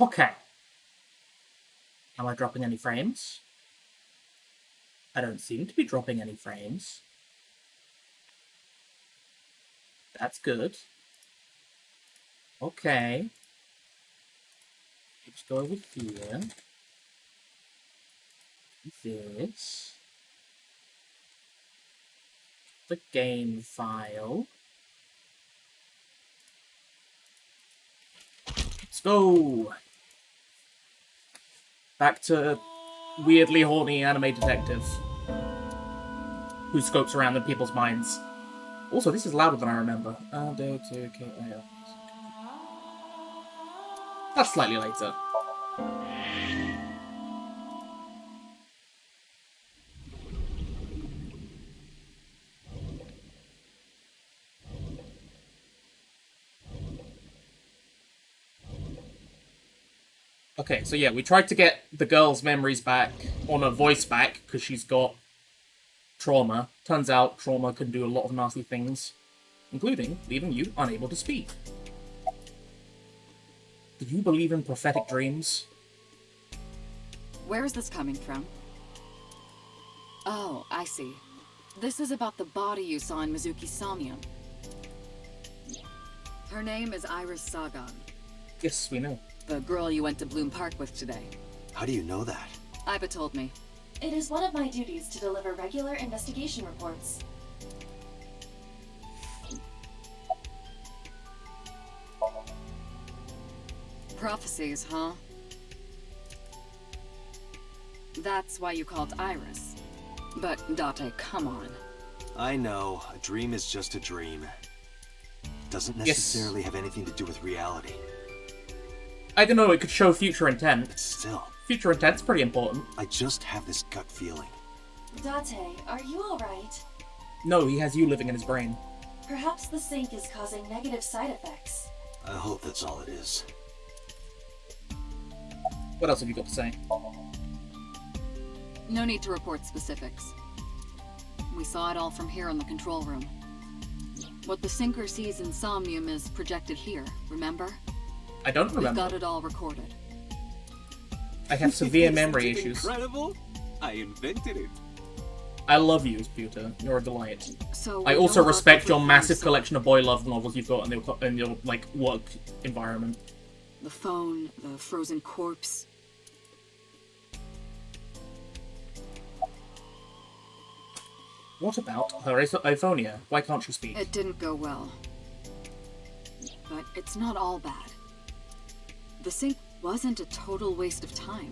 Okay. Am I dropping any frames? I don't seem to be dropping any frames. That's good. Okay. Let's go over here. This. The game file. Let's go! Back to weirdly horny anime detective who scopes around in people's minds. Also, this is louder than I remember. That's slightly later. Okay, so yeah, we tried to get the girl's memories back, on her voice back, because she's got trauma. Turns out trauma can do a lot of nasty things, including leaving you unable to speak. Do you believe in prophetic dreams? Where is this coming from? Oh, I see. This is about the body you saw in Mizuki's Somnium. Her name is Iris Sagan. Yes, we know. The girl you went to Bloom Park with today. How do you know that? Iba told me. It is one of my duties to deliver regular investigation reports. Prophecies, huh? That's why you called Iris. But, Date, come on. I know, a dream is just a dream. Doesn't necessarily have anything to do with reality. I don't know, it could show future intent. But still. Future intent's pretty important. I just have this gut feeling. Date, are you alright? No, he has you living in his brain. Perhaps the sink is causing negative side effects. I hope that's all it is. What else have you got to say? No need to report specifics. We saw it all from here in the control room. What the sinker sees in Somnium is projected here, remember? I don't remember. We've got it all recorded. I have severe memory Isn't it issues. Incredible! I invented it. I love you, Pewter. You're a delight. So I also respect your massive collection of boy love novels you've got in your like work environment. The phone, the frozen corpse. What about her Iphonia? Why can't she speak? It didn't go well. But it's not all bad. The sink wasn't a total waste of time.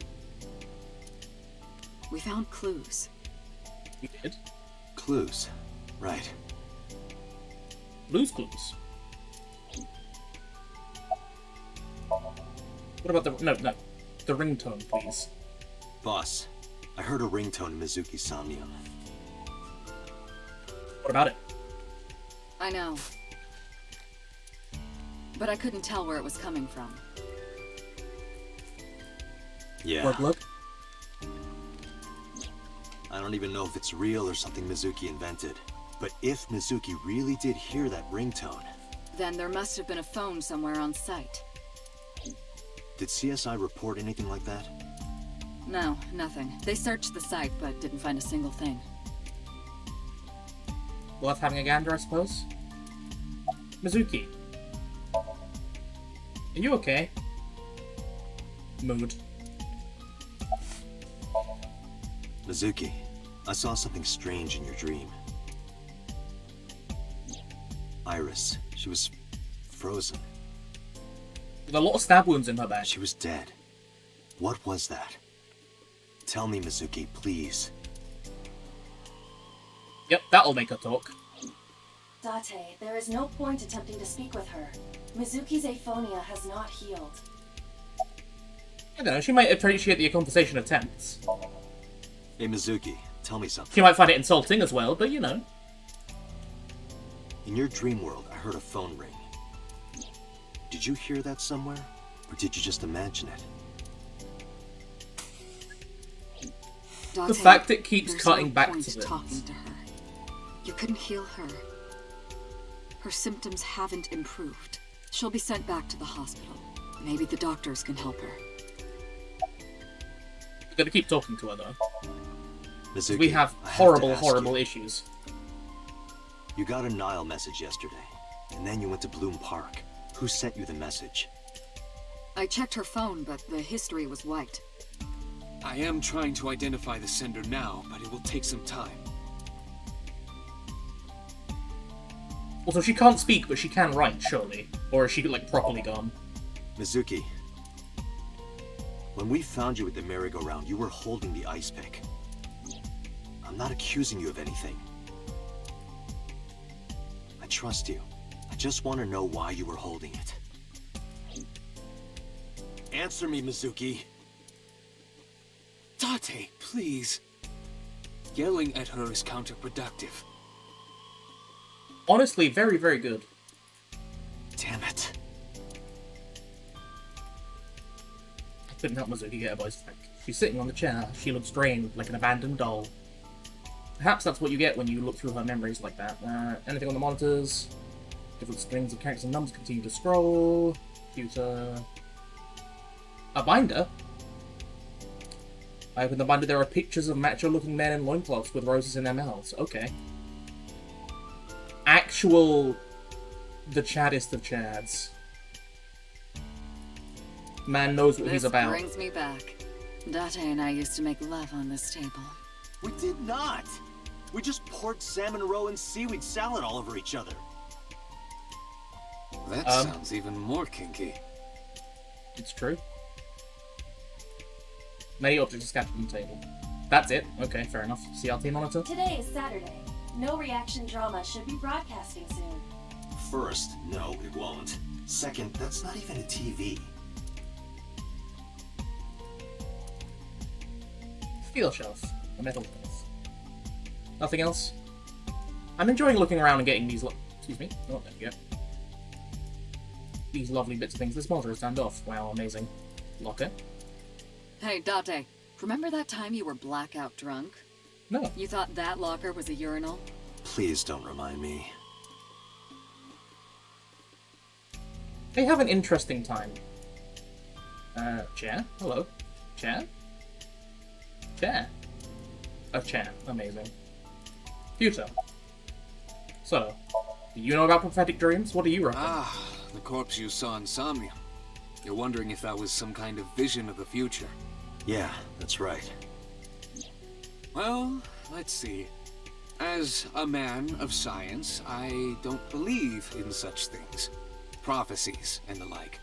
We found clues. You did? Clues. Right. Blue's Clues. What about the... No. The ringtone, please. Boss, I heard a ringtone in Mizuki's Somnium. What about it? I know. But I couldn't tell where it was coming from. Yeah. Look. I don't even know if it's real or something Mizuki invented. But if Mizuki really did hear that ringtone... Then there must have been a phone somewhere on site. Did CSI report anything like that? No, nothing. They searched the site, but didn't find a single thing. Worth having a gander, I suppose? Mizuki. Are you okay? Mood. Mizuki, I saw something strange in your dream. Iris, she was frozen. With a lot of stab wounds in her back. She was dead. What was that? Tell me, Mizuki, please. Yep, that'll make her talk. Date, there is no point attempting to speak with her. Mizuki's aphonia has not healed. I don't know, she might appreciate the conversation attempts. Hey, Mizuki, tell me something. She might find it insulting as well, but you know. In your dream world, I heard a phone ring. Did you hear that somewhere? Or did you just imagine it? The fact it keeps There's cutting no back point to this. talking to her. You couldn't heal her. Her symptoms haven't improved. She'll be sent back to the hospital. Maybe the doctors can help her. We're gonna keep talking to her, though. 'Cause Mizuki, we have I to horrible, ask horrible you. issues. You got a Nile message yesterday, and then you went to Bloom Park. Who sent you the message? I checked her phone, but the history was wiped. I am trying to identify the sender now, but it will take some time. Also, she can't speak, but she can write, surely. Or is she, like, properly gone? Mizuki, when we found you at the merry-go-round, you were holding the ice pick. I'm not accusing you of anything. I trust you. I just want to know why you were holding it. Answer me, Mizuki. Date, please. Yelling at her is counterproductive. Honestly, very, very good. Damn it. I couldn't help Mizuki get her voice back. She's sitting on the chair. She looks drained, like an abandoned doll. Perhaps that's what you get when you look through her memories like that. Anything on the monitors? Different strings of characters and numbers continue to scroll. Computer. A binder? I open the binder. There are pictures of macho-looking men in loincloths with roses in their mouths. Okay. Actual... the chaddest of chads. Man knows what he's about. This brings me back. Date and I used to make love on this table. We did not! We just poured salmon roe and seaweed salad all over each other. That sounds even more kinky. It's true. Many objects are scattered on the table. That's it. Okay, fair enough. CRT monitor? Today is Saturday. No reaction drama should be broadcasting soon. First, no, it won't. Second, that's not even a TV. Steel shelf. A metal shelf. Nothing else? I'm enjoying looking around and getting these excuse me. Oh, there we go. These lovely bits of things. This monitor is turned off. Wow, amazing. Locker? Hey, Date, remember that time you were blackout drunk? No. You thought that locker was a urinal? Please don't remind me. They have an interesting time. Chair? Hello? Chair? Chair? A chair. Amazing. Computer. So, do you know about prophetic dreams? What do you reckon? Ah, the corpse you saw in Somnium. You're wondering if that was some kind of vision of the future. Yeah, that's right. Well, let's see. As a man of science, I don't believe in such things. Prophecies and the like.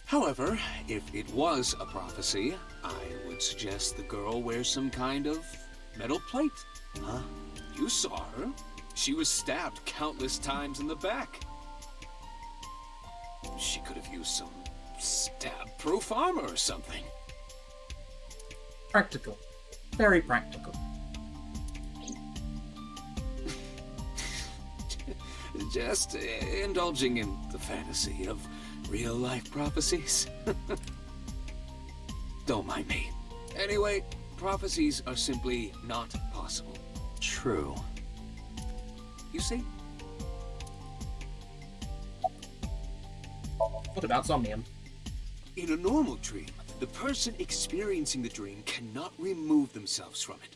However, if it was a prophecy, I would suggest the girl wears some kind of metal plate. Huh? You saw her. She was stabbed countless times in the back. She could have used some stab-proof armor or something. Practical. Very practical. Just indulging in the fantasy of real-life prophecies. Don't mind me. Anyway, prophecies are simply not possible. True. You see? What about Somnium? In a normal dream, the person experiencing the dream cannot remove themselves from it.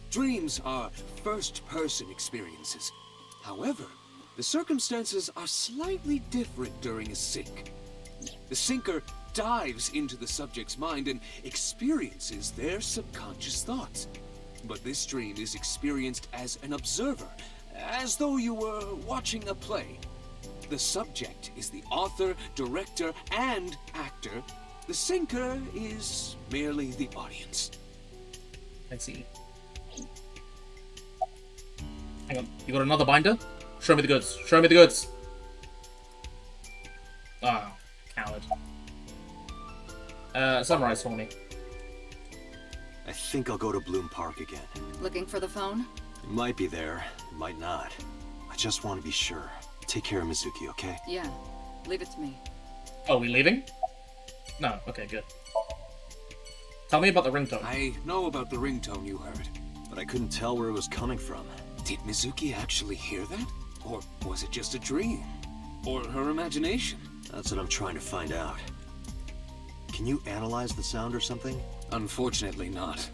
Dreams are first-person experiences. However, the circumstances are slightly different during a sync. The sinker dives into the subject's mind and experiences their subconscious thoughts. But this dream is experienced as an observer, as though you were watching a play. The subject is the author, director, and actor. The sinker is merely the audience. I see. Hang on, you got another binder? Show me the goods. Show me the goods. Ah, coward. Summarize for me. I think I'll go to Bloom Park again. Looking for the phone? It might be there, it might not. I just want to be sure. Take care of Mizuki, okay? Yeah. Leave it to me. Oh, we leaving? No, okay, good. Tell me about the ringtone. I know about the ringtone you heard. But I couldn't tell where it was coming from. Did Mizuki actually hear that? Or was it just a dream? Or her imagination? That's what I'm trying to find out. Can you analyze the sound or something? Unfortunately not.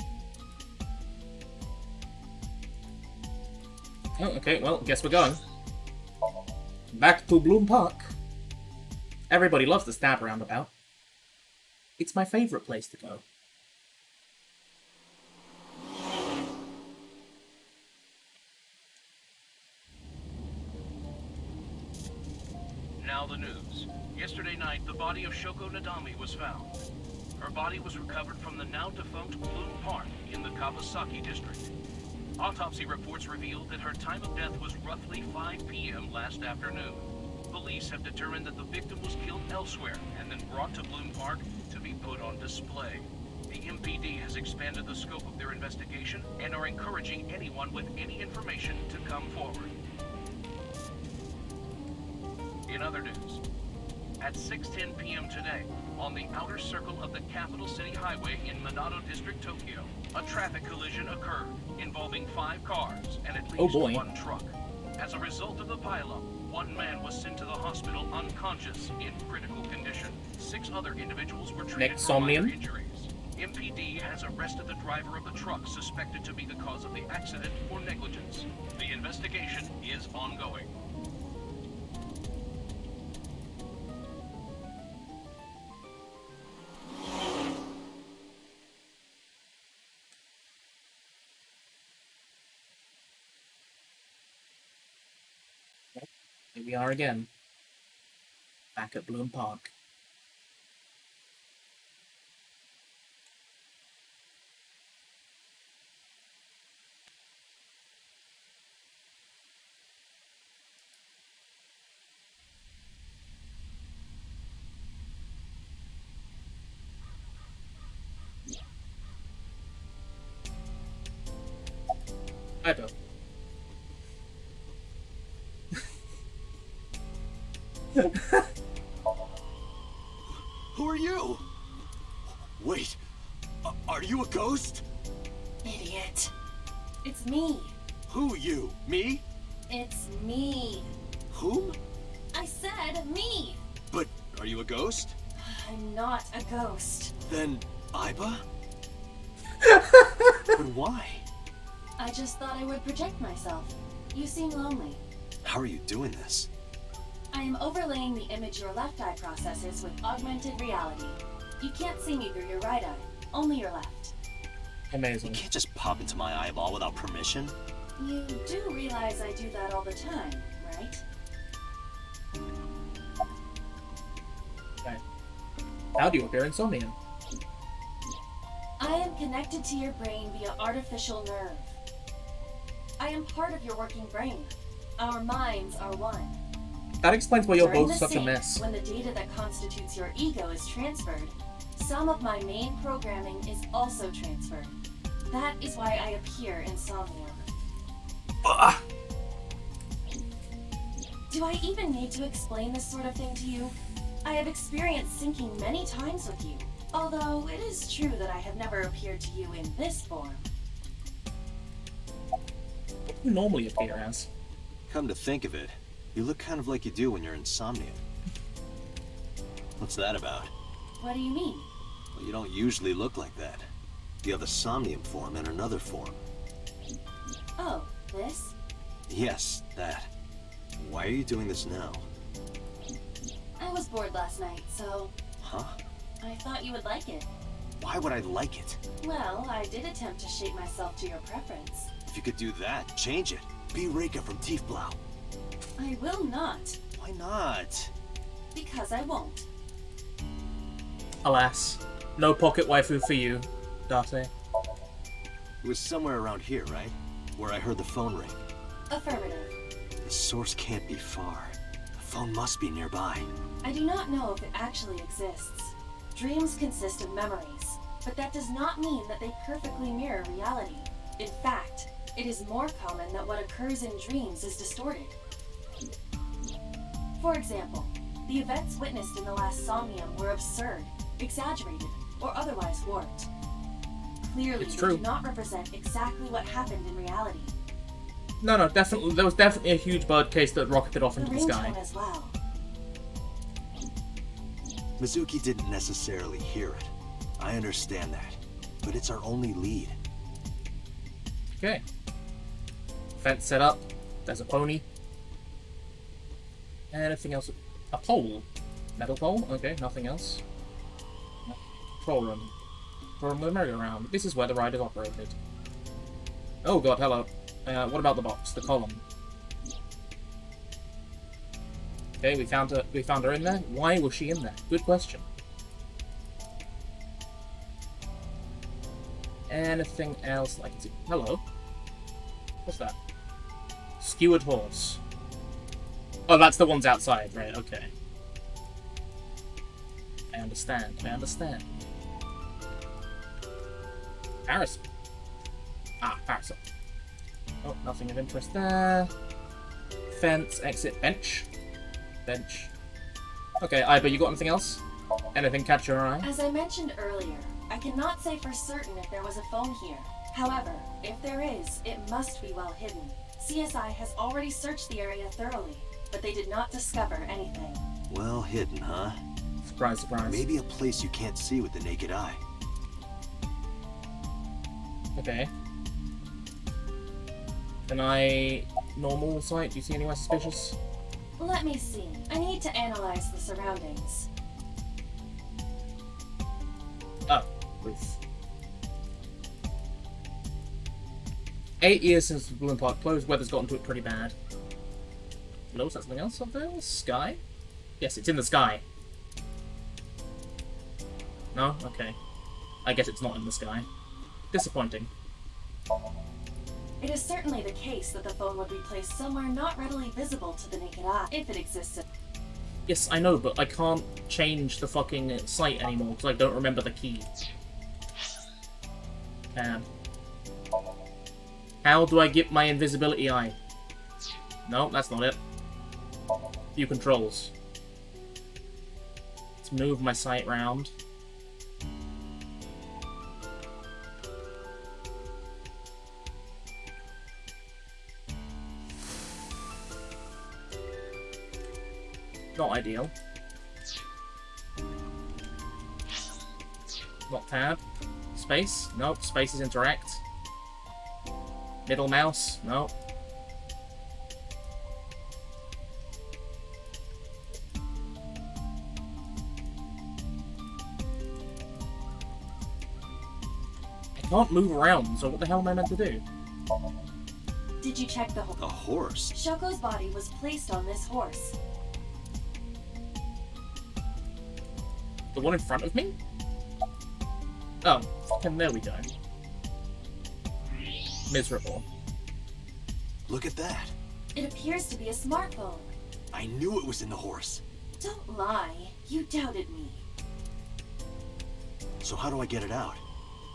Oh, okay, well, guess we're going. Back to Bloom Park. Everybody loves the stab roundabout. It's my favourite place to go. Now the news. Yesterday night, the body of Shoko Nadami was found. Her body was recovered from the now-defunct Bloom Park in the Kawasaki district. Autopsy reports revealed that her time of death was roughly 5 p.m. last afternoon. Police have determined that the victim was killed elsewhere and then brought to Bloom Park to be put on display. The MPD has expanded the scope of their investigation and are encouraging anyone with any information to come forward. In other news, at 6:10 p.m. today, on the outer circle of the Capital City Highway in Minato District, Tokyo, a traffic collision occurred involving 5 cars and at least 1 truck. As a result of the pileup, 1 man was sent to the hospital unconscious in critical condition. 6 other individuals were treated for minor injuries. MPD has arrested the driver of the truck suspected to be the cause of the accident for negligence. The investigation is ongoing. Here we are again. Back at Bloom Park. I don't. Who are you? Wait, are you a ghost? Idiot. It's me. Who you? Me? It's me. Whom? I said me. But are you a ghost? I'm not a ghost. Then Iba? But why? I just thought I would project myself. You seem lonely. How are you doing this? I am overlaying the image your left eye processes with augmented reality. You can't see me through your right eye, only your left. Amazing. You can't just pop into my eyeball without permission. You do realize I do that all the time, right? Okay. How do you appear in Somnium? I am connected to your brain via artificial nerve. I am part of your working brain. Our minds are one. That explains why you're During both the such a sync, mess. When the data that constitutes your ego is transferred, some of my main programming is also transferred. That is why I appear in Somnium. Do I even need to explain this sort of thing to you? I have experienced syncing many times with you, although it is true that I have never appeared to you in this form. What do you normally appear as? Come to think of it, you look kind of like you do when you're in Somnium. What's that about? What do you mean? Well, you don't usually look like that. You have a Somnium form and another form. Oh, this? Yes, that. Why are you doing this now? I was bored last night, so Huh? I thought you would like it. Why would I like it? Well, I did attempt to shape myself to your preference. If you could do that, change it. Be Reika from Tiefblau. I will not, Why not? because I won't. Alas, no pocket waifu for you, Date. It was somewhere around here, right? Where I heard the phone ring. Affirmative. The source can't be far. The phone must be nearby. I do not know if it actually exists. Dreams consist of memories, but that does not mean that they perfectly mirror reality. In fact, it is more common that what occurs in dreams is distorted. For example, the events witnessed in the last Somnium were absurd, exaggerated, or otherwise warped. Clearly, It's they true. do not represent exactly what happened in reality. No, definitely. There was definitely a huge bird case that rocketed off The into the sky. ringtone as well. Mizuki didn't necessarily hear it. I understand that. But it's our only lead. Okay. Fence set up. There's a pony. Anything else? A pole. Metal pole? Okay, nothing else. Control room. Control room with a merry-go-round. This is where the ride is operated. Oh god, hello. What about the box? The column. Okay, we found her in there. Why was she in there? Good question. Anything else I can see? Hello. What's that? Skewered horse. Oh, that's the ones outside, right? Okay. I understand. Parasol. Ah, parasol. Oh, nothing of interest there. Fence, exit, bench. Bench. Okay, Iba, you got anything else? Anything catch your eye? As I mentioned earlier, I cannot say for certain if there was a phone here. However, if there is, it must be well hidden. CSI has already searched the area thoroughly, but they did not discover anything. Well hidden, huh? Surprise, surprise. Maybe a place you can't see with the naked eye. Okay. Can I... normal sight? Do you see anywhere suspicious? Let me see. I need to analyze the surroundings. Oh, roof. 8 years since the Balloon Park closed, weather's gotten to it pretty bad. Hello, is that something else up there? Sky? Yes, it's in the sky. No? Okay. I guess it's not in the sky. Disappointing. It is certainly the case that the phone would be placed somewhere not readily visible to the naked eye, if it existed. Yes, I know, but I can't change the fucking site anymore because I don't remember the key. How do I get my invisibility eye? No, that's not it. View controls. Let's move my sight round. Not ideal. Not tab. Space? Nope. Space is interact. Middle mouse? Nope. I can't move around, so what the hell am I meant to do? Did you check the horse? A horse? Shoko's body was placed on this horse. The one in front of me? Oh, fucking there we go. Miserable. Look at that. It appears to be a smartphone. I knew it was in the horse. Don't lie. You doubted me. So how do I get it out?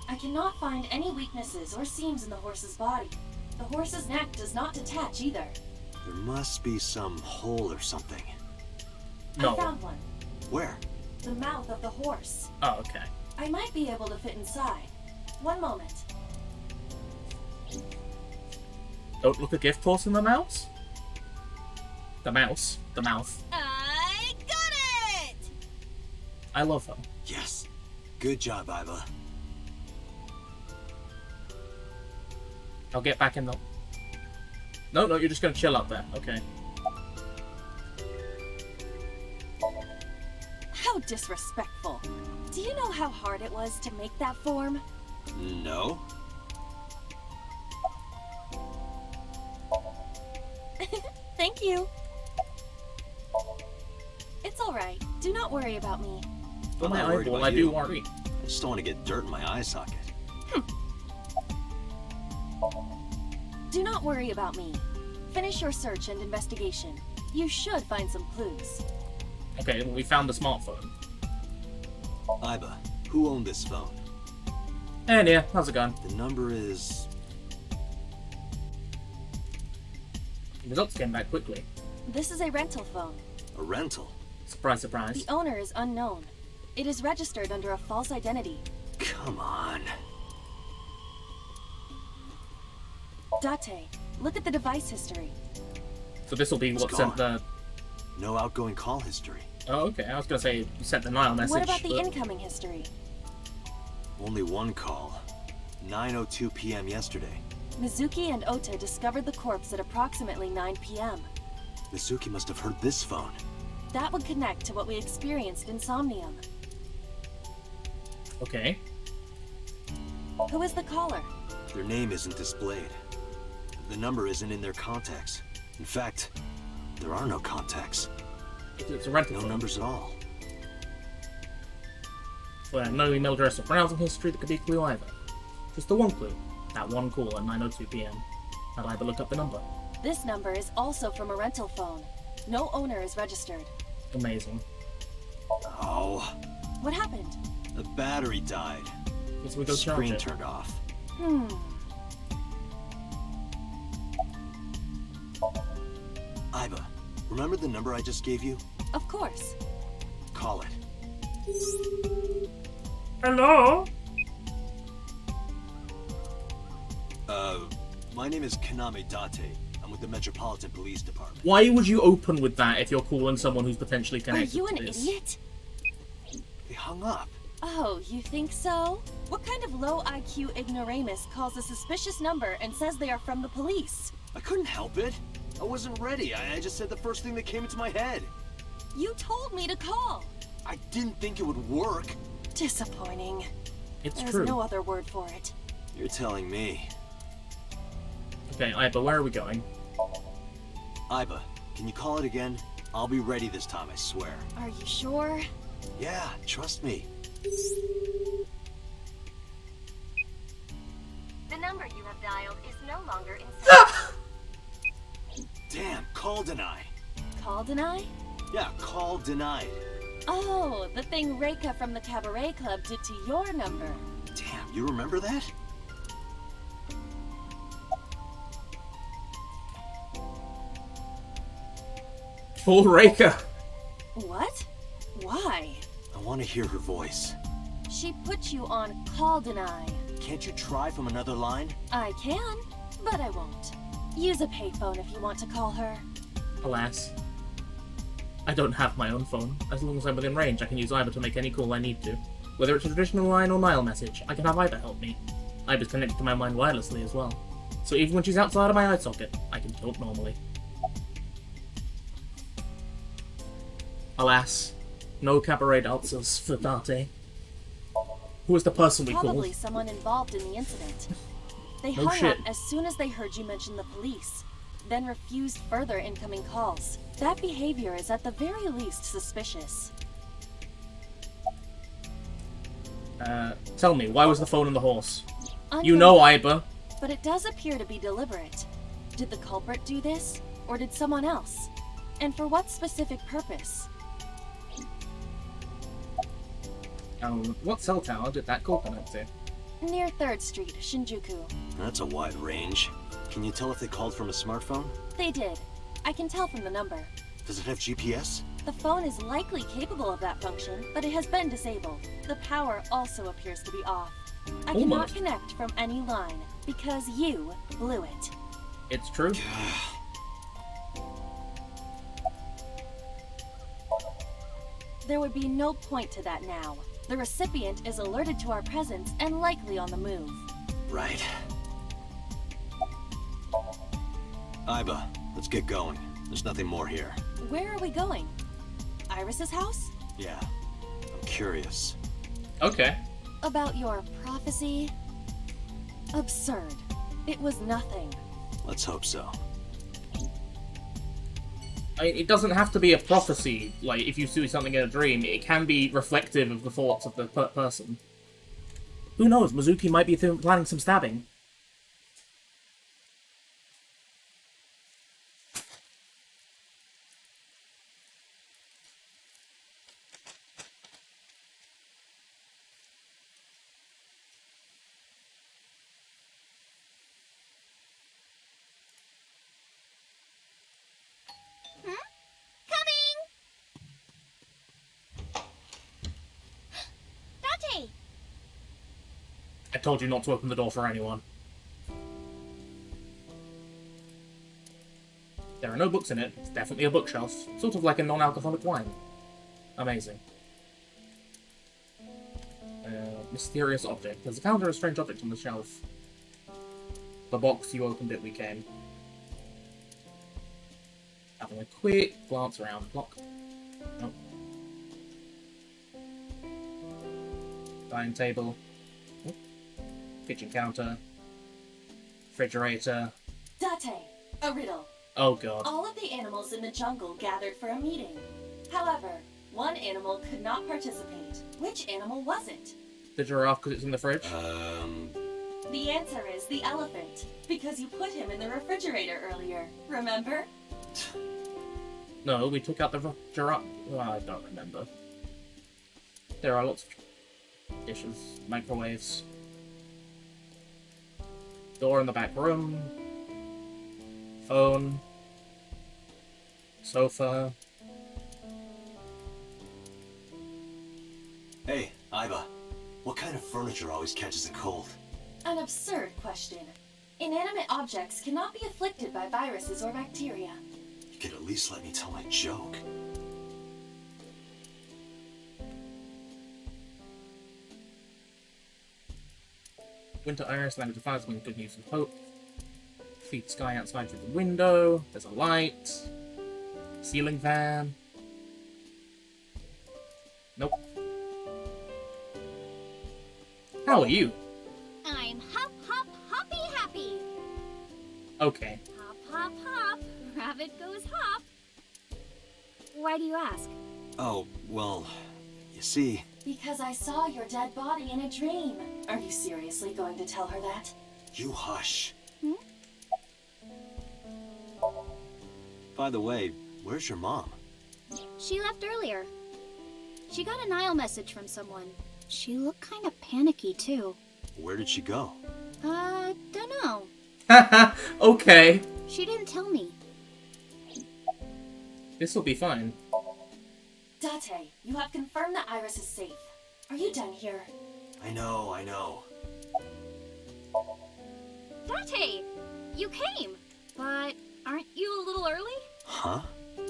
I cannot find any weaknesses or seams in the horse's body. The horse's neck does not detach either. There must be some hole or something. No. I found one. Where? The mouth of the horse. Oh, okay. I might be able to fit inside. One moment. Don't look a gift horse in the mouse? The mouse. The mouth. I got it! I love her. Yes. Good job, Iba. I'll get back in the... No, you're just gonna chill up there. Okay. How disrespectful. Do you know how hard it was to make that form? No. Thank you. It's alright. Do not worry about me. For I'm my not worried eyeball, about I do you. worry. I just don't want to get dirt in my eye socket. Do not worry about me. Finish your search and investigation. You should find some clues. Okay, well, we found the smartphone. Iba, who owned this phone? And yeah, how's it going? The number is... The results came back quickly. This is a rental phone. a rental. Surprise, surprise. The owner is unknown. It is registered under a false identity. Come on. Date, look at the device history. So this will be It's what sent the... No outgoing call history. Oh, okay. I was gonna say you sent the Nile message. What about the but... incoming history? Only one call. 9:02 p.m. yesterday. Mizuki and Ota discovered the corpse at approximately 9 p.m. Mizuki must have heard this phone. That would connect to what we experienced in Somnium. Okay. Who is the caller? Their name isn't displayed. The number isn't in their contacts. In fact, there are no contacts. It's a rental No phone. numbers at all. Well, no email address or browsing history that could be a clue either. Just the one clue. That one call at 9:02 p.m. I'd either look up the number. This number is also from a rental phone. No owner is registered. Amazing. Oh, What happened? the battery died. Guess we go The charge screen it. turned off. Iba, remember the number I just gave you? Of course. Call it. Hello? My name is Kaname Date. I'm with the Metropolitan Police Department. Why would you open with that if you're calling someone who's potentially Are connected you to an this? idiot? They hung up. Oh, you think so? What kind of low IQ ignoramus calls a suspicious number and says they are from the police? I couldn't help it. I wasn't ready. I just said the first thing that came into my head. You told me to call. I didn't think it would work. Disappointing. It's There's true. no other word for it. You're telling me. Okay, Iba, where are we going? Iba, can you call it again? I'll be ready this time, I swear. Are you sure? Yeah, trust me. The number you have dialed is no longer in service. Damn, call deny. Call deny? Yeah, call denied. Oh, the thing Reika from the Cabaret Club did to your number. Damn, you remember that? Full Raker. What? Why? I want to hear her voice. She put you on call deny. Can't you try from another line? I can, but I won't. Use a payphone if you want to call her. Alas. I don't have my own phone. As long as I'm within range, I can use Iba to make any call I need to. Whether it's a traditional line or Nile message, I can have Iba help me. Iba's connected to my mind wirelessly as well. So even when she's outside of my eye socket, I can talk normally. Alas, no cabaret dancers for Date. Who was the person we Probably called? someone involved in the incident. They No hung shit. up as soon as they heard you mention the police, then refused further incoming calls. That behavior is at the very least suspicious. Tell me, why was the phone on the horse? Unknown, You know Iba. but it does appear to be deliberate. Did the culprit do this, or did someone else? And for what specific purpose? What cell tower did that call connect to? Near 3rd Street, Shinjuku. That's a wide range. Can you tell if they called from a smartphone? They did. I can tell from the number. Does it have GPS? The phone is likely capable of that function, but it has been disabled. The power also appears to be off. I cannot Almost. connect from any line, because you blew it. It's true. There would be no point to that now. The recipient is alerted to our presence and likely on the move. Right. Iba, let's get going. There's nothing more here. Where are we going? Iris's house? Yeah, I'm curious. Okay. About your prophecy? Absurd. It was nothing. Let's hope so. It doesn't have to be a prophecy, like, if you see something in a dream, it can be reflective of the thoughts of the person. Who knows, Mizuki might be planning some stabbing. Date! I told you not to open the door for anyone. There are no books in it. It's definitely a bookshelf. Sort of like a non-alcoholic wine. Amazing. Mysterious object. There's a counter of strange object on the shelf. The box you opened it, we came. Having a quick glance around the clock. Nope. Dining table. Nope. Kitchen counter. Refrigerator. Date, a riddle. Oh god. All of the animals in the jungle gathered for a meeting. However, one animal could not participate. Which animal was it? The giraffe because it's in the fridge? The answer is the elephant, because you put him in the refrigerator earlier, remember? No, we took out the giraffe. Oh, I don't remember. There are lots of dishes, microwaves. Door in the back room. Phone. Sofa. Hey, Iva. What kind of furniture always catches a cold? An absurd question. Inanimate objects cannot be afflicted by viruses or bacteria. You could at least let me tell my joke. Winter Iris, language of fires, means good news and hope. See the sky outside through the window. There's a light. Ceiling fan. Nope. How are you? I'm hop, hop, hoppy happy. Okay. Hop, hop, hop. Rabbit goes hop. Why do you ask? Oh, well, you see... Because I saw your dead body in a dream. Are you seriously going to tell her that? You hush. Hmm? By the way, where's your mom? She left earlier. She got a Nile message from someone. She looked kind of panicky, too. Where did she go? Don't know. Okay. She didn't tell me. This'll be fine. Date, you have confirmed that Iris is safe. Are you done here? I know. Date, you came. But aren't you a little early? Huh?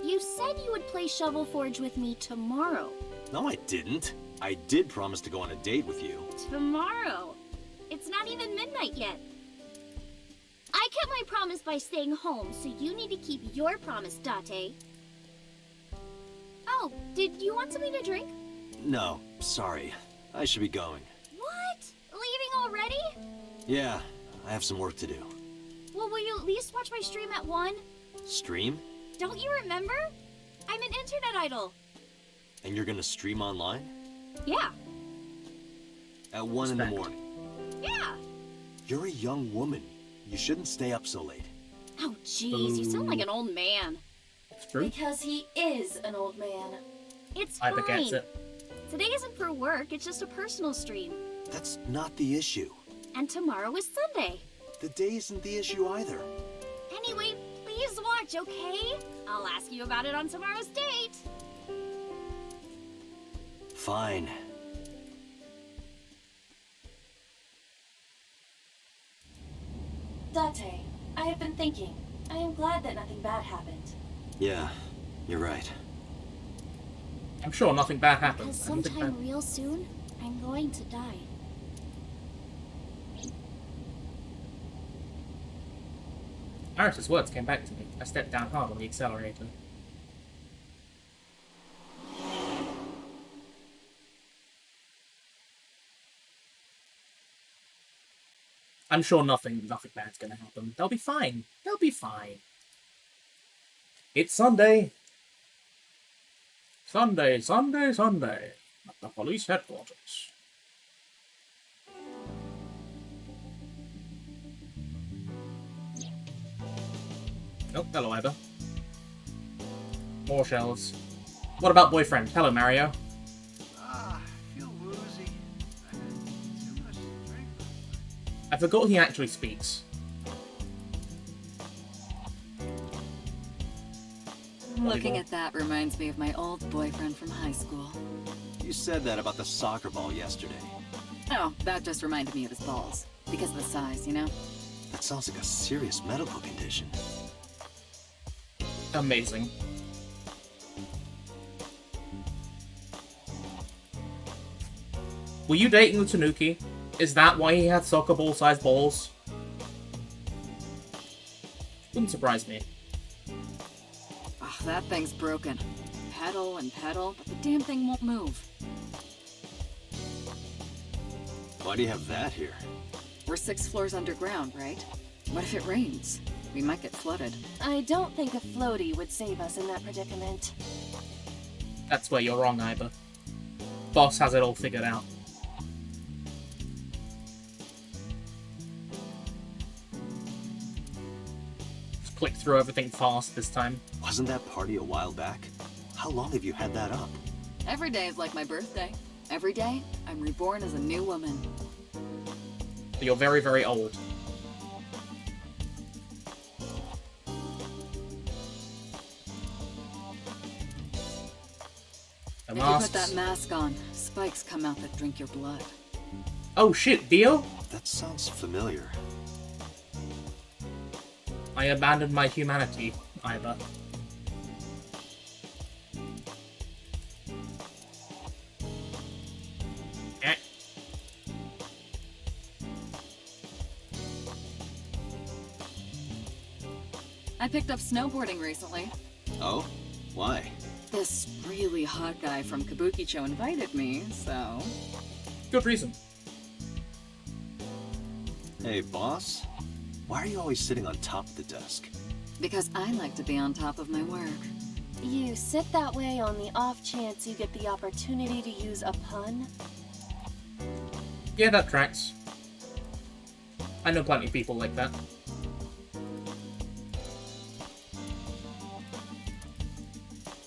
You said you would play Shovel Forge with me tomorrow. No, I didn't. I did promise to go on a date with you. Tomorrow? It's not even midnight yet. I kept my promise by staying home, so you need to keep your promise, Date. Oh, did you want something to drink? No, sorry. I should be going. What? Leaving already? Yeah, I have some work to do. Well, will you at least watch my stream at 1? Stream? Don't you remember? I'm an internet idol. And you're gonna stream online? Yeah. At 1 in the morning. Yeah. You're a young woman. You shouldn't stay up so late. Oh, jeez, you sound like an old man. It's true. Because he is an old man. It's Either fine. gets it. Today isn't for work, it's just a personal stream. That's not the issue. And tomorrow is Sunday. The day isn't the issue either. Anyway, please watch, okay? I'll ask you about it on tomorrow's date. Fine. Date, I have been thinking. I am glad that nothing bad happened. Yeah, you're right. I'm sure nothing bad Because happens. Anything sometime bad- real soon, I'm going to die. Iris's words came back to me. I stepped down hard on the accelerator. I'm sure nothing bad's gonna happen. They'll be fine. They'll be fine. It's Sunday. Sunday at the police headquarters. Oh, hello, Eva. More shelves. What about boyfriend? Hello, Mario. I feel woozy. I had too much to drink. I forgot he actually speaks. Looking at that reminds me of my old boyfriend from high school. You said that about the soccer ball yesterday. Oh, that just reminded me of his balls. Because of the size, you know? That sounds like a serious medical condition. Amazing. Were you dating the Tanuki? Is that why he had soccer ball-sized balls? Wouldn't surprise me. Ugh, that thing's broken. Pedal and pedal, but the damn thing won't move. Why do you have that here? We're 6 floors underground, right? What if it rains? We might get flooded. I don't think a floaty would save us in that predicament. That's where you're wrong, Iba. Boss has it all figured out. Just click through everything fast this time. Wasn't that party a while back? How long have you had that up? Every day is like my birthday. Every day, I'm reborn as a new woman. But you're very, very old. The If you masks. put that mask on, spikes come out that drink your blood. Oh shit, Dio? That sounds familiar. I abandoned my humanity, Iba. Eh. I picked up snowboarding recently. Oh? Why? This really hot guy from Kabukicho invited me, so... Good reason. Hey, boss? Why are you always sitting on top of the desk? Because I like to be on top of my work. You sit that way on the off chance you get the opportunity to use a pun? Yeah, that tracks. I know plenty of people like that.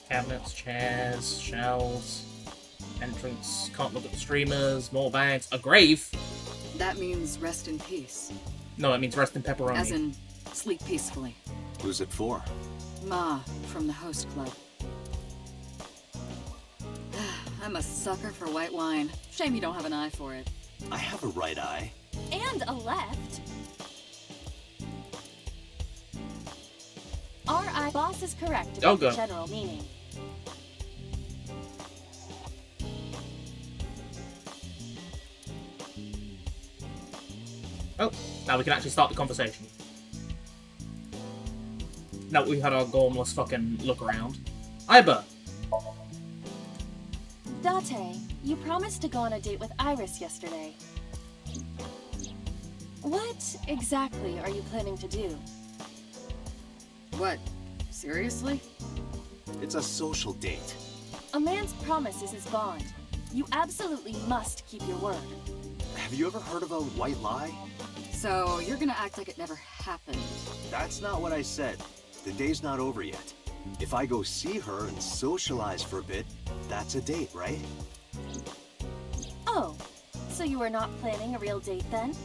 Cabinets, chairs, shelves, entrance, can't look at the streamers, more bags, a grave? That means rest in peace. No, it means rest in pepperoni. As in, sleep peacefully. Who's it for? Ma, from the host club. I'm a sucker for white wine. Shame you don't have an eye for it. I have a right eye. And a left. Our boss is correct about the general meaning. Oh, now we can actually start the conversation. Now we've had our gormless fucking look around. Iba! Date, you promised to go on a date with Iris yesterday. What exactly are you planning to do? What? Seriously? It's a social date. A man's promise is his bond. You absolutely must keep your word. Have you ever heard of a white lie? So, you're gonna act like it never happened. That's not what I said. The day's not over yet. If I go see her and socialize for a bit, that's a date, right? Oh, so you are not planning a real date then?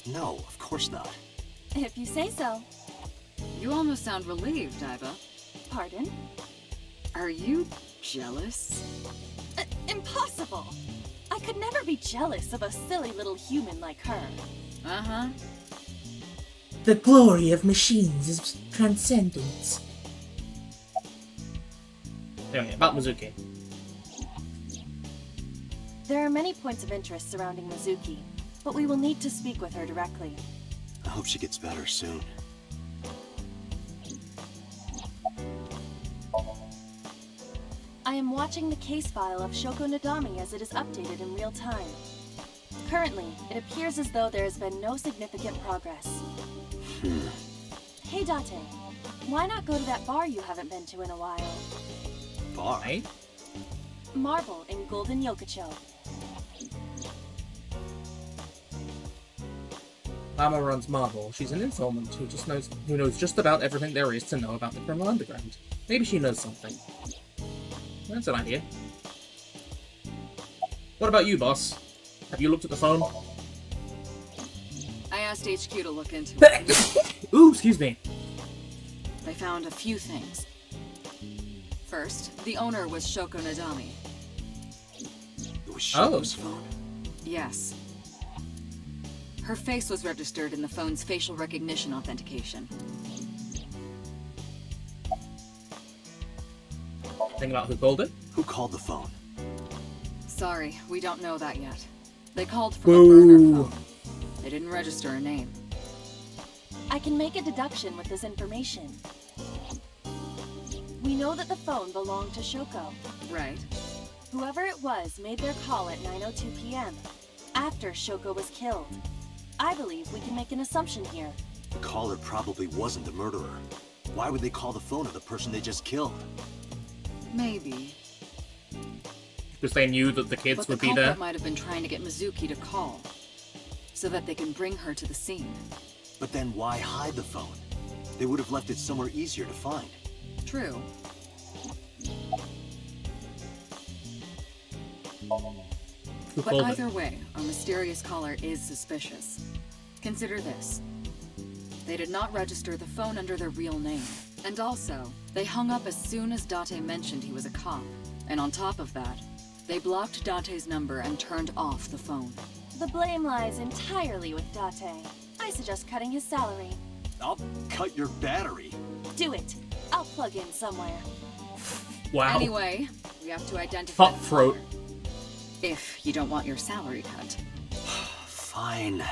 No, of course not. If you say so. You almost sound relieved, Iba. Pardon? Are you jealous? Impossible! I could never be jealous of a silly little human like her. Uh-huh. The glory of machines is transcendence. Anyway, about Mizuki. There are many points of interest surrounding Mizuki, but we will need to speak with her directly. I hope she gets better soon. I am watching the case file of Shoko Nadami as it is updated in real time. Currently, it appears as though there has been no significant progress. Hey Date, why not go to that bar you haven't been to in a while? Bar? Marble in Golden Yokocho. Mama runs Marvel. She's an informant who knows just about everything there is to know about the criminal underground. Maybe she knows something. That's an idea. What about you, boss? Have you looked at the phone? I asked HQ to look into it. Ooh, excuse me. They found a few things. First, the owner was Shoko Nadami. It was Shoko's phone? Yes. Her face was registered in the phone's facial recognition authentication. Think about who called it? Who called the phone? Sorry, we don't know that yet. They called from a burner Boo. phone. They didn't register a name. I can make a deduction with this information. We know that the phone belonged to Shoko. Right. Whoever it was made their call at 9:02 p.m. after Shoko was killed. I believe we can make an assumption here. The caller probably wasn't the murderer. Why would they call the phone of the person they just killed? Maybe. Because they knew that the kids But would the be there. culprit might have been trying to get Mizuki to call, so that they can bring her to the scene. But then why hide the phone? They would have left it somewhere easier to find. True. Who But called it? either way, our mysterious caller is suspicious. Consider this. They did not register the phone under their real name. And also, they hung up as soon as Date mentioned he was a cop. And on top of that, they blocked Date's number and turned off the phone. The blame lies entirely with Date. I suggest cutting his salary. I'll cut your battery. Do it. I'll plug in somewhere. Wow. Anyway, we have to identify the Cutthroat. caller. If you don't want your salary cut. Fine.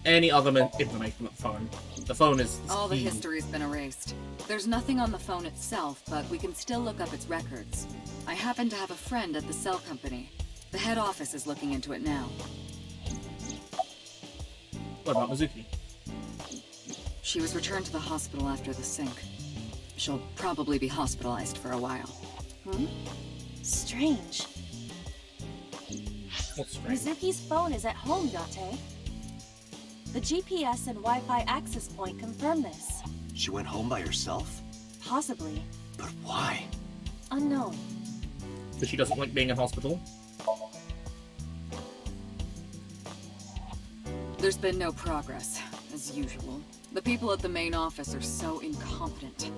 Any other information on the phone? The phone is All the key. history's been erased. There's nothing on the phone itself, but we can still look up its records. I happen to have a friend at the cell company. The head office is looking into it now. What about Mizuki? She was returned to the hospital after the sync. She'll probably be hospitalized for a while. Strange. What's strange? Mizuki's phone is at home, Date. The GPS and Wi-Fi access point confirm this. She went home by herself? Possibly. But why? Unknown. Because she doesn't like being in hospital. There's been no progress, as usual. The people at the main office are so incompetent.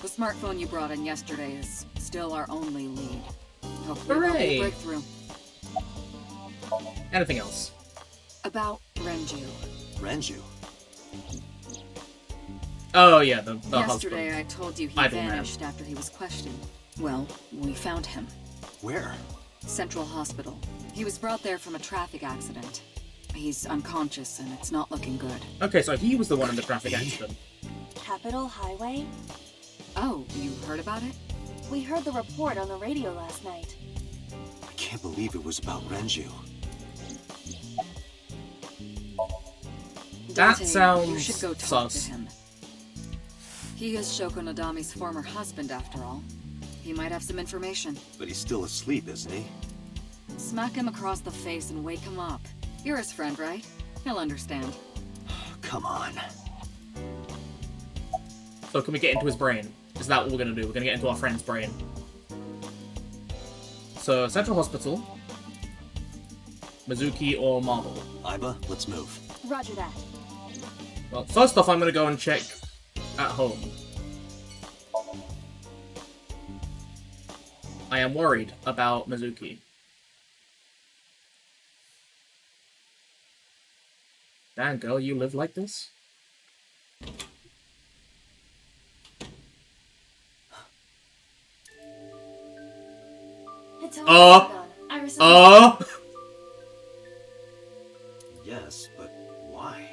The smartphone you brought in yesterday is still our only lead. Hopefully there'll be Hooray! a breakthrough. Anything else? About Renju. Renju. Oh yeah, the Yesterday husband. I told you he Idle man. vanished after he was questioned. Well, we found him. Where? Central Hospital. He was brought there from a traffic accident. He's unconscious and it's not looking good. Okay, so he was the one in the traffic accident. Capital Highway? Oh, you heard about it? We heard the report on the radio last night. I can't believe it was about Renju. That Date, sounds you should go talk sus. to him. He is Shoko Nodami's former husband, after all. He might have some information. But he's still asleep, isn't he? Smack him across the face and wake him up. You're his friend, right? He'll understand. Come on. So can we get into his brain? Is that what we're gonna do? We're gonna get into our friend's brain. So, Central Hospital. Mizuki or Marble? Iba, let's move. Roger that. Well, first off, I'm gonna go and check at home. I am worried about Mizuki. Damn, girl, you live like this? It's all done. I received Yes, but why?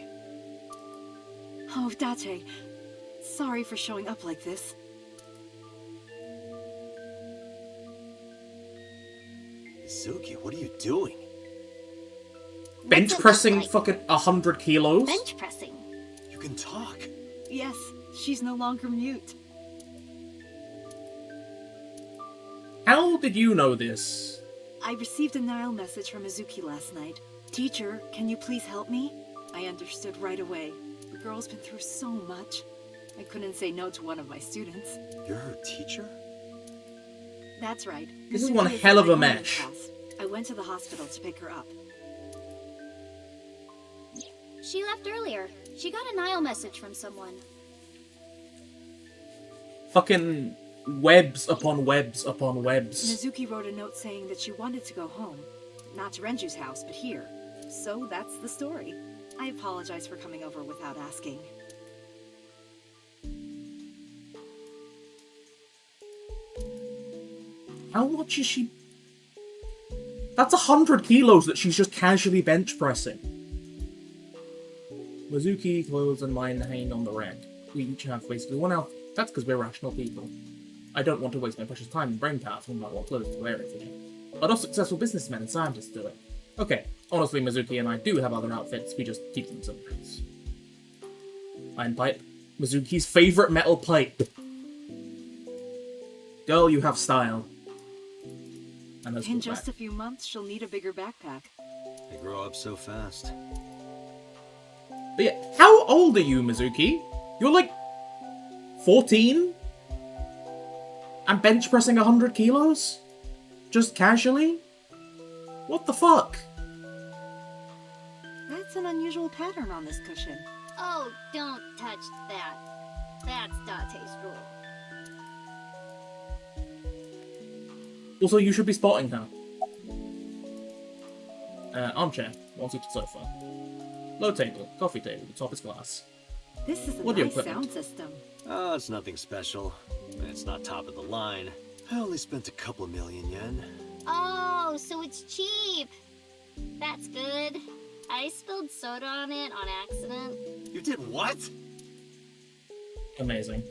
Oh, Date. Sorry for showing up like this. Mizuki, what are you doing? Bench pressing fucking 100 kilos? Bench pressing. You can talk. Yes, she's no longer mute. How did you know this? I received a Nile message from Mizuki last night. Teacher, can you please help me? I understood right away. The girl's been through so much. I couldn't say no to one of my students. You're her teacher? That's right. This is Mizuki one in hell of my a English match. class. I went to the hospital to pick her up. She left earlier. She got a Nile message from someone. Fucking webs upon webs upon webs. Mizuki wrote a note saying that she wanted to go home. Not to Renju's house, but here. So that's the story. I apologize for coming over without asking. How much is she? That's 100 kilos that she's just casually bench pressing. Mizuki, clothes, and mine hang on the rack. We each have basically one outfit. That's because we're rational people. I don't want to waste my precious time and brain power thinking about what clothes to wear every day. But all successful businessmen and scientists do it. Okay, honestly, Mizuki and I do have other outfits, we just keep them separate. Iron pipe. Mizuki's favorite metal pipe. Girl, you have style. And In just a few months, she'll need a bigger backpack. They grow up so fast. But yeah, how old are you, Mizuki? You're like 14? And bench pressing 100 kilos? Just casually? What the fuck? That's an unusual pattern on this cushion. Oh, don't touch that. That's Date's rule. Also, you should be spotting her. Armchair, one-seated sofa. Low table, coffee table, the top is glass. This is a Audio nice equipment. sound system. Oh, it's nothing special. It's not top of the line. I only spent a couple million yen. Oh, so it's cheap. That's good. I spilled soda on it on accident. You did what? Amazing.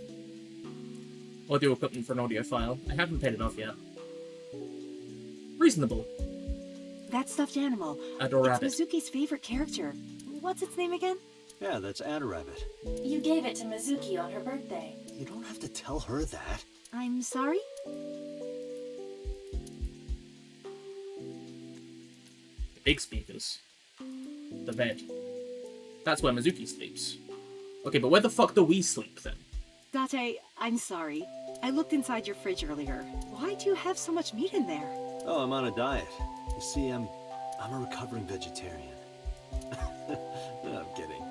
Audio equipment for an audio file. I haven't paid it off yet. Reasonable. That stuffed animal. Adore rabbit. It's Mizuki's favorite character. What's its name again? Yeah, that's Adarabbit. You gave it to Mizuki on her birthday. You don't have to tell her that. I'm sorry? Big speakers. The bed. That's where Mizuki sleeps. Okay, but where the fuck do we sleep then? Date, I'm sorry. I looked inside your fridge earlier. Why do you have so much meat in there? Oh, I'm on a diet. You see, I'm a recovering vegetarian. No, I'm kidding.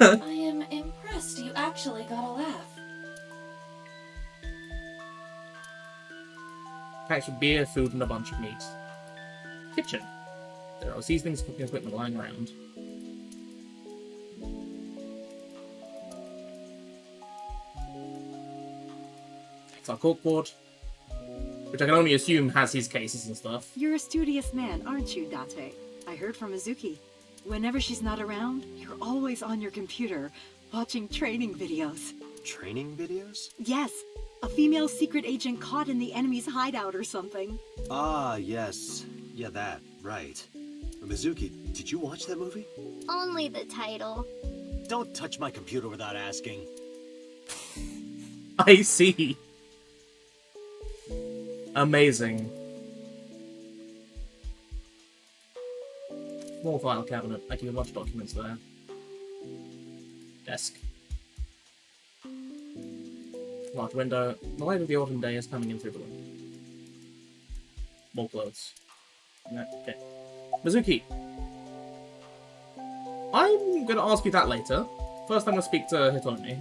I am impressed you actually got a laugh. Packs with beer, food, and a bunch of meat. Kitchen. There are seasonings, cooking equipment lying around. It's our corkboard, which I can only assume has his cases and stuff. You're a studious man, aren't you, Date? I heard from Mizuki. Whenever she's not around, you're always on your computer, watching training videos. Training videos? Yes, a female secret agent caught in the enemy's hideout or something. Ah, yes. Yeah, that. Right. Mizuki, did you watch that movie? Only the title. Don't touch my computer without asking. I see. Amazing. Small file cabinet. I keep a bunch of documents there. Desk. Large window. The light of the autumn day is coming in through the window. More clothes. Okay. Mizuki. I'm gonna ask you that later. First, I'm gonna speak to Hitomi.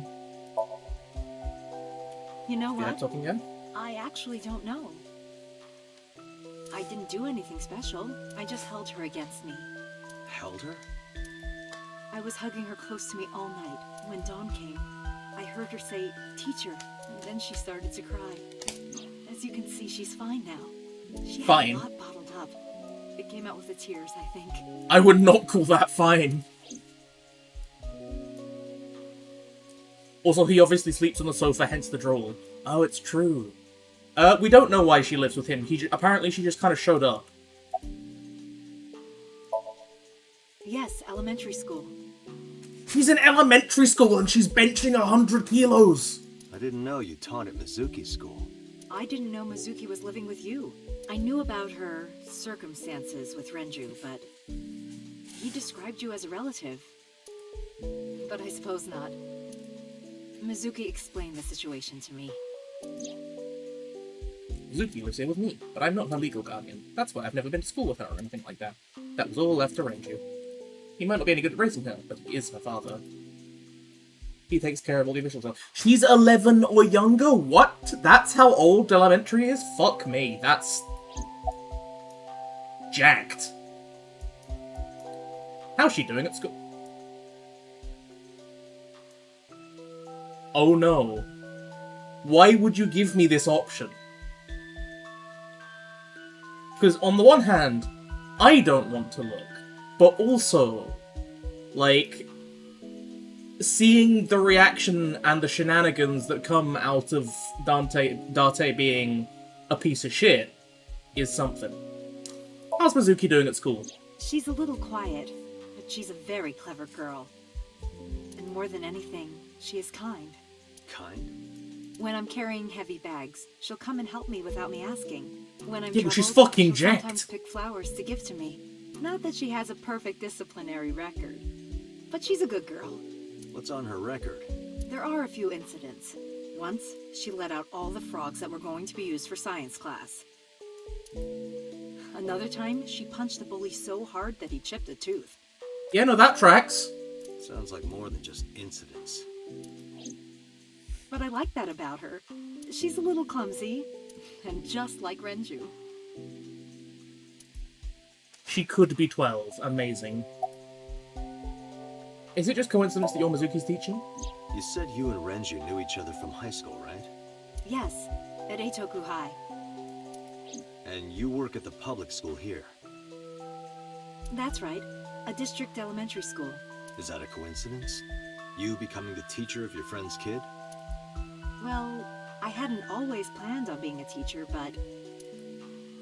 You know Yeah, what? talking again? I actually don't know. I didn't do anything special. I just held her against me. Held her? I was hugging her close to me all night. When dawn came, I heard her say, "Teacher," and then she started to cry. As you can see, she's fine now. She Fine. had a lot bottled up. It came out with the tears, I think. I would not call that fine. Also, he obviously sleeps on the sofa, hence the drool. Oh, it's true. We don't know why she lives with him. Apparently she just kind of showed up. Yes, elementary school. She's in elementary school and she's benching 100 kilos! I didn't know you taught at Mizuki school. I didn't know Mizuki was living with you. I knew about her circumstances with Renju, but he described you as a relative. But I suppose not. Mizuki explained the situation to me. Mizuki lives here with me, but I'm not her legal guardian. That's why I've never been to school with her or anything like that. That was all left to Renju. He might not be any good at raising her, but he is her father. He takes care of all the official stuff. She's 11 or younger? What? That's how old elementary is? Fuck me, that's... jacked. How's she doing at school? Oh no. Why would you give me this option? Because on the one hand, I don't want to look, but also, like, seeing the reaction and the shenanigans that come out of Date being a piece of shit is something. How's Mizuki doing at school? She's a little quiet, but she's a very clever girl. And more than anything, she is kind. Kind? When I'm carrying heavy bags, she'll come and help me without me asking. When I'm Yeah, but she's troubled, fucking she'll jacked. sometimes pick flowers to give to me. Not that she has a perfect disciplinary record, but she's a good girl. What's on her record? There are a few incidents. Once, she let out all the frogs that were going to be used for science class. Another time, she punched the bully so hard that he chipped a tooth. Yeah, no, that tracks. Sounds like more than just incidents. But I like that about her. She's a little clumsy, and just like Renju. She could be 12. Amazing. Is it just coincidence that you're Mizuki's teacher? You said you and Renju knew each other from high school, right? Yes, at Eitoku High. And you work at the public school here. That's right, a district elementary school. Is that a coincidence? You becoming the teacher of your friend's kid? Well, I hadn't always planned on being a teacher, but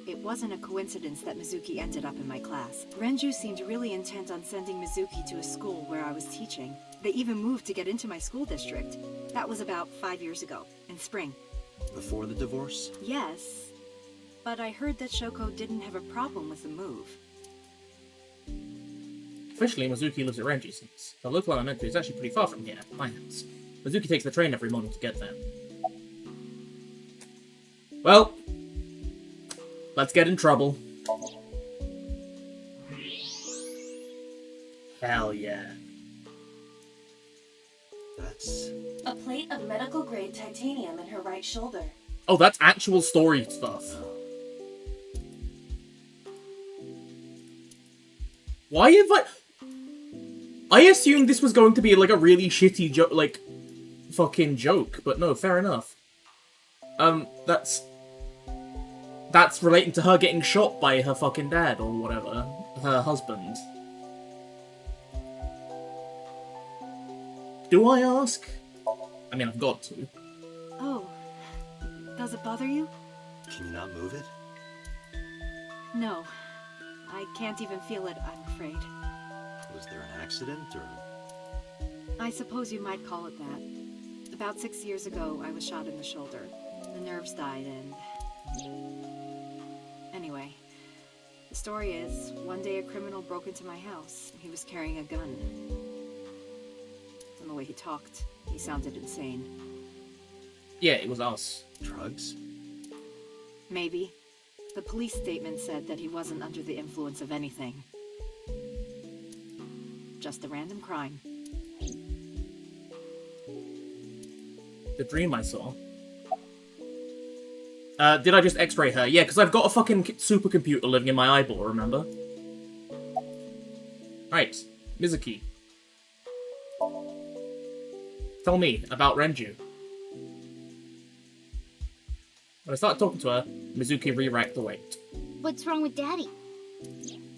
it wasn't a coincidence that Mizuki ended up in my class. Renju seemed really intent on sending Mizuki to a school where I was teaching. They even moved to get into my school district. That was about 5 years ago, in spring. Before the divorce? Yes, but I heard that Shoko didn't have a problem with the move. Officially, Mizuki lives at Renji's. The local elementary is actually pretty far from here, my house. Mizuki takes the train every morning to get there. Well, let's get in trouble. Hell yeah. That's... A plate of medical-grade titanium in her right shoulder. Oh, that's actual story stuff. Why have I assumed this was going to be like a really shitty joke, like, fucking joke, but no, fair enough. That's relating to her getting shot by her fucking dad or whatever, her husband. Do I ask? I mean, I've got to. Oh, does it bother you? Can you not move it? No, I can't even feel it, I'm afraid. Was there an accident, or...? I suppose you might call it that. About 6 years ago, I was shot in the shoulder. The nerves died, and... Anyway, the story is, one day a criminal broke into my house. He was carrying a gun. From the way he talked, he sounded insane. Yeah, it was us. Drugs? Maybe. The police statement said that he wasn't under the influence of anything. Just a random crime. The dream I saw. Did I just x-ray her? Yeah, because I've got a fucking supercomputer living in my eyeball, remember? Right, Mizuki. Tell me about Renju. When I started talking to her, Mizuki re-racked the weight. What's wrong with Daddy?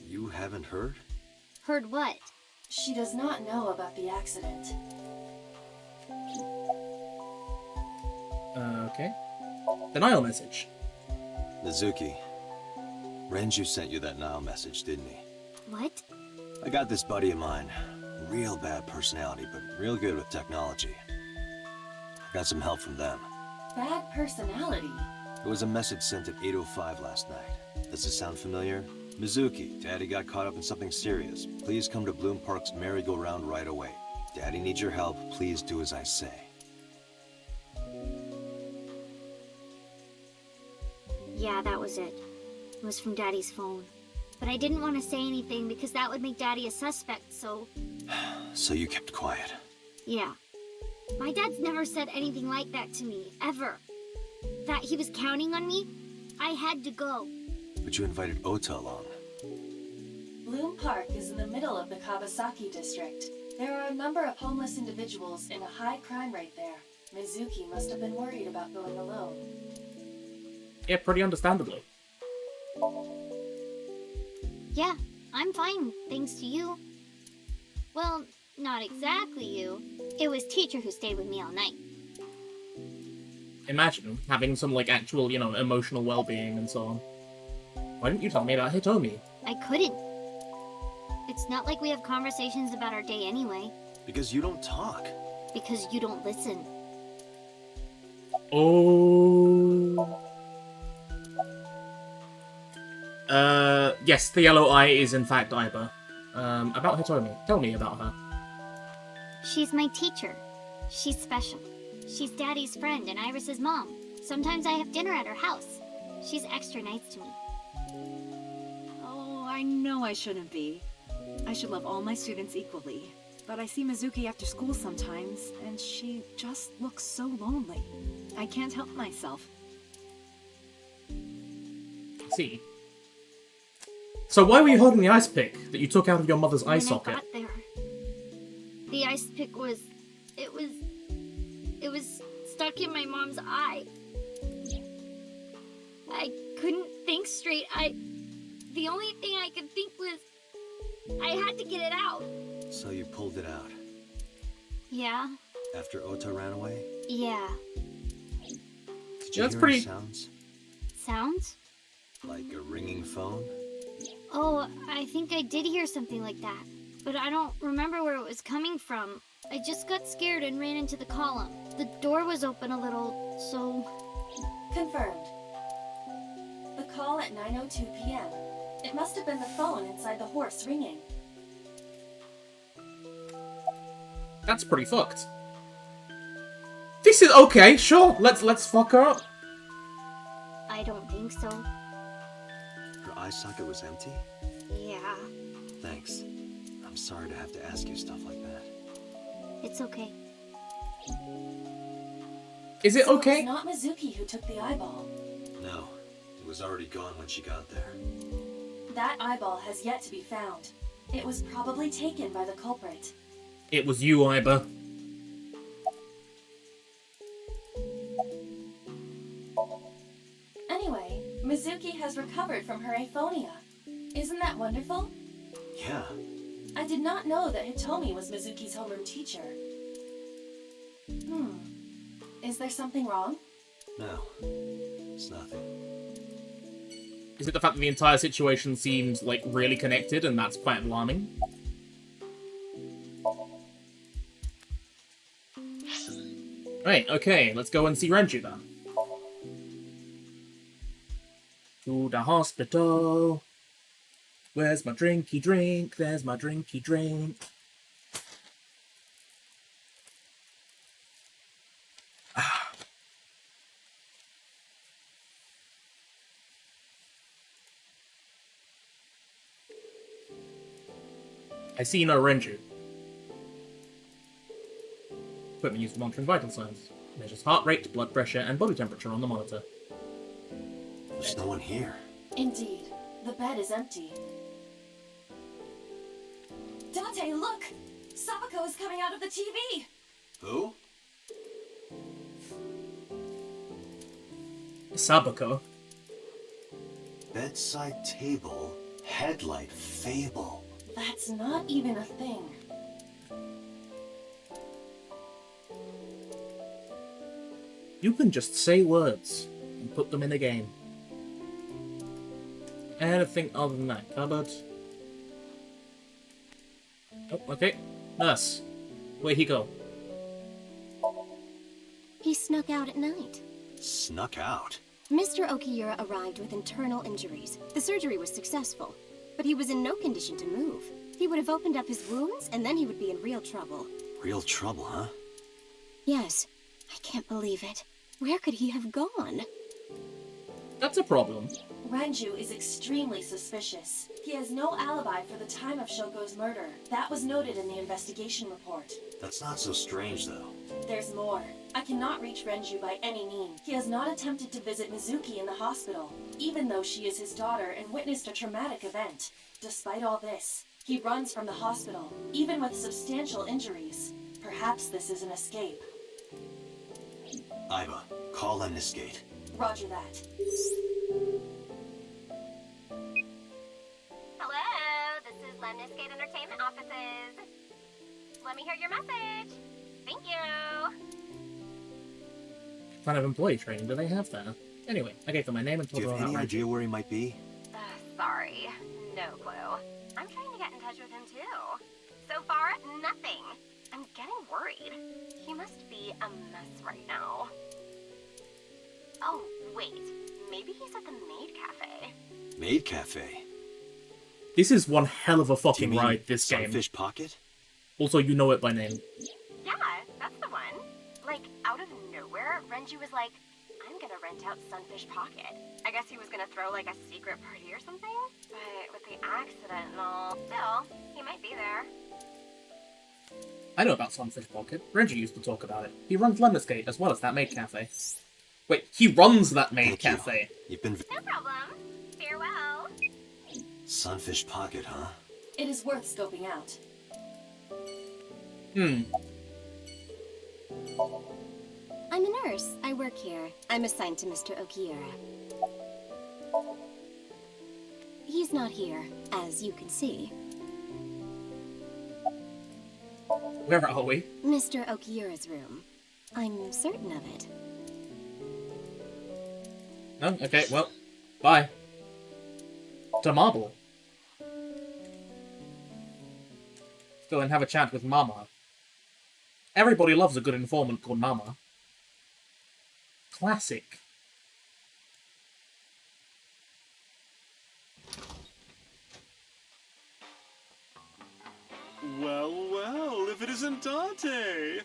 You haven't heard? Heard what? She does not know about the accident. Okay. Denial message. Mizuki, Renju sent you that now message, didn't he? What? I got this buddy of mine. Real bad personality, but real good with technology. Got some help from them. Bad personality? It was a message sent at 8:05 last night. Does it sound familiar? Mizuki, Daddy got caught up in something serious. Please come to Bloom Park's merry-go-round right away. Daddy needs your help. Please do as I say. Yeah, that was it. It was from Daddy's phone. But I didn't want to say anything because that would make Daddy a suspect, so... So you kept quiet. Yeah. My dad's never said anything like that to me, ever. That he was counting on me, I had to go. But you invited Ota along. Bloom Park is in the middle of the Kawasaki district. There are a number of homeless individuals and a high crime rate there. Mizuki must have been worried about going alone. Yeah, pretty understandably. Yeah, I'm fine, thanks to you. Well, not exactly you. It was teacher who stayed with me all night. Imagine having some, like, actual, emotional well-being and so on. Why didn't you tell me about Hitomi? I couldn't. It's not like we have conversations about our day anyway. Because you don't talk. Because you don't listen. Oh. Yes, the yellow eye is in fact Aiba. About Hitomi. Tell me about her. She's my teacher. She's special. She's Daddy's friend and Iris's mom. Sometimes I have dinner at her house. She's extra nice to me. Oh, I know I shouldn't be. I should love all my students equally. But I see Mizuki after school sometimes, and she just looks so lonely. I can't help myself. See. So why were you holding the ice pick that you took out of your mother's eye When socket? I got there, the ice pick was... It was stuck in my mom's eye. I couldn't think straight. The only thing I could think was... I had to get it out. So you pulled it out. Yeah. After Ota ran away? Yeah. Did you That's hear pretty- any sounds? Sounds? Like a ringing phone? Oh, I think I did hear something like that. But I don't remember where it was coming from. I just got scared and ran into the column. The door was open a little, so... Confirmed. The call at 9:02 p.m. It must have been the phone inside the horse ringing. That's pretty fucked. This is okay, sure. Let's fuck her up. I don't think so. Her eye socket was empty? Yeah, Thanks. I'm sorry to have to ask you stuff like that. it's okay. Is it So okay? It's not Mizuki who took the eyeball. No, it was already gone when she got there. That eyeball has yet to be found. It was probably taken by the culprit. It was you, Aiba. Anyway, Mizuki has recovered from her aphonia. Isn't that wonderful? Yeah, I did not know that Hitomi was Mizuki's homeroom teacher. Is there something wrong? no, it's nothing. Is it the fact that the entire situation seems, like, really connected and that's quite alarming? Right, okay, let's go and see Renju then. To the hospital. Where's my drinky drink? There's my drinky drink. I see no Renju. Equipment used for monitoring vital signs. Measures heart rate, blood pressure, and body temperature on the monitor. There's no one here. Indeed. The bed is empty. Dante, look! Sabako is coming out of the TV! Who? Sabako. Bedside table, headlight fable. That's not even a thing. You can just say words and put them in a game. Anything other than that? Cupboard? Oh, okay. Nurse. Where'd he go? He snuck out at night. Snuck out. Mr. Okiyura arrived with internal injuries. The surgery was successful, but he was in no condition to move. He would have opened up his wounds, and then he would be in real trouble. Real trouble, huh? Yes, I can't believe it. Where could he have gone? That's a problem. Renju is extremely suspicious. He has no alibi for the time of Shoko's murder. That was noted in the investigation report. That's not so strange, though. There's more. I cannot reach Renju by any means. He has not attempted to visit Mizuki in the hospital, even though she is his daughter and witnessed a traumatic event. Despite all this, he runs from the hospital, even with substantial injuries. Perhaps this is an escape. Iva, call Lemniscate. Roger that. Hello, this is Lemniscate Entertainment Offices. Let me hear your message. Thank you. What kind of employee training do they have there? Anyway, I gave them my name and Do told you them have about any Reggie. idea where he might be? Sorry, no clue. I'm trying to get in touch with him too. So far, nothing. I'm getting worried. He must be a mess right now. Oh, wait. Maybe he's at the Maid Cafe. Maid Cafe? This is one hell of a Do you fucking mean ride, this game. Sunfish Pocket? Also, you know it by name. Yeah, that's the one. Like, out of nowhere, Renju was like, I'm gonna rent out Sunfish Pocket. I guess he was gonna throw, like, a secret party or something? But with the accident and all, still, he might be there. I know about Sunfish Pocket. Reggie used to talk about it. He runs Lemniscate as well as that maid cafe. Wait, he runs that maid Thank you. cafe. You've been... No problem. Farewell. Sunfish Pocket, huh? It is worth scoping out. I'm a nurse. I work here. I'm assigned to Mr. Okiura. He's not here, as you can see. Where are we? Mr. Okiura's room. I'm certain of it. No? Okay, well, bye. To Marble. Go and have a chat with Mama. Everybody loves a good informant called Mama. Classic. Well, well, if it isn't Dante!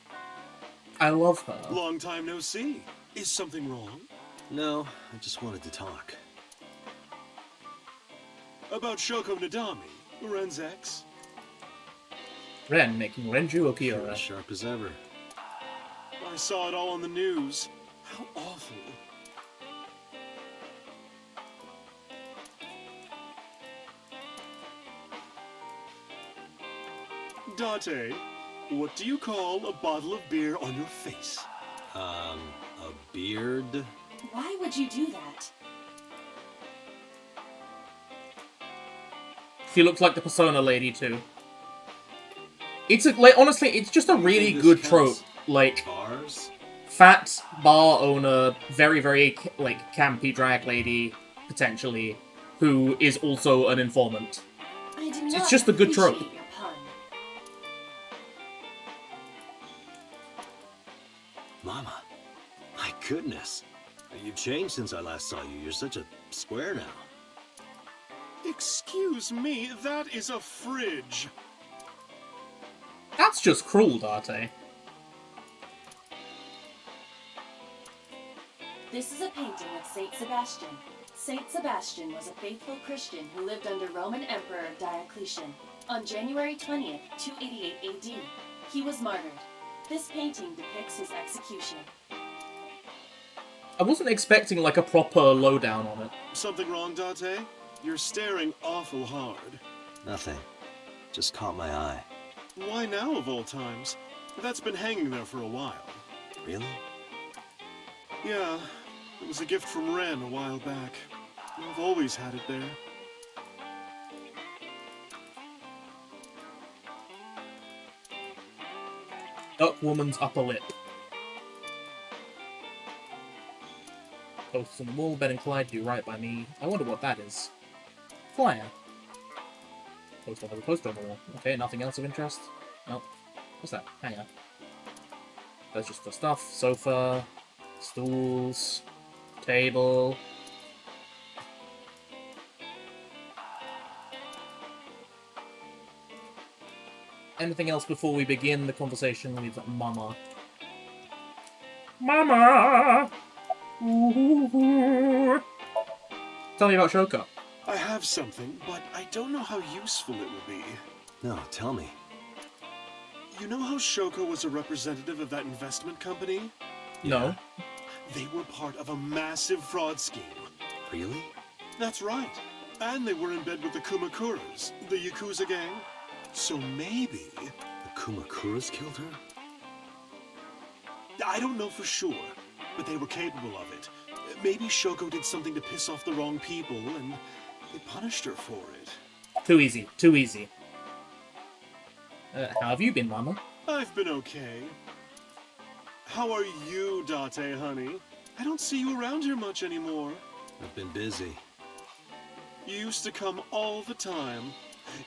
I love her. Long time no see. Is something wrong? No, I just wanted to talk. About Shoko Nadami, Ren's ex? Ren making Renju You're Okiura. as sharp as ever. I saw it all on the news. How awful. Dante, what do you call a bottle of beer on your face? A beard? Why would you do that? She looks like the Persona lady too. It's like honestly, it's just a really good trope. Like Bars? fat bar owner, very like campy drag lady potentially, who is also an informant. I do not It's just a good trope. appreciate your pun. Mama. My goodness. You've changed since I last saw you. You're such a square now. Excuse me, that is a fridge. That's just cruel, Date. This is a painting of Saint Sebastian. Saint Sebastian was a faithful Christian who lived under Roman Emperor Diocletian. On January 20th, 288 AD, he was martyred. This painting depicts his execution. I wasn't expecting like a proper lowdown on it. Something wrong, Dante? You're staring awful hard. Nothing. Just caught my eye. Why now, of all times? That's been hanging there for a while. Really? Yeah, it was a gift from Ren a while back. I've always had it there. Duck woman's upper lip. Posts on the wall, Ben and Clyde do right by me. I wonder what that is. Flyer. Poster on the wall. Okay, nothing else of interest? Nope. What's that? Hanger. That's just the stuff. Sofa. Stools. Table. Anything else before we begin the conversation with Mama? Mama! Ooh. Tell me about Shoko. I have something, but I don't know how useful it will be. No, tell me. You know how Shoko was a representative of that investment company? No. They were part of a massive fraud scheme. Really? That's right. And they were in bed with the Kumakuras, the Yakuza gang. So maybe... The Kumakuras killed her? I don't know for sure, but they were capable of it. Maybe Shoko did something to piss off the wrong people, and they punished her for it. Too easy. Too easy. How have you been, Mama? I've been okay. How are you, Date, honey? I don't see you around here much anymore. I've been busy. You used to come all the time.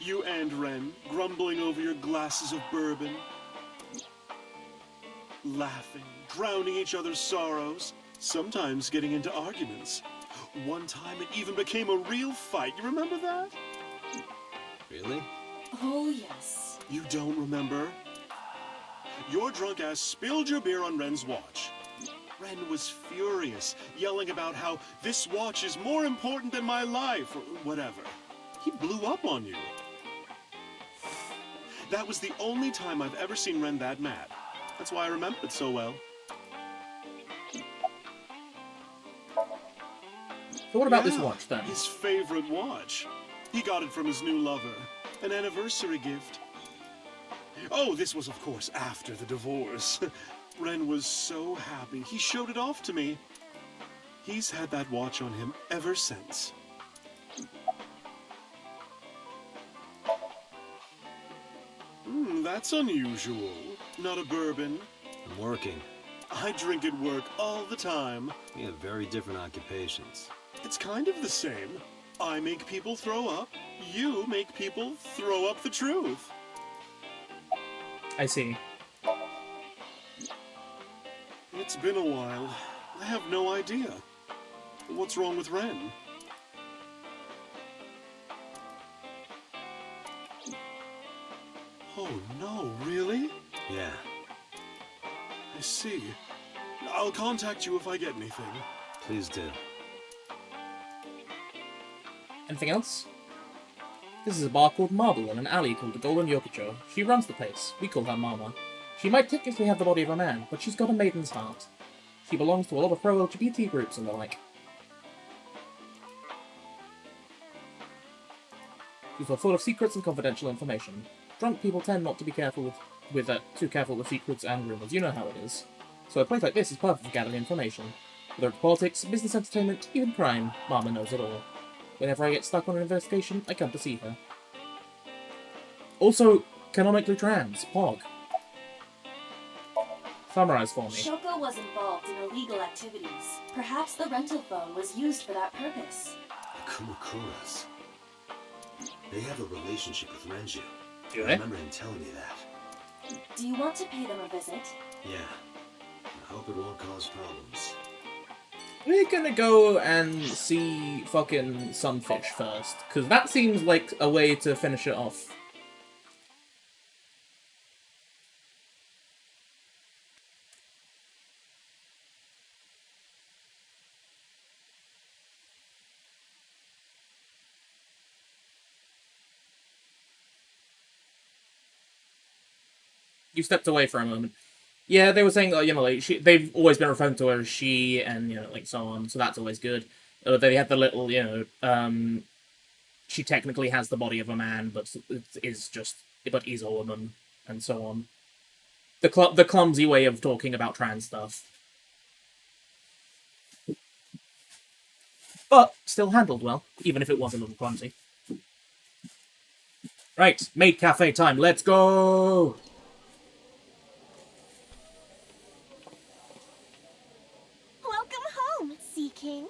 You and Ren, grumbling over your glasses of bourbon. Laughing, drowning each other's sorrows. Sometimes getting into arguments. One time it even became a real fight. You remember that? Really? Oh, yes. You don't remember? Your drunk ass spilled your beer on Ren's watch. Ren was furious, yelling about how this watch is more important than my life, or whatever. He blew up on you. That was the only time I've ever seen Ren that mad. That's why I remember it so well. So what about this watch, then? His favorite watch. He got it from his new lover. An anniversary gift. Oh, this was, of course, after the divorce. Ren was so happy. He showed it off to me. He's had that watch on him ever since. That's unusual. Not a bourbon. I'm working. I drink at work all the time. We have very different occupations. It's kind of the same. I make people throw up. You make people throw up the truth. I see. It's been a while. I have no idea. What's wrong with Ren? Oh no, really? Yeah. I see. I'll contact you if I get anything. Please do. Anything else? This is a bar called Marble in an alley called the Golden Yokocho. She runs the place. We call her Mama. She might technically have the body of a man, but she's got a maiden's heart. She belongs to a lot of pro-LGBT groups and the like. She's full of secrets and confidential information. Drunk people tend not to be too careful with secrets and rumors. You know how it is. So a place like this is perfect for gathering information. Whether it's politics, business entertainment, even crime, Mama knows it all. Whenever I get stuck on an investigation, I come to see her. Also, canonically trans, Pog. Summarize for me. Shoko was involved in illegal activities. Perhaps the rental phone was used for that purpose. The Kumakuras. They have a relationship with Renju. Do I they? remember him telling me that. Do you want to pay them a visit? Yeah. I hope it won't cause problems. We're gonna go and see fucking Sunfish first, because that seems like a way to finish it off. You stepped away for a moment. Yeah, they were saying that, like, they've always been referring to her as she, and, like, so on, so that's always good. They had the little, she technically has the body of a man, but is a woman, and so on. The clumsy way of talking about trans stuff. But still handled well, even if it was a little clumsy. Right, maid cafe time, let's go! Sea King.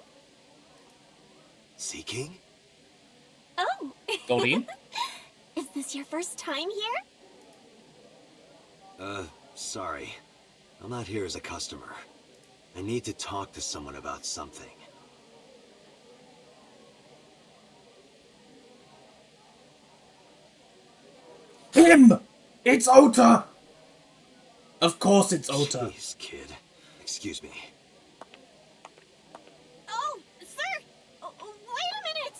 Sea King? Oh! Goldine? Is this your first time here? Sorry. I'm not here as a customer. I need to talk to someone about something. Him! It's Ota! Of course it's Ota. Jeez, kid. Excuse me. Oh, sir! Wait a minute!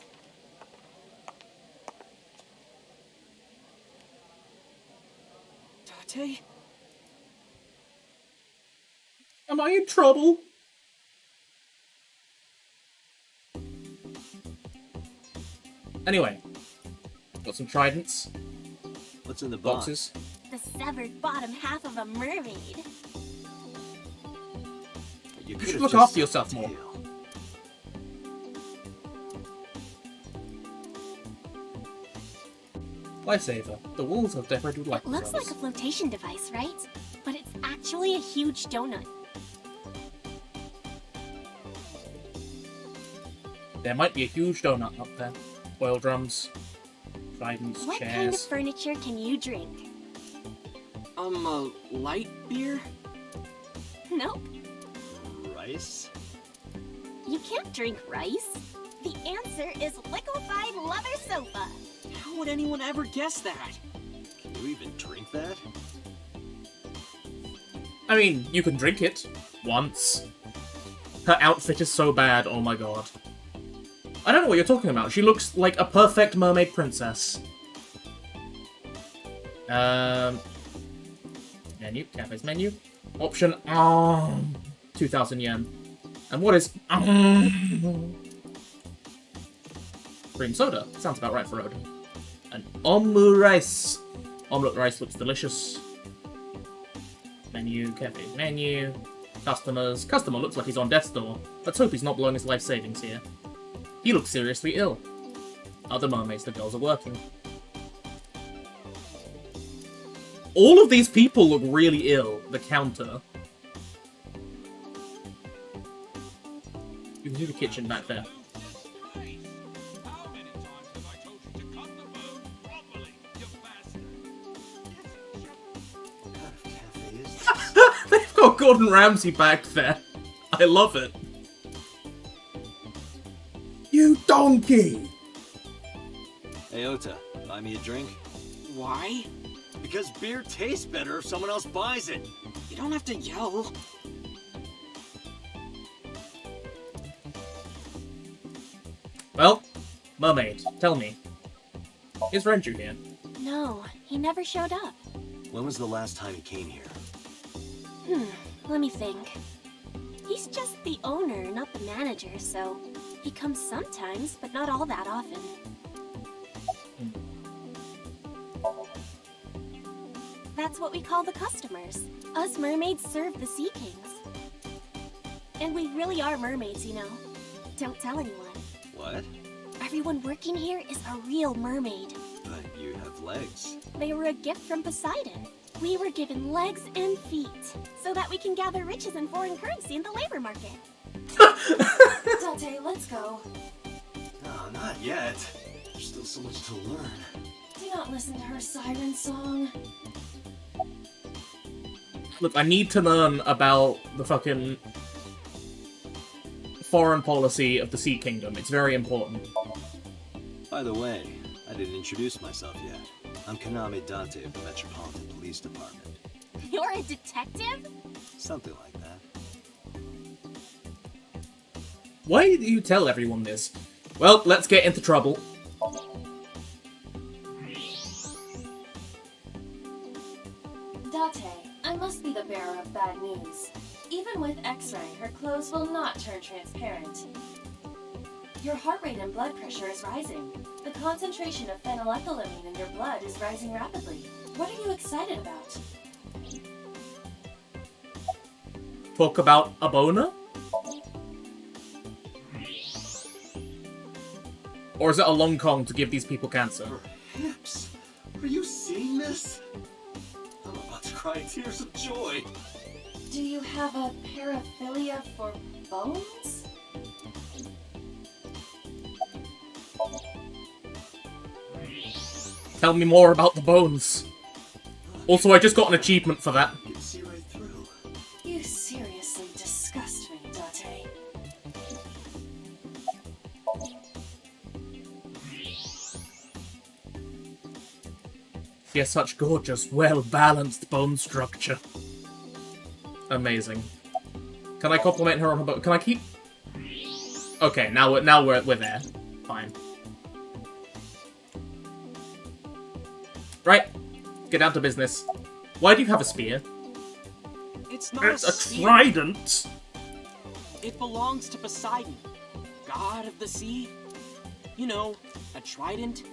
Date? Am I in trouble? Anyway, got some tridents. What's in the box? Boxes. The severed bottom half of a mermaid. You You could should have look just after said yourself more. tail. Lifesaver. The walls have decorated with life It looks like a preservers. flotation device, right? But it's actually a huge donut. There might be a huge donut up there. Oil drums, tridents, What kind of chairs. furniture can you drink? A light beer? Nope, Rice? you can't drink rice. The answer is liquefied leather sofa. How would anyone ever guess that? Can you even drink that? I mean, you can drink it. Once. Her outfit is so bad, oh my god. I don't know what you're talking about. She looks like a perfect mermaid princess. Menu, cafe's menu. Option 2,000 yen. And what is cream soda? Sounds about right for Oda. And omu rice. Omelette rice looks delicious. Menu, cafe menu. Customers. Customer looks like he's on death's door. Let's hope he's not blowing his life savings here. He looks seriously ill. Other mermaids, the girls are working. All of these people look really ill. The counter. You can do the kitchen back there. What kind of cafe is this? They've got Gordon Ramsay back there. I love it. You donkey! Hey, Ota, buy me a drink? Why? Because beer tastes better if someone else buys it. You don't have to yell. Well, mermaid, tell me. Is Renju here? No, he never showed up. When was the last time he came here? Let me think. He's just the owner, not the manager, so he comes sometimes, but not all that often. That's what we call the customers. Us mermaids serve the Sea Kings. And we really are mermaids, you know. Don't tell anyone. What? Everyone working here is a real mermaid. But you have legs. They were a gift from Poseidon. We were given legs and feet, so that we can gather riches and foreign currency in the labor market. Dante, let's go. No, not yet. There's still so much to learn. Do not listen to her siren song. Look, I need to learn about the fucking foreign policy of the Sea Kingdom. It's very important. By the way, I didn't introduce myself yet. I'm Kaname Dante of the Metropolitan Police Department. You're a detective? Something like that. Why do you tell everyone this? Well, let's get into trouble. Date, I must be the bearer of bad news. Even with X-ray, her clothes will not turn transparent. Your heart rate and blood pressure is rising. The concentration of phenylethylamine in your blood is rising rapidly. What are you excited about? Talk about a boner? Or is it a long Kong to give these people cancer? Hips! Are you seeing this? I'm about to cry tears of joy. Do you have a paraphilia for bones? Tell me more about the bones. Also, I just got an achievement for that. You can see right through. You seriously disgust me, Date. She has such gorgeous, well-balanced bone structure. Amazing. Can I compliment her on her bone? Can I keep... Okay, now we're there. Fine. Right. Get down to business. Why do you have a spear? It's not It's a spear. trident! It belongs to Poseidon, god of the sea. You know, a trident.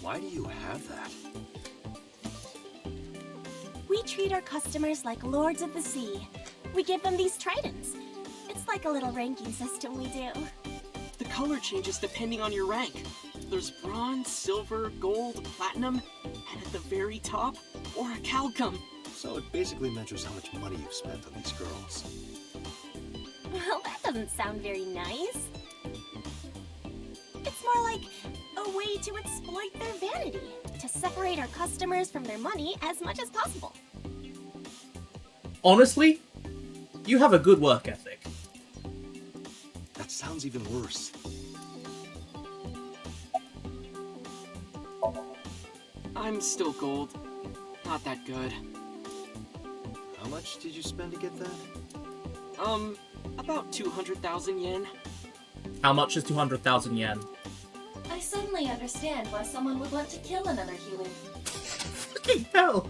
Why do you have that? We treat our customers like lords of the sea. We give them these tridents. It's like a little ranking system we do. The color changes depending on your rank. There's bronze, silver, gold, platinum, and at the very top, orichalcum. So it basically measures how much money you've spent on these girls. Well, that doesn't sound very nice. It's more like a way to exploit their vanity, to separate our customers from their money as much as possible. Honestly, you have a good work ethic. That sounds even worse. I'm still gold. Not that good. How much did you spend to get that? About 200,000 yen. How much is 200,000 yen? I suddenly understand why someone would want to kill another human. Fucking hell!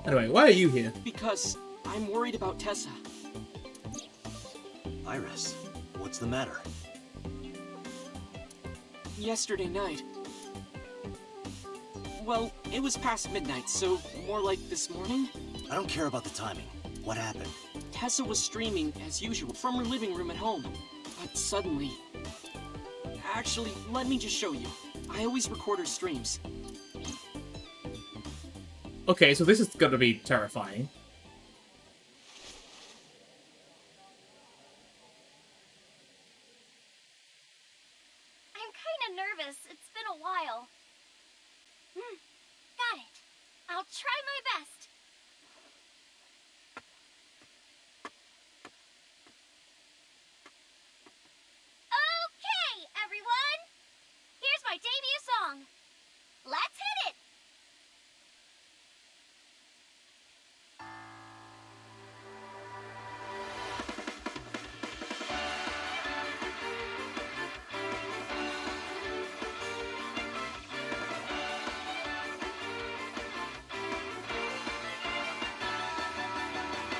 Anyway, why are you here? Because I'm worried about Tessa. Iris, what's the matter? Yesterday night. Well, it was past midnight, so more like this morning. I don't care about the timing. What happened? Tessa was streaming, as usual, from her living room at home. But suddenly... Actually, let me just show you. I always record her streams. Okay, so this is gonna be terrifying. I'm kinda nervous. It's been a while. Got it. I'll try my best. Okay, everyone! Here's my debut song. Let's hit it!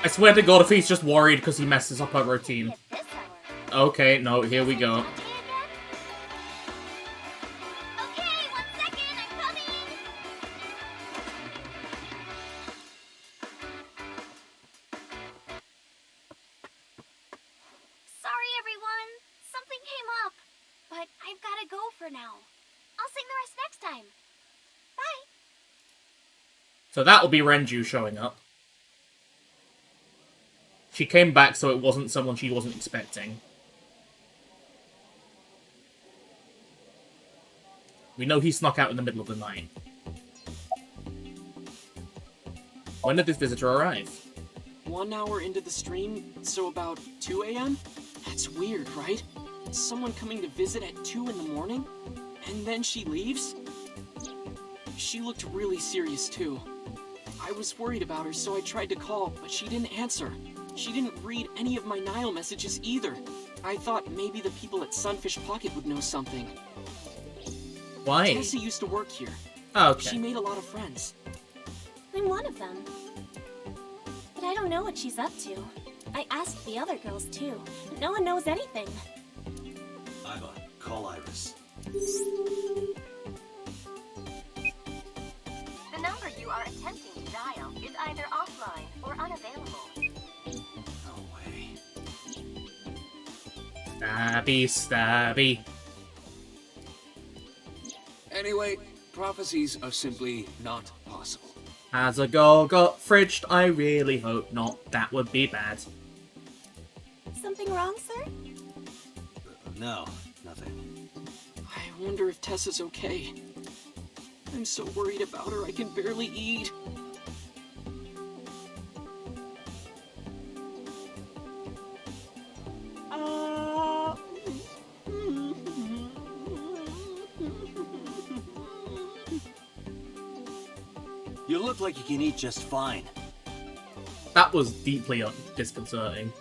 I swear to God, if he's just worried because he messes up our routine. Okay, no, here we go. Okay, 1 second, I'm coming! Sorry, everyone. Something came up. But I've gotta go for now. I'll sing the rest next time. Bye! So that'll be Renju showing up. She came back, so it wasn't someone she wasn't expecting. We know he snuck out in the middle of the night. When did this visitor arrive? 1 hour into the stream, so about 2 a.m.? That's weird, right? Someone coming to visit at 2 in the morning? And then she leaves? She looked really serious, too. I was worried about her, so I tried to call, but she didn't answer. She didn't read any of my Nile messages either. I thought maybe the people at Sunfish Pocket would know something. Why? Tessa used to work here. Oh, okay. She made a lot of friends. I'm one of them. But I don't know what she's up to. I asked the other girls too. No one knows anything. Iva, call Iris. The number you are attempting to dial is either offline or unavailable. No way. Stabby, stabby. Anyway, prophecies are simply not possible. Has a girl got fridged? I really hope not. That would be bad. Something wrong, sir? No, nothing. I wonder if Tessa's okay. I'm so worried about her I can barely eat. You look like you can eat just fine. That was deeply disconcerting.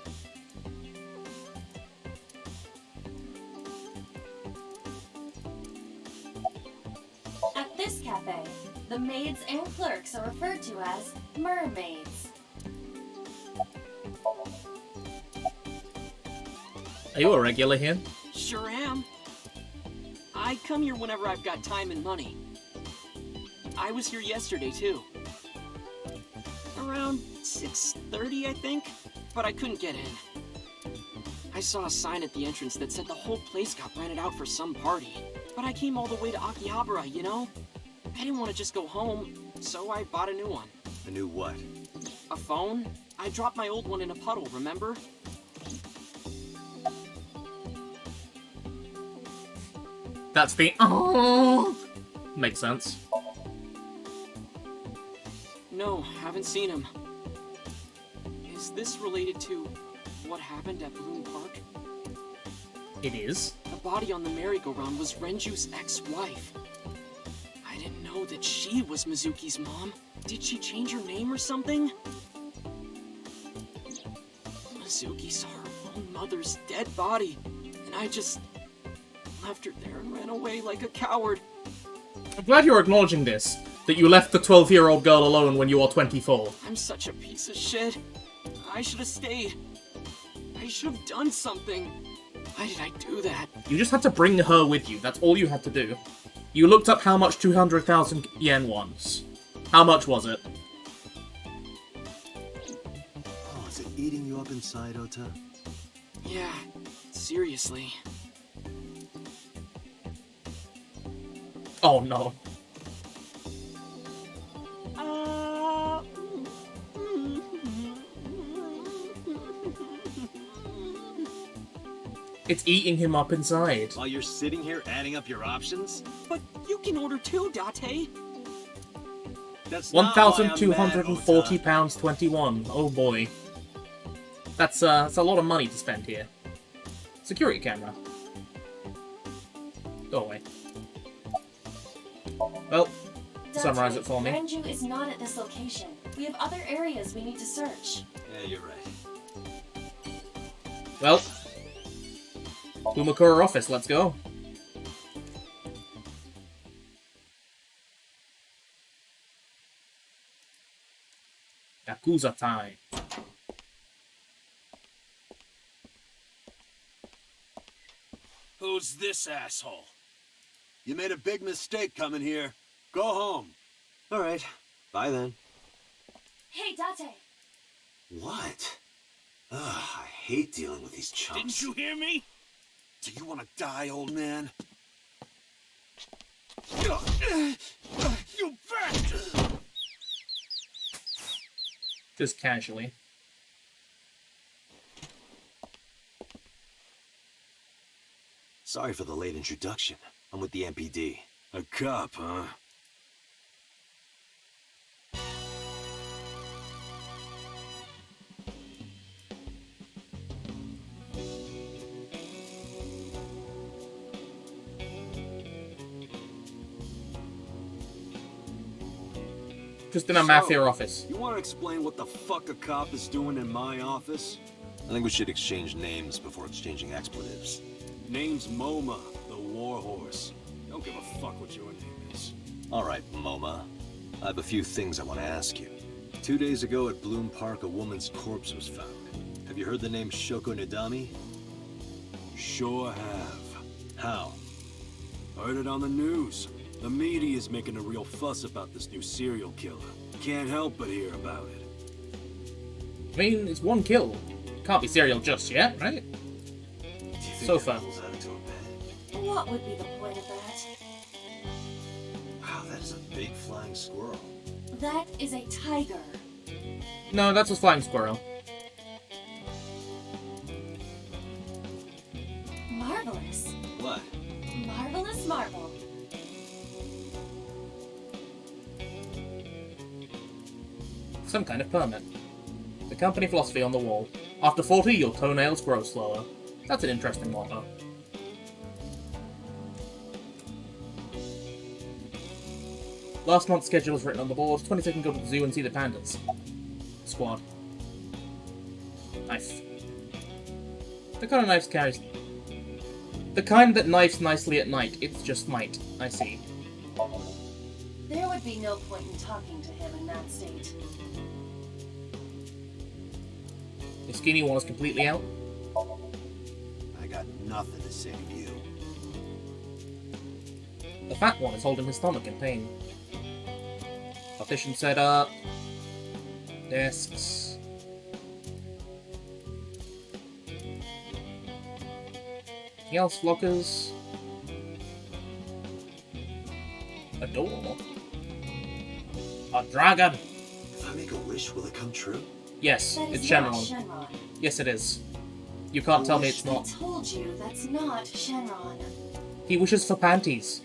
At this cafe, the maids and clerks are referred to as mermaids. Are you a regular here? Sure am. I come here whenever I've got time and money. I was here yesterday, too. Around 6:30, I think, but I couldn't get in. I saw a sign at the entrance that said the whole place got rented out for some party, but I came all the way to Akihabara, you know? I didn't want to just go home, so I bought a new one. A new what? A phone? I dropped my old one in a puddle, remember? That's the oh. Makes sense. No, haven't seen him. Is this related to what happened at Bloom Park? It is. The body on the merry-go-round was Renju's ex-wife. I didn't know that she was Mizuki's mom. Did she change her name or something? Mizuki saw her own mother's dead body, and I just left her there and ran away like a coward. I'm glad you're acknowledging this, that you left the 12-year-old girl alone when you were 24. I'm such a piece of shit. I should have stayed. I should have done something. Why did I do that? You just had to bring her with you, that's all you had to do. You looked up how much 200,000 yen was. How much was it? Oh, is it eating you up inside, Ota? Yeah, seriously. Oh no. It's eating him up inside. While you're sitting here adding up your options? But you can order too, Date. That's not why I'm mad, £1,240.21. Oh boy. That's a lot of money to spend here. Security camera. Go away. Well, summarize it for me. Renju is not at this location. We have other areas we need to search. Yeah, you're right. Well, Umakura office, let's go. Yakuza time. Who's this asshole? You made a big mistake coming here. Go home. All right. Bye then. Hey, Date. What? Ugh, I hate dealing with these chumps. Didn't you hear me? Do you want to die, old man? You bastard! Just casually. Sorry for the late introduction. I'm with the MPD. A cop, huh? Just in a mafia office. You want to explain what the fuck a cop is doing in my office? I think we should exchange names before exchanging expletives. Name's MoMA, the Warhorse. Don't give a fuck what your name is. All right, MoMA. I have a few things I want to ask you. 2 days ago at Bloom Park, a woman's corpse was found. Have you heard the name Shoko Nadami? Sure have. How? Heard it on the news. The media's making a real fuss about this new serial killer. Can't help but hear about it. I mean, it's one kill. Can't be serial just yet, right? So far. What would be the point of that? Wow, that is a big flying squirrel. That is a tiger. No, that's a flying squirrel. Marvelous. What? Marvelous marvel. Some kind of permit. The company philosophy on the wall. After 40, your toenails grow slower. That's an interesting motto. Last month's schedule is written on the board. 22nd, go to the zoo and see the pandas. Squad. Knife. The kind of knives carries... The kind that knifes nicely at night. It's just might. I see. There would be no point in talking to him in that state. The skinny one is completely out. I got nothing to say to you. The fat one is holding his stomach in pain. Partition set up. Desks. Anything else? Lockers? A door? A dragon! If I make a wish, will it come true? Yes, That it's is not Shenron. Shenron. Yes, it is. You can't tell me it's I not. told you, that's not Shenron. He wishes for panties.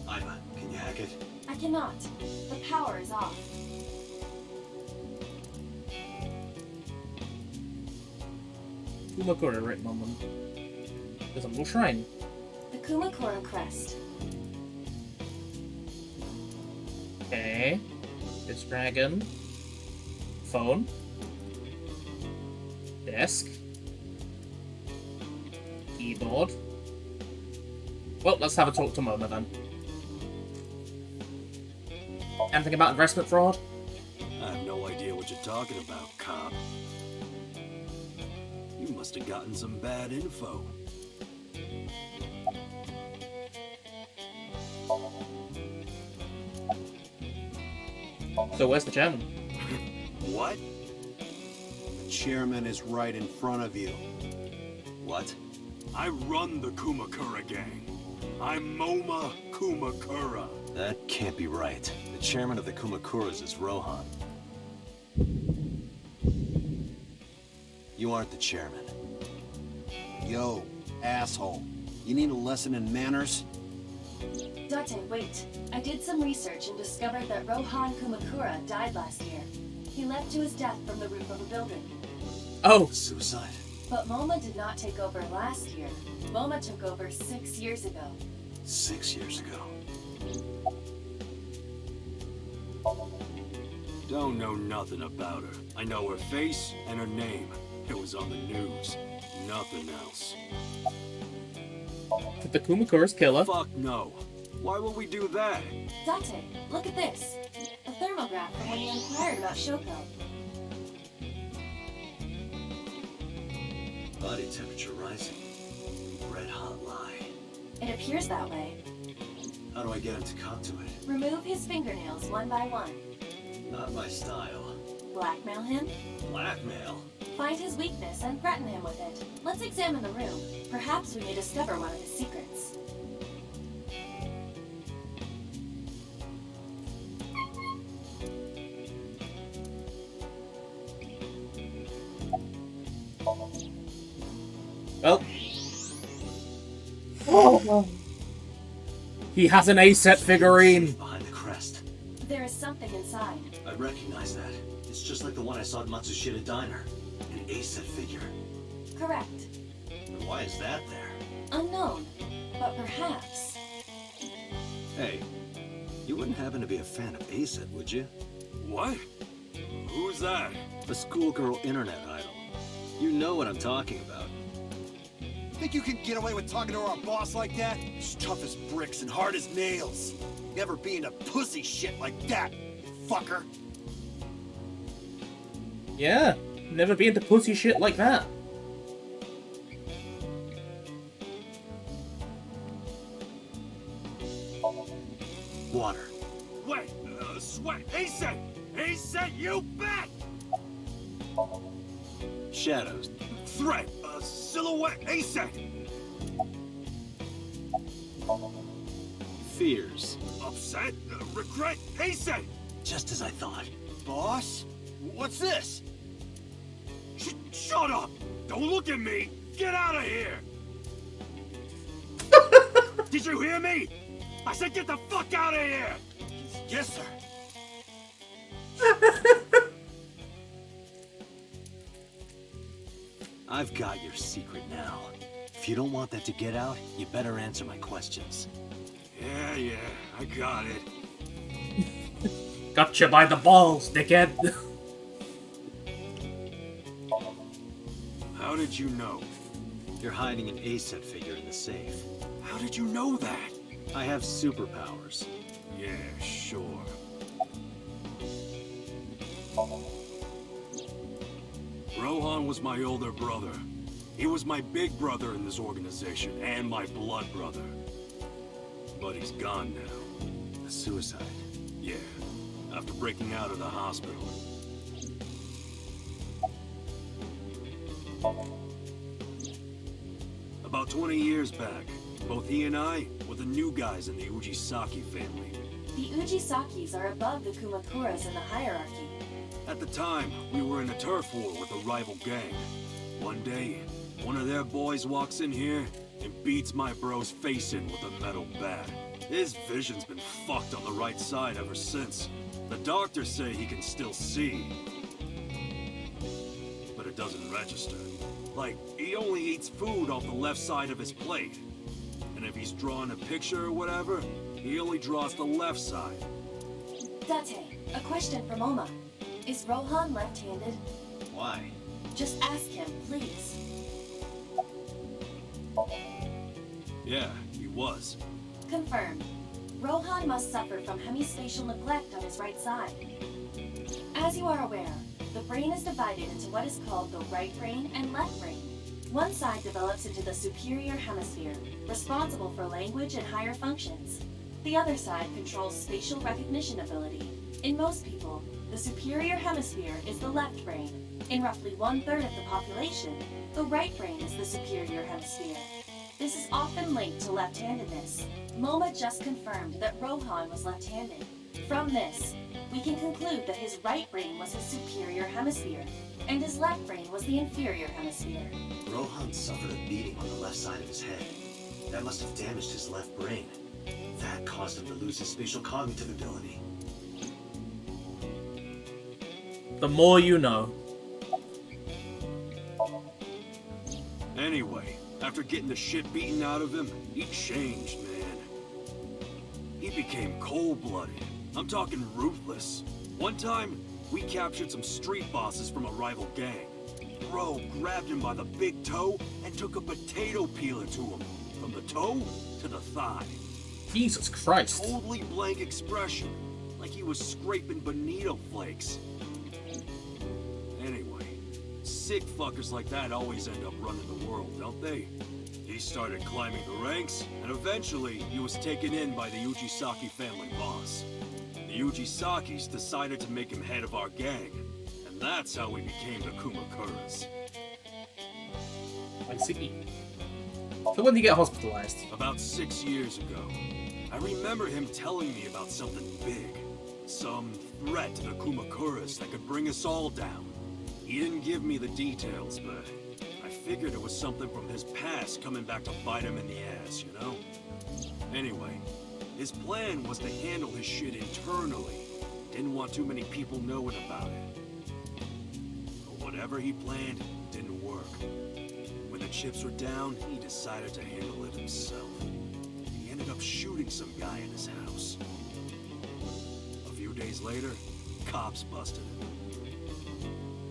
Iva, can you hack it? I cannot. The power is off. Kumakura written on them. There's a little shrine. The Kumakura crest. Okay. This dragon. Phone. Desk. Keyboard. Well, let's have a talk to Mona then. Anything about investment fraud? I have no idea what you're talking about, cop. You must have gotten some bad info. So where's the chairman? What? The chairman is right in front of you. What? I run the Kumakura gang. I'm Moma Kumakura. That can't be right. The chairman of the Kumakuras is Rohan. You aren't the chairman. Yo, asshole. You need a lesson in manners? Date, wait. I did some research and discovered that Rohan Kumakura died last year. He leapt to his death from the roof of a building. Oh! Suicide? But Moma did not take over last year. Moma took over 6 years ago. 6 years ago. Don't know nothing about her. I know her face and her name. It was on the news. Nothing else. Did the Kumakuras kill her? Fuck no. Why would we do that? Date, look at this. A thermograph from when you inquired about Shoko. Body temperature rising. Red hot lie. It appears that way. How do I get him to come to it? Remove his fingernails one by one. Not my style. Blackmail him. Blackmail? Find his weakness and threaten him with it. Let's examine the room. Perhaps we may discover one of his secrets. Well. Oh. He has an A-set figurine. Behind the crest. There is something inside. I recognize that. It's just like the one I saw at Matsushita Diner. An A-set figure. Correct. And why is that there? Unknown. But perhaps. Hey, you wouldn't happen to be a fan of A-set, would you? What? Who's that? A schoolgirl internet idol. You know what I'm talking about. Think you can get away with talking to our boss like that? He's tough as bricks and hard as nails. Never be into pussy shit like that, you fucker. Yeah, never be into pussy shit like that. Water. Wait, sweat. A-set! A-set, you bet! Shadows. Threat, silhouette, A-set! Fears. Upset, regret, A-set! Just as I thought. Boss? What's this? Shut up! Don't look at me! Get out of here! Did you hear me? I said get the fuck out of here! Yes, sir. I've got your secret now. If you don't want that to get out, you better answer my questions. Yeah, I got it. Gotcha by the balls, dickhead. How did you know? You're hiding an A-set figure in the safe. How did you know that? I have superpowers. Yeah, sure. Rohan was my older brother. He was my big brother in this organization, and my blood brother. But he's gone now. A suicide? Yeah, after breaking out of the hospital. About 20 years back, both he and I were the new guys in the Ujisaki family. The Ujisakis are above the Kumakuras in the hierarchy. At the time, we were in a turf war with a rival gang. One day, one of their boys walks in here and beats my bro's face in with a metal bat. His vision's been fucked on the right side ever since. The doctors say he can still see, but it doesn't register. Like, he only eats food off the left side of his plate. And if he's drawing a picture or whatever, he only draws the left side. Date, a question from Oma. Is Rohan left-handed? Why? Just ask him, please. Yeah, he was. Confirmed. Rohan must suffer from hemispatial neglect on his right side. As you are aware, the brain is divided into what is called the right brain and left brain. One side develops into the superior hemisphere, responsible for language and higher functions. The other side controls spatial recognition ability. In most people, the superior hemisphere is the left brain. In roughly 1/3 of the population, the right brain is the superior hemisphere. This is often linked to left-handedness. MoMA just confirmed that Rohan was left-handed. From this, we can conclude that his right brain was his superior hemisphere, and his left brain was the inferior hemisphere. Rohan suffered a beating on the left side of his head. That must have damaged his left brain. That caused him to lose his spatial cognitive ability. The more you know. Anyway, after getting the shit beaten out of him, he changed, man. He became cold-blooded. I'm talking ruthless. One time, we captured some street bosses from a rival gang. Bro grabbed him by the big toe and took a potato peeler to him. From the toe to the thigh. Jesus Christ. Totally blank expression. Like he was scraping bonito flakes. Anyway, sick fuckers like that always end up running the world, don't they? He started climbing the ranks, and eventually he was taken in by the Ujisaki family boss. The Ujisakis decided to make him head of our gang, and that's how we became the Kumakuras. I see. So when did you get hospitalized? About 6 years ago. I remember him telling me about something big. Some threat to the Kumakuras that could bring us all down. He didn't give me the details, but I figured it was something from his past coming back to bite him in the ass, you know? Anyway, his plan was to handle his shit internally. Didn't want too many people knowing about it. But whatever he planned didn't work. When the chips were down, he decided to handle it himself. He ended up shooting some guy in his house. A few days later, cops busted him.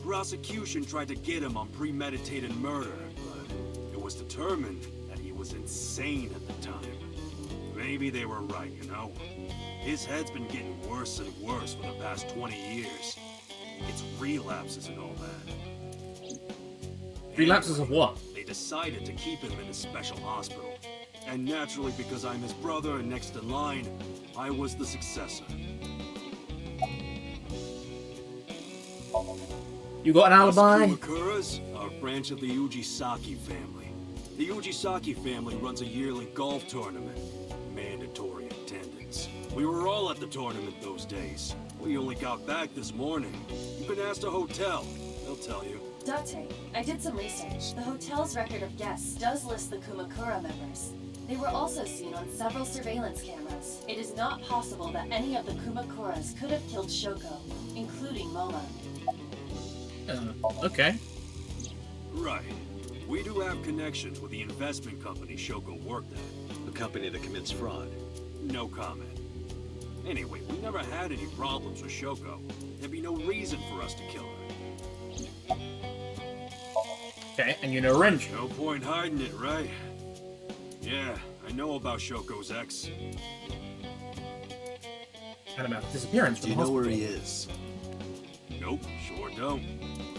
Prosecution tried to get him on premeditated murder, but it was determined that he was insane at the time. Maybe they were right, you know? His head's been getting worse and worse for the past 20 years. It's relapses and all that. Relapses of what? They decided to keep him in a special hospital. And naturally, because I'm his brother and next in line, I was the successor. You got an alibi? The Kumakuras are a branch of the Ujisaki family. The Ujisaki family runs a yearly golf tournament. Mandatory attendance. We were all at the tournament those days. We only got back this morning. You can ask the hotel. They'll tell you. Date, I did some research. The hotel's record of guests does list the Kumakura members. They were also seen on several surveillance cameras. It is not possible that any of the Kumakuras could have killed Shoko, including Moma. Okay. Right. We do have connections with the investment company Shoko worked at. The company that commits fraud. No comment. Anyway, we never had any problems with Shoko. There'd be no reason for us to kill her. Okay, and you know Renju. No point hiding it, right? Yeah, I know about Shoko's ex. And about disappearance from Do you the know hospital. where he is? Nope, sure don't.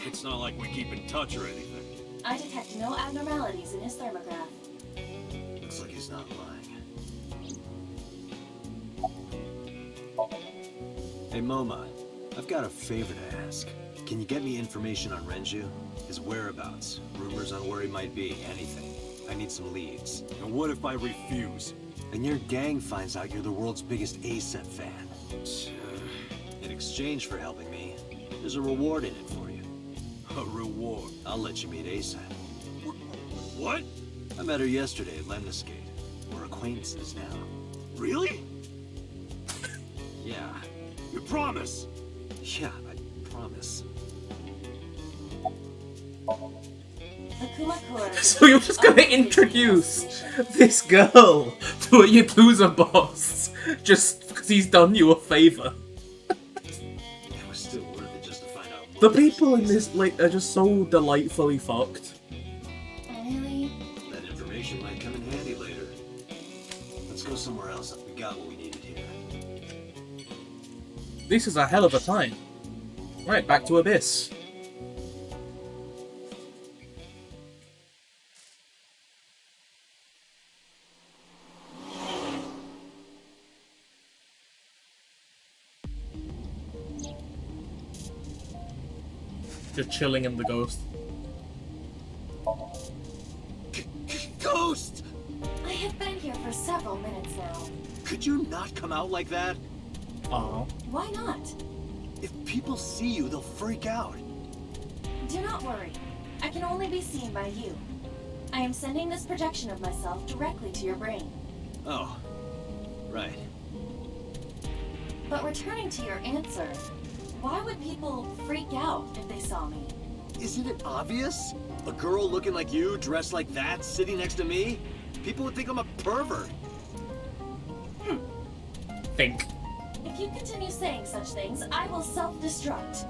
It's not like we keep in touch or anything. I detect no abnormalities in his thermograph. Looks like he's not lying. Hey, Moma, I've got a favor to ask. Can you get me information on Renju? His whereabouts, rumors on where he might be, anything. I need some leads. And what if I refuse? And your gang finds out you're the world's biggest A-set fan. In exchange for helping me, there's a reward in it for you. A reward? I'll let you meet A-set. What? I met her yesterday at Lemniscate. We're acquaintances now. Really? Yeah. You promise? Yeah, I promise. The Kumakura. So you're just gonna introduce this girl to a Yakuza boss just because he's done you a favor. It was still worth it just to find out The more. people in this, like, are just so delightfully fucked. Really? That information might come in handy later. Let's go somewhere else. We got what we needed here. This is a hell of a time. Right, back to Abyss. Just chilling in the ghost. Ghost! I have been here for several minutes now. Could you not come out like that? Oh. Why not? If people see you, they'll freak out. Do not worry. I can only be seen by you. I am sending this projection of myself directly to your brain. Oh. Right. But returning to your answer, why would people freak out if they saw me? Isn't it obvious? A girl looking like you, dressed like that, sitting next to me? People would think I'm a pervert. Think. If you continue saying such things, I will self-destruct.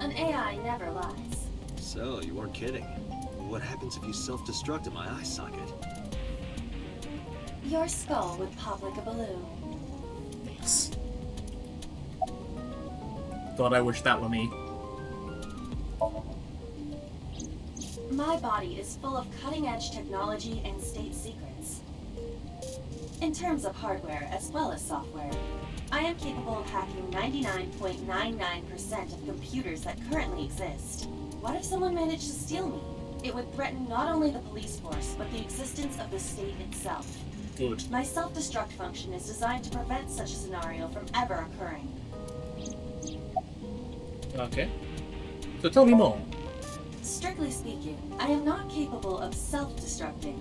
An AI never lies. So, you weren't kidding. What happens if you self-destruct in my eye socket? Your skull would pop like a balloon. Thanks. God, I wish that were me. My body is full of cutting-edge technology and state secrets. In terms of hardware as well as software, I am capable of hacking 99.99% of computers that currently exist. What if someone managed to steal me? It would threaten not only the police force, but the existence of the state itself. Good. My self-destruct function is designed to prevent such a scenario from ever occurring. Okay. So tell me more. Strictly speaking, I am not capable of self-destructing.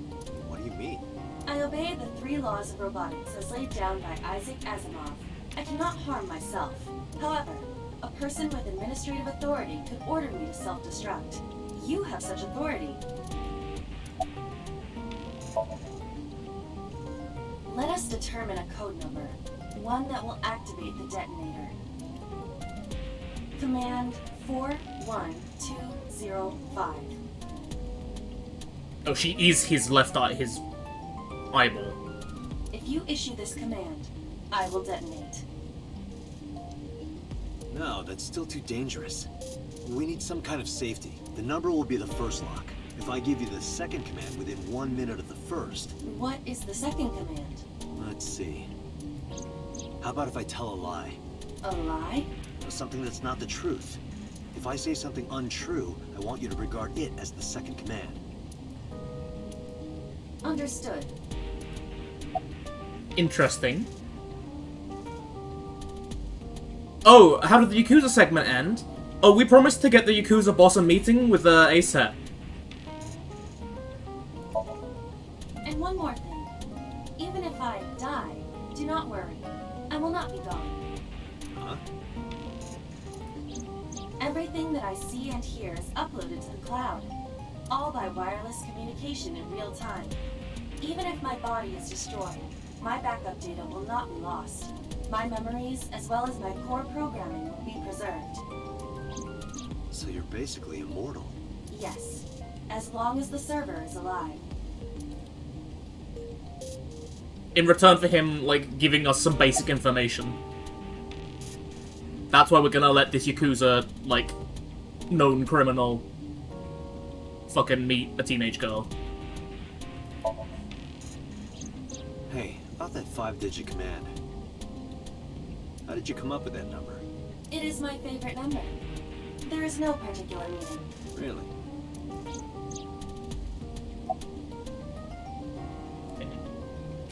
What do you mean? I obey the 3 laws of robotics as laid down by Isaac Asimov. I cannot harm myself. However, a person with administrative authority could order me to self-destruct. You have such authority. Let us determine a code number, one that will activate the detonator. Command 41205. Oh, she is his left eye, his eyeball. If you issue this command, I will detonate. No, that's still too dangerous. We need some kind of safety. The number will be the first lock. If I give you the second command within 1 minute of the first... What is the second command? Let's see. How about if I tell a lie? A lie? Something that's not the truth. If I say something untrue, I want you to regard it as the second command. Understood. Interesting. Oh, how did the Yakuza segment end? Oh, we promised to get the Yakuza boss a meeting with ASAP. And one more thing. Even if I die, do not worry. I will not be gone. Huh? Everything that I see and hear is uploaded to the cloud. All by wireless communication in real time. Even if my body is destroyed, my backup data will not be lost. My memories, as well as my core programming, will be preserved. So you're basically immortal. Yes, as long as the server is alive. In return for him, like, giving us some basic information. That's why we're gonna let this Yakuza, like, known criminal fucking meet a teenage girl. Hey, about that 5-digit command. How did you come up with that number? It is my favorite number. There is no particular meaning. Really?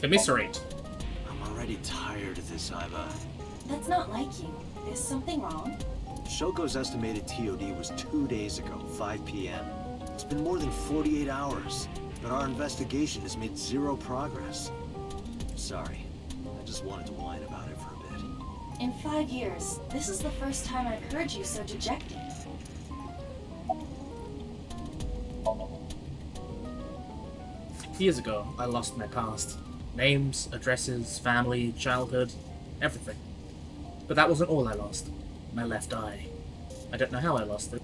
Commiserate. I'm already tired of this, Iva. That's not like you. Is something wrong? Shoko's estimated TOD was 2 days ago, 5 p.m. It's been more than 48 hours, but our investigation has made zero progress. Sorry, I just wanted to whine about it for a bit. In 5 years, this is the first time I've heard you so dejected. Years ago, I lost my past. Names, addresses, family, childhood, everything. But that wasn't all I lost. My left eye. I don't know how I lost it.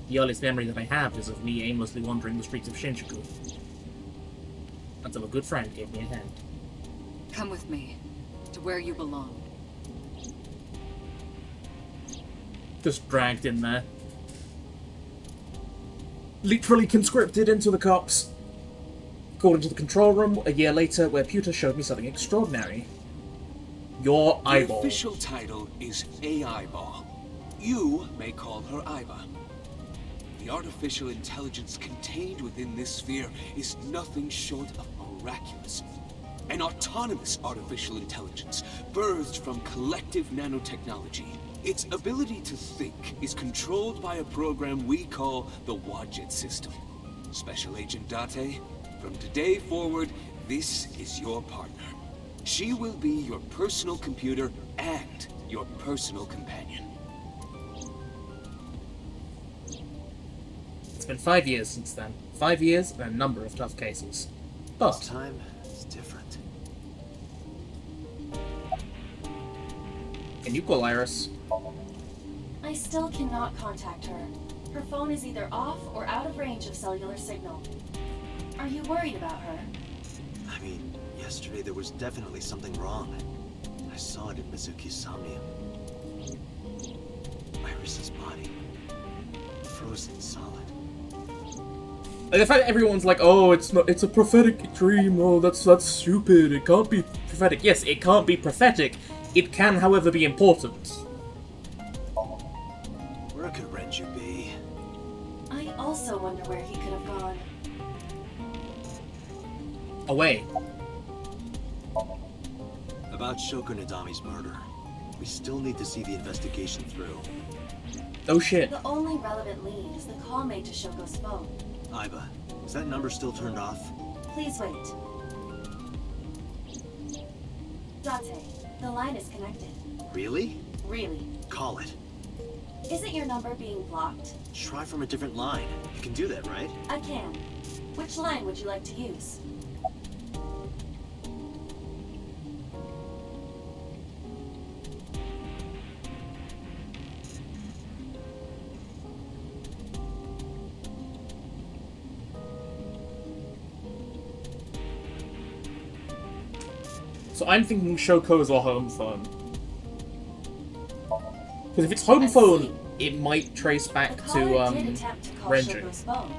The earliest memory that I have is of me aimlessly wandering the streets of Shinjuku. Until a good friend gave me a hand. Come with me, to where you belong. Just dragged in there. Literally conscripted into the cops. Called into the control room a year later, where Pewter showed me something extraordinary. Your eyeball. The official title is A Eyeball. You may call her Iva. The artificial intelligence contained within this sphere is nothing short of miraculous. An autonomous artificial intelligence, birthed from collective nanotechnology. Its ability to think is controlled by a program we call the Wadjet system. Special Agent Date, from today forward, this is your partner. She will be your personal computer and your personal companion. It's been 5 years since then. 5 years and a number of tough cases. But this time, it's different. Can you call Iris? I still cannot contact her. Her phone is either off or out of range of cellular signal. Are you worried about her? I mean, yesterday there was definitely something wrong. I saw it in Mizuki's Somnium. Iris's body. Frozen solid. Like the fact that everyone's like, oh, it's a prophetic dream, oh, that's stupid, it can't be prophetic. Yes, it can't be prophetic. It can, however, be important. Where could Renju be? I also wonder where he could have gone. Away. About Shoko Nadami's murder. We still need to see the investigation through. Oh shit. The only relevant lead is the call made to Shoko's phone. Iva, is that number still turned off? Please wait. Date, the line is connected. Really? Really. Call it. Isn't your number being blocked? Try from a different line. You can do that, right? I can. Which line would you like to use? So I'm thinking Shoko's or home phone. Because if it's home phone, it might trace back to Renju. Shoko's phone.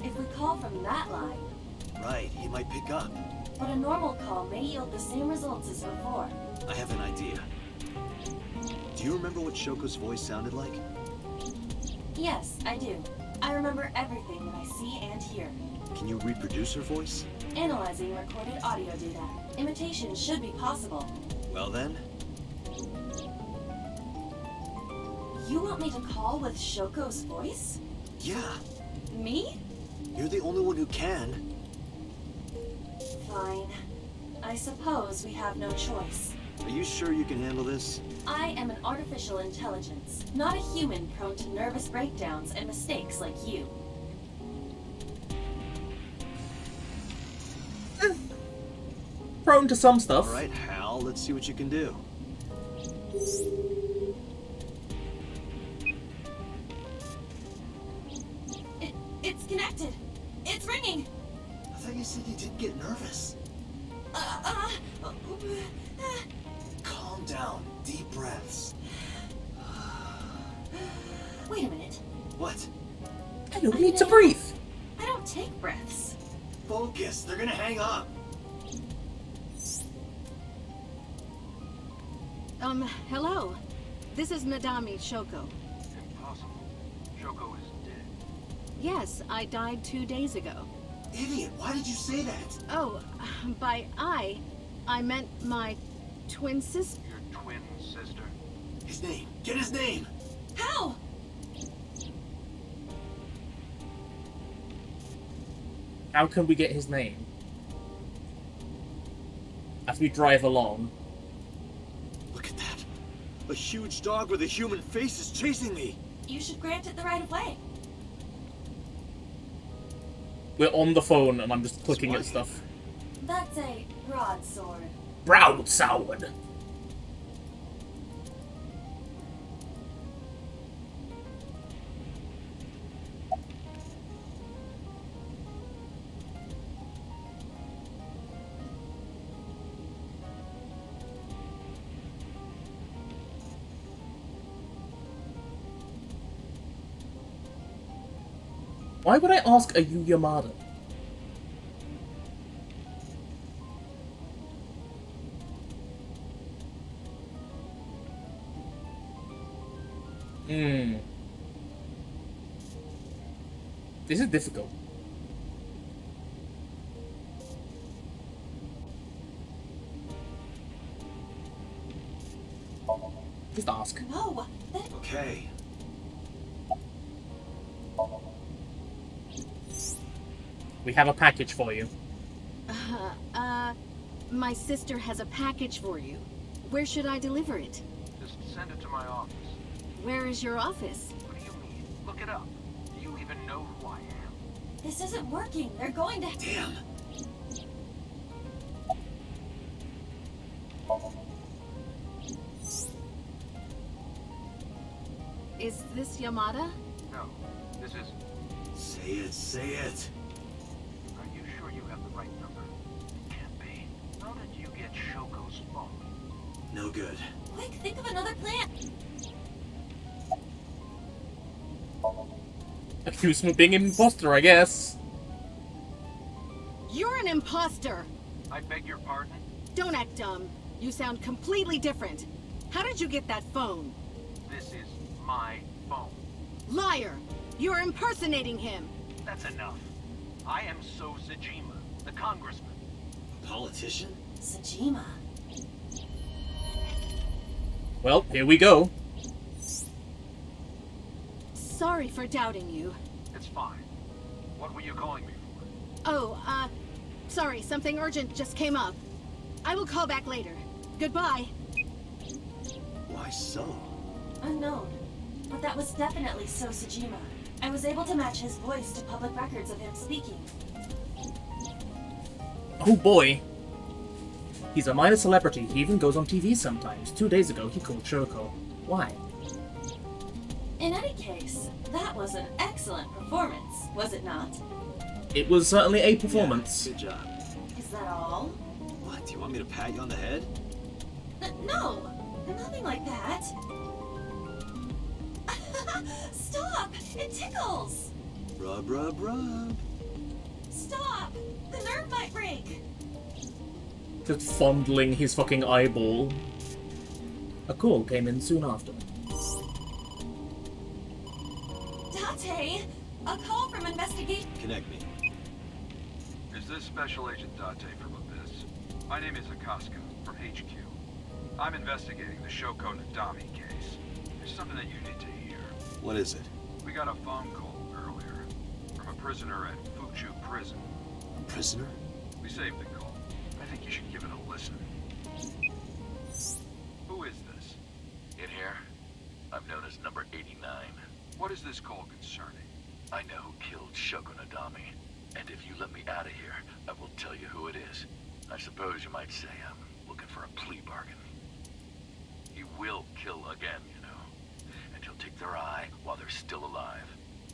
If we call from that line... Right, he might pick up. But a normal call may yield the same results as before. I have an idea. Do you remember what Shoko's voice sounded like? Yes, I do. I remember everything that I see and hear. Can you reproduce her voice? Analyzing recorded audio data. Imitation should be possible. Well then. You want me to call with Shoko's voice? Yeah. Me? You're the only one who can. Fine. I suppose we have no choice. Are you sure you can handle this? I am an artificial intelligence, not a human prone to nervous breakdowns and mistakes like you. Prone to some stuff. Alright, Hal, let's see what you can do. It's connected. It's ringing. I thought you said you didn't get nervous. Calm down. Deep breaths. Wait a minute. What? I don't need to breathe. I don't take breaths. Focus. They're gonna hang up. Hello. This is Nadami Shoko. Impossible. Yes, I died 2 days ago. Idiot, why did you say that? Oh, by I meant my twin sister. Your twin sister? His name. Get his name! How? How can we get his name? As we drive along. Look at that. A huge dog with a human face is chasing me. You should grant it the right of way. We're on the phone and I'm just clicking at stuff. That's a broadsword. Broadsword! Why would I ask, are you Yamada? This is difficult. Just ask. No, Okay. We have a package for you. My sister has a package for you. Where should I deliver it? Just send it to my office. Where is your office? What do you mean? Look it up. Do you even know who I am? this isn't working. They're going to... Damn. Is this Yamada? No, this is... Say it, say it. Are you sure you have the right number? Can't be. How did you get Shoko's phone? No good. Quick, think of another plan. Accuse me of being an imposter, I guess. You're an imposter! I beg your pardon? Don't act dumb. You sound completely different. How did you get that phone? This is my phone. Liar! You're impersonating him! That's enough. I am So Sajima, the congressman. Politician? Sajima. Well, here we go. Sorry for doubting you. It's fine. What were you calling me for? Oh, sorry, something urgent just came up. I will call back later. Goodbye. Why so? Unknown. But that was definitely So Sajima. I was able to match his voice to public records of him speaking. Oh boy. He's a minor celebrity. He even goes on TV sometimes. 2 days ago, he called Shoko. Why? In any case, that was an excellent performance, was it not? It was certainly a performance. Yeah, good job. Is that all? What, do you want me to pat you on the head? No! Nothing like that. Stop! It tickles! Rub, rub, rub. Stop! The nerve might break! Just fondling his fucking eyeball. A call came in soon after. Date! A call from investigation. Connect me. Is this Special Agent Date from Abyss? My name is Akaska, from HQ. I'm investigating the Shoko Nadami case. There's something that you need to hear. What is it? We got a phone call earlier from a prisoner at Fuchu Prison. A prisoner? We saved the call. I think you should give it a listen. Who is this? In here, I'm known as number 89. What is this call concerning? I know who killed Shoko Nadami, and if you let me out of here, I will tell you who it is. I suppose you might say I'm looking for a plea bargain. He will kill again, you know, and he'll take their eye while they're still alive.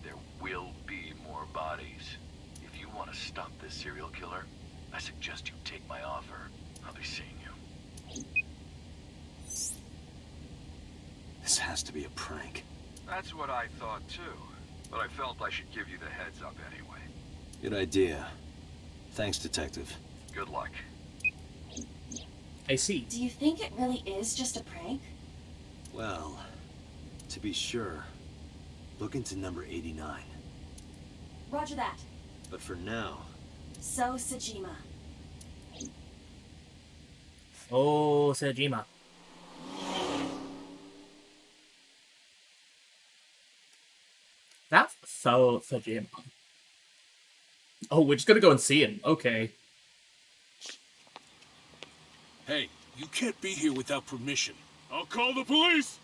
There will be more bodies. If you want to stop this serial killer, I suggest you take my offer. I'll be seeing you. This has to be a prank. That's what I thought too, but I felt I should give you the heads up anyway. Good idea. Thanks, Detective. Good luck. I see. Do you think it really is just a prank? Well, to be sure, look into number 89. Roger that. But for now... So, Sajima. Oh, Sejima. That's so Sejima. Oh, we're just gonna go and see him. Okay. Hey, you can't be here without permission. I'll call the police!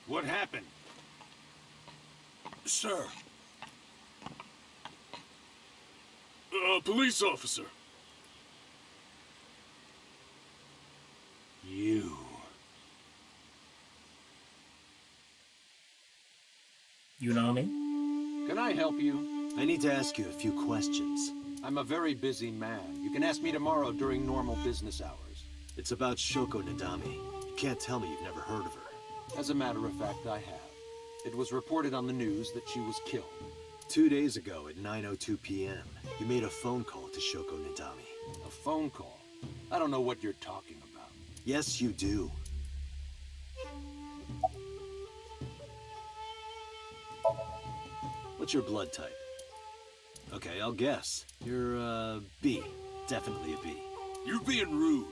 What happened? Sir. Police officer. You. You know me? Can I help you? I need to ask you a few questions. I'm a very busy man. You can ask me tomorrow during normal business hours. It's about Shoko Nadami. You can't tell me you've never heard of her. As a matter of fact, I have. It was reported on the news that she was killed. 2 days ago at 9:02 p.m., you made a phone call to Shoko Nadami. A phone call? I don't know what you're talking about. Yes, you do. What's your blood type? Okay, I'll guess. You're, B. Definitely a B. You're being rude.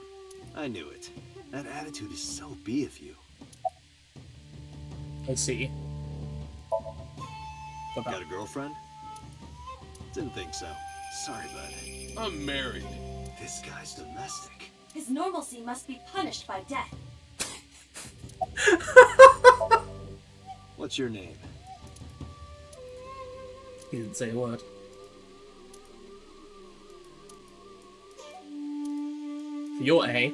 I knew it. That attitude is so B of you. I see. Got a girlfriend? Didn't think so. Sorry, bud. I'm married. This guy's domestic. His normalcy must be punished by death. What's your name? He didn't say a word. So you're A.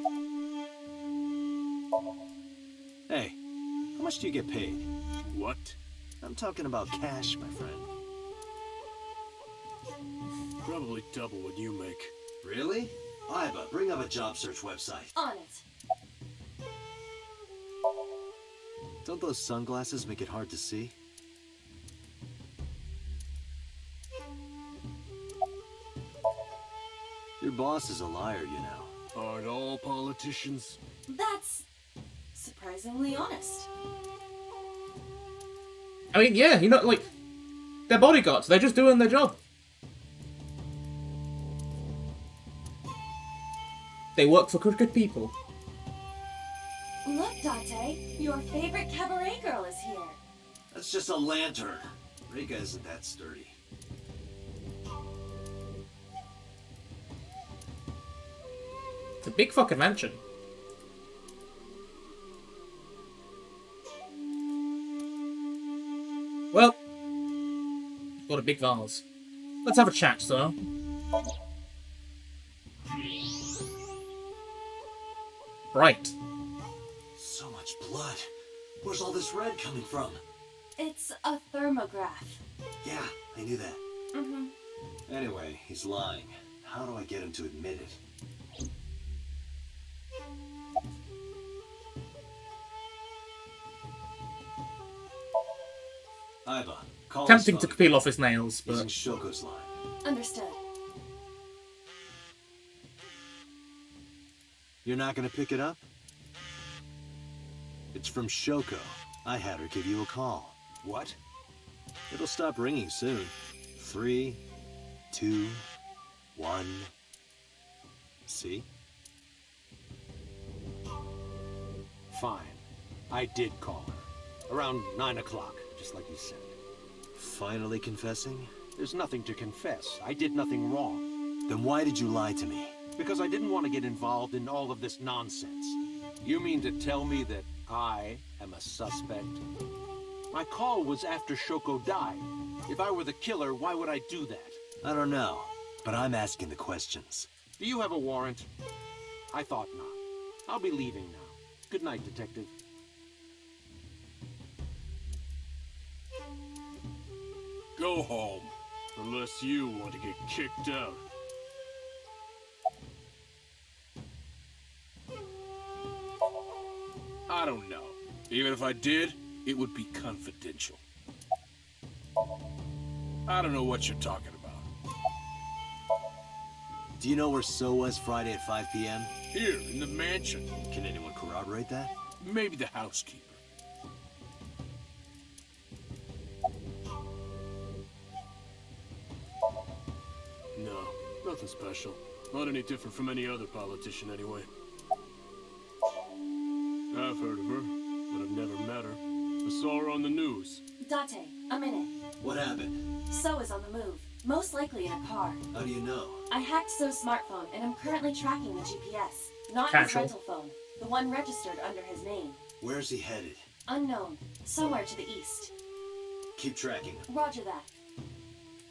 Hey, how much do you get paid? What? I'm talking about cash, my friend. Probably double what you make. Really? Iba, bring up a job search website. On it. Don't those sunglasses make it hard to see? Your boss is a liar, you know. Aren't all politicians? That's surprisingly honest. I mean, yeah, you know, like, they're bodyguards. They're just doing their job. They work for crooked people. Look, Date, your favorite cabaret girl is here. That's just a lantern. Rika isn't that sturdy. It's a big fucking mansion. Well, got a big vase. Let's have a chat, sir. Right. So much blood. Where's all this red coming from? It's a thermograph. Yeah, I knew that. Mm-hmm. Anyway, he's lying. How do I get him to admit it? Iba, call Tempting to peel off his nails, but... Using Shoko's line. Understood. You're not gonna pick it up? It's from Shoko. I had her give you a call. What? It'll stop ringing soon. 3, 2, 1. See? Fine. I did call her. Around 9 o'clock, just like you said. Finally confessing? There's nothing to confess. I did nothing wrong. Then why did you lie to me? Because I didn't want to get involved in all of this nonsense. You mean to tell me that I am a suspect? My call was after Shoko died. If I were the killer, why would I do that? I don't know, but I'm asking the questions. Do you have a warrant? I thought not. I'll be leaving now. Good night, Detective. Go home. Unless you want to get kicked out. I don't know. Even if I did, it would be confidential. I don't know what you're talking about. Do you know where So was Friday at 5 p.m.? Here, in the mansion. Can anyone corroborate that? Maybe the housekeeper. Nothing special. Not any different from any other politician, anyway. I've heard of her, but I've never met her. I saw her on the news. Date, a minute. What happened? So is on the move. Most likely in a car. How do you know? I hacked So's smartphone and I'm currently tracking the GPS. Not Casual. his rental phone. The one registered under his name. Where's he headed? Unknown. Somewhere to the east. Keep tracking him. Roger that.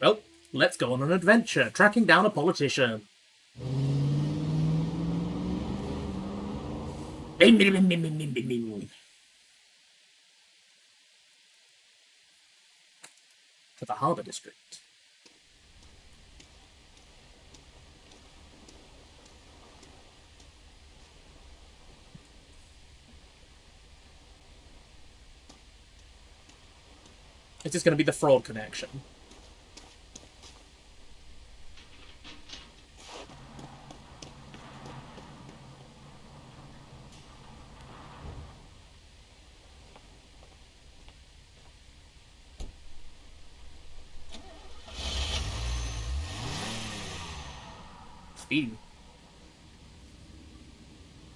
Well, let's go on an adventure, tracking down a politician. To the Harbour District. Is this going to be the fraud connection? Speed.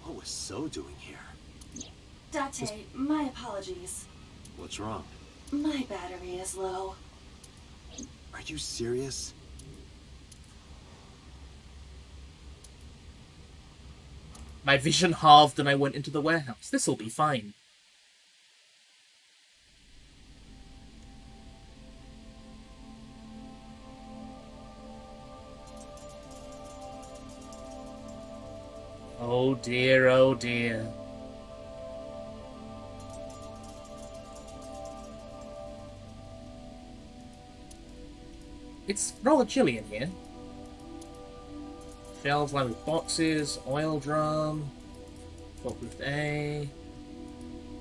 What was So doing here? Date, my apologies. What's wrong? My battery is low. Are you serious? My vision halved and I went into the warehouse. This'll be fine. Oh dear, oh dear. It's rather chilly in here. Shelves lined with boxes, oil drum, forklift A,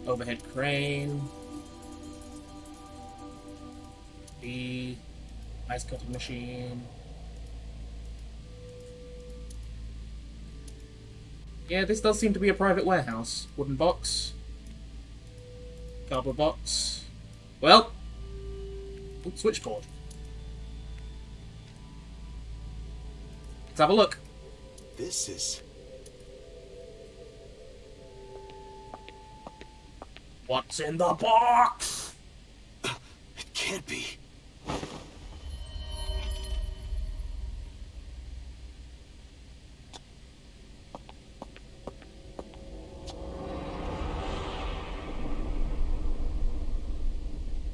overhead crane, B, ice cutting machine. Yeah, this does seem to be a private warehouse. Wooden box. Cardboard box. Well, switchboard. Let's have a look. This is... What's in the box? It can't be.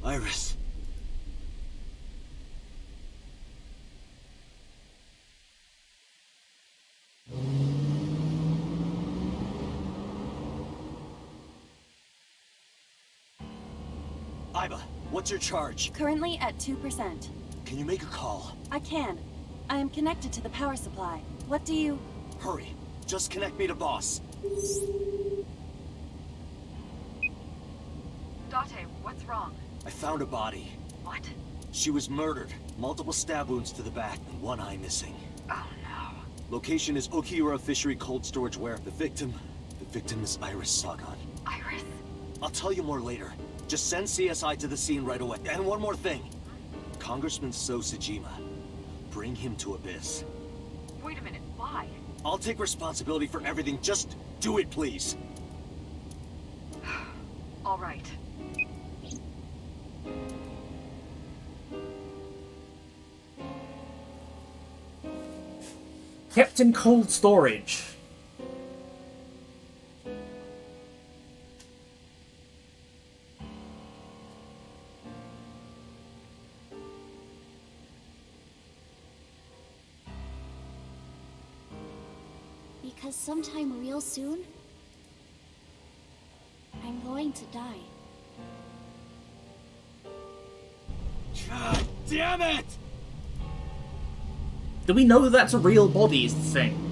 Iris. Iba, what's your charge? Currently at 2%. Can you make a call? I can. I am connected to the power supply. What do you... Hurry. Just connect me to boss. Date, what's wrong? I found a body. What? She was murdered. Multiple stab wounds to the back and one eye missing. Oh no. Location is Okiura Fishery Cold Storage Ware. The victim is Iris Sagan. Iris? I'll tell you more later. Just send CSI to the scene right away. And one more thing. Congressman So Sajima. Bring him to Abyss. Wait a minute, why? I'll take responsibility for everything. Just do it, please. All right. Kept in cold storage. Because sometime real soon, I'm going to die. God damn it! Do we know that that's a real body is the thing?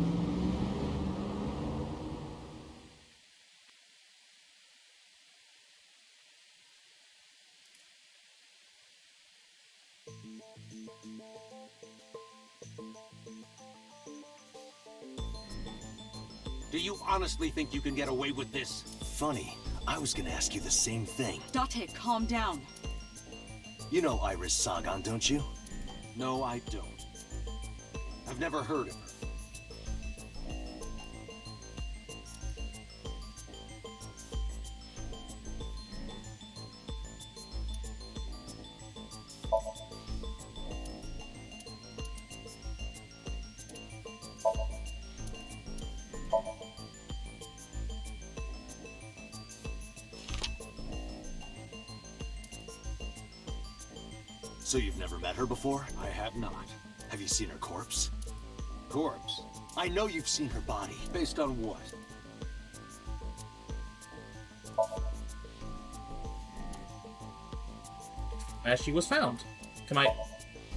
Do you honestly think you can get away with this? Funny. I was gonna ask you the same thing. Date, calm down. You know Iris Sagan, don't you? No, I don't. I've never heard of her. So you've never met her before? I have not. Have you seen her corpse? Corpse? I know you've seen her body. Based on what? As she was found. Can I...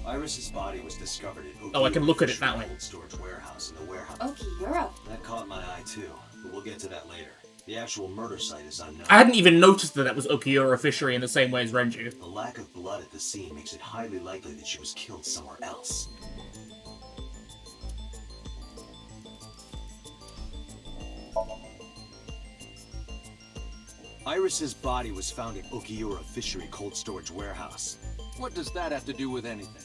Iris's body was discovered at Oh, I can look at it that way. Cold storage warehouse in the warehouse. Okiura. That caught my eye too, but we'll get to that later. The actual murder site is unknown. I hadn't even noticed that was Okiura Fishery in the same way as Renju. The lack of blood at the scene makes it highly likely that she was killed somewhere else. Iris's body was found at Okiura Fishery Cold Storage Warehouse. What does that have to do with anything?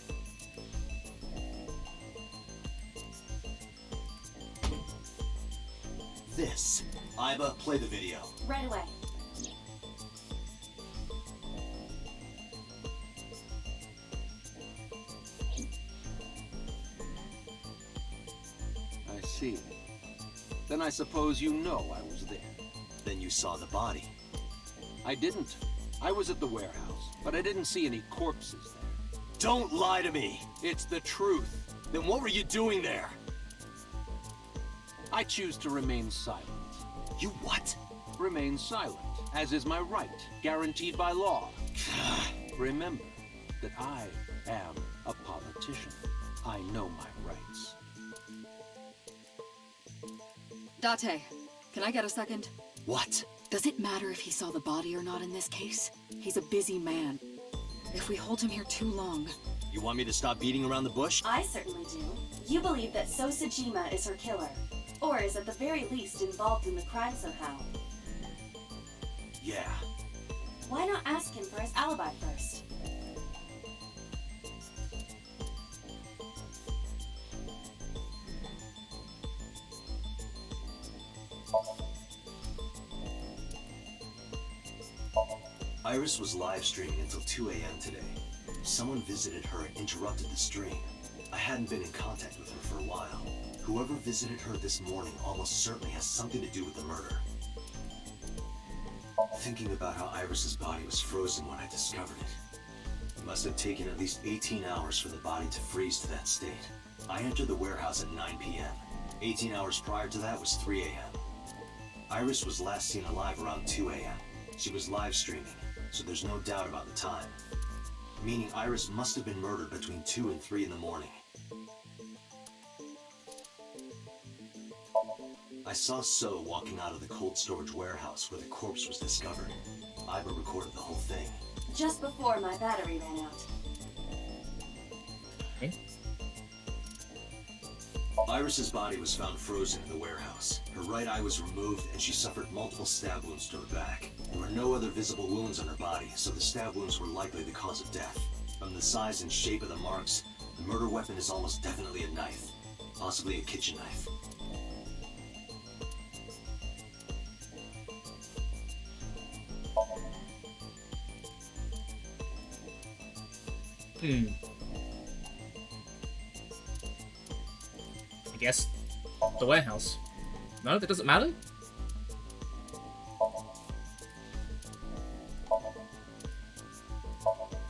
This. Iba, play the video. Right away. I see. Then I suppose you know I was there. Then you saw the body. I didn't. I was at the warehouse, but I didn't see any corpses there. Don't lie to me! It's the truth. Then what were you doing there? I choose to remain silent. You what? Remain silent, as is my right, guaranteed by law. Remember that I am a politician. I know my rights. Date, can I get a second? What? Does it matter if he saw the body or not in this case? He's a busy man. If we hold him here too long... You want me to stop beating around the bush? I certainly do. You believe that Sosajima is her killer, or is at the very least involved in the crime somehow. Yeah. Why not ask him for his alibi first? Iris was live streaming until 2 a.m. today. Someone visited her and interrupted the stream. I hadn't been in contact with her for a while. Whoever visited her this morning almost certainly has something to do with the murder. Thinking about how Iris's body was frozen when I discovered it. It must have taken at least 18 hours for the body to freeze to that state. I entered the warehouse at 9 p.m. 18 hours prior to that was 3 a.m. Iris was last seen alive around 2 a.m. She was live streaming, so there's no doubt about the time. Meaning Iris must have been murdered between 2 and 3 in the morning. I saw So walking out of the cold storage warehouse where the corpse was discovered. Iba recorded the whole thing. Just before my battery ran out. Okay. Iris's body was found frozen in the warehouse. Her right eye was removed and she suffered multiple stab wounds to her back. There were no other visible wounds on her body, so the stab wounds were likely the cause of death. From the size and shape of the marks, the murder weapon is almost definitely a knife. Possibly a kitchen knife. I guess the warehouse. No, that doesn't matter?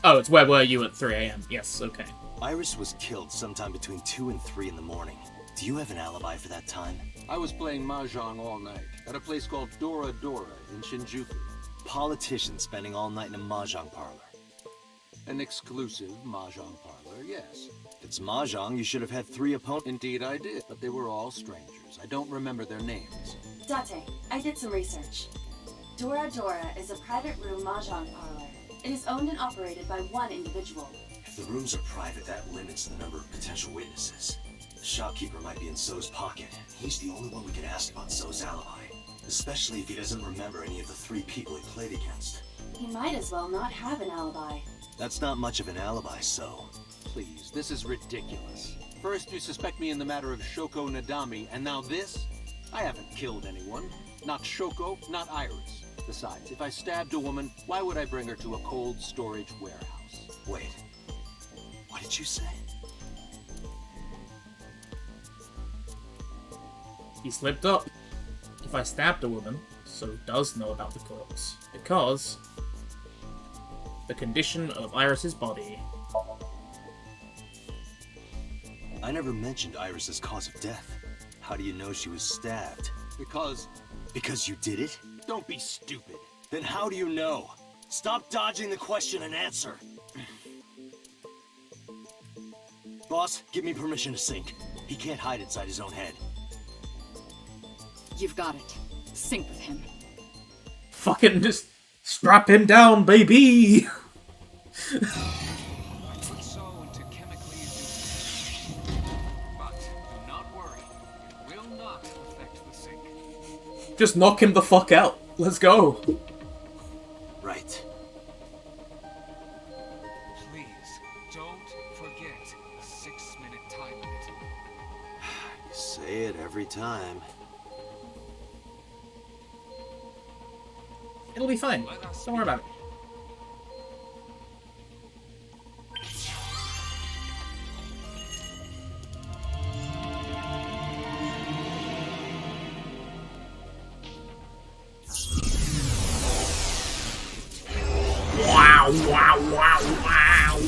Oh, it's where were you at 3 a.m. Yes, okay. Iris was killed sometime between 2 and 3 in the morning. Do you have an alibi for that time? I was playing Mahjong all night at a place called Dora Dora in Shinjuku. Politician spending all night in a Mahjong parlor. An exclusive Mahjong parlor, yes. If it's Mahjong, you should have had 3 opponents. Indeed I did, but they were all strangers. I don't remember their names. Date, I did some research. Dora Dora is a private room Mahjong parlor. It is owned and operated by one individual. If the rooms are private, that limits the number of potential witnesses. The shopkeeper might be in So's pocket. He's the only one we can ask about So's alibi. Especially if he doesn't remember any of the 3 people he played against. He might as well not have an alibi. That's not much of an alibi, So. Please, this is ridiculous. First you suspect me in the matter of Shoko Nadami, and now this? I haven't killed anyone. Not Shoko, not Iris. Besides, if I stabbed a woman, why would I bring her to a cold storage warehouse? Wait. What did you say? He slipped up. If I stabbed a woman, so does know about the corpse. Because the condition of Iris's body. I never mentioned Iris's cause of death. How do you know she was stabbed? Because you did it? Don't be stupid. Then how do you know? Stop dodging the question and answer. Boss, give me permission to sync. He can't hide inside his own head. You've got it. Sync with him. Fucking just strap him down, baby! Just knock him the fuck out. Let's go. Right. Please, don't forget the 6-minute time limit. You say it every time. It'll be fine. Don't worry about it. Wow, wow, wow, wow.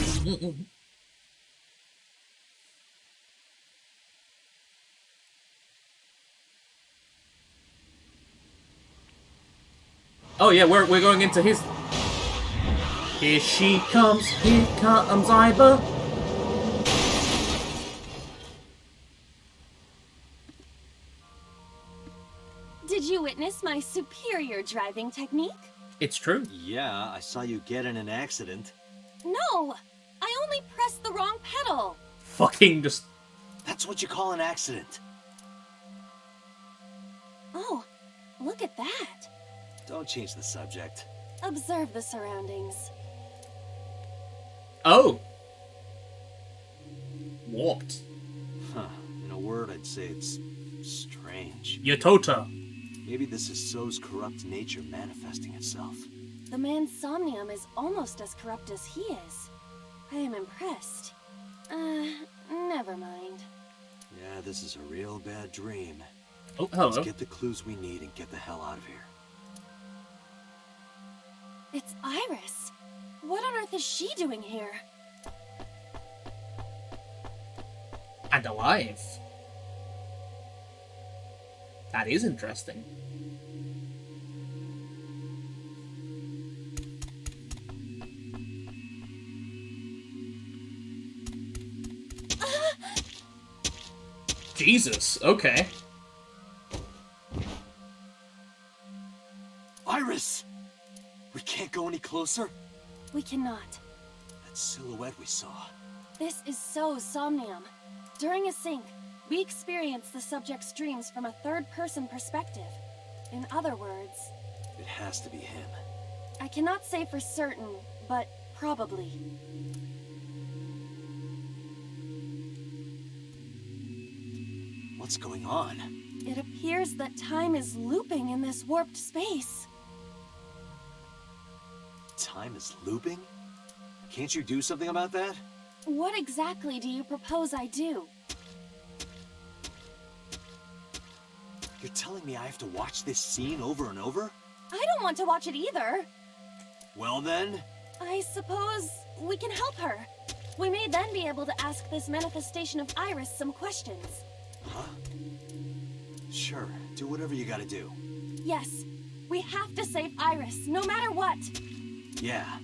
Oh yeah, we're going into his... Here she comes, here comes Iba. Did you witness my superior driving technique? It's true. Yeah, I saw you get in an accident. No! I only pressed the wrong pedal! Fucking just... That's what you call an accident. Oh, look at that! Don't change the subject. Observe the surroundings. Oh. Warped. Huh. In a word, I'd say it's strange. Yatota. Maybe this is So's corrupt nature manifesting itself. The man Somnium is almost as corrupt as he is. I am impressed. Never mind. Yeah, this is a real bad dream. Oh, hello. Let's get the clues we need and get the hell out of here. It's Iris. What on earth is she doing here? And alive. That is interesting. Jesus, okay. Iris! We can't go any closer? We cannot. That silhouette we saw. This is so Somnium. During a sync, we experience the subject's dreams from a third-person perspective. In other words... It has to be him. I cannot say for certain, but probably. What's going on? It appears that time is looping in this warped space. Time is looping? Can't you do something about that? What exactly do you propose I do? You're telling me I have to watch this scene over and over? I don't want to watch it either. Well then... I suppose we can help her. We may then be able to ask this manifestation of Iris some questions. Huh? Sure, do whatever you gotta do. Yes, we have to save Iris, no matter what. Yeah.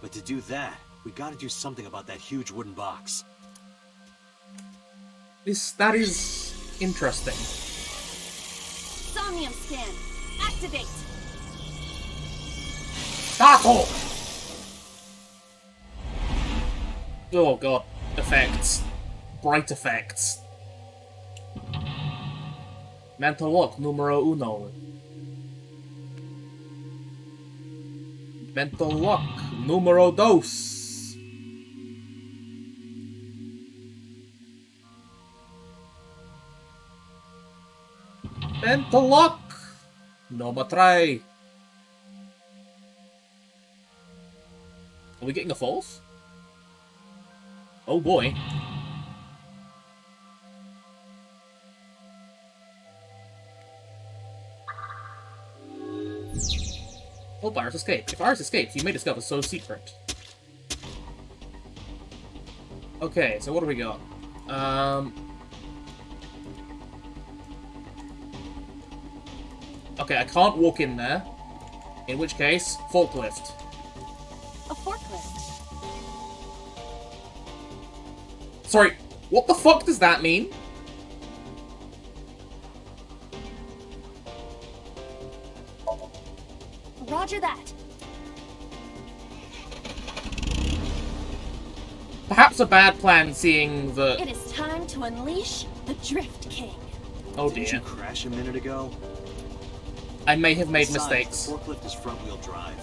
But to do that, we gotta do something about that huge wooden box. That is interesting. Somnium scan, activate. Battle! Oh god, effects. Bright effects. Mental lock numero uno. Mental lock numero dos. And the lock! No more try. Are we getting a false? Oh boy. Oh, Iris escaped. If Iris escapes, you may discover so secret. Okay, so what do we got? Okay, I can't walk in there. In which case, forklift. A forklift. Sorry, what the fuck does that mean? Roger that. Perhaps a bad plan seeing the... It is time to unleash the Drift King. Oh Didn't dear. you crash a minute ago? I may have made Besides, mistakes. The forklift is front-wheel drive.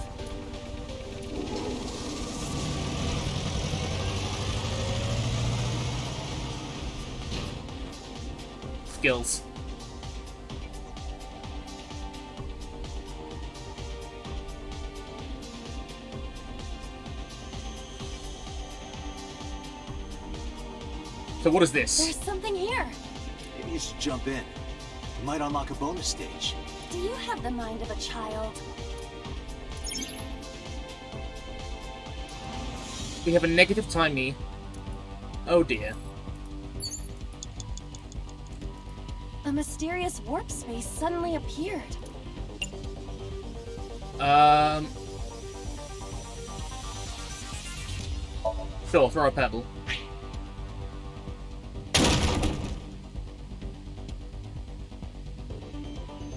Skills. So what is this? There's something here. Maybe you should jump in. You might unlock a bonus stage. Do you have the mind of a child? We have a negative timey. Oh dear. A mysterious warp space suddenly appeared. Sure, throw a pebble.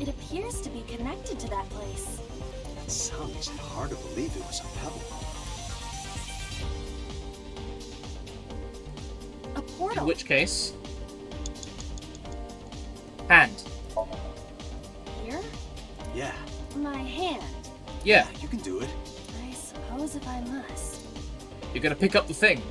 It appears to be connected to that place. That sound makes it hard to believe it was a pebble. A portal. In which case... Hand. Here? Yeah. My hand. Yeah. You can do it. I suppose if I must. You're gonna pick up the thing.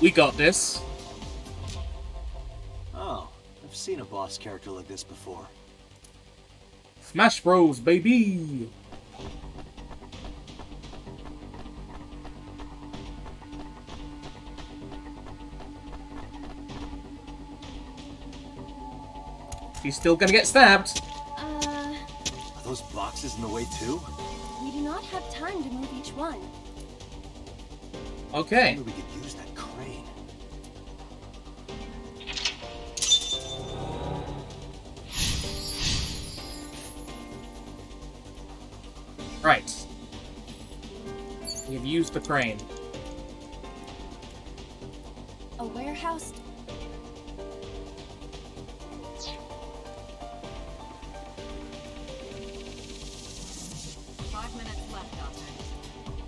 We got this. Oh, I've seen a boss character like this before. Smash Bros, baby! She's still gonna get stabbed. Are those boxes in the way too? We do not have time to move each one. Okay. Maybe we could use that crane. Right. We've used the crane. A warehouse.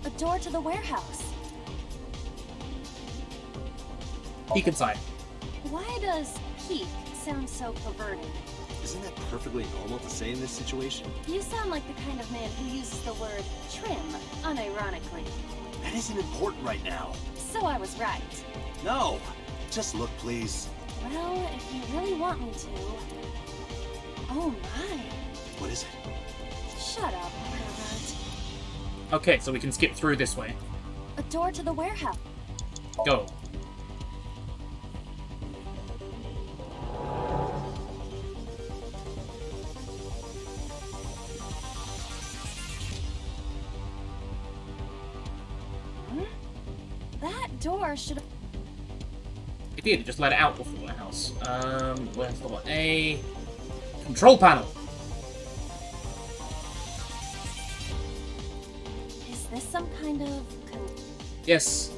A door to the warehouse. Peek inside. Why does peek sound so perverted? Isn't that perfectly normal to say in this situation? You sound like the kind of man who uses the word trim unironically. That isn't important right now. So I was right. No! Just look, please. Well, if you really want me to. Oh my. What is it? Shut up, pervert. Okay, so we can skip through this way. A door to the warehouse. Go. That door should have... It did, it just let it out of the warehouse. Where's the one? A control panel. Is this some kind of... Yes.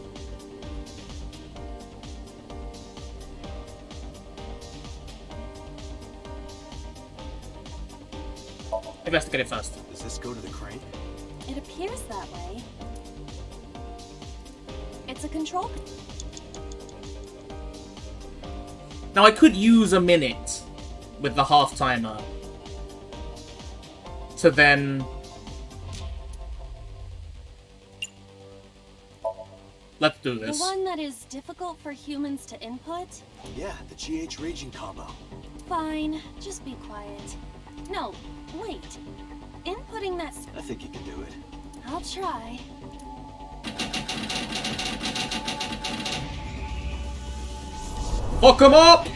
Investigate it first. Does this go to the crane? It appears that way. It's a control... Now I could use a minute with the half timer to then Let's do The this. one that is difficult for humans to input? Yeah, the GH raging combo. Fine, just be quiet. No, wait. Inputting that... I think you can do it. I'll try. Fuck him up!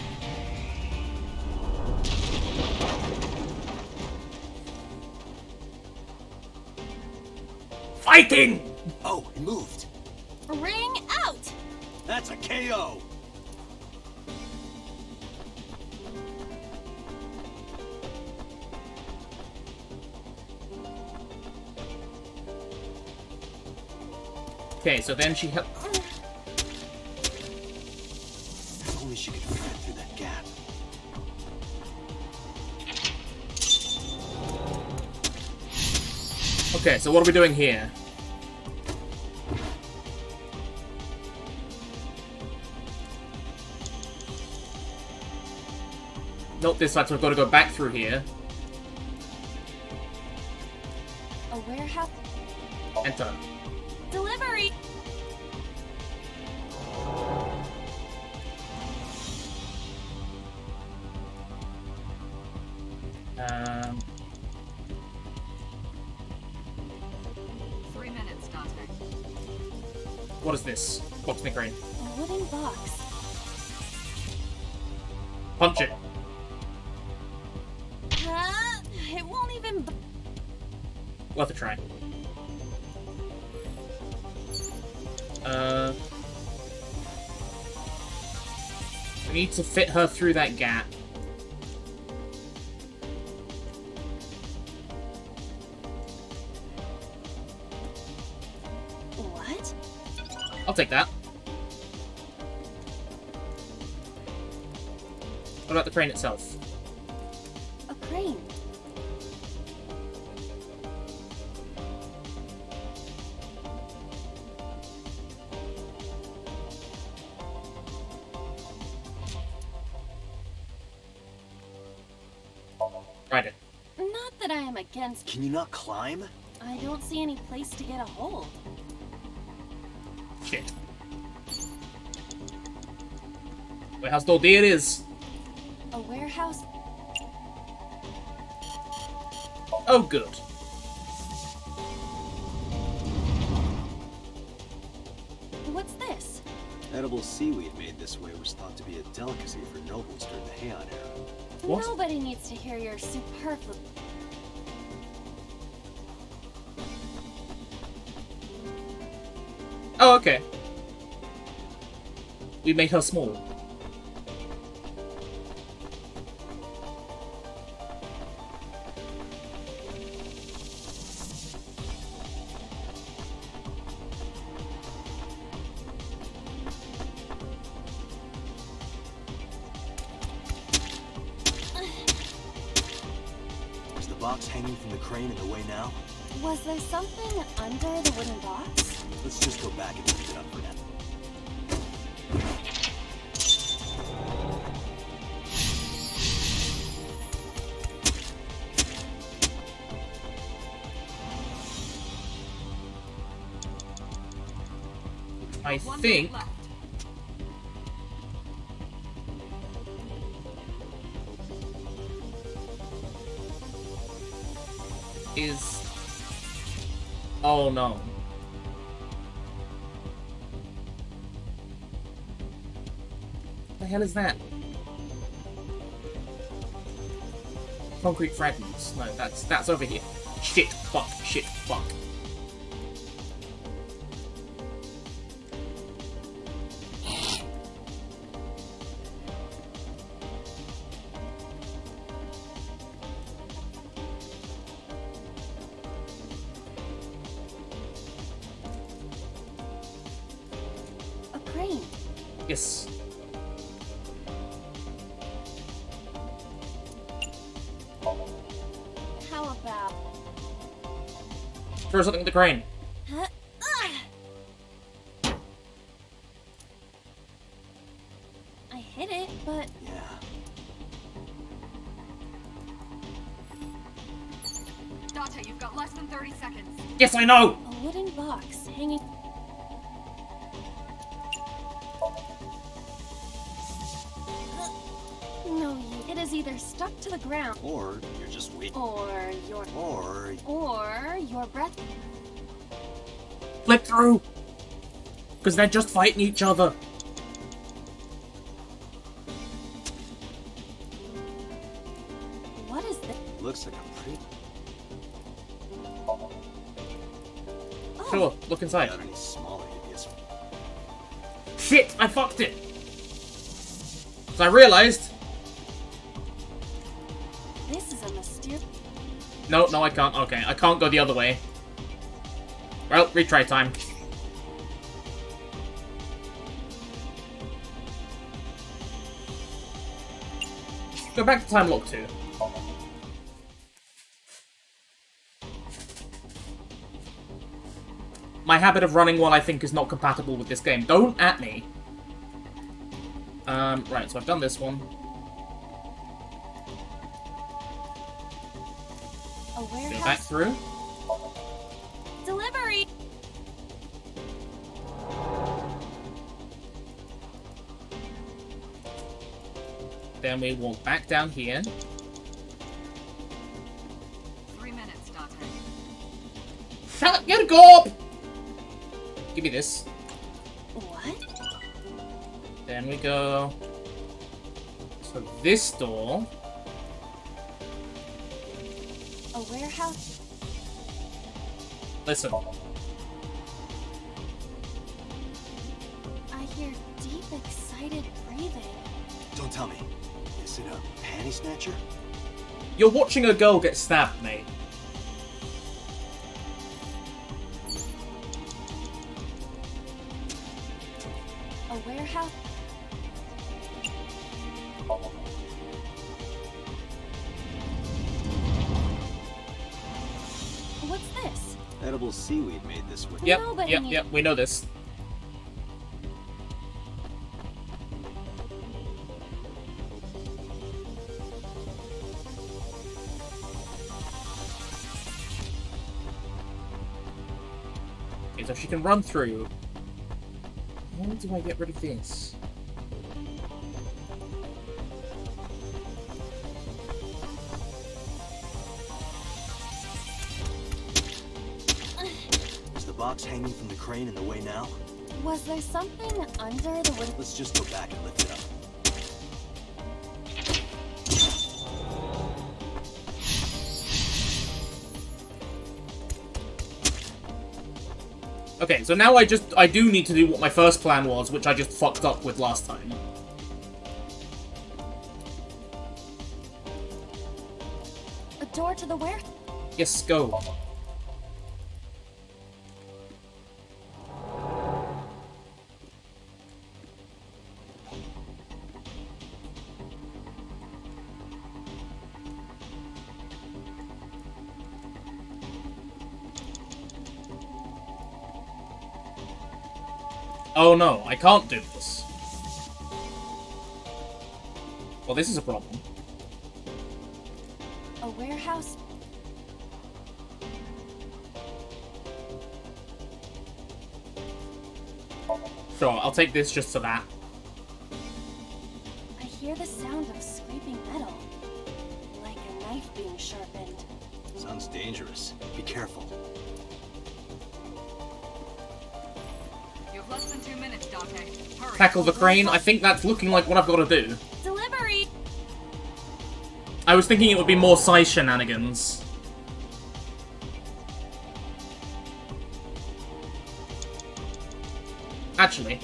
Fighting! Oh, it moved. Ring out! That's a KO. Okay, so then she If only she could fit through that gap. Okay, so what are we doing here? Nope, this side, so we've got to go back through here. A warehouse... Enter. Delivery! Um... 3 minutes, Dante. What is this? Box in the crane. A wooden box. Punch it. It won't even... Worth a try. We need to fit her through that gap. What? I'll take that. What about the crane itself? A crane. Ride it. Not that I am against... Can you not climb? I don't see any place to get a hold. Shit. Warehouse door, there it is. A warehouse... Oh, good. What's this? Edible seaweed made this way was thought to be a delicacy for nobles during the Heian era. What? Nobody needs to hear your superfluous... Oh, okay. We made her small. Is the box hanging from the crane in the way now? Was there something under the wooden box? Let's just go back and pick it up for now. I think... is... Oh no. What the hell is that? Concrete fragments. No, that's over here. Shit, fuck, shit, fuck. A crane. Yes. How about... Throw something at the crane. Huh? I hit it, but... Dante, you've got less than 30 seconds. Yes, I know! A wooden box hanging... is either stuck to the ground, Or you're just weak. or your breath. Flip through! Because they're just fighting each other. What is this? Looks like a pretty... Sure, look inside. Not any smaller idiots. Shit, I fucked it! So I realized... This is a mysterious. No, I can't. Okay, I can't go the other way. Well, retry time. Go back to time lock 2. My habit of running while I think is not compatible with this game. Don't at me. Right, so I've done this one. Go back through. Delivery. Then we walk back down here. 3 minutes, Dante. Shut up, you go! Give me this. What? Then we go to this door. A warehouse? Listen. I hear deep, excited breathing. Don't tell me. Is it a panty snatcher? You're watching a girl get stabbed, mate. A warehouse? What's this? Edible seaweed made this way. Yep, we know this. Okay, so she can run through. How do I get rid of this? Is the box hanging from the crane in the way now? Was there something under the window? Let's just go back and lift it up. Okay, so now I do need to do what my first plan was, which I just fucked up with last time. A door to the where? Yes, go. Oh no, I can't do this. Well, this is a problem. A warehouse? Sure, I'll take this just to that. I hear the sound of scraping metal. Like a knife being sharpened. Sounds dangerous. Be careful. You have less than 2 minutes, Dante. Hurry. Tackle the crane. I think that's looking like what I've got to do. Delivery! I was thinking it would be more size shenanigans. Actually.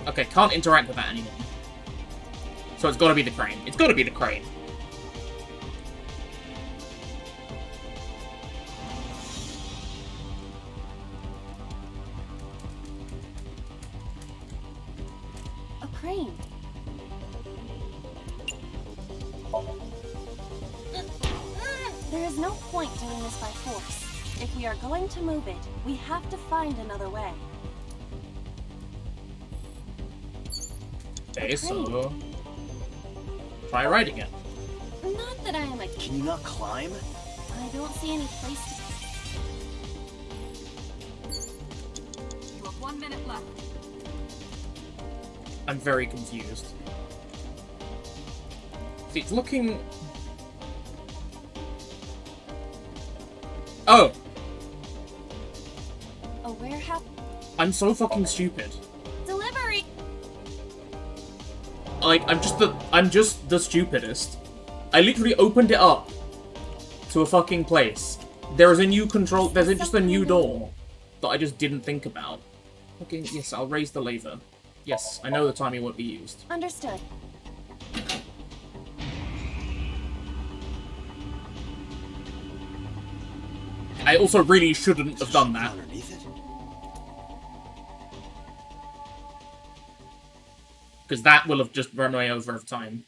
Okay, can't interact with that anymore. So it's gotta be the crane. It's gotta be the crane. A crane. There is no point doing this by force. If we are going to move it, we have to find another way. Okay, so... try riding it. Not that I am a... Can you not climb? I don't see any place to... You have 1 minute left. I'm very confused. See, it's looking... Oh! A warehouse I'm so fucking stupid. delivery. Like, I'm just the stupidest. I literally opened it up to a fucking place. There's a new control, there's just a new door that I just didn't think about. Okay, yes, I'll raise the laser. Yes, I know the timing won't be used. Understood. I also really shouldn't have done that. Because that will have just run me over of time.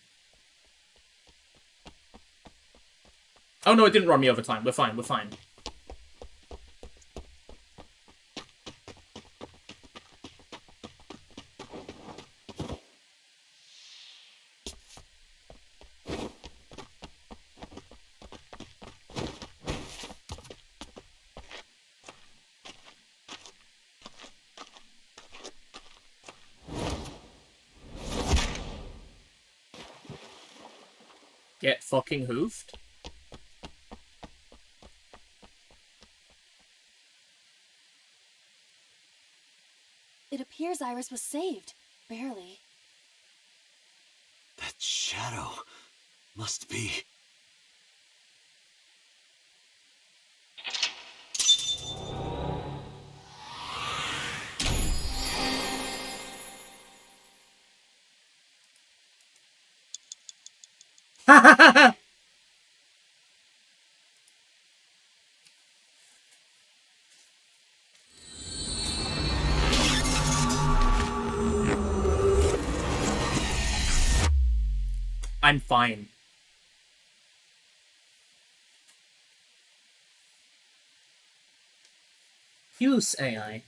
Oh no, it didn't run me over time. We're fine, we're fine. Get fucking hoofed. It appears Iris was saved. Barely. That shadow must be... I'm fine. Fuse AI.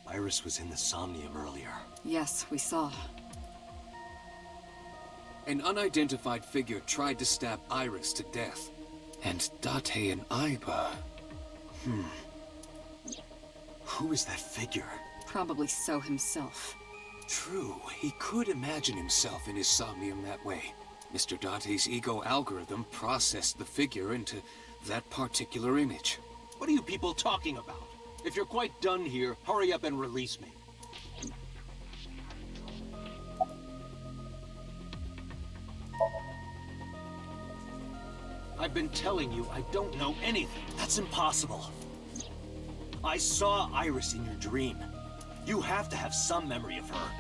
Iris was in the Somnium earlier. Yes, we saw. An unidentified figure tried to stab Iris to death. And Date and Aiba... Who is that figure? Probably So himself. True, he could imagine himself in his Somnium that way. Mr. Date's ego algorithm processed the figure into that particular image. What are you people talking about? If you're quite done here, hurry up and release me. I've been telling you I don't know anything. That's impossible. I saw Iris in your dream. You have to have some memory of her.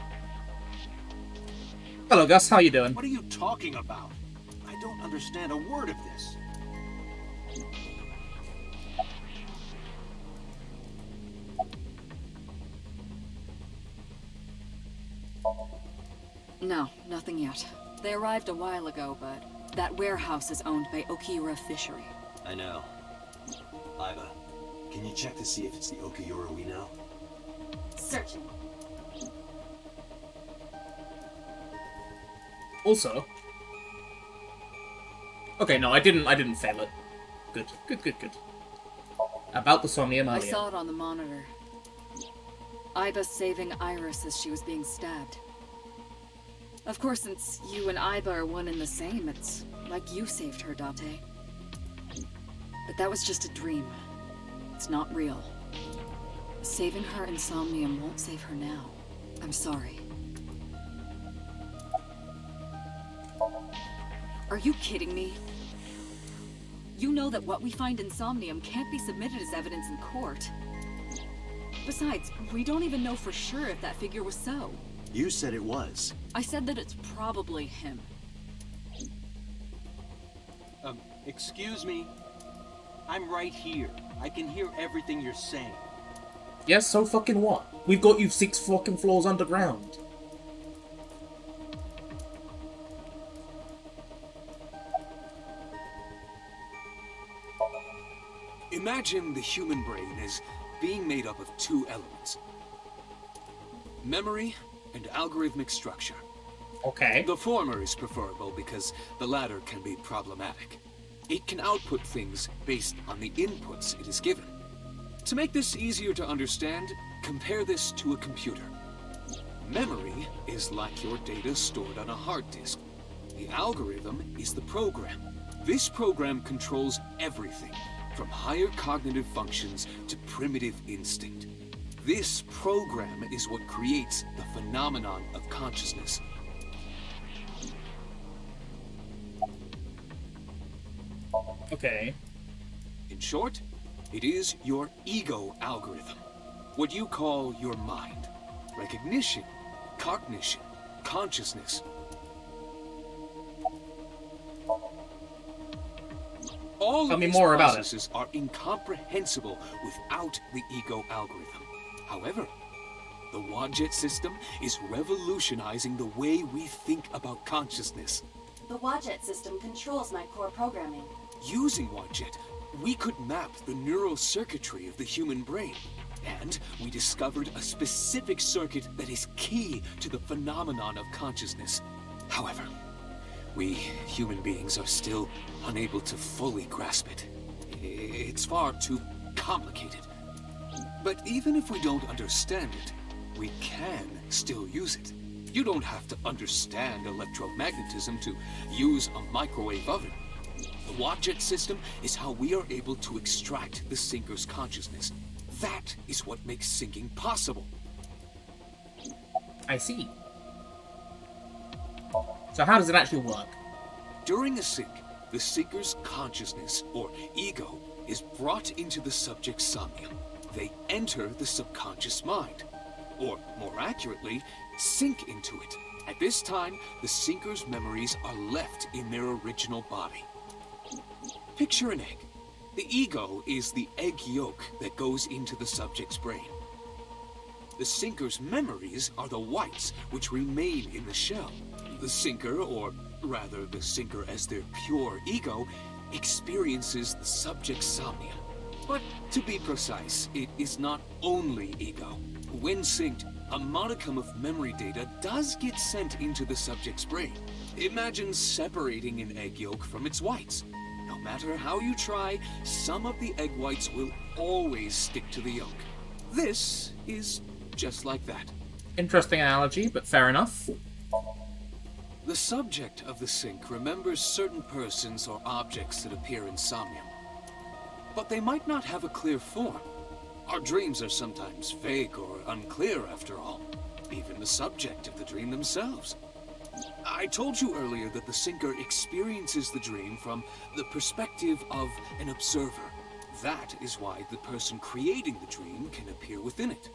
Hello, Gus. How you doing? What are you talking about? I don't understand a word of this. No, nothing yet. They arrived a while ago, but that warehouse is owned by Okiura Fishery. I know. Aiba, can you check to see if it's the Okiura we know? Searching. Also... Okay, no, I didn't fail it. Good. About the Somnium I earlier. saw it on the monitor. Aiba saving Iris as she was being stabbed. Of course, since you and Aiba are one and the same, it's like you saved her, Date. But that was just a dream. It's not real. Saving her in Somnium won't save her now. I'm sorry. Are you kidding me? You know that what we find in Somnium can't be submitted as evidence in court. Besides, we don't even know for sure if that figure was so. You said it was. I said that it's probably him. Excuse me? I'm right here. I can hear everything you're saying. Yes, so fucking what? We've got you 6 fucking floors underground. Imagine the human brain as being made up of 2 elements. Memory and algorithmic structure. Okay. The former is preferable because the latter can be problematic. It can output things based on the inputs it is given. To make this easier to understand, compare this to a computer. Memory is like your data stored on a hard disk. The algorithm is the program. This program controls everything, from higher cognitive functions to primitive instinct. This program is what creates the phenomenon of consciousness. Okay. In short, it is your ego algorithm. What you call your mind. Recognition, cognition, consciousness. All Tell of me these more about it. processes are incomprehensible without the ego algorithm. However, the Wadjet system is revolutionizing the way we think about consciousness. The Wadjet system controls my core programming. Using Wadjet, we could map the neural circuitry of the human brain. And we discovered a specific circuit that is key to the phenomenon of consciousness. However, we human beings are still unable to fully grasp it. It's far too complicated. But even if we don't understand it, we can still use it. You don't have to understand electromagnetism to use a microwave oven. The Wadjet system is how we are able to extract the sinker's consciousness. That is what makes syncing possible. I see. So how does it actually work? During a sync, the sinker's consciousness, or ego, is brought into the subject's somnium. They enter the subconscious mind, or more accurately, sink into it. At this time, the sinker's memories are left in their original body. Picture an egg. The ego is the egg yolk that goes into the subject's brain. The sinker's memories are the whites, which remain in the shell. The sinker, or rather the sinker as their pure ego, experiences the subject's somnium. But to be precise, it is not only ego. When synced, a modicum of memory data does get sent into the subject's brain. Imagine separating an egg yolk from its whites. No matter how you try, some of the egg whites will always stick to the yolk. This is just like that. Interesting analogy, but fair enough. The subject of the sync remembers certain persons or objects that appear in Somnium. But they might not have a clear form. Our dreams are sometimes vague or unclear, after all. Even the subject of the dream themselves. I told you earlier that the sinker experiences the dream from the perspective of an observer. That is why the person creating the dream can appear within it.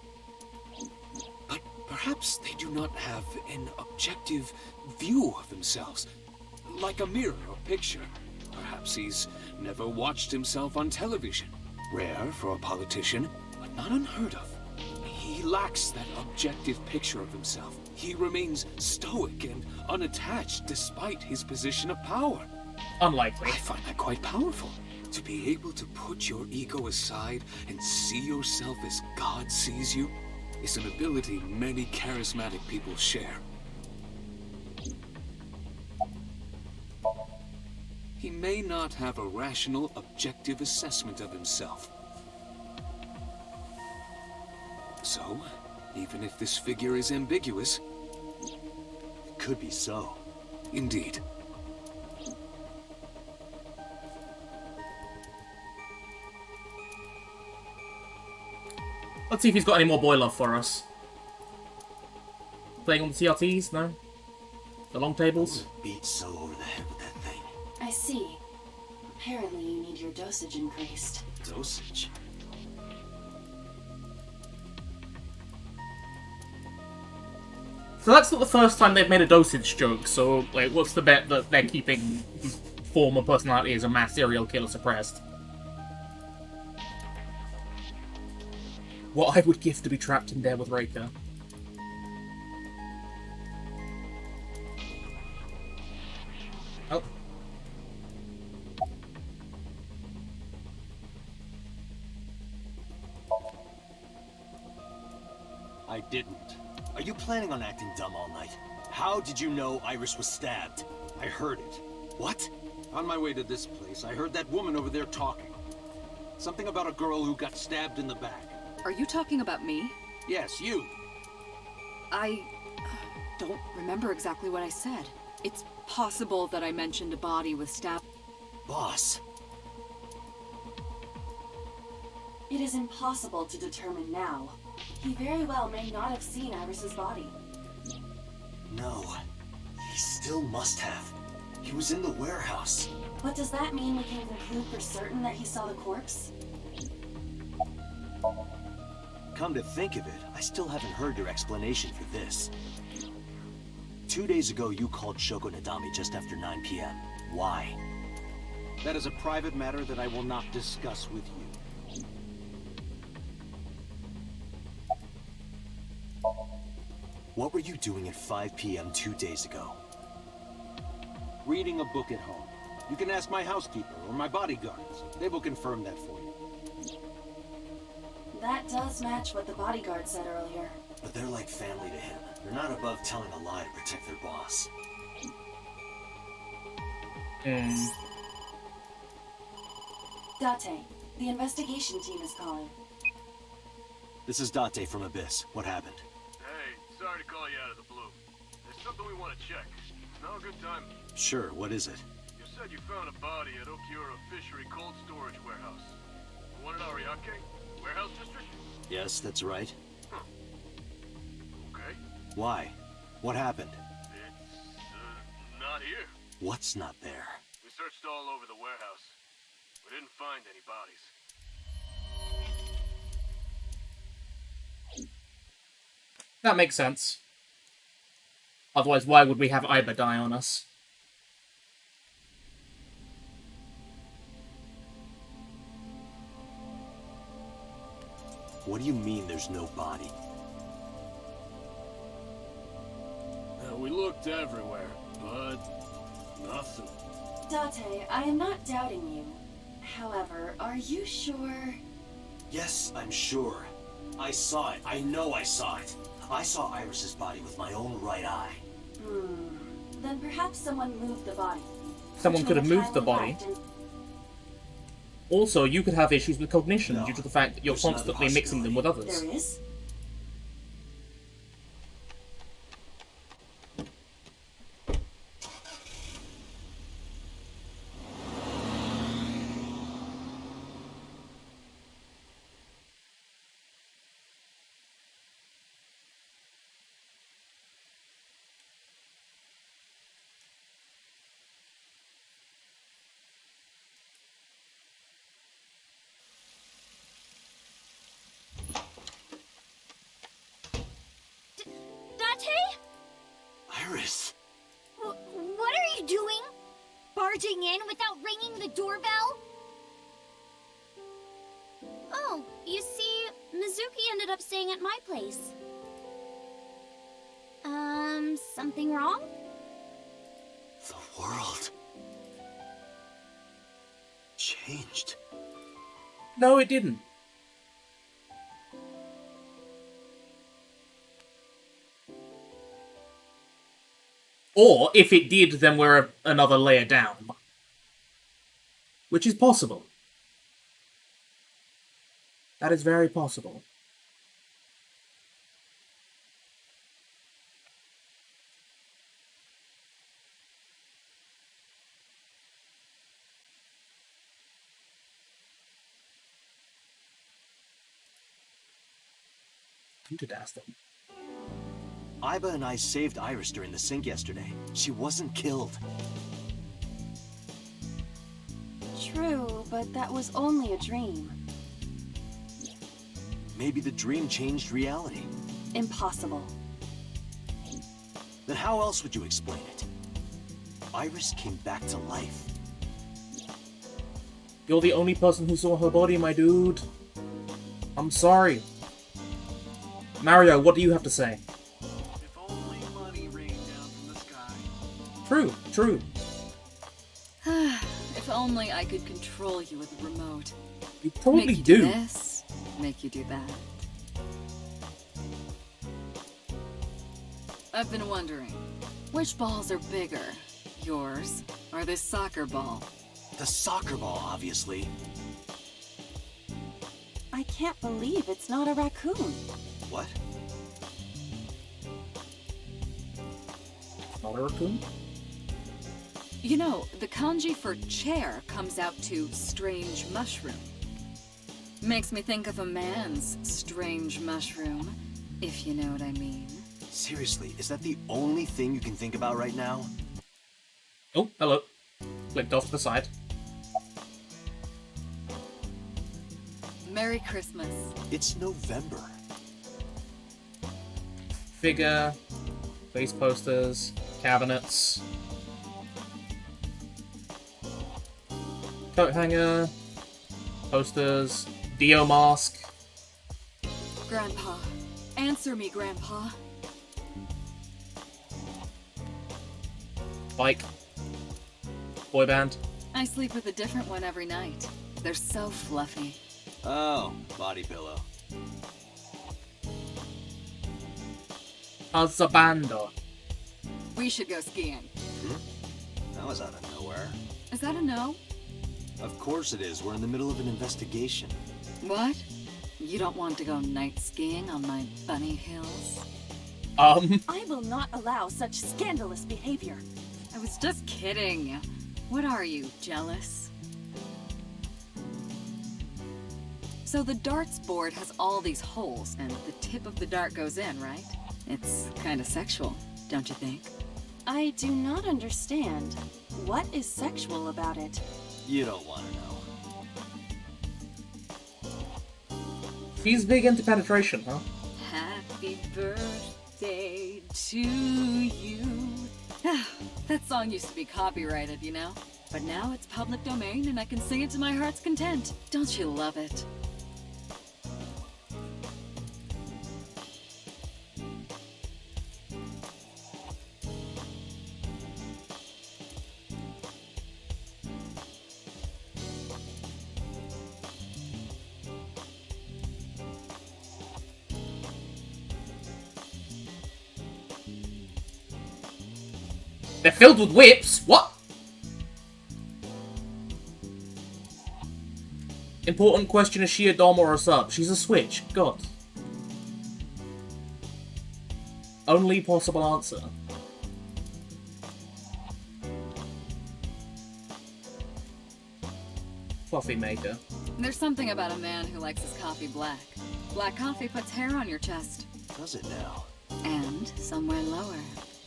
But perhaps they do not have an objective view of themselves, like a mirror or picture. Perhaps he's never watched himself on television. Rare for a politician, but not unheard of. He lacks that objective picture of himself. He remains stoic and unattached despite his position of power. Unlikely. I find that quite powerful. To be able to put your ego aside and see yourself as God sees you is an ability many charismatic people share. He may not have a rational, objective assessment of himself. So, even if this figure is ambiguous, it could be so. Indeed. Let's see if he's got any more boy love for us. Playing on the CRTs? No? The long tables? Beat so over the head with that thing. I see. Apparently you need your dosage increased. Dosage? So that's not the first time they've made a dosage joke, so, like, what's the bet that they're keeping his former personality as a mass serial killer suppressed? What I would give to be trapped in there with Reika. Oh. I didn't. Are you planning on acting dumb all night? How did you know Iris was stabbed? I heard it. What? On my way to this place, I heard that woman over there talking. Something about a girl who got stabbed in the back. Are you talking about me? Yes, you. I don't remember exactly what I said. It's possible that I mentioned a body with stab. Boss. It is impossible to determine now. He very well may not have seen Iris's body. No. He still must have. He was in the warehouse. But does that mean we can conclude for certain that he saw the corpse? Come to think of it, I still haven't heard your explanation for this. 2 days ago, you called Shoko Nadami just after 9 p.m. Why? That is a private matter that I will not discuss with you. What were you doing at 5 p.m. 2 days ago? Reading a book at home. You can ask my housekeeper or my bodyguards. They will confirm that for you. That does match what the bodyguard said earlier. But they're like family to him. They're not above telling a lie to protect their boss. Date, the investigation team is calling. This is Date from Abyss. What happened? Hey, sorry to call you out of the blue. There's something we want to check. Now a good time. Sure, what is it? You said you found a body at Okiura Fishery Cold Storage Warehouse. The one in Ariake? Warehouse District? Yes, that's right. Huh. Okay. Why? What happened? It's, not here. What's not there? We searched all over the warehouse. We didn't find any bodies. That makes sense. Otherwise, why would we have Iba die on us? What do you mean there's no body? We looked everywhere, but nothing. Date, I am not doubting you. However, are you sure? Yes, I'm sure. I saw it. I know I saw it. I saw Iris's body with my own right eye. Then perhaps someone moved the body. Someone could have moved the body. Also, you could have issues with cognition due to the fact that you're constantly mixing them with others. There is? Iris! What are you doing? Barging in without ringing the doorbell? Oh, you see, Mizuki ended up staying at my place. Something wrong? The world changed. No, it didn't. Or, if it did, then we're another layer down. Which is possible. That is very possible. You could ask them. Iba and I saved Iris during the sink yesterday. She wasn't killed. True, but that was only a dream. Maybe the dream changed reality. Impossible. Then how else would you explain it? Iris came back to life. You're the only person who saw her body, my dude. I'm sorry. Mario, what do you have to say? If only money rained down from the sky. True, true. If only I could control you with a remote. You probably make you do. This, make you do that. I've been wondering, which balls are bigger? Yours or this soccer ball? The soccer ball, obviously. I can't believe it's not a raccoon. What? Not a raccoon? You know, the kanji for chair comes out to strange mushroom. Makes me think of a man's strange mushroom, if you know what I mean. Seriously, is that the only thing you can think about right now? Oh, hello. Flicked off to the side. Merry Christmas. It's November. Figure, face posters, cabinets, coat hanger, posters, Dio mask. Grandpa. Answer me, Grandpa. Bike. Boy band. I sleep with a different one every night. They're so fluffy. Oh, body pillow. Azzabando. We should go skiing. That was out of nowhere. Is that a no? Of course it is. We're in the middle of an investigation. What? You don't want to go night skiing on my bunny hills? I will not allow such scandalous behavior. I was just kidding. What are you, jealous? So the darts board has all these holes, and the tip of the dart goes in, right? It's kind of sexual, don't you think? I do not understand. What is sexual about it? You don't want to know. She's big into penetration, huh? Happy birthday to you. That song used to be copyrighted, you know? But now it's public domain and I can sing it to my heart's content. Don't you love it? They're filled with whips? What? Important question, is she a dom or a sub? She's a switch. God. Only possible answer. Fluffy maker. There's something about a man who likes his coffee black. Black coffee puts hair on your chest. Does it now? And somewhere lower.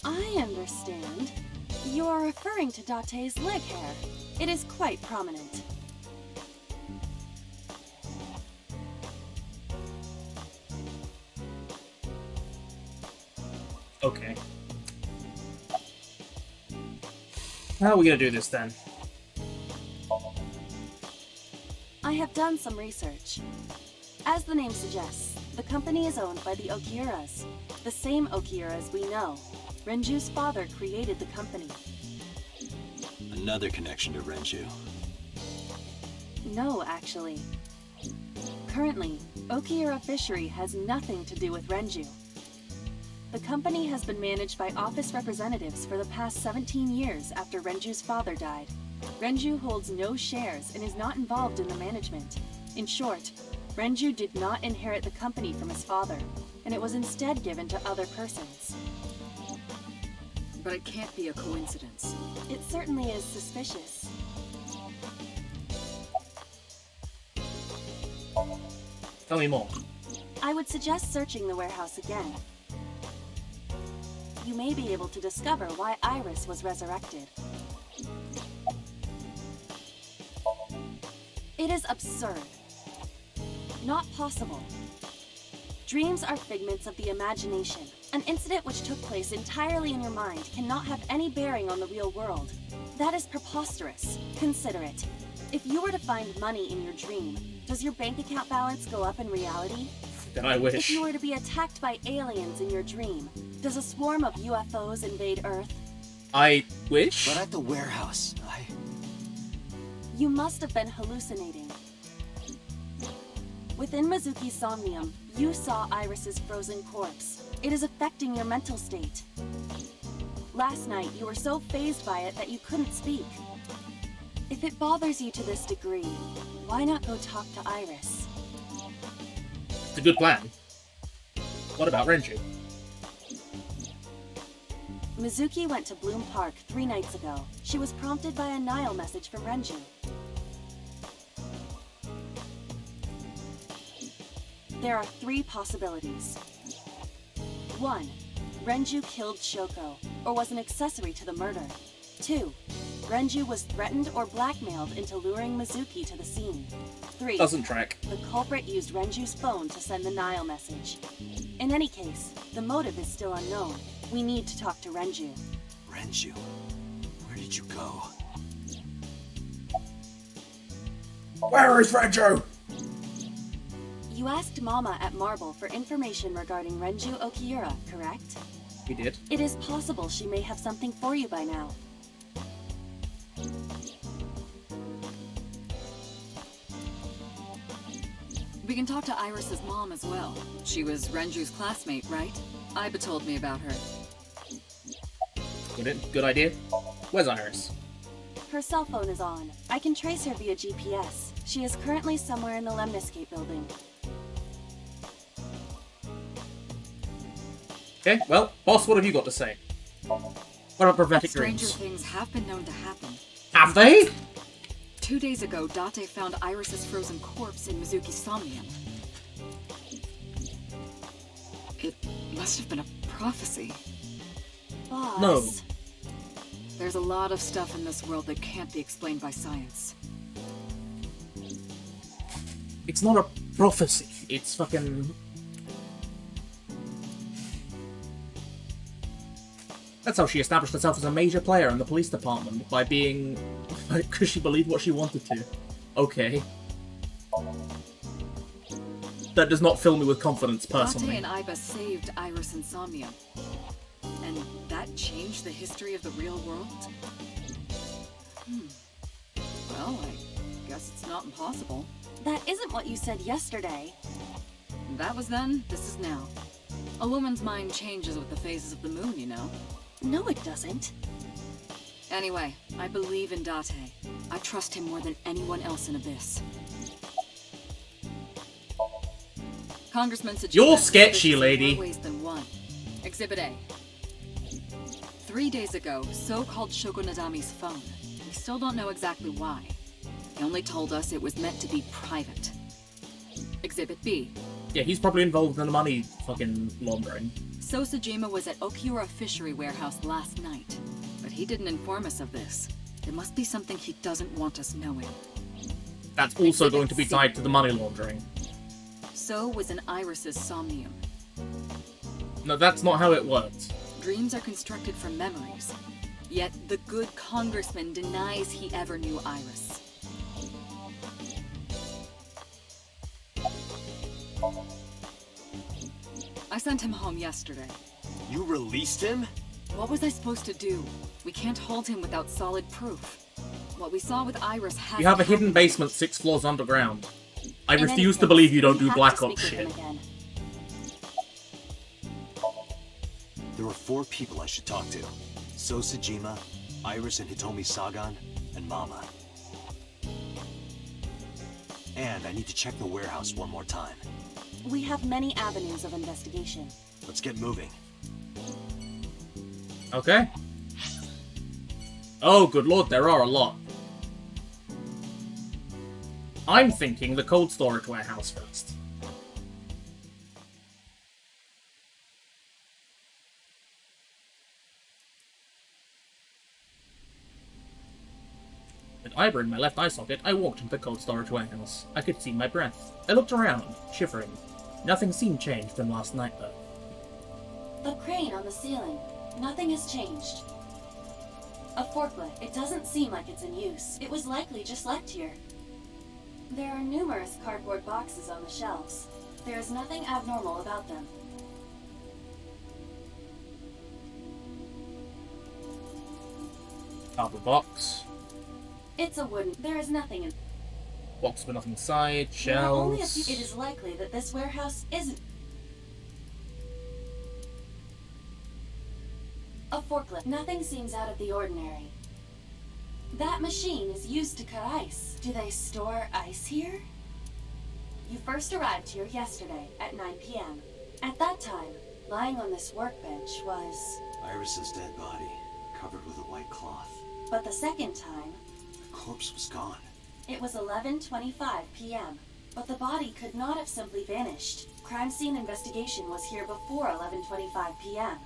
I understand. You are referring to Date's leg hair. It is quite prominent. Okay. How are we gonna do this then? I have done some research. As the name suggests, the company is owned by the Okiuras, the same Okiuras we know. Renju's father created the company. Another connection to Renju. No, actually. Currently, Okiura Fishery has nothing to do with Renju. The company has been managed by office representatives for the past 17 years after Renju's father died. Renju holds no shares and is not involved in the management. In short, Renju did not inherit the company from his father, and it was instead given to other persons. But it can't be a coincidence. It certainly is suspicious. Tell me more. I would suggest searching the warehouse again. You may be able to discover why Iris was resurrected. It is absurd. Not possible. Dreams are figments of the imagination. An incident which took place entirely in your mind cannot have any bearing on the real world. That is preposterous. Consider it. If you were to find money in your dream, does your bank account balance go up in reality? Then I wish. If you were to be attacked by aliens in your dream, does a swarm of UFOs invade Earth? I wish? But at the warehouse, You must have been hallucinating. Within Mizuki's Somnium, you saw Iris's frozen corpse. It is affecting your mental state. Last night, you were so fazed by it that you couldn't speak. If it bothers you to this degree, why not go talk to Iris? It's a good plan. What about Renju? Mizuki went to Bloom Park 3 nights ago. She was prompted by a Nile message from Renju. There are 3 possibilities. 1. Renju killed Shoko, or was an accessory to the murder. 2. Renju was threatened or blackmailed into luring Mizuki to the scene. 3. Doesn't track. The culprit used Renju's phone to send the Nile message. In any case, the motive is still unknown. We need to talk to Renju. Renju? Where did you go? Where is Renju? You asked Mama at Marble for information regarding Renju Okiura, correct? We did. It is possible she may have something for you by now. We can talk to Iris's mom as well. She was Renju's classmate, right? Iba told me about her. Good idea. Where's Iris? Her cell phone is on. I can trace her via GPS. She is currently somewhere in the Lemniscate building. Okay, well, boss, what have you got to say? What about prophetic Stranger dreams? things have been known to happen. Have they? 2 days ago, Date found Iris's frozen corpse in Mizuki's Somnium. It must have been a prophecy. Boss. No. There's a lot of stuff in this world that can't be explained by science. It's not a prophecy. It's fucking... That's how she established herself as a major player in the police department, by being... because she believed what she wanted to. Okay. That does not fill me with confidence, personally. Date and Iba saved Iris and Somnium. And that changed the history of the real world? Well, I guess it's not impossible. That isn't what you said yesterday. That was then, this is now. A woman's mind changes with the phases of the moon, you know? No, it doesn't. Anyway, I believe in Date. I trust him more than anyone else in Abyss. Congressman suggests You're sketchy, in lady. more ways than one. Exhibit A. 3 days ago, So called Shoko Nadami's phone. We still don't know exactly why. He only told us it was meant to be private. Exhibit B. Yeah, he's probably involved in the money fucking laundering. So Sejima was at Okiura Fishery Warehouse last night, but he didn't inform us of this. There must be something he doesn't want us knowing. That's also going to be tied to the money laundering. So was in Iris's Somnium. No, that's not how it works. Dreams are constructed from memories. Yet the good congressman denies he ever knew Iris. I sent him home yesterday. You released him? What was I supposed to do? We can't hold him without solid proof. What we saw with Iris has You have a hidden basement 6 floors underground. I refuse to believe you don't do Black Ops shit. There are 4 people I should talk to. So Sejima, Iris and Hitomi Sagan, and Mama. And I need to check the warehouse one more time. We have many avenues of investigation. Let's get moving. Okay. Oh, good lord, there are a lot. I'm thinking the cold storage warehouse first. With Iber in my left eye socket, I walked into the cold storage warehouse. I could see my breath. I looked around, shivering. Nothing seemed changed from last night, though. The crane on the ceiling. Nothing has changed. A forklift. It doesn't seem like it's in use. It was likely just left here. There are numerous cardboard boxes on the shelves. There is nothing abnormal about them. Cardboard box. It's a wooden... There is nothing in... Box with nothing inside. There are only a Shelves. few... It is likely that this warehouse isn't... A forklift. Nothing seems out of the ordinary. That machine is used to cut ice. Do they store ice here? You first arrived here yesterday at 9 p.m. At that time, lying on this workbench was... Iris's dead body, covered with a white cloth. But the second time... The corpse was gone. It was 11:25 p.m., but the body could not have simply vanished. Crime scene investigation was here before 11:25 p.m.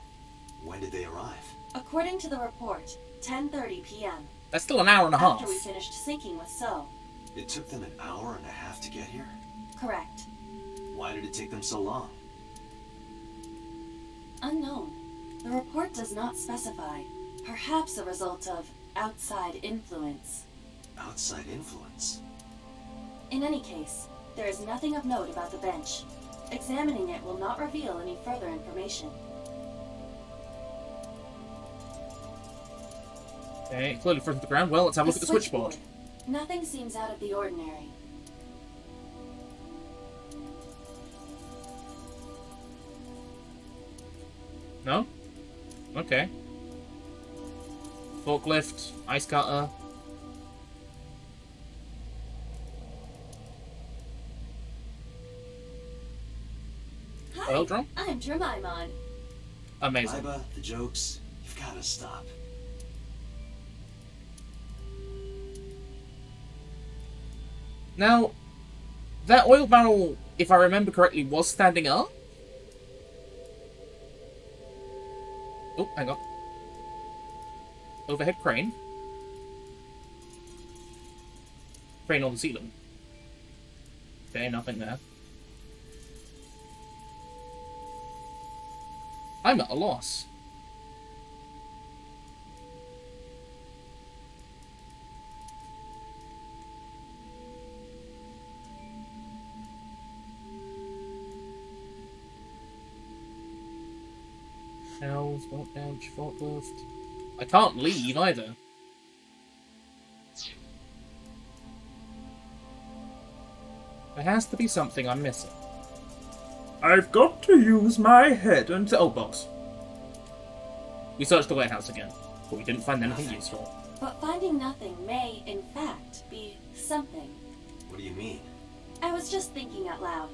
When did they arrive? According to the report, 10:30 p.m. That's still an hour and a half. After we finished sinking with So. It took them an hour and a half to get here? Correct. Why did it take them so long? Unknown. The report does not specify. Perhaps a result of outside influence. Outside influence? In any case, there is nothing of note about the bench. Examining it will not reveal any further information. Okay, clearly frozen to the ground. Well, let's have a look at the switchboard. Nothing seems out of the ordinary. No? Okay. Forklift, ice cutter. Hi, Oil drum? I'm Jemimon. Amazing. Iba, the jokes, you've got to stop. Now, that oil barrel, if I remember correctly, was standing up? Oh, hang on. Overhead crane. Crane on the ceiling. Okay, nothing there. I'm at a loss. Shelves, workbench, forklift. I can't leave either. There has to be something I'm missing. I've got to use my head and... Oh, box. We searched the warehouse again, but we didn't find anything useful. But finding nothing may, in fact, be something. What do you mean? I was just thinking out loud.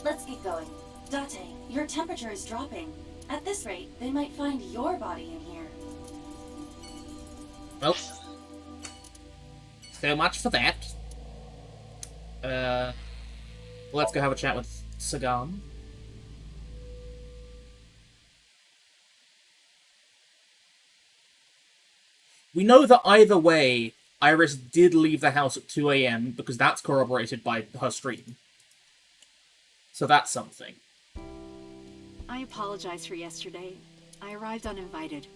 Let's get going. Date, your temperature is dropping. At this rate, they might find your body in here. Well, so much for that. Let's go have a chat with Sagan. We know that either way, Iris did leave the house at 2 a.m. because that's corroborated by her stream. So that's something. I apologize for yesterday. I arrived uninvited.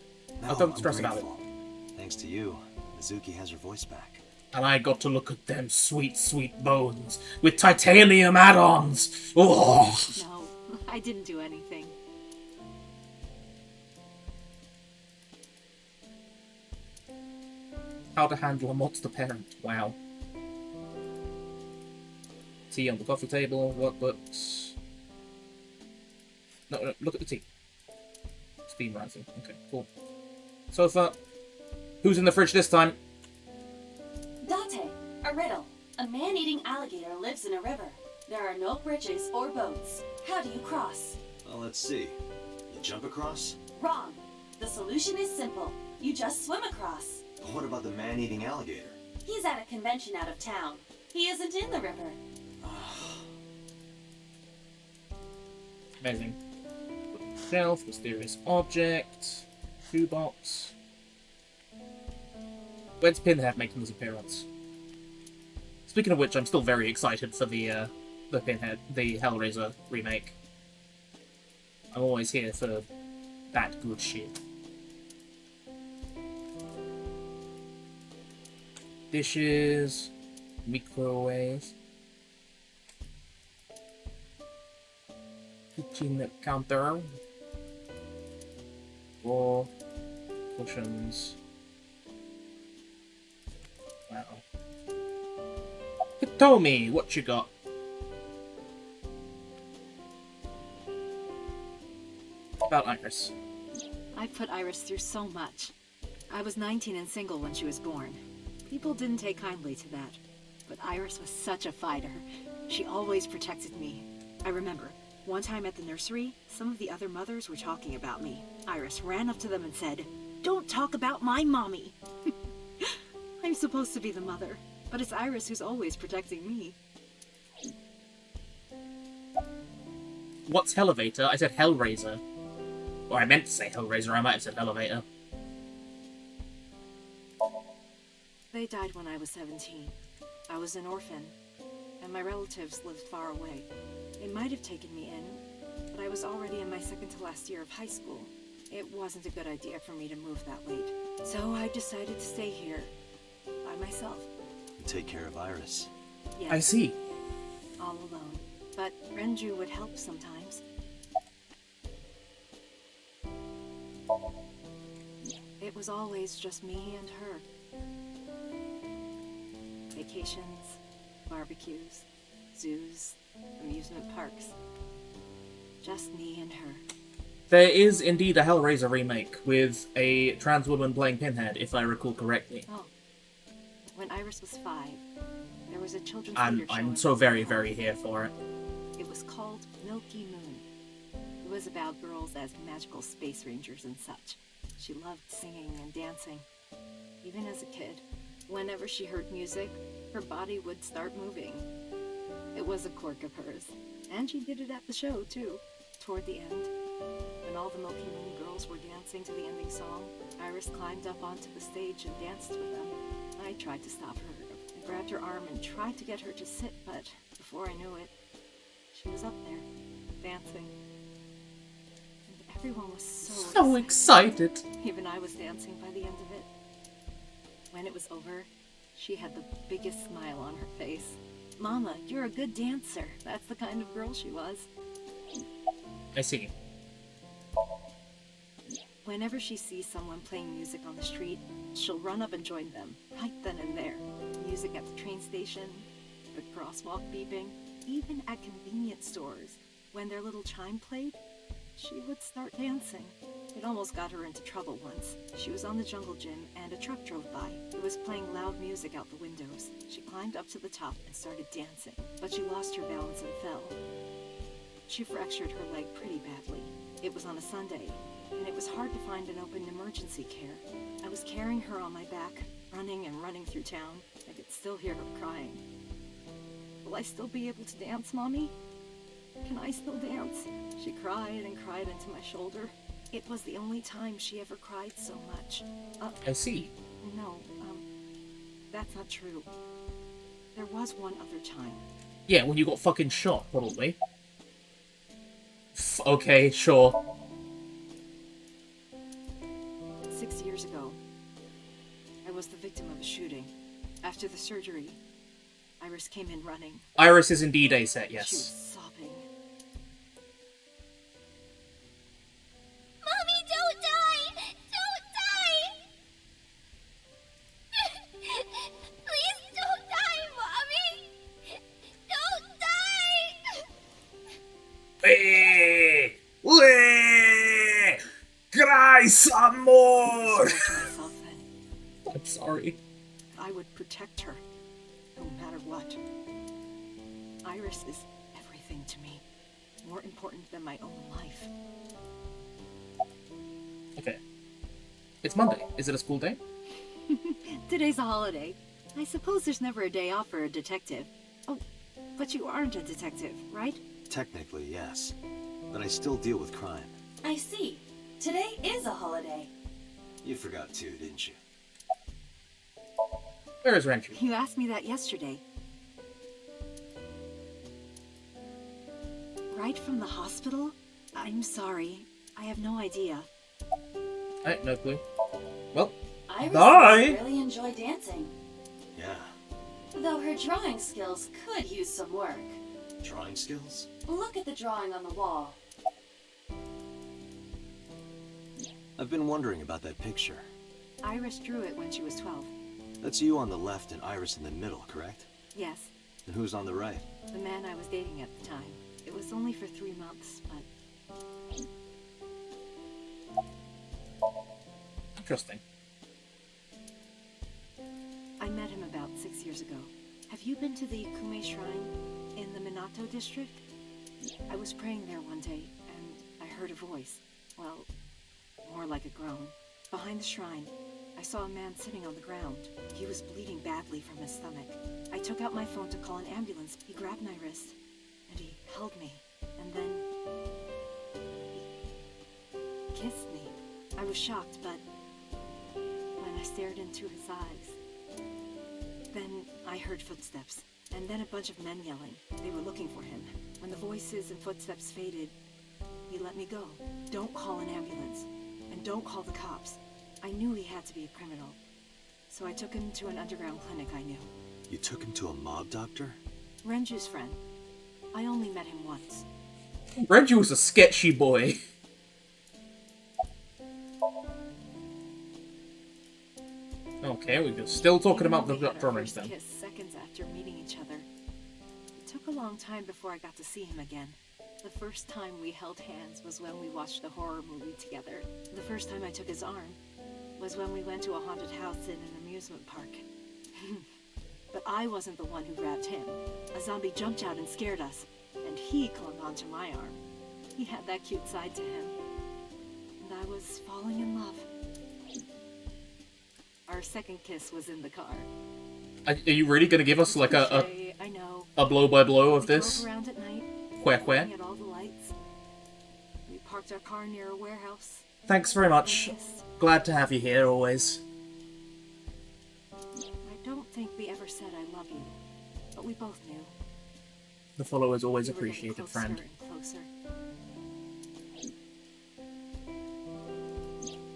No, don't stress I'm about it. grateful. Thanks to you, Mizuki has her voice back. And I got to look at them sweet, sweet bones with titanium add-ons. Oh. No, I didn't do anything. How to handle a monster parent. Wow. Tea on the coffee table, workbooks. No, look at the tea. Steam rising. Okay, cool. Sofa. Who's in the fridge this time? Date, a riddle. A man-eating alligator lives in a river. There are no bridges or boats. How do you cross? Well, let's see. You jump across? Wrong. The solution is simple. You just swim across. But what about the man-eating alligator? He's at a convention out of town. He isn't in the river. Amazing. Shelf, mysterious object, shoebox. When's Pinhead making his appearance? Speaking of which, I'm still very excited for the Pinhead, the Hellraiser remake. I'm always here for that good shit. Dishes, microwave, kitchen counter, wall, cushions. Wow. Hitomi, what you got? About Iris. I put Iris through so much. I was 19 and single when she was born. People didn't take kindly to that. But Iris was such a fighter. She always protected me. I remember, one time at the nursery, some of the other mothers were talking about me. Iris ran up to them and said, "Don't talk about my mommy." I'm supposed to be the mother, but it's Iris who's always protecting me. What's Hellevator? I said Hellraiser. Or I meant to say Hellraiser, I might have said Elevator. They died when I was 17. I was an orphan, and my relatives lived far away. They might have taken me in, but I was already in my second to last year of high school. It wasn't a good idea for me to move that late, so I decided to stay here, by myself. Take care of Iris. Yes, I see. all alone. But Renju would help sometimes. It was always just me and her. Vacations, barbecues, zoos, amusement parks. Just me and her. There is indeed a Hellraiser remake with a trans woman playing Pinhead, if I recall correctly. Oh. When Iris was 5, there was a children's I'm theater show so in very, Mexico. very here for it. It was called Milky Moon. It was about girls as magical space rangers and such. She loved singing and dancing. Even as a kid, whenever she heard music, her body would start moving. It was a quirk of hers. And she did it at the show, too. Toward the end, when all the Milky Moon girls were dancing to the ending song, Iris climbed up onto the stage and danced with them. I tried to stop her. I grabbed her arm and tried to get her to sit, but before I knew it, she was up there, dancing. And everyone was So excited. Even I was dancing by the end of it. When it was over, she had the biggest smile on her face. "Mama, you're a good dancer." That's the kind of girl she was. I see. Whenever she sees someone playing music on the street, she'll run up and join them, right then and there. Music at the train station, the crosswalk beeping, even at convenience stores. When their little chime played, she would start dancing. It almost got her into trouble once. She was on the jungle gym and a truck drove by. It was playing loud music out the windows. She climbed up to the top and started dancing, but she lost her balance and fell. She fractured her leg pretty badly. It was on a Sunday, and it was hard to find an open emergency care. I was carrying her on my back, running and running through town. I could still hear her crying. "Will I still be able to dance, Mommy? Can I still dance?" She cried and cried into my shoulder. It was the only time she ever cried so much. I see. No, that's not true. There was one other time. Yeah, when you got fucking shot, probably. Okay, sure. 6 years ago, I was the victim of a shooting. After the surgery, Iris came in running. Iris is indeed a set, She was yes. sobbing. Mommy, don't die! Don't die! Please don't die, Mommy! Don't die! Cry some more! I swore to myself then. I'm sorry. I would protect her, no matter what. Iris is everything to me, more important than my own life. Okay. It's Monday. Is it a school day? Today's a holiday. I suppose there's never a day off for a detective. Oh, but you aren't a detective, right? Technically, yes. But I still deal with crime. I see. Today is a holiday. You forgot too, didn't you? Where is Renju? You asked me that yesterday. Right from the hospital? I'm sorry. I have no idea. I no clue. Well, Iris bye! must really enjoy dancing. Yeah. Though her drawing skills could use some work. Drawing skills? Look at the drawing on the wall. I've been wondering about that picture. Iris drew it when she was 12. That's you on the left and Iris in the middle, correct? Yes, And who's on the right? the man I was dating at the time. It was only for 3 months, but interesting. I met him about 6 years ago. Have you been to the Kume Shrine in the Minato district? I was praying there one day, and I heard a voice. Well, more like a groan. Behind the shrine, I saw a man sitting on the ground. He was bleeding badly from his stomach. I took out my phone to call an ambulance. He grabbed my wrist, and he held me, and then he kissed me. I was shocked, but when I stared into his eyes, then I heard footsteps, and then a bunch of men yelling. They were looking for him. When the voices and footsteps faded, he let me go. Don't call an ambulance, and don't call the cops. I knew he had to be a criminal, so I took him to an underground clinic I knew. You took him to a mob doctor? Renju's friend. I only met him once. Renju was a sketchy boy. Okay, we're still talking about the drawings then. Kiss seconds after meeting each other. It took a long time before I got to see him again. The first time we held hands was when we watched a horror movie together. The first time I took his arm was when we went to a haunted house in an amusement park. But I wasn't the one who grabbed him. A zombie jumped out and scared us, and he clung onto my arm. He had that cute side to him, and I was falling in love. Our second kiss was in the car. Are you really gonna give us like I know. a blow by blow of We this? drove around at night, Where? looking at all the lights. We parked our car near a warehouse. Thanks very much. Glad to have you here always. I don't think we ever said I love you, but we both knew. The followers always We were getting appreciated, closer friend. and closer.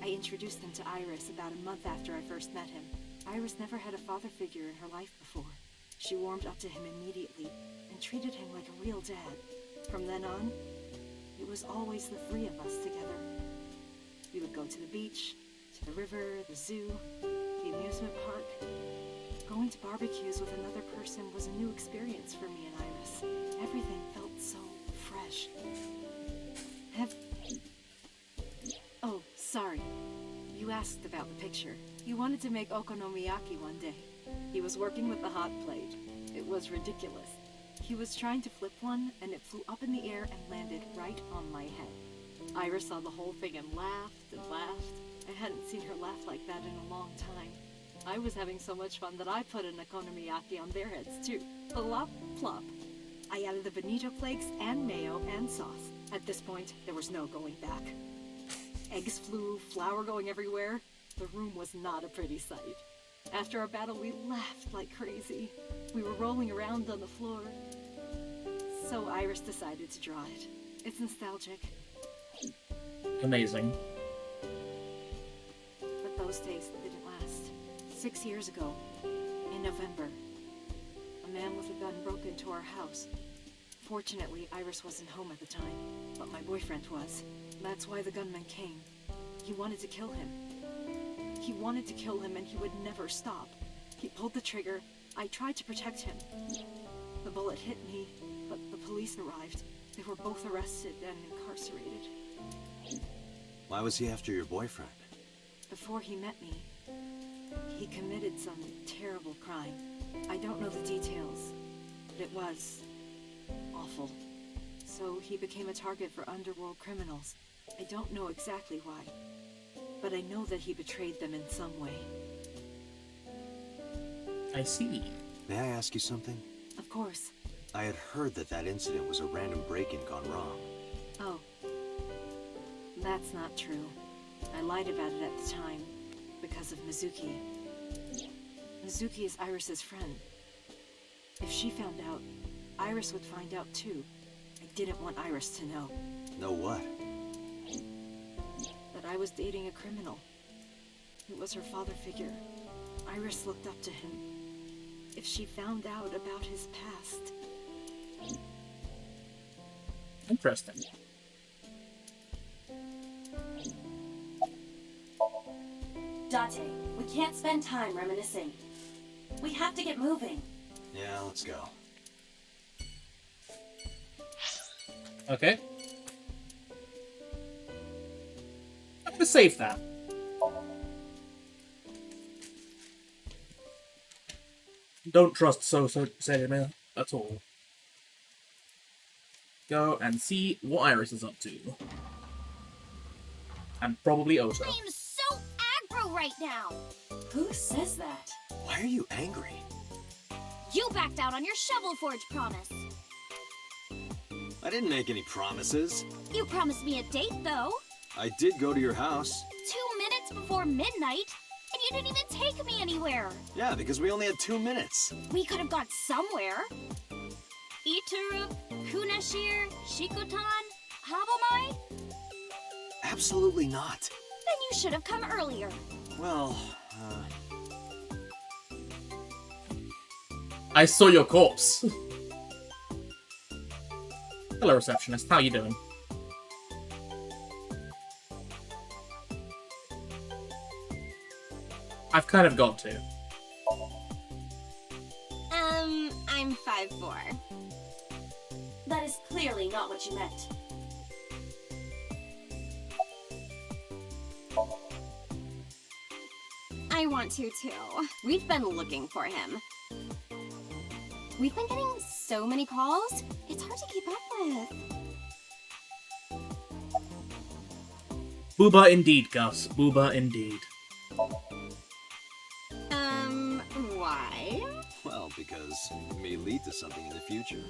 I introduced him to Iris about a month after I first met him. Iris never had a father figure in her life before. She warmed up to him immediately and treated him like a real dad. From then on, it was always the three of us together. We would go to the beach, to the river, the zoo, the amusement park. Going to barbecues with another person was a new experience for me and Iris. Everything felt so fresh. Oh, sorry. You asked about the picture. He wanted to make okonomiyaki one day. He was working with the hot plate. It was ridiculous. He was trying to flip one, and it flew up in the air and landed right on my head. Iris saw the whole thing and laughed and laughed. I hadn't seen her laugh like that in a long time. I was having so much fun that I put an okonomiyaki on their heads too. Plop, plop. I added the bonito flakes and mayo and sauce. At this point, there was no going back. Eggs flew, flour going everywhere. The room was not a pretty sight. After our battle, we laughed like crazy. We were rolling around on the floor. So Iris decided to draw it. It's nostalgic. Amazing. But those days didn't last. 6 years ago, in November, a man with a gun broke into our house. Fortunately, Iris wasn't home at the time, but my boyfriend was. That's why the gunman came. He wanted to kill him. He wanted to kill him, and he would never stop. He pulled the trigger. I tried to protect him. The bullet hit me, but the police arrived. They were both arrested and incarcerated. Why was he after your boyfriend? Before he met me, he committed some terrible crime. I don't know the details, but it was awful. So he became a target for underworld criminals. I don't know exactly why, but I know that he betrayed them in some way. I see. May I ask you something? Of course. I had heard that incident was a random break-in gone wrong. Oh. That's not true. I lied about it at the time, because of Mizuki. Mizuki is Iris's friend. If she found out, Iris would find out too. I didn't want Iris to know. Know what? That I was dating a criminal. It was her father figure. Iris looked up to him. If she found out about his past... Interesting. Date, we can't spend time reminiscing. We have to get moving. Yeah, let's go. Okay. I'm gonna save that. Don't trust Somnium at all. Go and see what Iris is up to. And probably Ota. I'm so aggro right now. Who says that? Why are you angry? You backed out on your Shovel Forge promise. I didn't make any promises. You promised me a date, though. I did go to your house. 2 minutes before midnight, and you didn't even take me anywhere. Yeah, because we only had 2 minutes. We could have gone somewhere. Itaru, Kunashir, Shikotan, Habomai? Absolutely not. Then you should have come earlier. Well, I saw your corpse. Hello, receptionist. How you doing? I've kind of got to. I'm 5'4". That is clearly not what you meant. I want to too. We've been looking for him. We've been getting so many calls, it's hard to keep up with. Booba indeed, Gus. Booba indeed. Why? well, because it may lead to something in the future.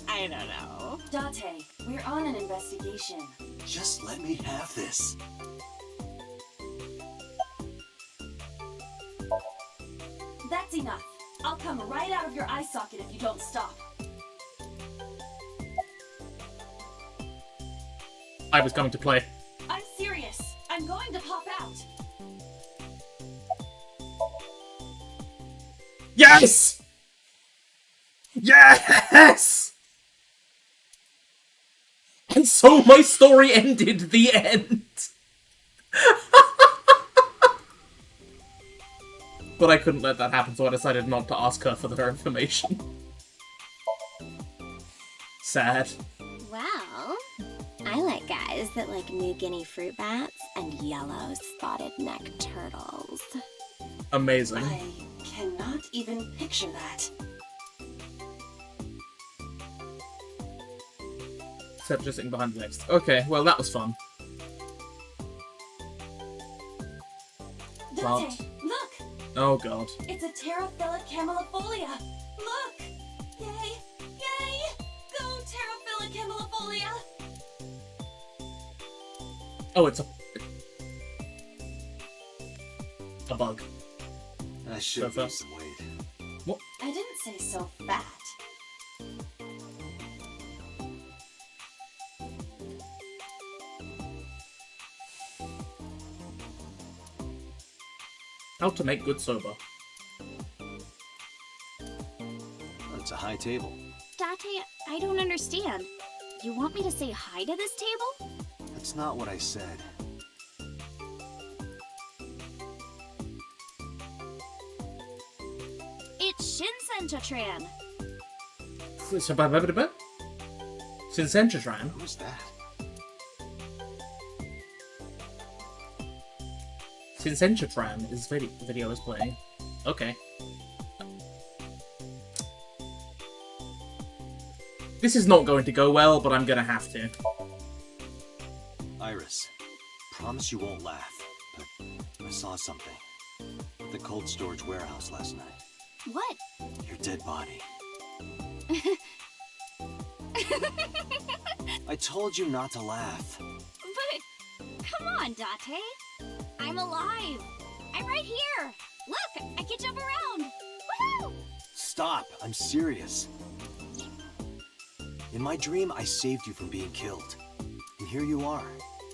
I don't know. Date, we're on an investigation. Just let me have this. That's enough. I'll come right out of your eye socket if you don't stop. I was coming to play. I'm serious. I'm going to pop out. Yes! Yes! And so my story ended. The end. But I couldn't let that happen, so I decided not to ask her for their information. Sad. Well, I like guys that like New Guinea fruit bats and yellow spotted neck turtles. Amazing. I cannot even picture that. Except just sitting behind the next. Okay, well that was fun. Date, Plant. look! Oh god. It's a pterophilic camellifolia. Look! Yay! Yay! Go pterophilic camellifolia! Oh, it's a bug. I should So lose some weight. What? I didn't say so fat. How to make good soba. It's a high table. Date, I don't understand. You want me to say hi to this table? That's not what I said. It's Shinsen-Chatran. Shinsen-Chatran? Who's that? Shinsen-Chatran is video is playing. Okay. This is not going to go well, but I'm gonna have to. Iris, promise you won't laugh, but I saw something. At the cold storage warehouse last night. What? Your dead body. I told you not to laugh. But, come on, Date. I'm alive. I'm right here. Look, I can jump around. Woohoo! Stop, I'm serious. In my dream, I saved you from being killed. And here you are,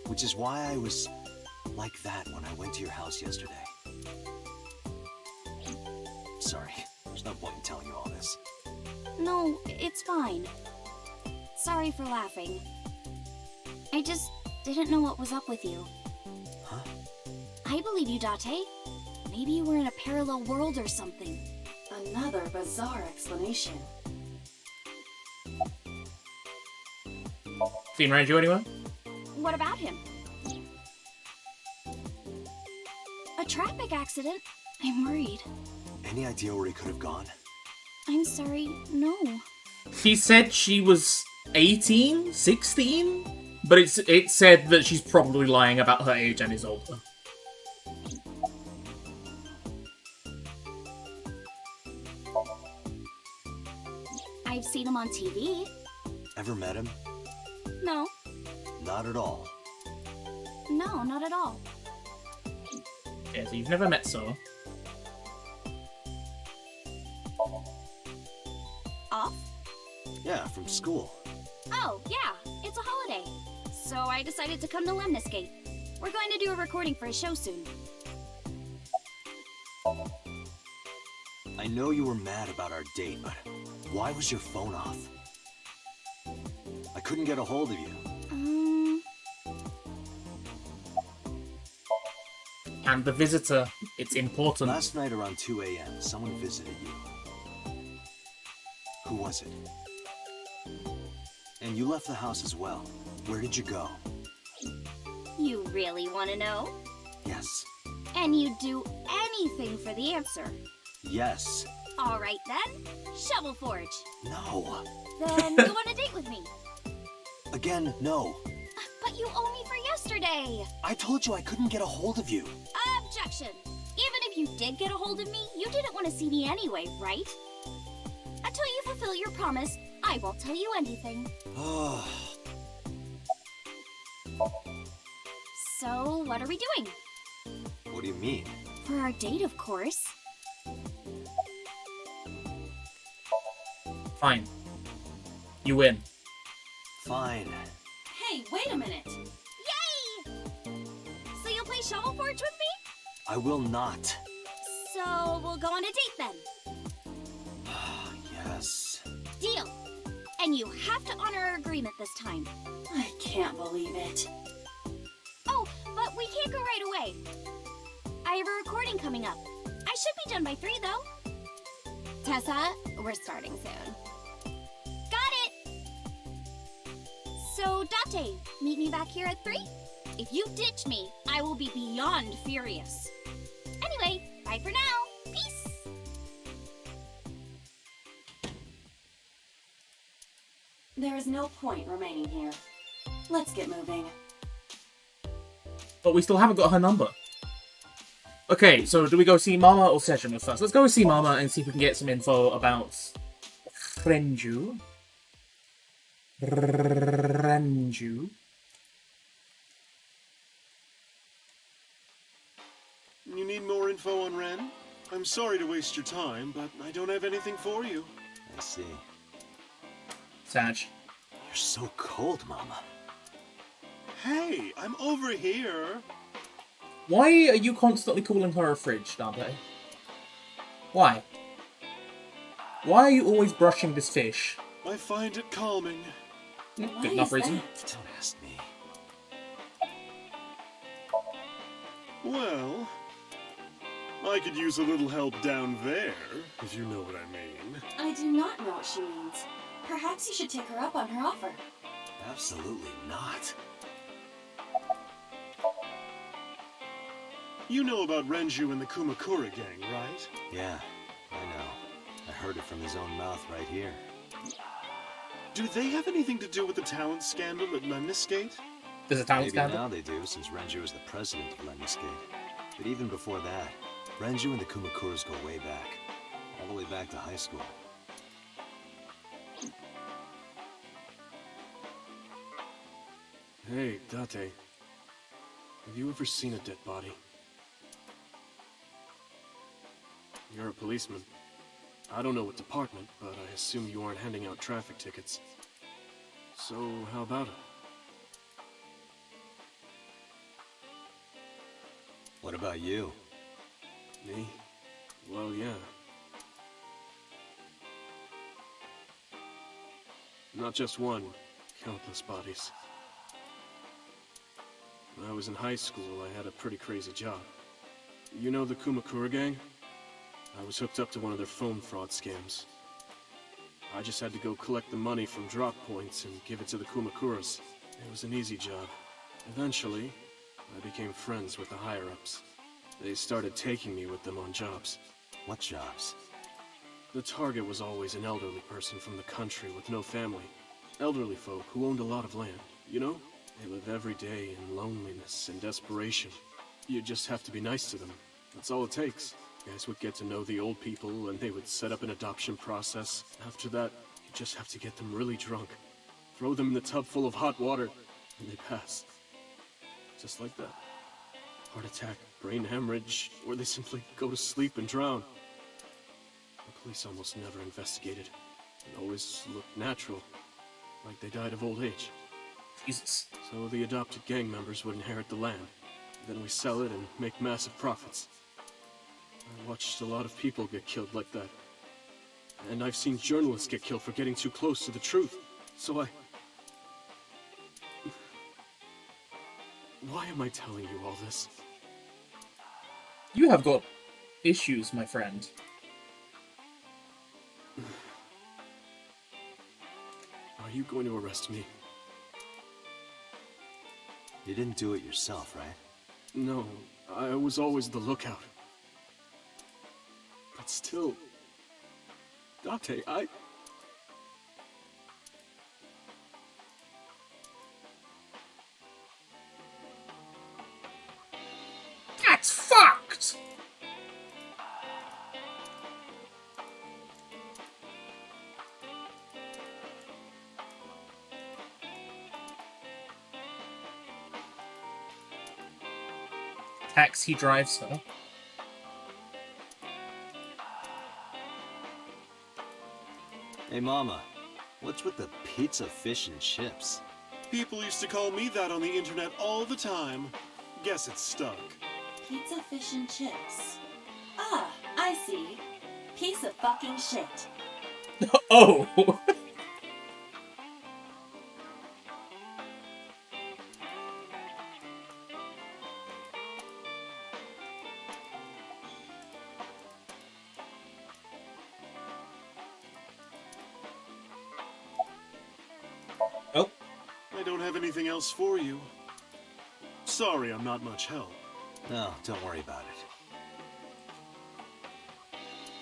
which is why I was like that when I went to your house yesterday. Sorry, there's no point in telling you all this. No, it's fine. Sorry for laughing. I just didn't know what was up with you. Huh? I believe you, Date. Maybe you were in a parallel world or something. Another bizarre explanation. Seen Ranju anywhere? What about him? A traffic accident? I'm worried. Any idea where he could have gone? I'm sorry, no. She said she was 18, 16, but it said that she's probably lying about her age and is older. I've seen him on TV. Ever met him? No. Not at all. No, not at all. Yeah, so you've never met So. Off? Yeah, from school. Oh, yeah. It's a holiday. So I decided to come to Lemniscate. We're going to do a recording for a show soon. I know you were mad about our date, but why was your phone off? I couldn't get a hold of you. And the visitor, it's important. Last night around 2 a.m., someone visited you. Who was it? And you left the house as well. Where did you go? You really want to know? Yes. And you'd do anything for the answer. Yes. All right then. Shovel Forge. No. Then go on a date with me. Again, no. But you owe me for yesterday. I told you I couldn't get a hold of you. Objection. Even if you did get a hold of me, you didn't want to see me anyway, right? Until you fulfill your promise, I won't tell you anything. So, what are we doing? What do you mean? For our date, of course. Fine. You win. Fine. Hey, wait a minute. Yay! So you'll play Shovel Forge with me? I will not. So we'll go on a date then. Yes. Deal. And you have to honor our agreement this time. I can't believe it. Oh, but we can't go right away. I have a recording coming up. I should be done by 3, though. Tessa, we're starting soon. Got it! So, Date, meet me back here at 3? If you ditch me, I will be beyond furious. Anyway, bye for now. Peace! There is no point remaining here. Let's get moving. But we still haven't got her number. Okay, so do we go see Mama or Sejima first? Let's go see Mama and see if we can get some info about Renju. Renju. You need more info on Ren? I'm sorry to waste your time, but I don't have anything for you. I see. Sag. You're so cold, Mama. Hey, I'm over here. Why are you constantly calling her a fridge, Dante? Why? Why are you always brushing this fish? I find it calming. Good enough reason. Don't ask me. Well, I could use a little help down there, if you know what I mean. I do not know what she means. Perhaps you should take her up on her offer. Absolutely not. You know about Renju and the Kumakura gang, right? Yeah, I know. I heard it from his own mouth right here. Do they have anything to do with the talent scandal at Lemniscate? There's a talent Maybe scandal? now they do, since Renju is the president of Lemniscate. But even before that, Renju and the Kumakuras go way back. All the way back to high school. Hey, Date. Have you ever seen a dead body? You're a policeman. I don't know what department, but I assume you aren't handing out traffic tickets. So, how about it? What about you? Me? Well, yeah. Not just one, countless bodies. When I was in high school, I had a pretty crazy job. You know the Kumakura gang? I was hooked up to one of their phone fraud scams. I just had to go collect the money from drop points and give it to the Kumakuras. It was an easy job. Eventually, I became friends with the higher-ups. They started taking me with them on jobs. What jobs? The target was always an elderly person from the country with no family. Elderly folk who owned a lot of land, you know? They live every day in loneliness and desperation. You just have to be nice to them. That's all it takes. Guys would get to know the old people and they would set up an adoption process. After that, you just have to get them really drunk. Throw them in a tub full of hot water, and they pass. Just like that. Heart attack, brain hemorrhage, or they simply go to sleep and drown. The police almost never investigated. It always looked natural, like they died of old age. Jesus. So the adopted gang members would inherit the land. Then we sell it and make massive profits. I watched a lot of people get killed like that. And I've seen journalists get killed for getting too close to the truth. So Why am I telling you all this? You have got issues, my friend. Are you going to arrest me? You didn't do it yourself, right? No, I was always the lookout. But still... Date, That's fucked! Taxi drives her. Hey, Mama. What's with the pizza, fish, and chips? People used to call me that on the internet all the time. Guess it's stuck. Pizza, fish, and chips. Ah, I see. Piece of fucking shit. Oh! Oh. I don't have anything else for you. Sorry, I'm not much help. No, don't worry about it.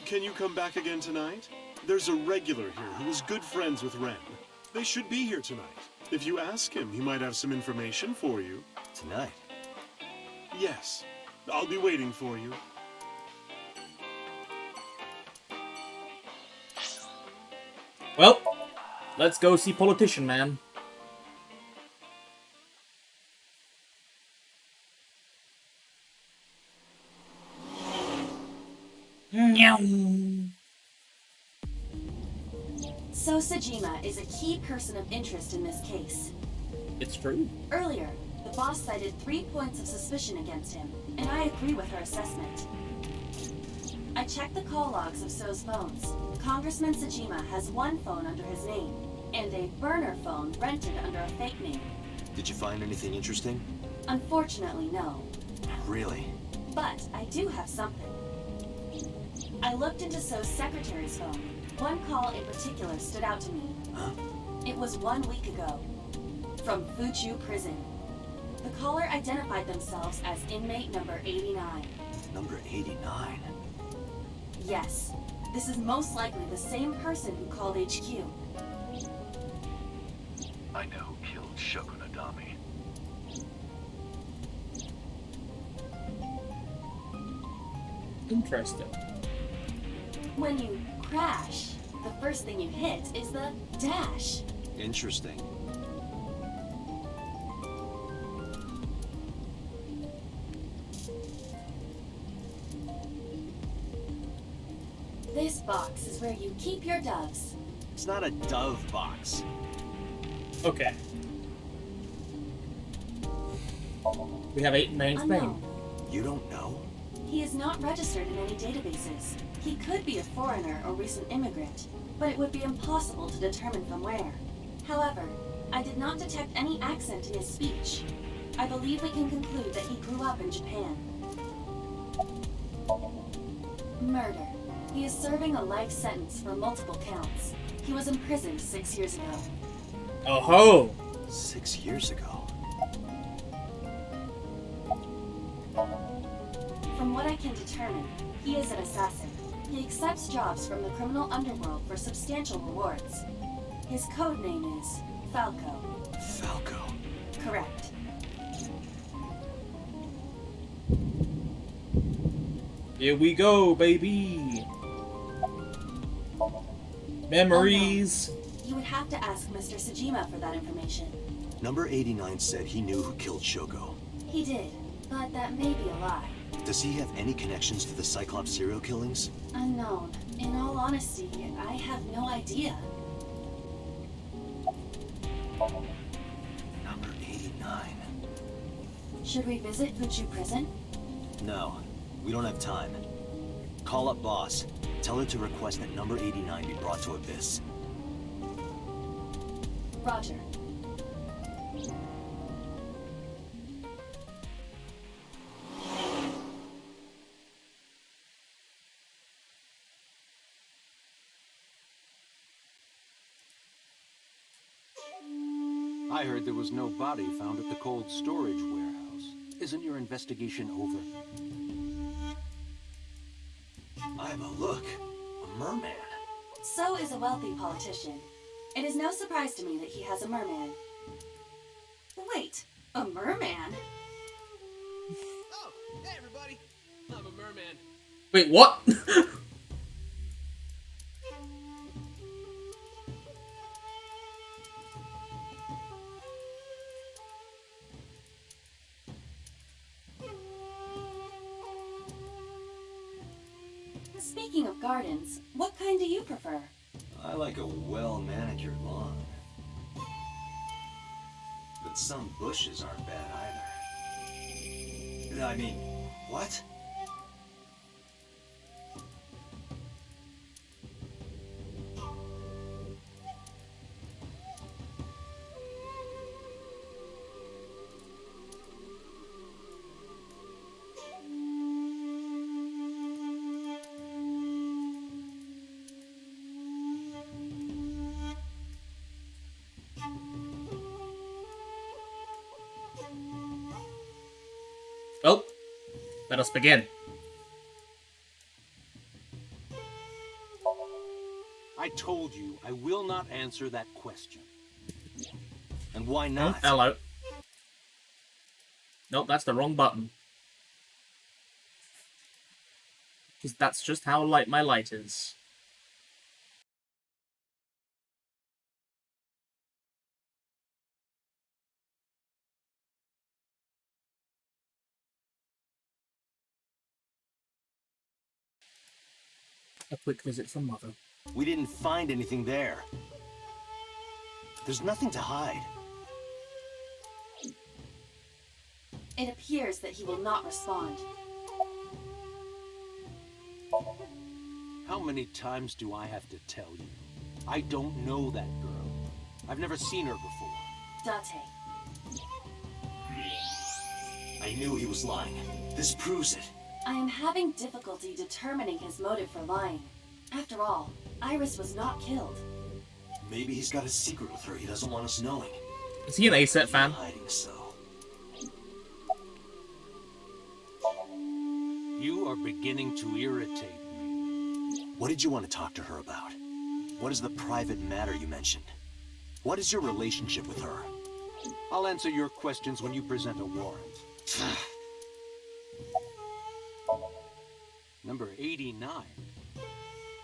Can you come back again tonight? There's a regular here who is good friends with Ren. They should be here tonight. If you ask him, he might have some information for you. Tonight? Yes. I'll be waiting for you. Well, let's go see Politician Man. So Sajima is a key person of interest in this case. It's true. Earlier, the boss cited 3 points of suspicion against him, and I agree with her assessment. I checked the call logs of So's phones. Congressman Sajima has one phone under his name, and a burner phone rented under a fake name. Did you find anything interesting? Unfortunately, no. Really? But I do have something. I looked into So's secretary's phone. One call in particular stood out to me. Huh? It was 1 week ago, from Fuchu Prison. The caller identified themselves as inmate number 89. Number 89? Yes, this is most likely the same person who called HQ. I know who killed Shogunadami. Interesting. When you crash, the first thing you hit is the dash. Interesting. This box is where you keep your doves. It's not a dove box. Okay. We have 8 names. Unknown. You don't know? He is not registered in any databases. He could be a foreigner or recent immigrant, but it would be impossible to determine from where. However, I did not detect any accent in his speech. I believe we can conclude that he grew up in Japan. Murder. He is serving a life sentence for multiple counts. He was imprisoned 6 years ago. Oh ho! 6 years ago. From what I can determine, he is an assassin. He accepts jobs from the criminal underworld for substantial rewards. His code name is Falco. Falco? Correct. Here we go, baby. Memories. Oh, no. You would have to ask Mr. Sajima for that information. Number 89 said he knew who killed Shoko. He did, but that may be a lie. Does he have any connections to the Cyclops serial killings? Unknown. In all honesty, I have no idea. Number 89. Should we visit Fuchu Prison? No, we don't have time. Call up Boss. Tell her to request that number 89 be brought to Abyss. Roger. I heard there was no body found at the cold storage warehouse. Isn't your investigation over? I have a look. A merman. So is a wealthy politician. It is no surprise to me that he has a merman. Wait, a merman? Oh, hey everybody! I'm a merman. Wait, what? Speaking of gardens, what kind do you prefer? I like a well-manicured lawn. But some bushes aren't bad either. I mean, what? Oh, let us begin. I told you I will not answer that question. And why not? Hello. Nope, that's the wrong button. Because that's just how light my light is. A quick visit from Mother. We didn't find anything there. There's nothing to hide. It appears that he will not respond. How many times do I have to tell you? I don't know that girl. I've never seen her before. Date. I knew he was lying. This proves it. I am having difficulty determining his motive for lying. After all, Iris was not killed. Maybe he's got a secret with her he doesn't want us knowing. Is he an A-set fan? Hiding so. You are beginning to irritate me. What did you want to talk to her about? What is the private matter you mentioned? What is your relationship with her? I'll answer your questions when you present a warrant. Number 89.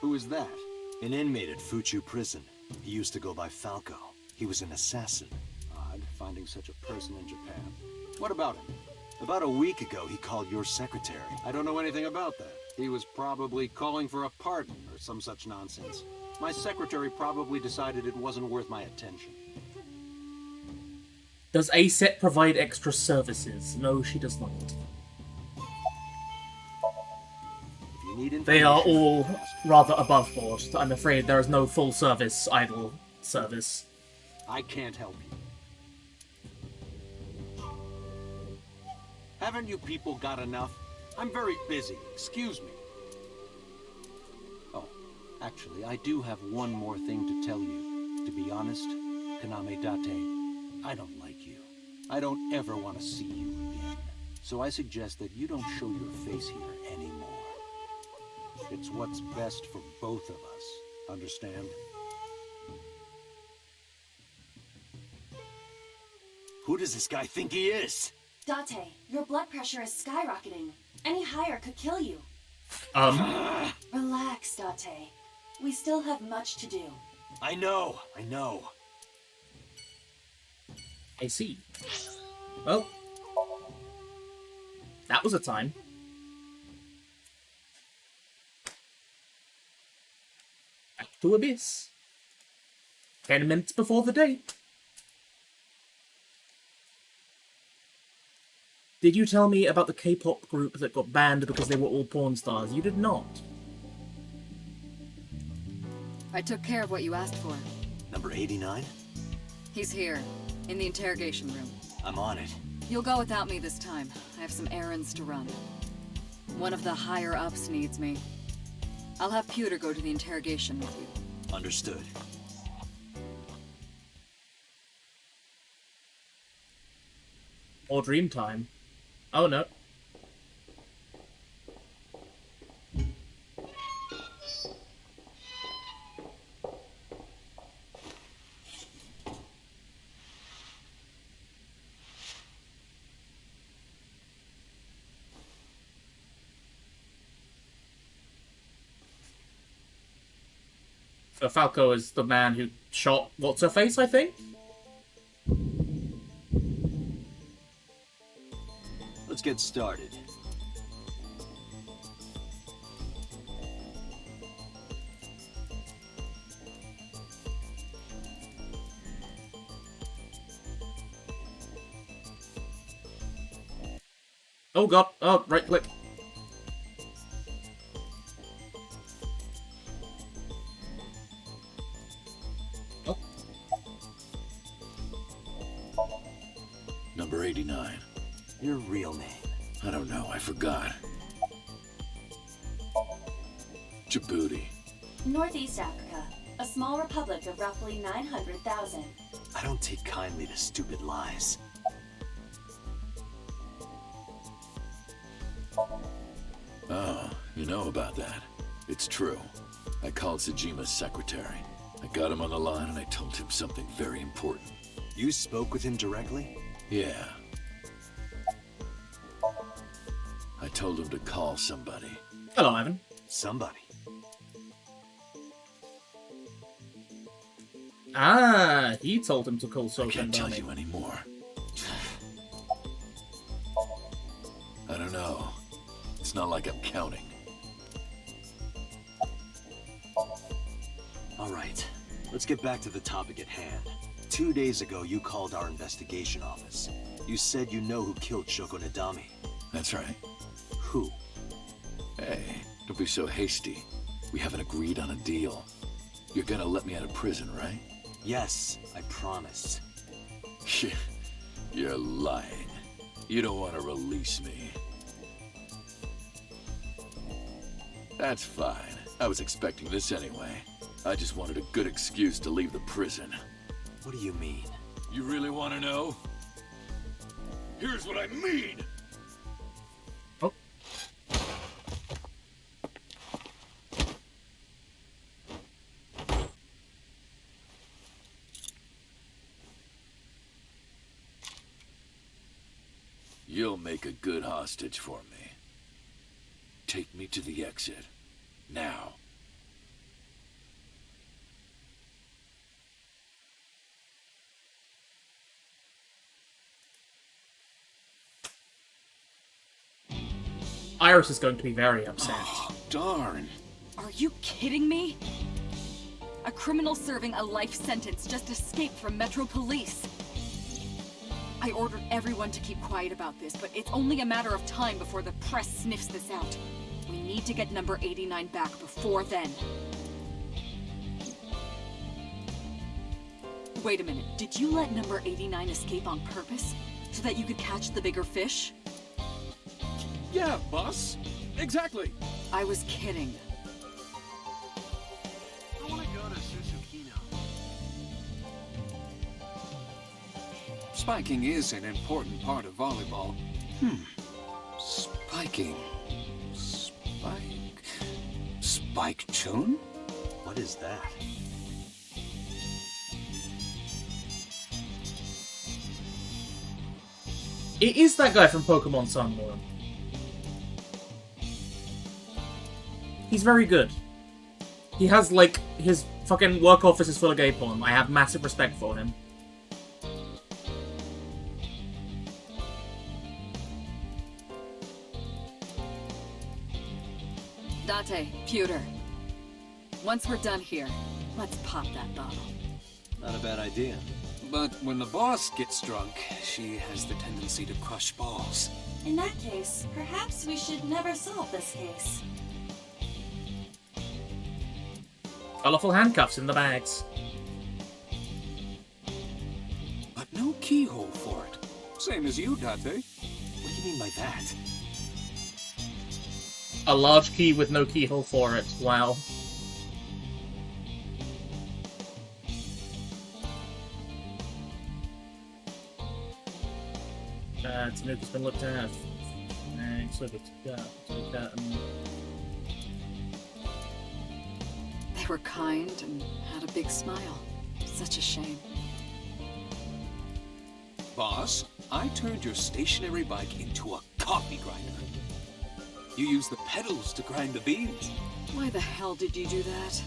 Who is that? An inmate at Fuchu Prison. He used to go by Falco. He was an assassin. Odd, finding such a person in Japan. What about him? About a week ago, he called your secretary. I don't know anything about that. He was probably calling for a pardon or some such nonsense. My secretary probably decided it wasn't worth my attention. Does A-set provide extra services? No, she does not. They are all rather above board. I'm afraid there is no full service idle service. I can't help you. Haven't you people got enough? I'm very busy. Excuse me. Oh, actually, I do have one more thing to tell you. To be honest, Kaname Date, I don't like you. I don't ever want to see you again. So I suggest that you don't show your face here anymore. It's what's best for both of us. Understand? Who does this guy think he is? Date, your blood pressure is skyrocketing. Any higher could kill you. Relax, Date. We still have much to do. I know. I see. Well, that was a time. Back to Abyss. 10 minutes before the date. Did you tell me about the K-pop group that got banned because they were all porn stars? You did not. I took care of what you asked for. Number 89? He's here, in the interrogation room. I'm on it. You'll go without me this time. I have some errands to run. One of the higher-ups needs me. I'll have Pewter go to the interrogation with you. Understood. Or dream time. Oh no. So Falco is the man who shot What's-Her-Face, I think? Let's get started. Oh god, oh, right click. Oh. Number 89. Your real name? I don't know, I forgot. Djibouti. Northeast Africa, a small republic of roughly 900,000. I don't take kindly to stupid lies. Oh, you know about that. It's true. I called Sejima's secretary. I got him on the line and I told him something very important. You spoke with him directly? Yeah. I told him to call somebody. Hello, Ivan. Somebody. Ah, he told him to call Soka. I can't tell you anymore. I don't know. It's not like I'm counting. All right, let's get back to the topic at hand. 2 days ago, you called our investigation office. You said you know who killed Shoko Nadami. That's right. Who? Hey, don't be so hasty. We haven't agreed on a deal. You're gonna let me out of prison, right? Yes, I promise. You're lying. You don't want to release me. That's fine. I was expecting this anyway. I just wanted a good excuse to leave the prison. What do you mean? You really want to know? Here's what I mean! Oh. You'll make a good hostage for me. Take me to the exit. Now. Iris is going to be very upset. Oh, darn. Are you kidding me? A criminal serving a life sentence just escaped from Metro Police. I ordered everyone to keep quiet about this, but it's only a matter of time before the press sniffs this out. We need to get number 89 back before then. Wait a minute, did you let number 89 escape on purpose? So that you could catch the bigger fish? Yeah, boss. Exactly. I was kidding. I want to go to Susukino. Spiking is an important part of volleyball. Spiking. Bike Chun? What is that? It is that guy from Pokemon Sun Moon. He's very good. He has, like, his fucking work office is full of gay porn. I have massive respect for him. Date, Pewter. Once we're done here, let's pop that bottle. Not a bad idea. But when the boss gets drunk, she has the tendency to crush balls. In that case, perhaps we should never solve this case. Colourful handcuffs in the bags. But no keyhole for it. Same as you, Date. What do you mean by that? A large key with no keyhole for it. Wow. Tanuka's been looked at. Thanks, look at They were kind and had a big smile. Such a shame. Boss, I turned your stationary bike into a coffee grinder. You use the pedals to grind the beans. Why the hell did you do that?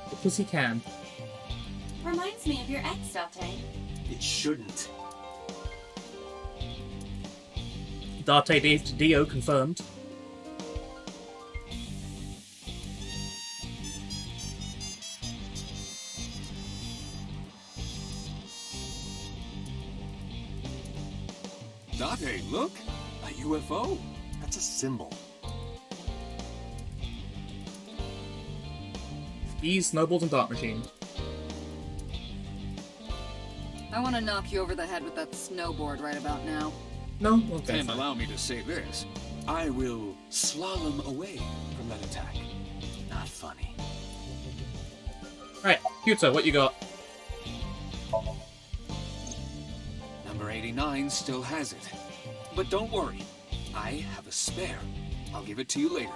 Because he can. Reminds me of your ex, Date. It shouldn't. Date Dio confirmed. Date, look! A UFO. That's a symbol. Bees, snowballs, and dart machine. I want to knock you over the head with that snowboard right about now. No? Okay. And allow me to say this. I will slalom away from that attack. Not funny. Alright, Kyuto, what you got? Number 89 still has it. But don't worry. I have a spare. I'll give it to you later.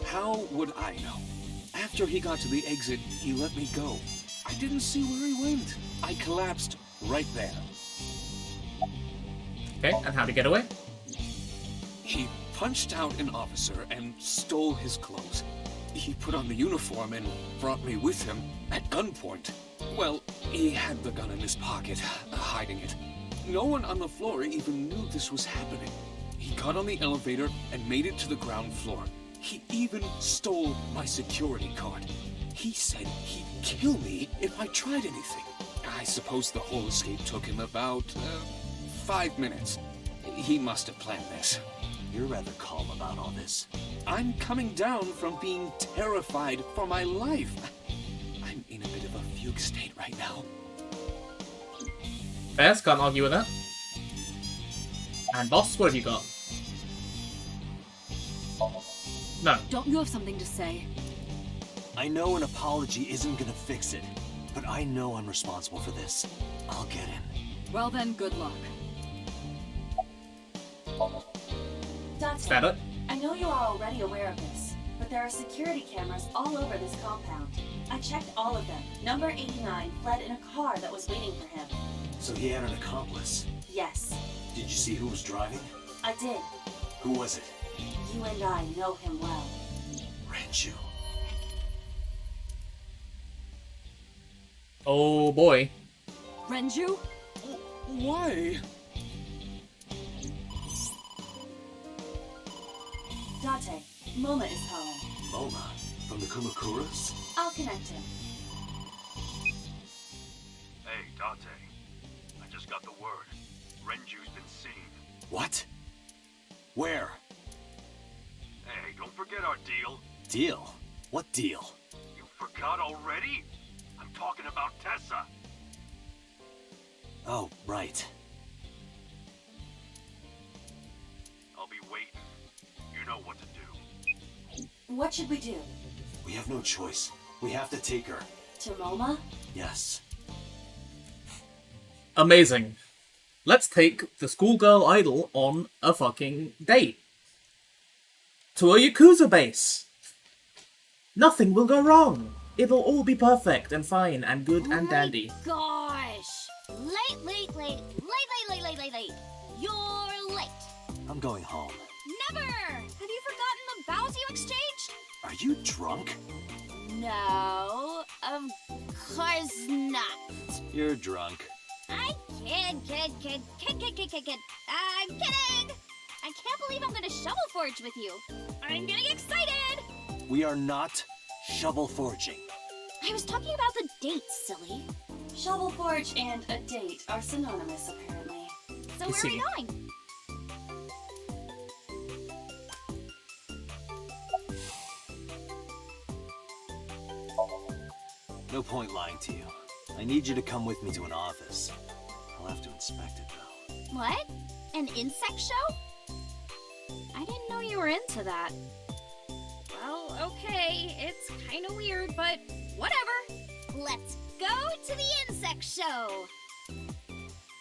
How would I know? After he got to the exit, he let me go. I didn't see where he went. I collapsed right there. Okay, and how'd he get away? He punched out an officer and stole his clothes. He put on the uniform and brought me with him at gunpoint. Well, he had the gun in his pocket, hiding it. No one on the floor even knew this was happening. He got on the elevator and made it to the ground floor. He even stole my security card. He said he'd kill me if I tried anything. I suppose the whole escape took him about 5 minutes. He must have planned this. You're rather calm about all this. I'm coming down from being terrified for my life. I'm in a bit of a fugue state right now. Fairs, can't argue with that. And boss, what have you got? No. Don't you have something to say? I know an apology isn't gonna fix it, but I know I'm responsible for this. I'll get in. Well then, good luck. Date, it? I know you are already aware of this, but there are security cameras all over this compound. I checked all of them. Number 89 fled in a car that was waiting for him. So he had an accomplice. Yes, Did you see who was driving? I did. Who was it? You and I know him well. Renju. Oh boy. Renju? Why? Date, Moma is calling. Moma? From the Kumakuras? I'll connect him. Hey, Date. I just got the word. Renju's been seen. What? Where? Hey, don't forget our deal. Deal? What deal? You forgot already? I'm talking about Tessa. Oh, right. I'll be waiting. You know what to do. What should we do? We have no choice. We have to take her. To Moma? Yes. Amazing. Let's take the schoolgirl idol on a fucking date. To a Yakuza base. Nothing will go wrong. It'll all be perfect and fine and good and dandy. Gosh! Late. You're late. I'm going home. Never! Have you forgotten the vows you exchanged? Are you drunk? No, of course not. You're drunk. I kid. I'm kidding! I can't believe I'm gonna shovel forge with you. I'm getting excited! We are not shovel forging. I was talking about the date, silly. Shovel forge and a date are synonymous, apparently. So where are we going? No point lying to you. I need you to come with me to an office. I'll have to inspect it, though. What? An insect show? I didn't know you were into that. Well, okay, it's kinda weird, but whatever. Let's go to the insect show!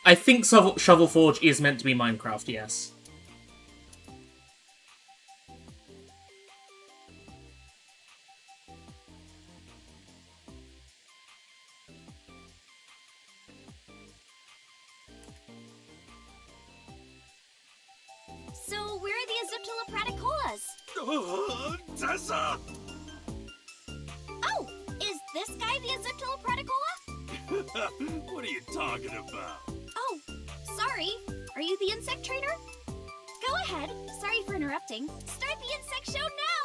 I think Shovel Forge is meant to be Minecraft, yes. So where are the Aziptolopraticolas? Tessa! Oh, is this guy the Aziptolopraticola? What are you talking about? Oh, sorry. Are you the insect trainer? Go ahead. Sorry for interrupting. Start the insect show now!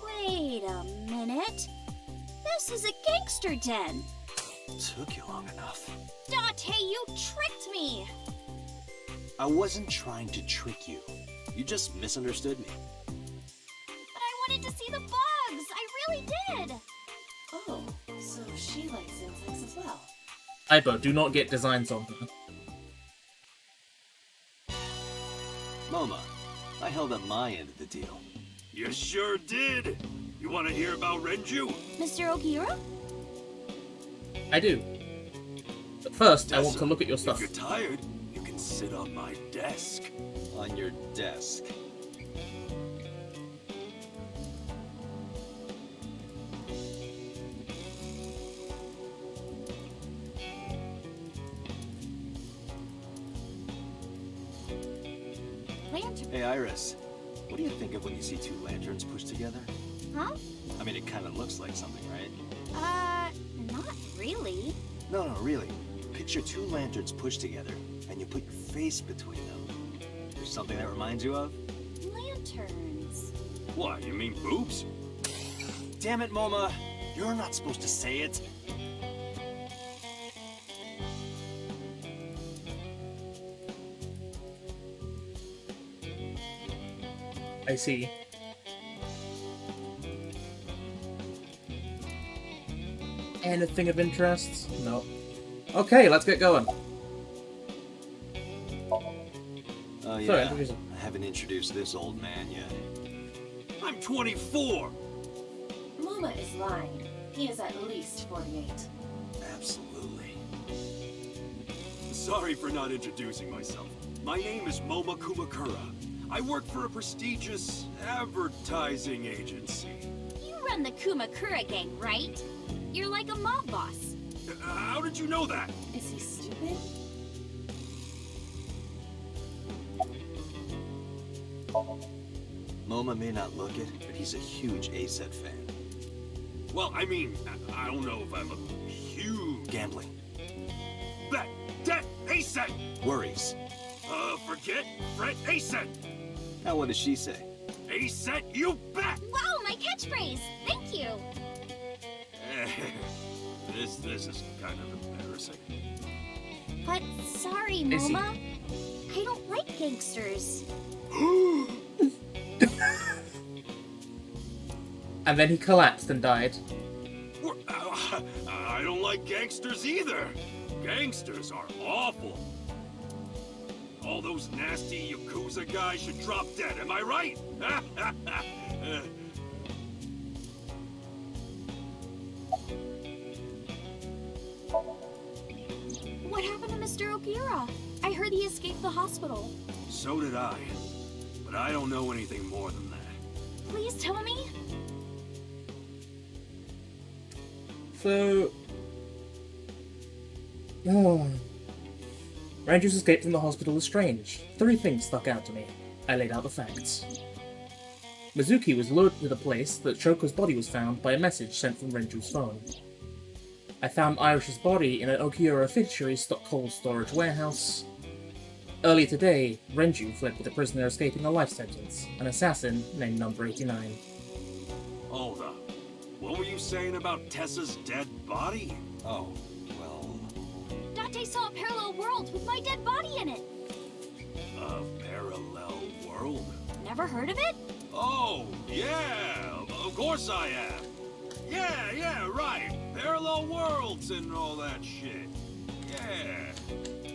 Wait a minute. This is a gangster den. Took you long enough. Dante, you tricked me! I wasn't trying to trick you. You just misunderstood me. But I wanted to see the bugs! I really did! Oh, so she likes insects as well. Aibo, do not get designs on her. Moma, I held up my end of the deal. You sure did. You want to hear about Renju? Mr. Ogiura? I do. But first, I want Tessa, to look at your stuff. If you're tired, you can sit on my desk. On your desk. Lantern. Hey, Iris. What do you think of when you see two lanterns pushed together? Huh? I mean, it kind of looks like something, right? Not really. No, really. Picture two lanterns pushed together, and you put your face between them. There's something that reminds you of? Lanterns. What, you mean boobs? Damn it, Moma. You're not supposed to say it. I see. Anything of interest? No. Okay, let's get going. Oh, yeah. Sorry, introduce him. I haven't introduced this old man yet. I'm 24! Moma is lying. He is at least 48. Absolutely. Sorry for not introducing myself. My name is Moma Kumakura. I work for a prestigious advertising agency. You run the Kumakura gang, right? You're like a mob boss. How did you know that? Is he stupid? Moma may not look it, but he's a huge ASET fan. Well, I mean, I don't know if I'm a huge... Gambling. Bet! Debt! ASET! Worries. Forget? Fret ASET! Now what does she say? ASET, you bet! Wow, my catchphrase! Thank you! This is kind of embarrassing. But sorry, Is he? Moma. I don't like gangsters. And then he collapsed and died. I don't like gangsters either. Gangsters are awful. All those nasty Yakuza guys should drop dead, am I right? What happened to heard he escaped the hospital. So did I. But I don't know anything more than that. Please tell me. So... Ranju's escape from the hospital is strange. 3 things stuck out to me. I laid out the facts. Mizuki was lured to the place that Shoko's body was found by a message sent from Renju's phone. I found Irish's body in an Okiura fishery cold storage warehouse. Earlier today, Renju fled with a prisoner escaping a life sentence, an assassin named Number 89. Hold up. What were you saying about Tessa's dead body? Oh, well... Date saw a parallel world with my dead body in it. A parallel world? Never heard of it? Oh, yeah! Of course I have! Yeah, right! Parallel worlds and all that shit. Yeah.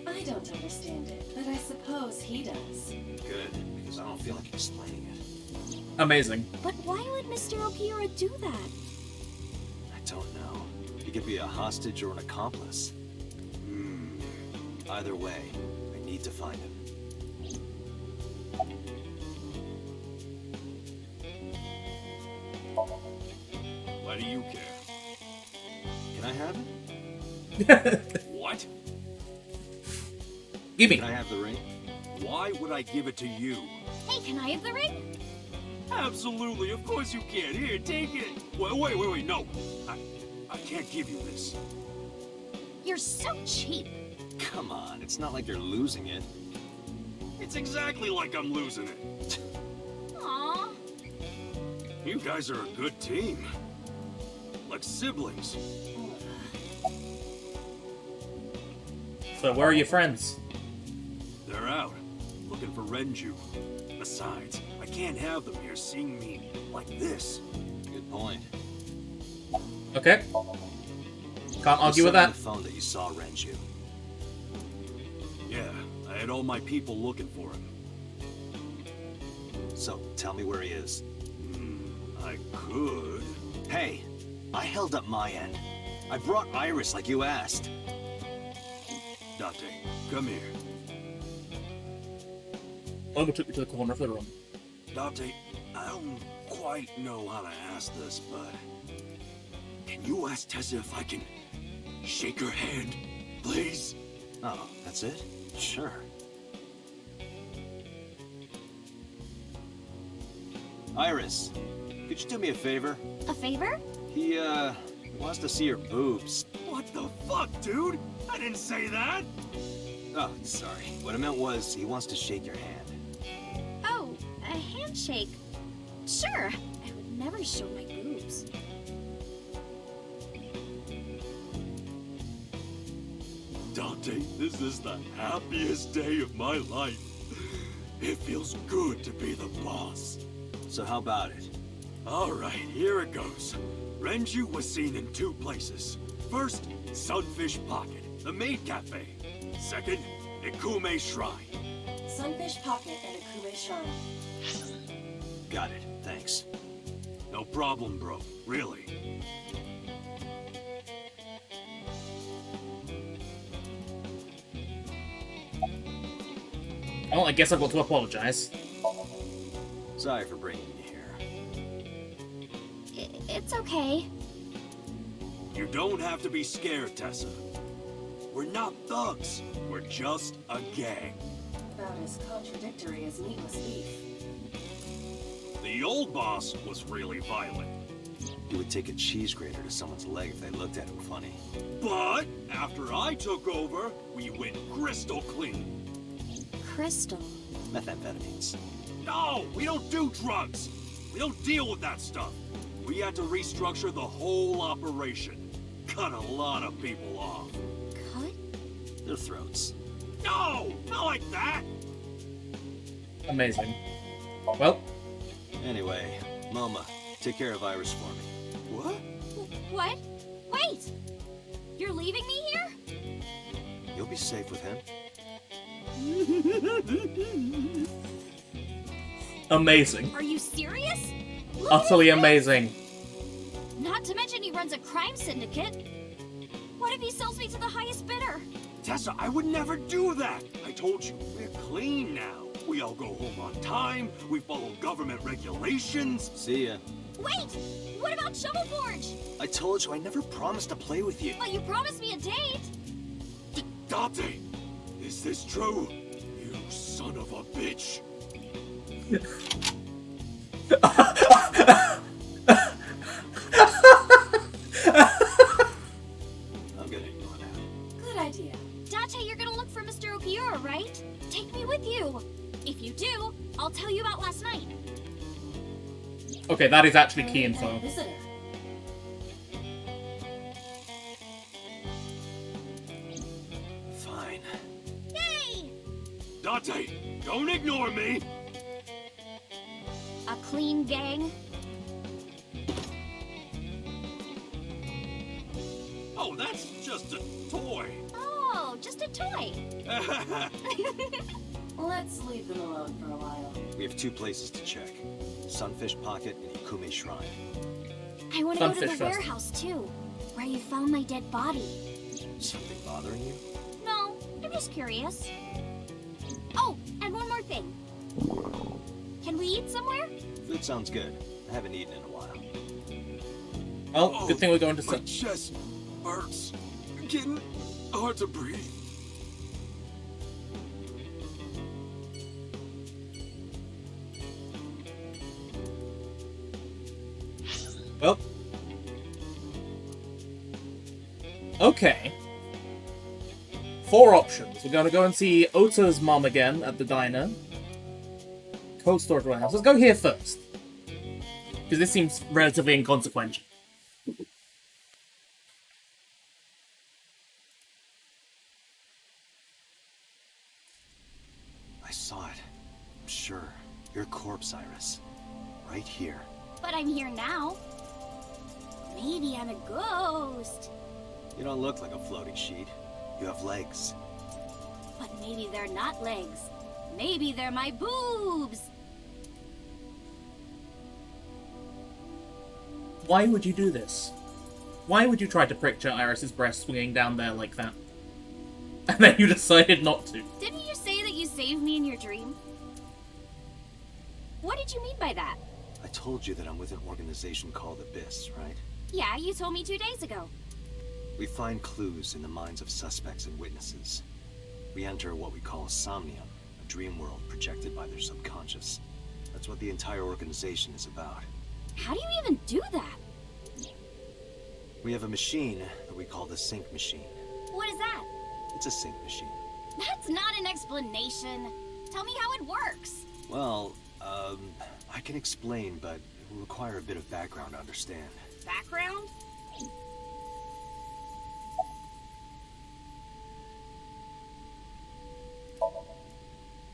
I don't understand it, but I suppose he does. Good, because I don't feel like explaining it. Amazing. But why would Mr. Okiura do that? I don't know. He could be a hostage or an accomplice. Either way, I need to find him. Why do you care? Can I have it? What? Give me. Can I have the ring? Why would I give it to you? Hey, can I have the ring? Absolutely, of course you can. Here, take it. Wait, no. I can't give you this. You're so cheap. Come on, it's not like you're losing it. It's exactly like I'm losing it. Aww. You guys are a good team. Like siblings. So where are your friends? They're out, looking for Renju. Besides, I can't have them here seeing me like this. Good point. Okay. Can't argue with that. On the phone that you saw Renju. Yeah, I had all my people looking for him. So, tell me where he is. I could. Hey, I held up my end. I brought Iris like you asked. Date, come here. Ogo took me to the corner of the room. Date, I don't quite know how to ask this, but... Can you ask Tessa if I can shake her hand, please? Oh, that's it? Sure. Iris, could you do me a favor? A favor? He wants to see your boobs. What the fuck, dude? I didn't say that! Oh, sorry. What I meant was, he wants to shake your hand. Oh, a handshake. Sure. I would never show my boobs. Dante, this is the happiest day of my life. It feels good to be the boss. So how about it? Alright, here it goes. Renju was seen in 2 places. First, Sunfish Pocket, the maid cafe. Second, Ikume Shrine. Sunfish Pocket and Akume Shrine. Got it, thanks. No problem, bro. Really. Well, I guess I've got to apologize. Sorry for bringing you here. It's okay. You don't have to be scared, Tessa. We're not thugs. We're just a gang. About as contradictory as meatless beef. The old boss was really violent. He would take a cheese grater to someone's leg if they looked at him funny. But after I took over, we went crystal clean. Crystal. Methamphetamines. No, we don't do drugs. We don't deal with that stuff. We had to restructure the whole operation. Cut a lot of people off. Cut? Their throats. No, not like that. Amazing. Well. Anyway, Moma, take care of Iris for me. What? What? Wait! You're leaving me here? You'll be safe with him. Amazing. Are you serious? Look Utterly at this. amazing. Not to mention he runs a crime syndicate. What if he sells me to the highest bidder? Tessa, I would never do that. I told you, we're clean now. We all go home on time, we follow government regulations. See ya. Wait! What about Shovel Forge? I told you I never promised to play with you. But you promised me a date! Date! Is this true? You son of a bitch. I'm gonna ignore that. Good idea. Date, you're gonna look for Mr. Okiura, right? Take me with you. If you do, I'll tell you about last night. Okay, that is actually key info. Visitor. Fine. Yay! Date, don't ignore me! A clean gang? Oh, that's just a toy. Oh, just a toy. Let's leave them alone for a while. We have 2 places to check. Sunfish Pocket and Ikume Shrine. I want to go to the Sunfish first. warehouse too, where you found my dead body. Something bothering you? No, I'm just curious. Oh, and one more thing. Can we eat somewhere? Food sounds good. I haven't eaten in a while. Oh, good thing we're going to My chest hurts. Getting hard to breathe. Well. Okay. 4 options. We're going to go and see Ota's mom again at the diner. Cold storage warehouse. Let's go here first. Because this seems relatively inconsequential. I saw it. I'm sure. Your corpse, Iris. Right here. But I'm here now. Maybe I'm a ghost. You don't look like a floating sheet. You have legs. But maybe they're not legs. Maybe they're my boobs. Why would you do this? Why would you try to picture Iris's breast swinging down there like that? And then you decided not to. Didn't you say that you saved me in your dream? What did you mean by that? I told you that I'm with an organization called Abyss, right? Yeah, you told me 2 days ago. We find clues in the minds of suspects and witnesses. We enter what we call Somnium, a dream world projected by their subconscious. That's what the entire organization is about. How do you even do that? We have a machine that we call the Sync Machine. What is that? It's a sync machine. That's not an explanation. Tell me how it works. Well, I can explain, but it will require a bit of background to understand. Background?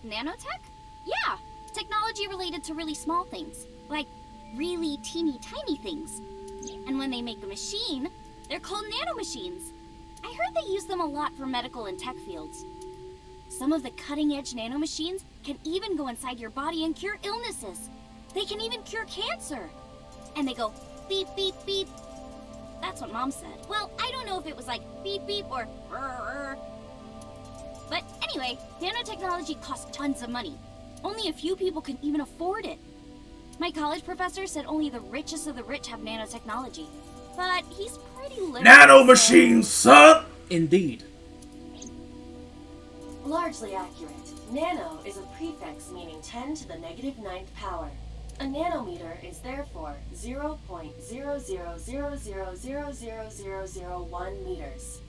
Nanotech? Yeah, technology related to really small things. Like really teeny tiny things. And when they make a machine, they're called nanomachines. I heard they use them a lot for medical and tech fields. Some of the cutting-edge nanomachines can even go inside your body and cure illnesses. They can even cure cancer. And they go beep, beep, beep. That's what Mom said. Well, I don't know if it was like beep, beep or rrr. But anyway, nanotechnology costs tons of money. Only a few people can even afford it. My college professor said only the richest of the rich have nanotechnology. But he's pretty liberal. Nanomachines, son! Indeed. Largely accurate. Nano is a prefix meaning 10 to the negative 9th power. A nanometer is therefore 0.0000000001 meters.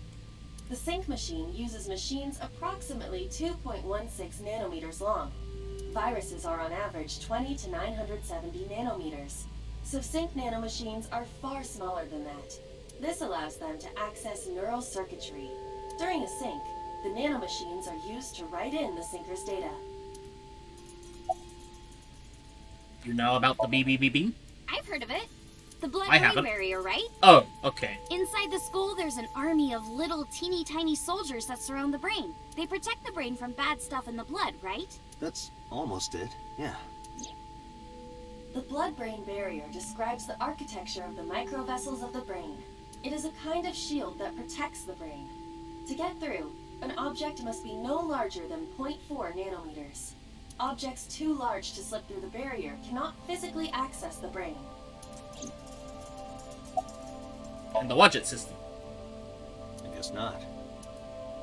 The Sync machine uses machines approximately 2.16 nanometers long. Viruses are on average 20 to 970 nanometers. So Sync nanomachines are far smaller than that. This allows them to access neural circuitry. During a sync, the nanomachines are used to write in the syncer's data. You know about the BBBB? I've heard of it. The I blood-brain haven't. barrier, right? Oh, okay. Inside the skull, there's an army of little teeny tiny soldiers that surround the brain. They protect the brain from bad stuff in the blood, right? That's almost it, yeah. The blood-brain barrier describes the architecture of the microvessels of the brain. It is a kind of shield that protects the brain. To get through, An object must be no larger than 0.4 nanometers. Objects too large to slip through the barrier cannot physically access the brain. And the Wadjet system. I guess not.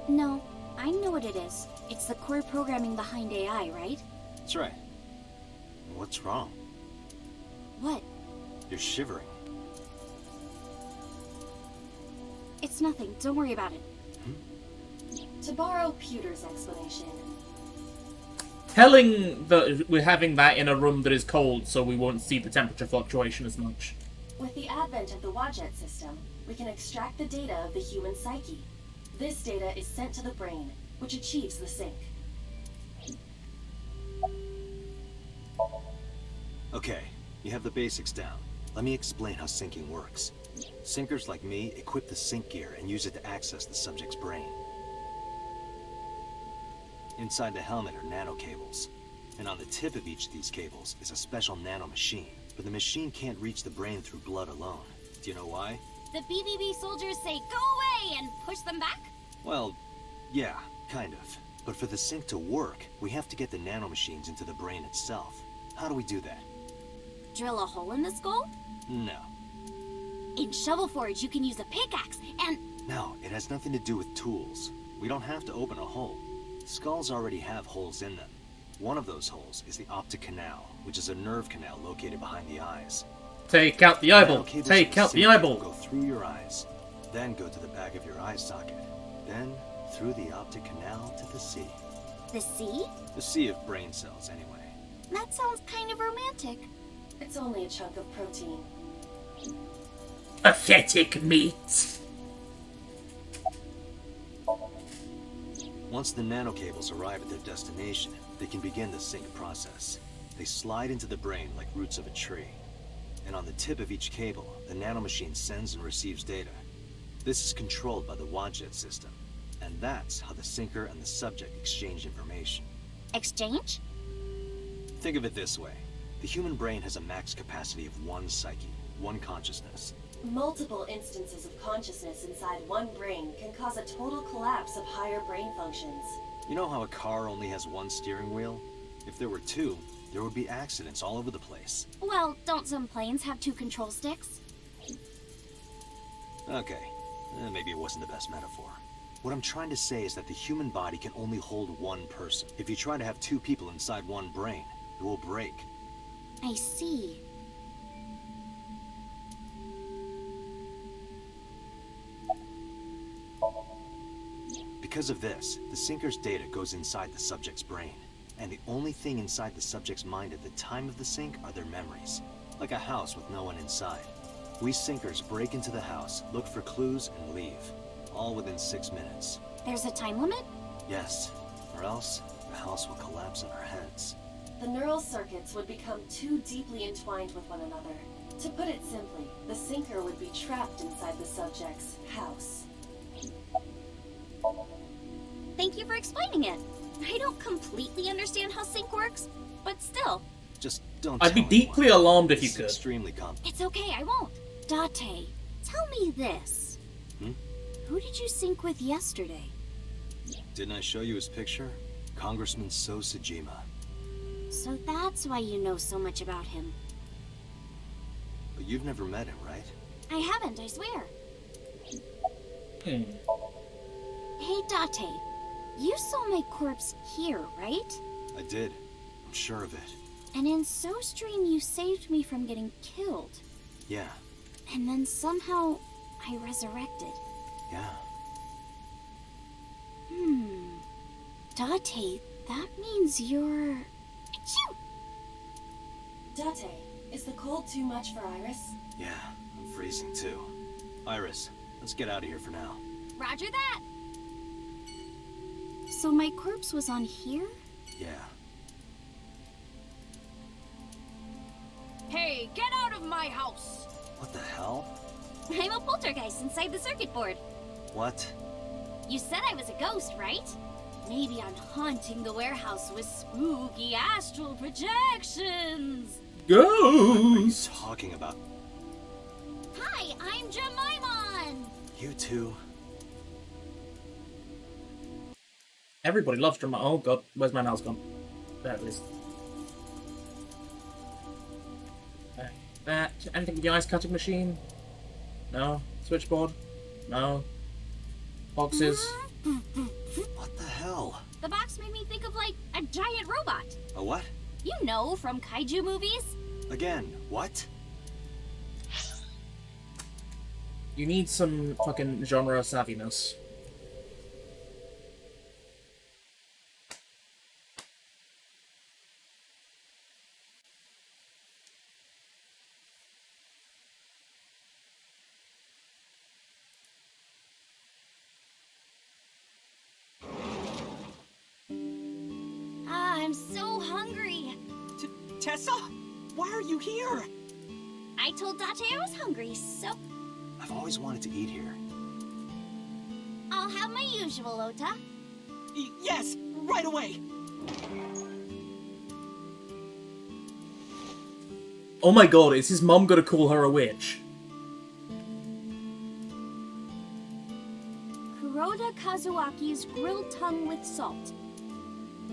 No, I know what it is. It's the core programming behind AI, right? That's right. What's wrong? What? You're shivering. It's nothing. Don't worry about it. To borrow Pewter's explanation, Telling that we're having that in a room that is cold so we won't see the temperature fluctuation as much. with the advent of the Wadjet system, we can extract the data of the human psyche. This data is sent to the brain, which achieves the sync. Okay, you have the basics down. Let me explain how syncing works. Syncers like me equip the sync gear and use it to access the subject's brain. Inside the helmet are nanocables, and on the tip of each of these cables is a special nanomachine. But the machine can't reach the brain through blood alone. Do you know why? The BBB soldiers say go away and push them back? Well, yeah, kind of. But for the sync to work, we have to get the nanomachines into the brain itself. How do we do that? Drill a hole in the skull? No. In Shovel Forge, you can use a pickaxe and... No, it has nothing to do with tools. We don't have to open a hole. Skulls already have holes in them. One of those holes is the optic canal, which is a nerve canal located behind the eyes. Take out the eyeball. Nanocables Take out the sync eyeball. Go through your eyes, then go to the back of your eye socket, then through the optic canal to the sea. The sea? The sea of brain cells, anyway. That sounds kind of romantic. It's only a chunk of protein. Pathetic meat. Once the nanocables arrive at their destination, they can begin the sync process. They slide into the brain like roots of a tree. And on the tip of each cable, the nanomachine sends and receives data. This is controlled by the Wadjet system. And that's how the syncer and the subject exchange information. Exchange? Think of it this way. The human brain has a max capacity of one psyche, one consciousness. Multiple instances of consciousness inside one brain can cause a total collapse of higher brain functions. You know how a car only has one steering wheel? If there were two, there would be accidents all over the place. Well, don't some planes have 2 control sticks? Okay, maybe it wasn't the best metaphor. What I'm trying to say is that the human body can only hold one person. If you try to have 2 people inside one brain, it will break. I see. Because of this, the syncer's data goes inside the subject's brain. And the only thing inside the subject's mind at the time of the sync are their memories. Like a house with no one inside. We syncers break into the house, look for clues, and leave. All within 6 minutes. There's a time limit? Yes, or else the house will collapse on our heads. The neural circuits would become too deeply entwined with one another. To put it simply, the syncer would be trapped inside the subject's house. Thank you for explaining it. I don't completely understand how sync works, but still. Just don't I'd be tell deeply anyone. alarmed if you It's could. extremely complex. It's okay, I won't. Date, tell me this. Who did you sync with yesterday? Didn't I show you his picture? Congressman So Sajima. So that's why you know so much about him. But you've never met him, right? I haven't, I swear. Hmm. Hey, Date, you saw my corpse here, right? I did. I'm sure of it. And in SoStream, you saved me from getting killed. Yeah, And then somehow, I resurrected. yeah. Date, that means you're... Achoo! Date, is the cold too much for Iris? Yeah, I'm freezing too. Iris, let's get out of here for now. Roger that! So my corpse was on here? Yeah. Hey, get out of my house! What the hell? I'm a poltergeist inside the circuit board. What? You said I was a ghost, right? Maybe I'm haunting the warehouse with spooky astral projections. What are you Ghost. talking about? Hi, I'm Jemimon. You two? Everybody loves drama. Oh god, where's my mouse gone? There it is. That. Anything with the ice cutting machine? No. Switchboard? No. Boxes? What the hell? The box made me think of, like, a giant robot. A what? You know, from kaiju movies. Again, what? You need some fucking genre savviness. I'm so hungry. Tessa? Why are you here? I told Date I was hungry, so I've always wanted to eat here. I'll have my usual, Ota. Yes, right away. Oh my god, is his mum gonna call her a witch? Kuroda Kazuaki's grilled tongue with salt.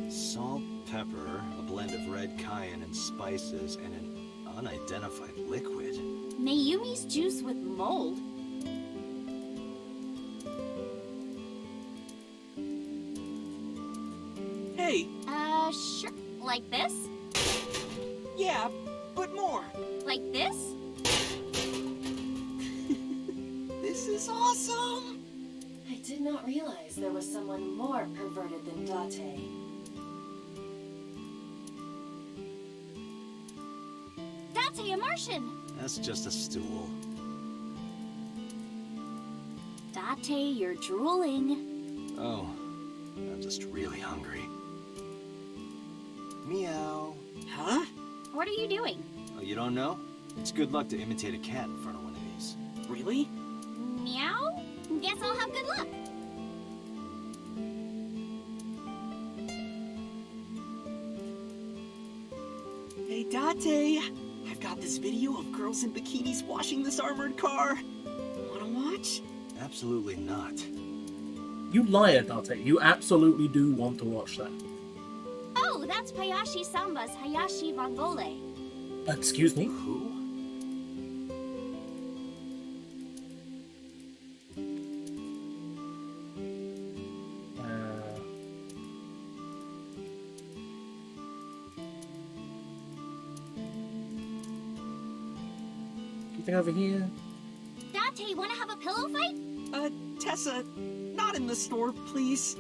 Salt, pepper, a blend of red cayenne and spices, and an unidentified liquid. Mayumi's juice with mold. Hey. Sure. Like this? Yeah, but more. Like this? This is awesome! I did not realize there was someone more perverted than Date. Date, a Martian! That's just a stool. Date, you're drooling. Oh, I'm just really hungry. Meow. Huh? What are you doing? Oh, you don't know? It's good luck to imitate a cat in front of one of these. Really? Meow? Guess I'll have good luck. Hey, Date. I've got this video of girls in bikinis washing this armored car. Wanna watch? Absolutely not. You liar, Date. You absolutely do want to watch that. Oh, that's Payashi Samba's Hayashi Vangole. Excuse me? Who? Anything over here? Date, wanna have a pillow fight? Tessa, not in the store, please.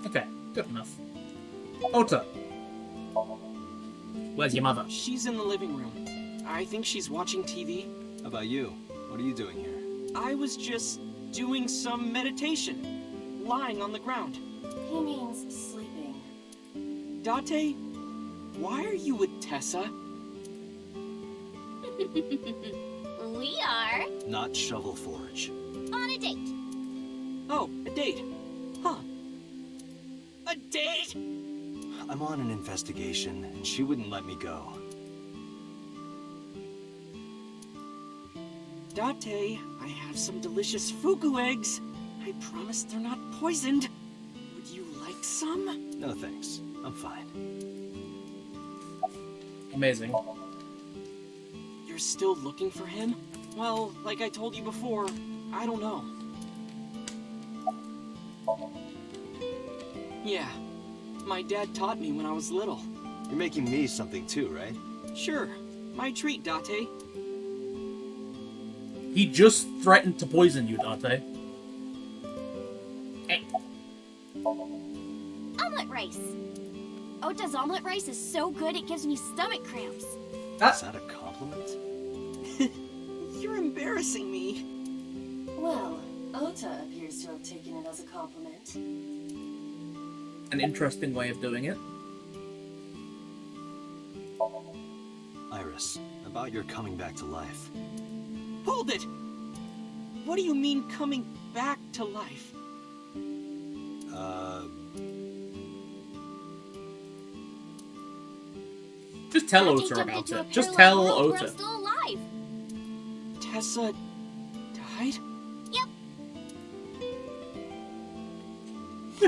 Okay, good enough. Ota! Where's your mother? She's in the living room. I think she's watching TV. How about you? What are you doing here? I was just doing some meditation, lying on the ground. He means sleeping. Date, why are you with Tessa? We are Not Shovel Forge. on a date. Oh, a date. Huh. A date? I'm on an investigation, and she wouldn't let me go. Date, I have some delicious fugu eggs. I promise they're not poisoned. Would you like some? No thanks. I'm fine. Amazing. You're still looking for him? Well, like I told you before, I don't know. Yeah, my dad taught me when I was little. You're making me something too, right? Sure, my treat, Date. He just threatened to poison you, Date. Omelet rice. Ota's omelet rice is so good it gives me stomach cramps. Is that a compliment? You're embarrassing me. Well, Ota appears to have taken it as a compliment. An interesting way of doing it. Iris, about your coming back to life. Hold it! What do you mean coming back to life? Just tell Date Ota jumped about into a it. Just parallel tell world where Ota. I'm still alive. Tessa died?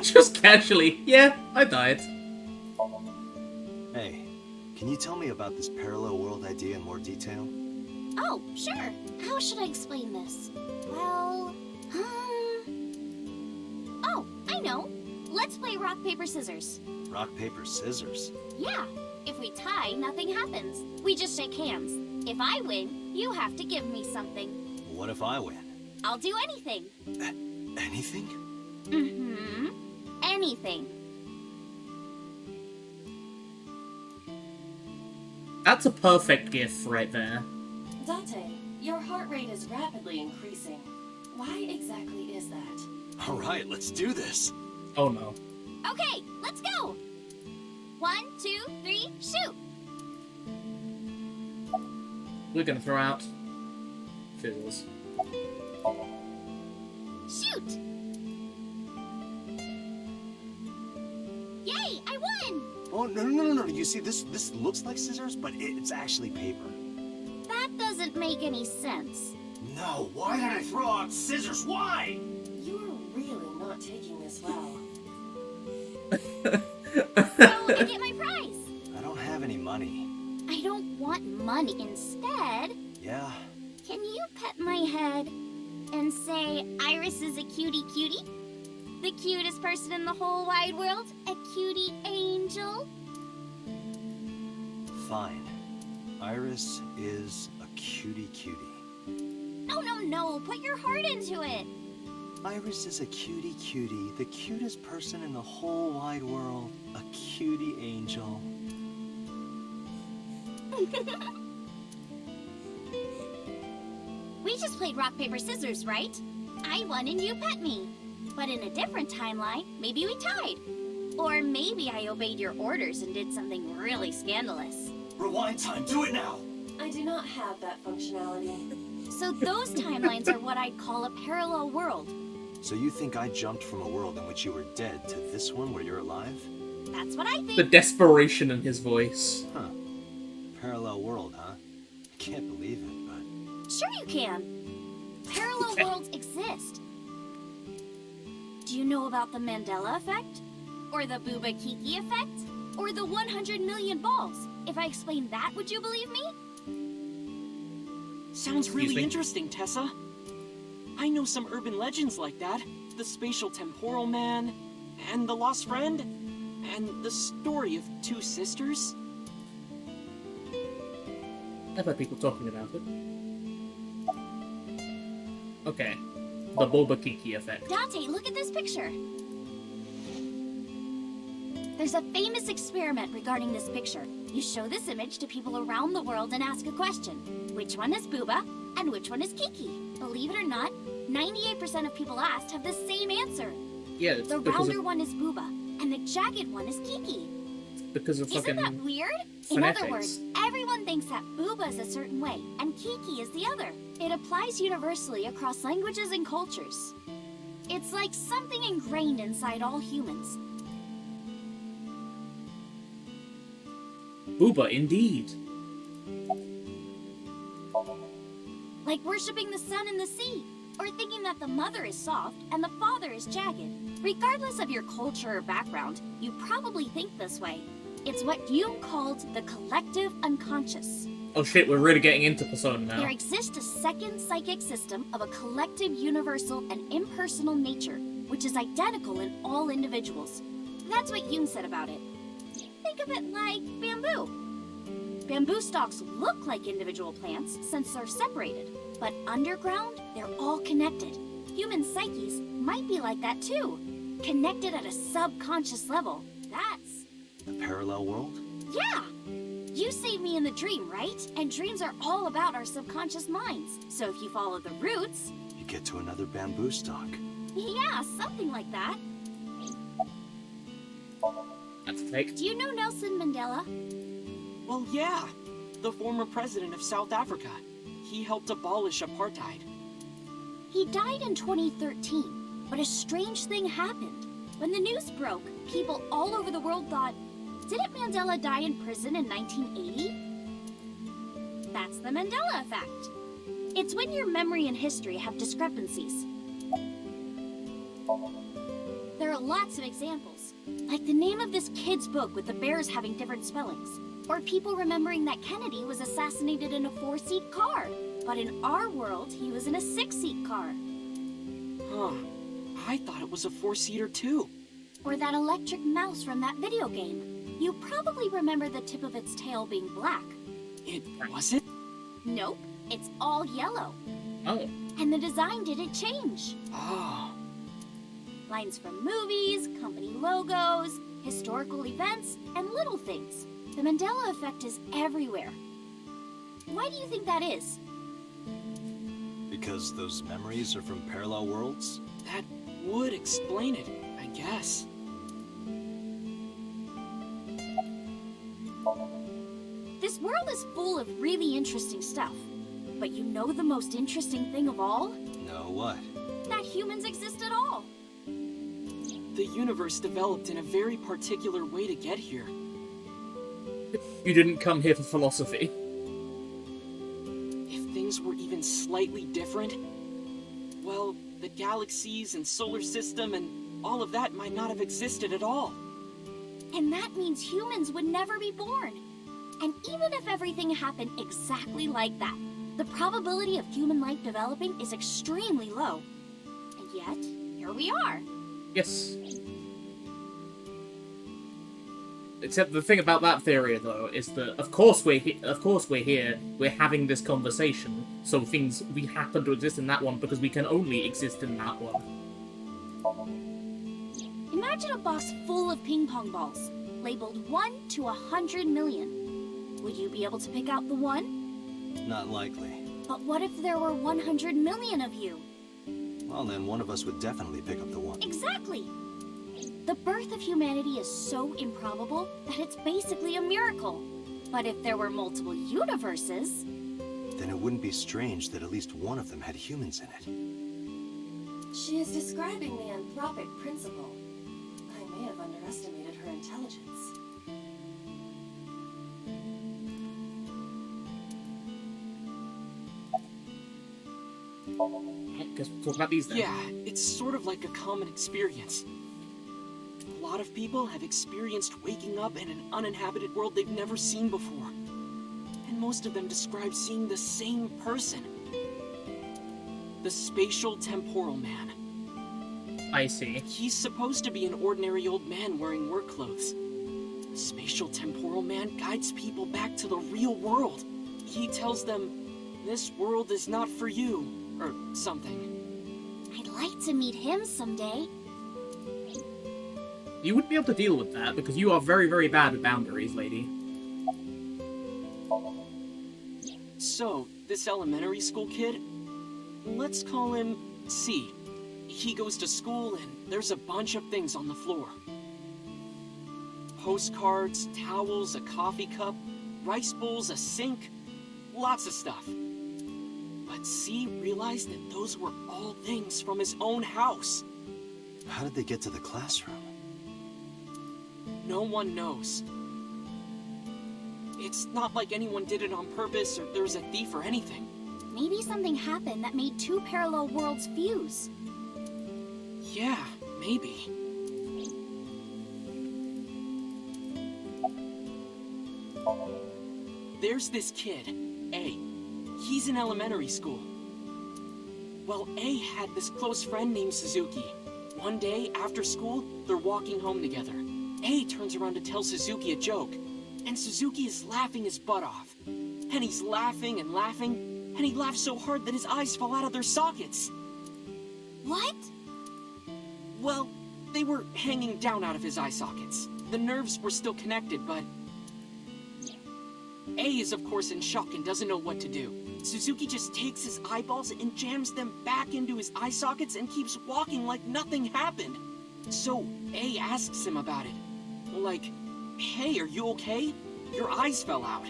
Just casually. Yeah, I died. Hey, can you tell me about this parallel world idea in more detail? Oh, sure. How should I explain this? Well, oh, I know. Let's play rock, paper, scissors. Rock, paper, scissors? Yeah. If we tie, nothing happens. We just shake hands. If I win, you have to give me something. What if I win? I'll do anything. Anything? Mm-hmm. Anything. That's a perfect gift right there. Date, your heart rate is rapidly increasing. Why exactly is that? Alright, let's do this. Oh no. Okay, let's go. 1, 2, 3, shoot. We're gonna throw out scissors. Shoot. Yay, I won. Oh, no. You see, this looks like scissors, but it's actually paper. That doesn't make any sense. No, why did I throw out scissors? Why? You're really not taking this well. So I get my prize. I don't have any money. I don't want money. Instead, Yeah? can you pet my head and say Iris is a cutie cutie? The cutest person in the whole wide world? A cutie angel? Fine. Iris is a cutie cutie. No. Put your heart into it. Iris is a cutie cutie, the cutest person in the whole wide world. A cutie angel. We just played rock, paper, scissors, right? I won and you pet me. But in a different timeline, maybe we tied. Or maybe I obeyed your orders and did something really scandalous. Rewind time, do it now! I do not have that functionality. So those timelines are what I'd call a parallel world. So you think I jumped from a world in which you were dead to this one where you're alive? That's what I think. The desperation in his voice. Huh. Parallel world, huh? I can't believe it, but... Sure you can. Parallel worlds exist. Do you know about the Mandela effect? Or the Booba Kiki effect? Or the 100 million balls? If I explained that, would you believe me? Sounds Excuse really me? interesting, Tessa. I know some urban legends like that. The spatial temporal man, and the lost friend, and the story of two sisters. I've heard people talking about it. Okay. The Bulba Kiki effect. Dante, look at this picture. There's a famous experiment regarding this picture. You show this image to people around the world and ask a question. Which one is Booba and which one is Kiki? Believe it or not, 98% of people asked have the same answer. Yeah, it's The because rounder of, one is Booba and the jagged one is Kiki. because of Isn't fucking that weird? In phonetics. other words, everyone thinks that Booba is a certain way and Kiki is the other. It applies universally across languages and cultures. It's like something ingrained inside all humans. Booba, indeed. Like worshipping the sun and the sea, or thinking that the mother is soft and the father is jagged. Regardless of your culture or background, you probably think this way. It's what Jung called the collective unconscious. Oh shit, we're really getting into Persona now. There exists a second psychic system of a collective, universal, and impersonal nature, which is identical in all individuals. That's what Jung said about it. Think of it like bamboo. Bamboo stalks look like individual plants since they're separated, but underground, they're all connected. Human psyches might be like that too, connected at a subconscious level. That's... The parallel world? Yeah! You saved me in the dream, right? And dreams are all about our subconscious minds. So if you follow the roots... You get to another bamboo stalk. Yeah, something like that. That's fake. Do you know Nelson Mandela? Well, yeah. The former president of South Africa. He helped abolish apartheid. He died in 2013, but a strange thing happened. When the news broke, people all over the world thought, didn't Mandela die in prison in 1980? That's the Mandela effect. It's when your memory and history have discrepancies. There are lots of examples, like the name of this kid's book with the bears having different spellings, or people remembering that Kennedy was assassinated in a 4-seat car, but in our world, he was in a 6-seat car. Huh. I thought it was a 4-seater too. Or that electric mouse from that video game. You probably remember the tip of its tail being black. It wasn't? Nope, it's all yellow. Oh. And the design didn't change. Oh. Lines from movies, company logos, historical events, and little things. The Mandela effect is everywhere. Why do you think that is? Because those memories are from parallel worlds? That would explain it, I guess. This world is full of really interesting stuff. But you know the most interesting thing of all? No, what? That humans exist at all. The universe developed in a very particular way to get here. You didn't come here for philosophy. If things were even slightly different, well, the galaxies and solar system and all of that might not have existed at all. And that means humans would never be born. And even if everything happened exactly like that, the probability of human life developing is extremely low. And yet, here we are. Yes. Except the thing about that theory, though, is that of course we're here, we're having this conversation, so we happen to exist in that one because we can only exist in that one. Imagine a box full of ping pong balls, labeled 1 to 100 million. Would you be able to pick out the one? Not likely. But what if there were 100 million of you? Well, then one of us would definitely pick up the one. Exactly! The birth of humanity is so improbable that it's basically a miracle. But if there were multiple universes... Then it wouldn't be strange that at least one of them had humans in it. She is describing the anthropic principle. I may have underestimated her intelligence. Guess we'll talk about these then. Yeah, it's sort of like a common experience. A lot of people have experienced waking up in an uninhabited world they've never seen before. And most of them describe seeing the same person. The spatial temporal man. I see. He's supposed to be an ordinary old man wearing work clothes. The spatial temporal man guides people back to the real world. He tells them, this world is not for you. Or something. I'd like to meet him someday. You wouldn't be able to deal with that because you are very, very bad with boundaries, lady. So, this elementary school kid, let's call him C. He goes to school and there's a bunch of things on the floor. Postcards, towels, a coffee cup, rice bowls, a sink, lots of stuff. But C realized that those were all things from his own house. How did they get to the classroom? No one knows. It's not like anyone did it on purpose or there was a thief or anything. Maybe something happened that made 2 parallel worlds fuse. Yeah, maybe. There's this kid, A. He's in elementary school. Well, A had this close friend named Suzuki. One day, after school, they're walking home together. A turns around to tell Suzuki a joke, and Suzuki is laughing his butt off. And he's laughing and laughing, and he laughs so hard that his eyes fall out of their sockets. What? Well, they were hanging down out of his eye sockets. The nerves were still connected, but... A is of course in shock and doesn't know what to do. Suzuki just takes his eyeballs and jams them back into his eye sockets and keeps walking like nothing happened. So A asks him about it. Like, hey, are you okay? Your eyes fell out.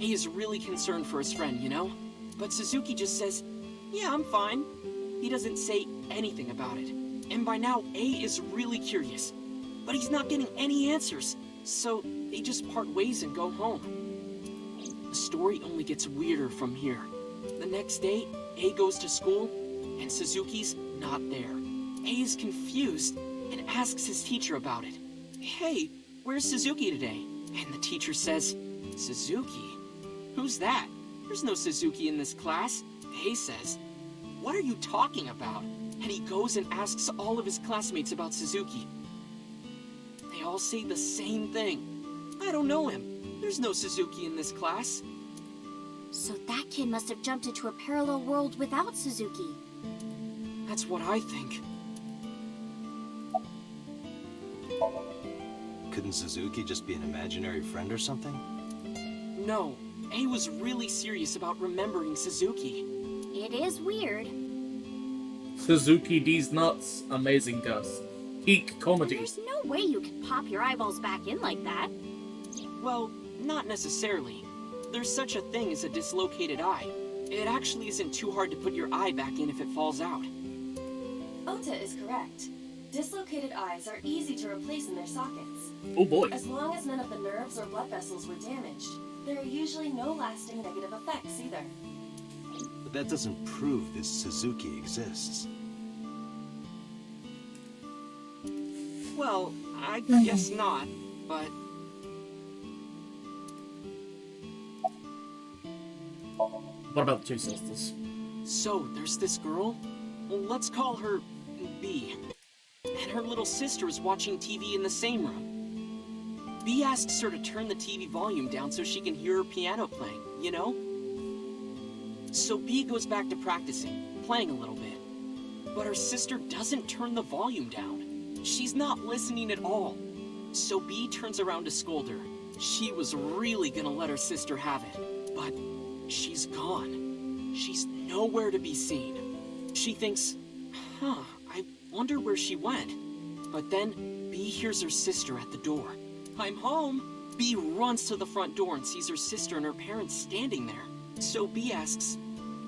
A is really concerned for his friend, you know? But Suzuki just says, yeah, I'm fine. He doesn't say anything about it. And by now, A is really curious. But he's not getting any answers. So they just part ways and go home. The story only gets weirder from here. The next day, A goes to school, and Suzuki's not there. A is confused and asks his teacher about it. Hey, where's Suzuki today? And the teacher says, Suzuki? Who's that? There's no Suzuki in this class. A says, what are you talking about? And he goes and asks all of his classmates about Suzuki. They all say the same thing. I don't know him. There's no Suzuki in this class. So that kid must have jumped into a parallel world without Suzuki. That's what I think. Couldn't Suzuki just be an imaginary friend or something? No, A was really serious about remembering Suzuki. It is weird. Suzuki D's nuts. Amazing Gus. Peak comedy. There's no way you can pop your eyeballs back in like that. Well, not necessarily. There's such a thing as a dislocated eye. It actually isn't too hard to put your eye back in if it falls out. Ota is correct. Dislocated eyes are easy to replace in their sockets. Oh boy. As long as none of the nerves or blood vessels were damaged, there are usually no lasting negative effects either. But that doesn't prove this Suzuki exists. Well, I guess not, but... What about the two sisters? So, there's this girl. Let's call her B. And her little sister is watching TV in the same room. B asks her to turn the TV volume down so she can hear her piano playing, you know? So B goes back to practicing, playing a little bit. But her sister doesn't turn the volume down. She's not listening at all. So B turns around to scold her. She was really gonna let her sister have it, but she's gone. She's nowhere to be seen. She thinks, I wonder where she went. But then B hears her sister at the door. I'm home. B runs to the front door and sees her sister and her parents standing there. So B asks,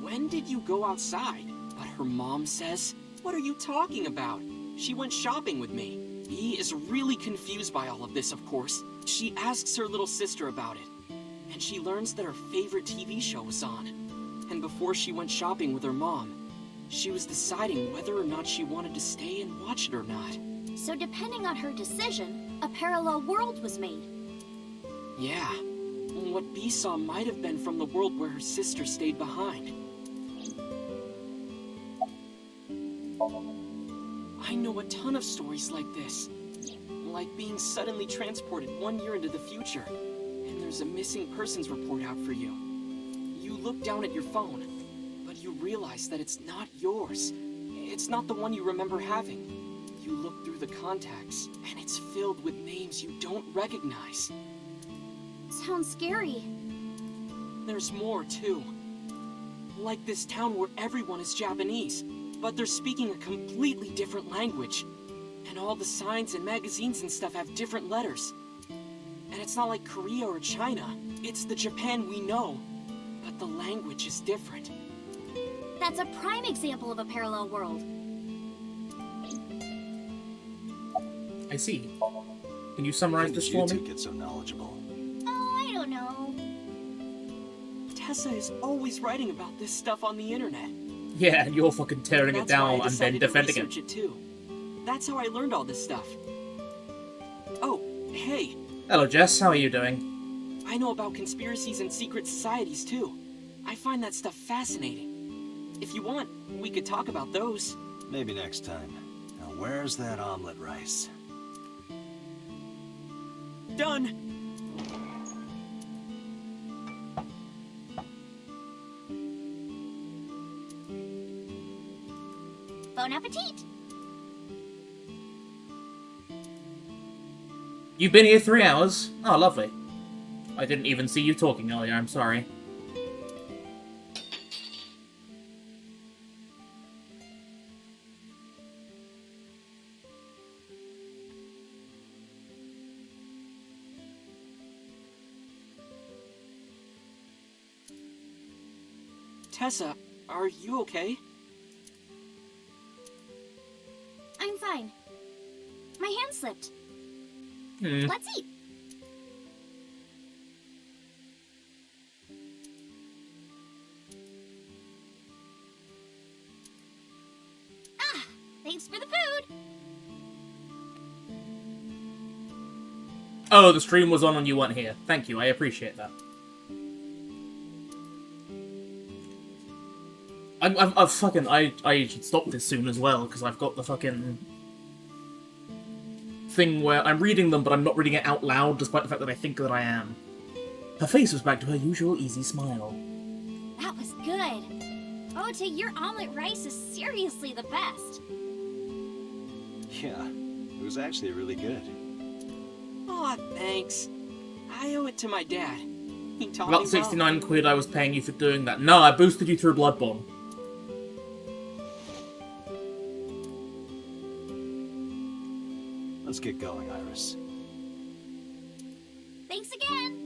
when did you go outside? But her mom says, what are you talking about? She went shopping with me. B is really confused by all of this, of course. She asks her little sister about it. And she learns that her favorite TV show was on. And before she went shopping with her mom, she was deciding whether or not she wanted to stay and watch it or not. So depending on her decision, a parallel world was made. Yeah. What B saw might have been from the world where her sister stayed behind. I know a ton of stories like this. Like being suddenly transported 1 year into the future, and there's a missing persons report out for you. You look down at your phone, but you realize that it's not yours. It's not the one you remember having. You look through the contacts, and it's filled with names you don't recognize. Sounds scary. There's more, too. Like this town where everyone is Japanese, but they're speaking a completely different language. And all the signs and magazines and stuff have different letters. And it's not like Korea or China. It's the Japan we know, but the language is different. That's a prime example of a parallel world. I see. Can you summarize this for You me? two get so knowledgeable. Oh, I don't know. Tessa is always writing about this stuff on the internet. Yeah, and you're fucking tearing it That's why I down and then decided to defending it. research it too. That's how I learned all this stuff. Oh, hey. Hello, Jess. How are you doing? I know about conspiracies and secret societies too. I find that stuff fascinating. If you want, we could talk about those. Maybe next time. Now, where's that omelet rice? Done. Bon appetit! You've been here 3 hours? Oh, lovely. I didn't even see you talking earlier, I'm sorry. Tessa, are you okay? I'm fine. My hand slipped. Let's eat. Thanks for the food. Oh, the stream was on and you weren't here. Thank you, I appreciate that. I should stop this soon as well, because I've got the fucking thing where I'm reading them, but I'm not reading it out loud, despite the fact that I think that I am. Her face was back to her usual easy smile. That was good. Ota, your omelet rice is seriously the best. Yeah, it was actually really good. Aw, thanks. I owe it to my dad. He taught me About well. 69 quid I was paying you for doing that. No, I boosted you through Bloodborne. Let's get going, Iris. Thanks again.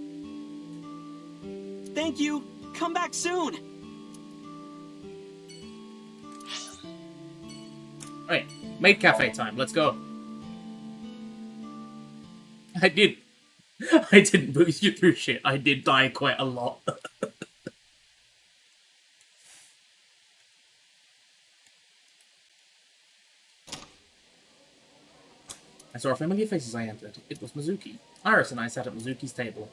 Thank you. Come back soon. Alright, maid cafe time. Let's go. I didn't boost you through shit. I did die quite a lot. I saw a familiar face as I entered. It was Mizuki. Iris and I sat at Mizuki's table.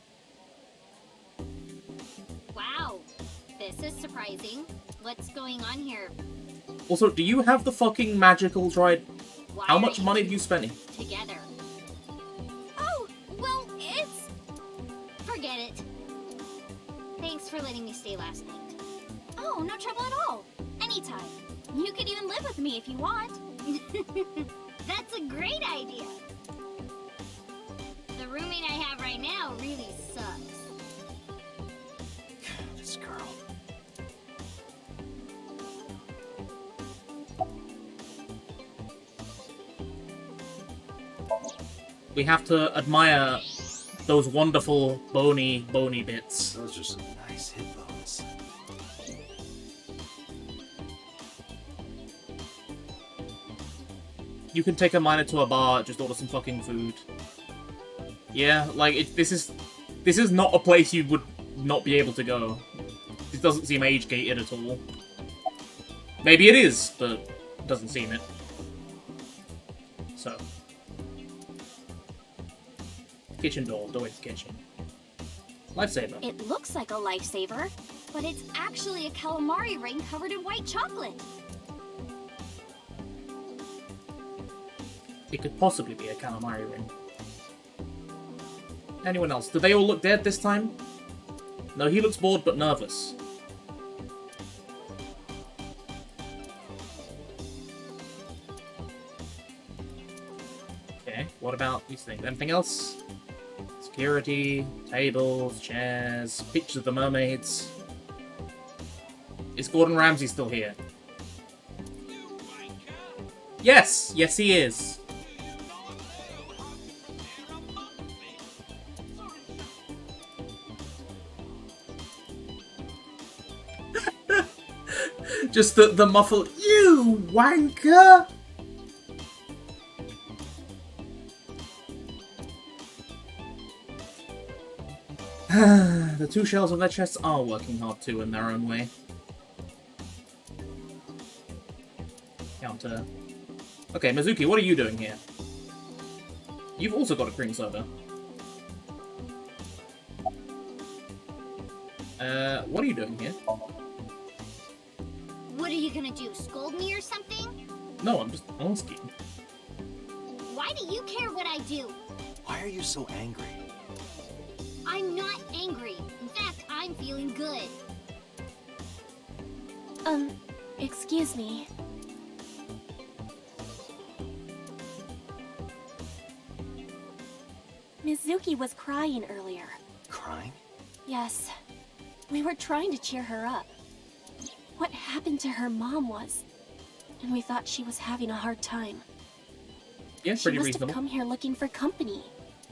Wow, this is surprising. What's going on here? Also, do you have the fucking magical dried? Why How are much you money have you spent? Together. Oh, well, it's... Forget it. Thanks for letting me stay last night. Oh, no trouble at all. Anytime. You could even live with me if you want. That's a great idea. The roommate I have right now really sucks. This girl. We have to admire those wonderful bony bits. Those are some nice hip bones. You can take a miner to a bar, just order some fucking food. Yeah, like, this is not a place you would not be able to go. It doesn't seem age-gated at all. Maybe it is, but it doesn't seem it. So. Kitchen door, doorway to kitchen. Lifesaver. It looks like a lifesaver, but it's actually a calamari ring covered in white chocolate. It could possibly be a calamari ring. Anyone else? Do they all look dead this time? No, he looks bored but nervous. Okay, what about these things? Anything else? Security, tables, chairs, pictures of the mermaids. Is Gordon Ramsay still here? Yes! Yes, he is. Just the muffled, you wanker! The two shells on their chests are working hard too in their own way. Counter. Okay, Mizuki, what are you doing here? You've also got a cream soda. What are you doing here? What are you gonna do, scold me or something? No, I'm just asking. Why do you care what I do? Why are you so angry? I'm not angry. In fact, I'm feeling good. Excuse me. Mizuki was crying earlier. Crying? Yes. We were trying to cheer her up. What happened to her mom was... And we thought she was having a hard time. Yeah, She pretty must reasonable. have come here looking for company.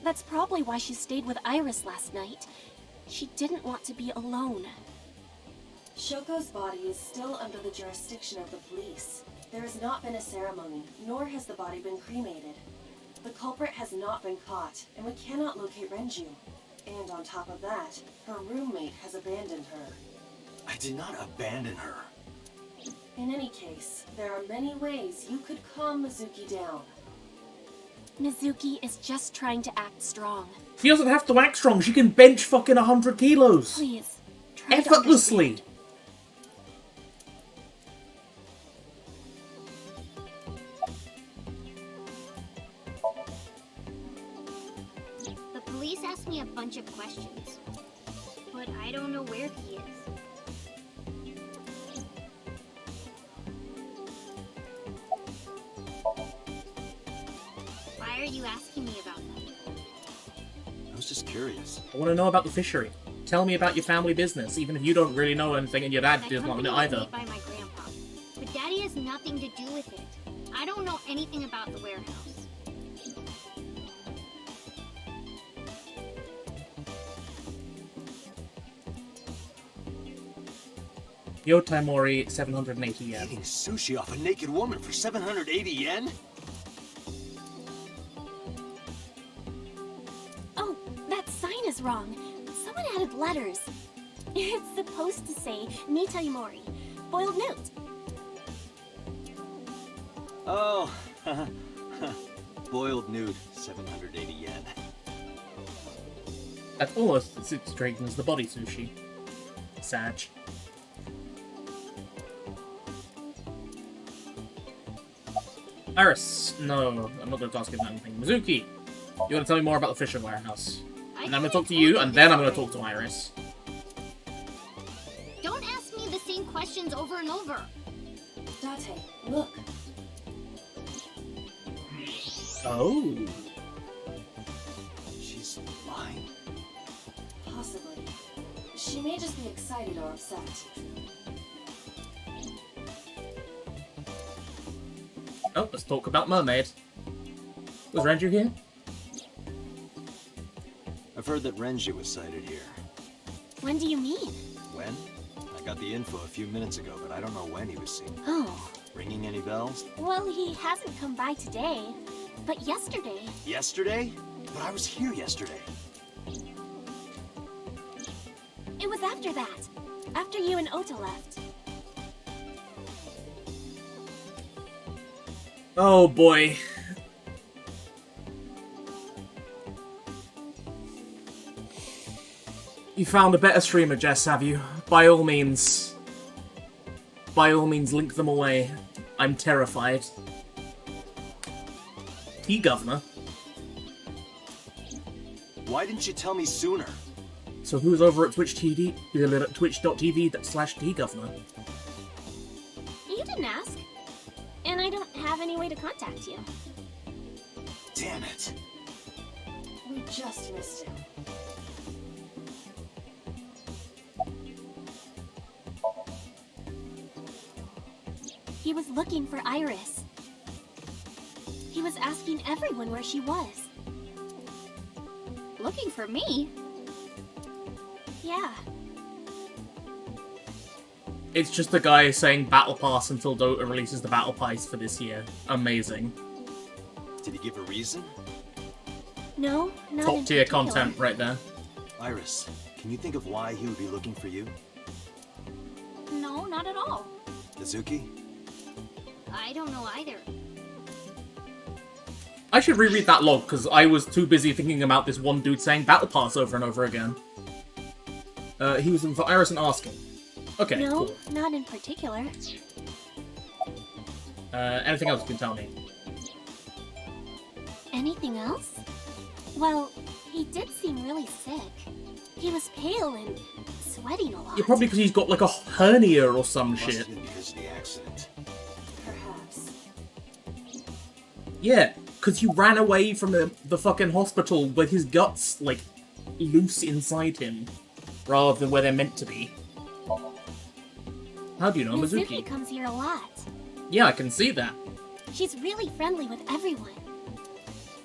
That's probably why she stayed with Iris last night. She didn't want to be alone. Shoko's body is still under the jurisdiction of the police. There has not been a ceremony, nor has the body been cremated. The culprit has not been caught, and we cannot locate Renju. And on top of that, her roommate has abandoned her. I did not abandon her. In any case, there are many ways you could calm Mizuki down. Mizuki is just trying to act strong. She doesn't have to act strong. She can bench fucking 100 kilos. Please, try to Effortlessly. The police asked me a bunch of questions, but I don't know where he is. Why are you asking me about that? I was just curious. I want to know about the fishery. Tell me about your family business, even if you don't really know anything and your dad doesn't want to know either. By my grandpa, but Daddy has nothing to do with it. I don't know anything about the warehouse. Yotai Mori, 780 yen. Eating sushi off a naked woman for 780 yen? Oh, that sign is wrong. Someone added letters. It's supposed to say Nitai Mori, boiled newt. Oh, boiled newt, 780 yen. That's almost as strange as the body sushi. Sag. Iris, no, I'm not going to ask you about anything. Mizuki, you want to tell me more about the fishing warehouse? And I'm going to talk to you, and then I'm going to talk to Iris. Don't ask me the same questions over and over. Date, look. Oh. She's lying. Possibly. She may just be excited or upset. Oh, let's talk about Mermaid. Was Renju here? I've heard that Renju was sighted here. When do you mean? When? I got the info a few minutes ago, but I don't know when he was seen. Oh. Ringing any bells? Well, he hasn't come by today, but yesterday. Yesterday? But I was here yesterday. It was after that. After you and Ota left. Oh boy. You found a better streamer, Jess, have you? By all means, link them away. I'm terrified. T-Governor? Why didn't you tell me sooner? So who's over at twitch.tv/T-Governor? You didn't ask. And I don't have any way to contact you. Damn it. We just missed him. He was looking for Iris. He was asking everyone where she was. Looking for me? Yeah. It's just a guy saying Battle Pass until Dota releases the Battle Pass for this year. Amazing. Did he give a reason? No, not Top in tier particular. content right there. Iris, can you think of why he would be looking for you? No, not at all. Mizuki? I don't know either. I should reread that log, because I was too busy thinking about this one dude saying Battle Pass over and over again. He was looking for Iris and asking. Okay, No, cool. not in particular. Anything else you can tell me? Anything else? Well, he did seem really sick. He was pale and sweating a lot. Yeah, probably because he's got like a hernia or some Must shit. have been because of the accident. Perhaps. Yeah, because he ran away from the fucking hospital with his guts, like, loose inside him, rather than where they're meant to be. How do you know Mizuki? comes here a lot. Yeah, I can see that. She's really friendly with everyone.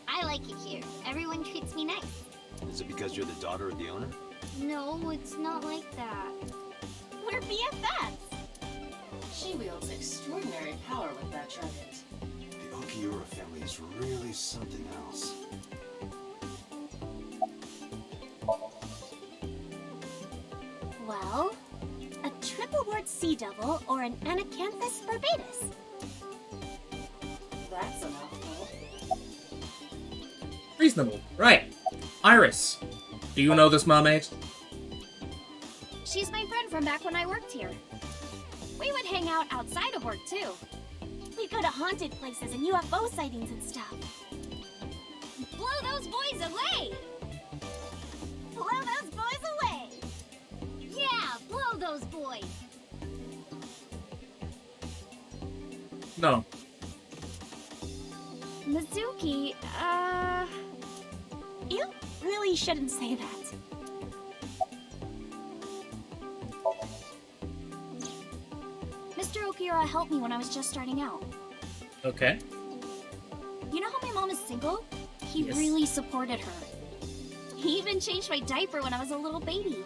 I like it here. Everyone treats me nice. Is it because you're the daughter of the owner? No, it's not like that. We're BFFs. She wields extraordinary power with that trident. The Okiura family is really something else. Well, a triple word CD Sea Devil or an Anacanthus barbatus. That's a mouthful. Reasonable. Right. Iris, do you know this mermaid? She's my friend from back when I worked here. We would hang out outside of work, too. We'd go to haunted places and UFO sightings and stuff. Blow those boys away! Blow those boys away! Yeah, blow those boys! No. Mizuki, you really shouldn't say that. Mr. Okiura helped me when I was just starting out. Okay. You know how my mom is single? He Yes. really supported her. He even changed my diaper when I was a little baby.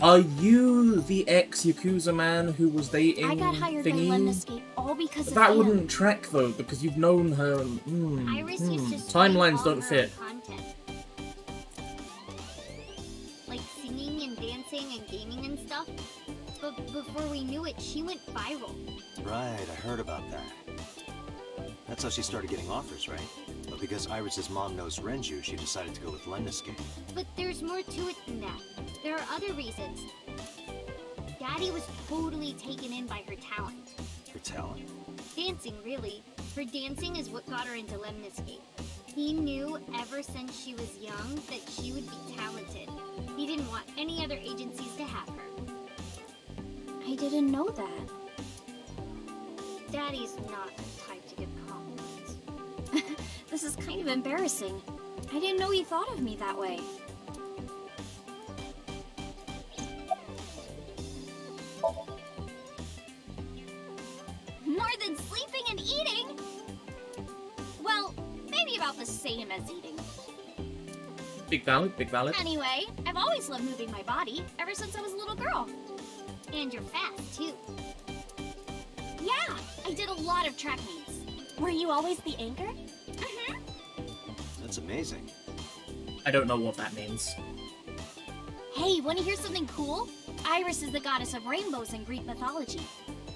Are you the ex-Yakuza man who was dating I got hired by thingy? Lemniscape all because of That him. wouldn't track though, because you've known her. Iris used to stream Timelines all don't her fit. content. Like singing and dancing and gaming and stuff. But before we knew it, she went viral. Right, I heard about that. That's how she started getting offers, right? But because Iris's mom knows Renju, she decided to go with Lemniscape. But there's more to it than that. There are other reasons. Daddy was totally taken in by her talent. Her talent? Dancing, really. Her dancing is what got her into Lemniscape. He knew ever since she was young that she would be talented. He didn't want any other agencies to have her. I didn't know that. Daddy's not the type to give compliments. This is kind of embarrassing. I didn't know he thought of me that way. More than sleeping and eating? Well, maybe about the same as eating. Big valid, big valid. Anyway, I've always loved moving my body, ever since I was a little girl. And you're fast, too. Yeah, I did a lot of track meets. Were you always the anchor? That's amazing. I don't know what that means. Hey, want to hear something cool? Iris is the goddess of rainbows in Greek mythology.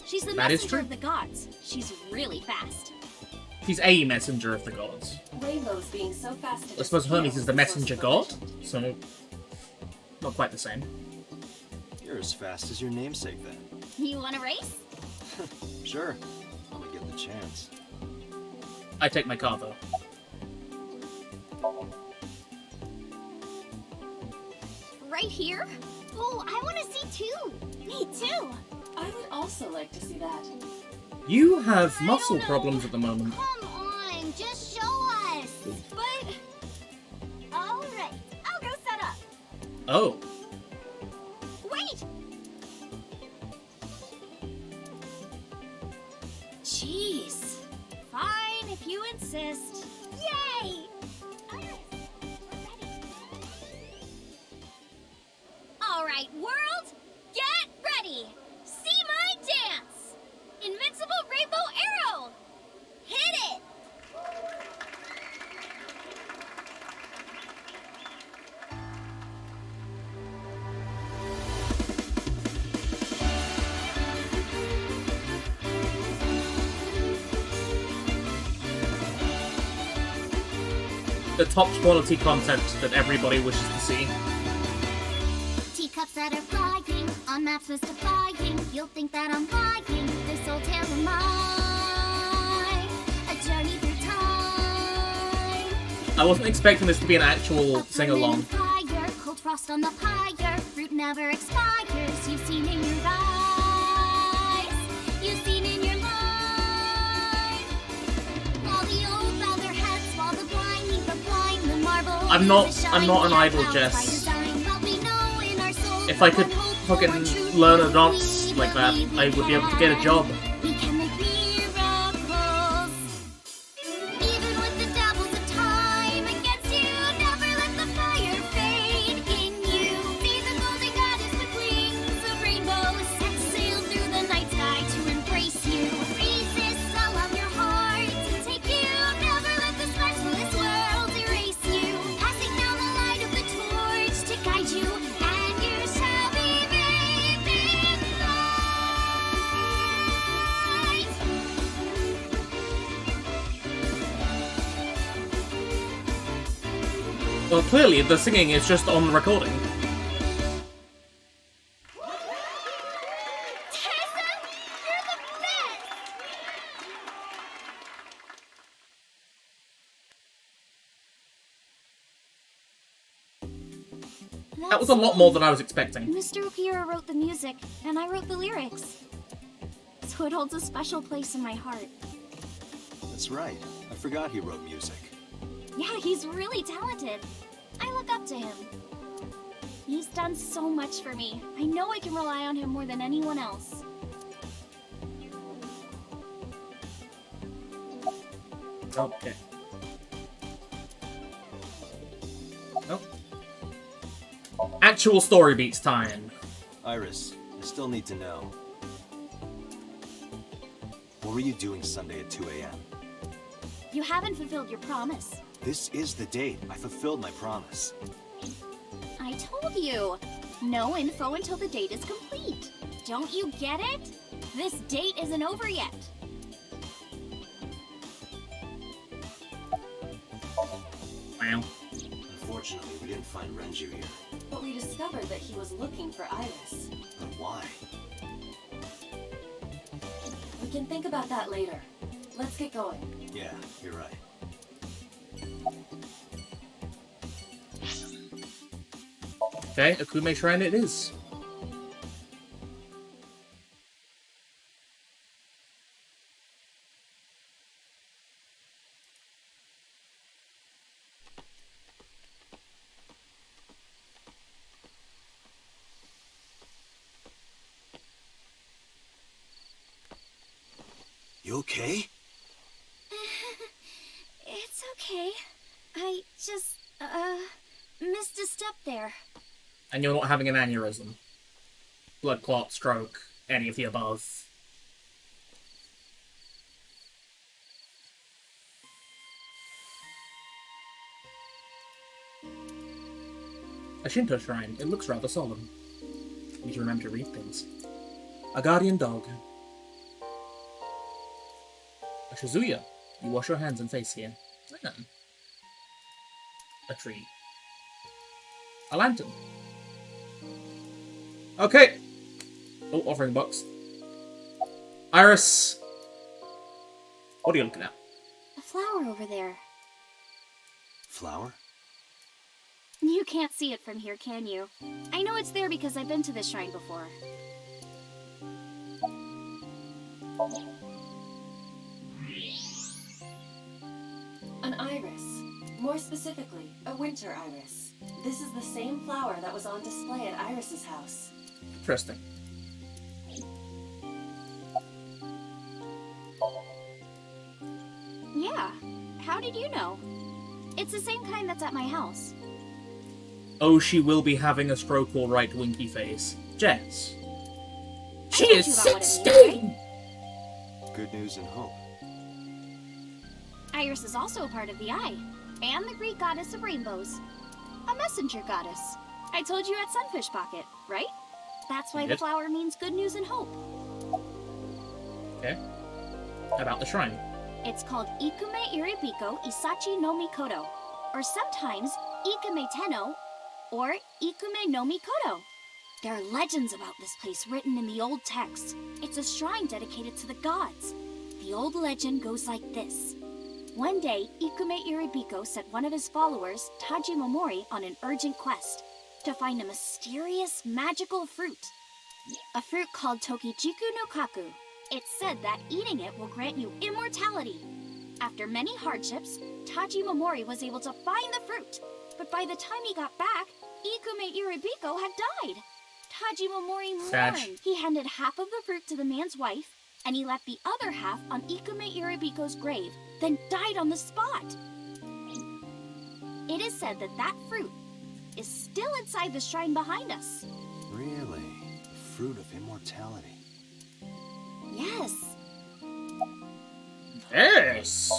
She's the That is messenger true. of the gods. She's really fast. She's a messenger of the gods. Rainbows being so fast to I suppose Hermes disappear is the was messenger source god, of so not quite the same. You're as fast as your namesake then. You want to race? Sure. When we get the chance. I take my car though. Right here? Oh, I want to see too. Me too. I would also like to see that. You have muscle problems at the moment. Come on, just show us. But... Alright, I'll go set up. Oh. Wait! Jeez. Fine, if you insist. Yay! Alright, world, get ready. See my dance. Invincible Rainbow Arrow. Hit it. The top quality content that everybody wishes to see. Teacups that are flying on maps mystifying. You'll think that I'm lying. This old tale of mine, a journey through time. I wasn't expecting this to be an actual sing-along. Fire, cold frost on the pyre. Fruit never expires. You've seen in your eyes. You've seen in your mind. While the old bow their heads, while the blind lead the blind, the marble. I'm not an idol, Jess. If I could fucking learn a dance like that, I would be able to get a job. We can make miracles. Even with the devils of time against you, never let the fire fade in you. See the golden goddess with wings of rainbows set sail through the night sky to embrace you. Resist all of your heart to take you. Never let this merciless world erase you. Passing down the light of the torch to guide you, and you shall be Well, clearly the singing is just on the recording. That was a lot more than I was expecting. Mr. Okira wrote the music, and I wrote the lyrics. So it holds a special place in my heart. That's right. I forgot he wrote music. Yeah, he's really talented. I look up to him. He's done so much for me. I know I can rely on him more than anyone else. Okay. Nope. Actual story beats time. Iris, I still need to know. What were you doing Sunday at 2 a.m.? You haven't fulfilled your promise. This is the date. I fulfilled my promise. I told you. No info until the date is complete. Don't you get it? This date isn't over yet. Wow. Unfortunately, we didn't find Renju here. But we discovered that he was looking for Iris. But why? We can think about that later. Let's get going. Yeah, you're right. Okay, Akume Shrine it is. You okay? It's okay. I just, missed a step there. And you're not having an aneurysm. Blood clot, stroke, any of the above. A Shinto shrine. It looks rather solemn. Need to remember to read things. A guardian dog. A Shizuya. You wash your hands and face here. A tree. A lantern. Okay. Oh, offering box. Iris. What are you looking at? A flower over there. Flower? You can't see it from here, can you? I know it's there because I've been to this shrine before. An iris. More specifically, a winter iris. This is the same flower that was on display at Iris's house. Interesting. Yeah. How did you know? It's the same kind that's at my house. Oh, she will be having a stroke all right, winky face. Jess. She told is you about what it 16! Good news and hope. Iris is also a part of the Eye, and the Greek goddess of rainbows. A messenger goddess. I told you at Sunfish Pocket, right? That's why the Yes. flower means good news and hope. Okay. About the shrine. It's called Ikume Iribiko Isachi no Mikoto, or sometimes Ikume Tenno, or Ikume no Mikoto. There are legends about this place written in the old text. It's a shrine dedicated to the gods. The old legend goes like this. One day, Ikume Iribiko sent one of his followers, Taji Momori, on an urgent quest to find a mysterious magical fruit. A fruit called Tokijiku no Kaku. It's said that eating it will grant you immortality. After many hardships, Taji Momori was able to find the fruit, but by the time he got back, Ikume Iribiko had died. Taji Momori Sad. mourned. He handed half of the fruit to the man's wife, and he left the other half on Ikume Iribiko's grave, then died on the spot. It is said that that fruit is still inside the shrine behind us. Really? The fruit of immortality. Yes. Yes!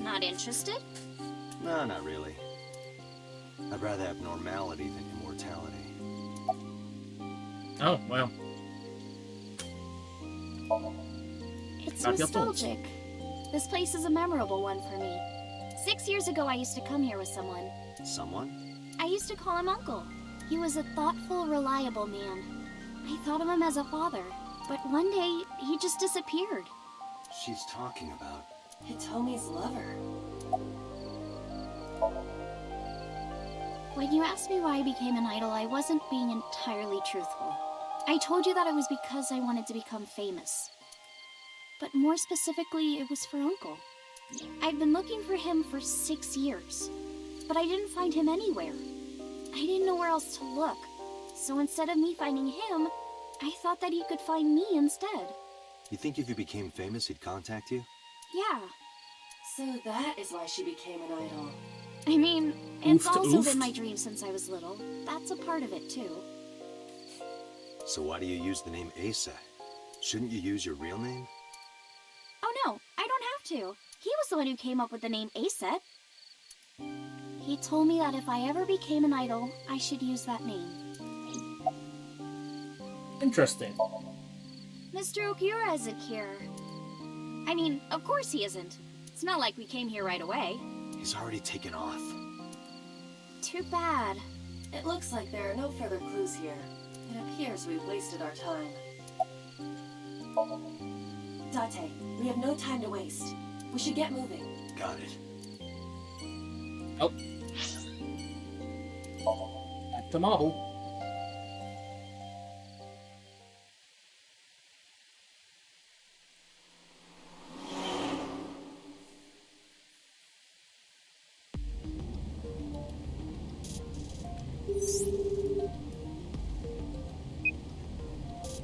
Not interested? No, not really. I'd rather have normality than immortality. Oh, well. It's Not your fault. nostalgic. This place is a memorable one for me. 6 years ago, I used to come here with someone. Someone? I used to call him Uncle. He was a thoughtful, reliable man. I thought of him as a father, but one day, he just disappeared. She's talking about... Hitomi's lover. When you asked me why I became an idol, I wasn't being entirely truthful. I told you that it was because I wanted to become famous. But more specifically, it was for Uncle. I've been looking for him for 6 years, but I didn't find him anywhere. I didn't know where else to look, so instead of me finding him, I thought that he could find me instead. You think if you became famous, he'd contact you? Yeah. So that is why she became an idol. I mean, it's Oofed, also oofed. been my dream since I was little. That's a part of it, too. So why do you use the name Asa? Shouldn't you use your real name? Oh no, I don't have to. He was the one who came up with the name Aset. He told me that if I ever became an idol, I should use that name. Interesting. Mr. Okiura isn't here. I mean, of course he isn't. It's not like we came here right away. He's already taken off. Too bad. It looks like there are no further clues here. It appears we've wasted our time. Date, we have no time to waste. We should get moving. Got it. Oh. Back to Marble.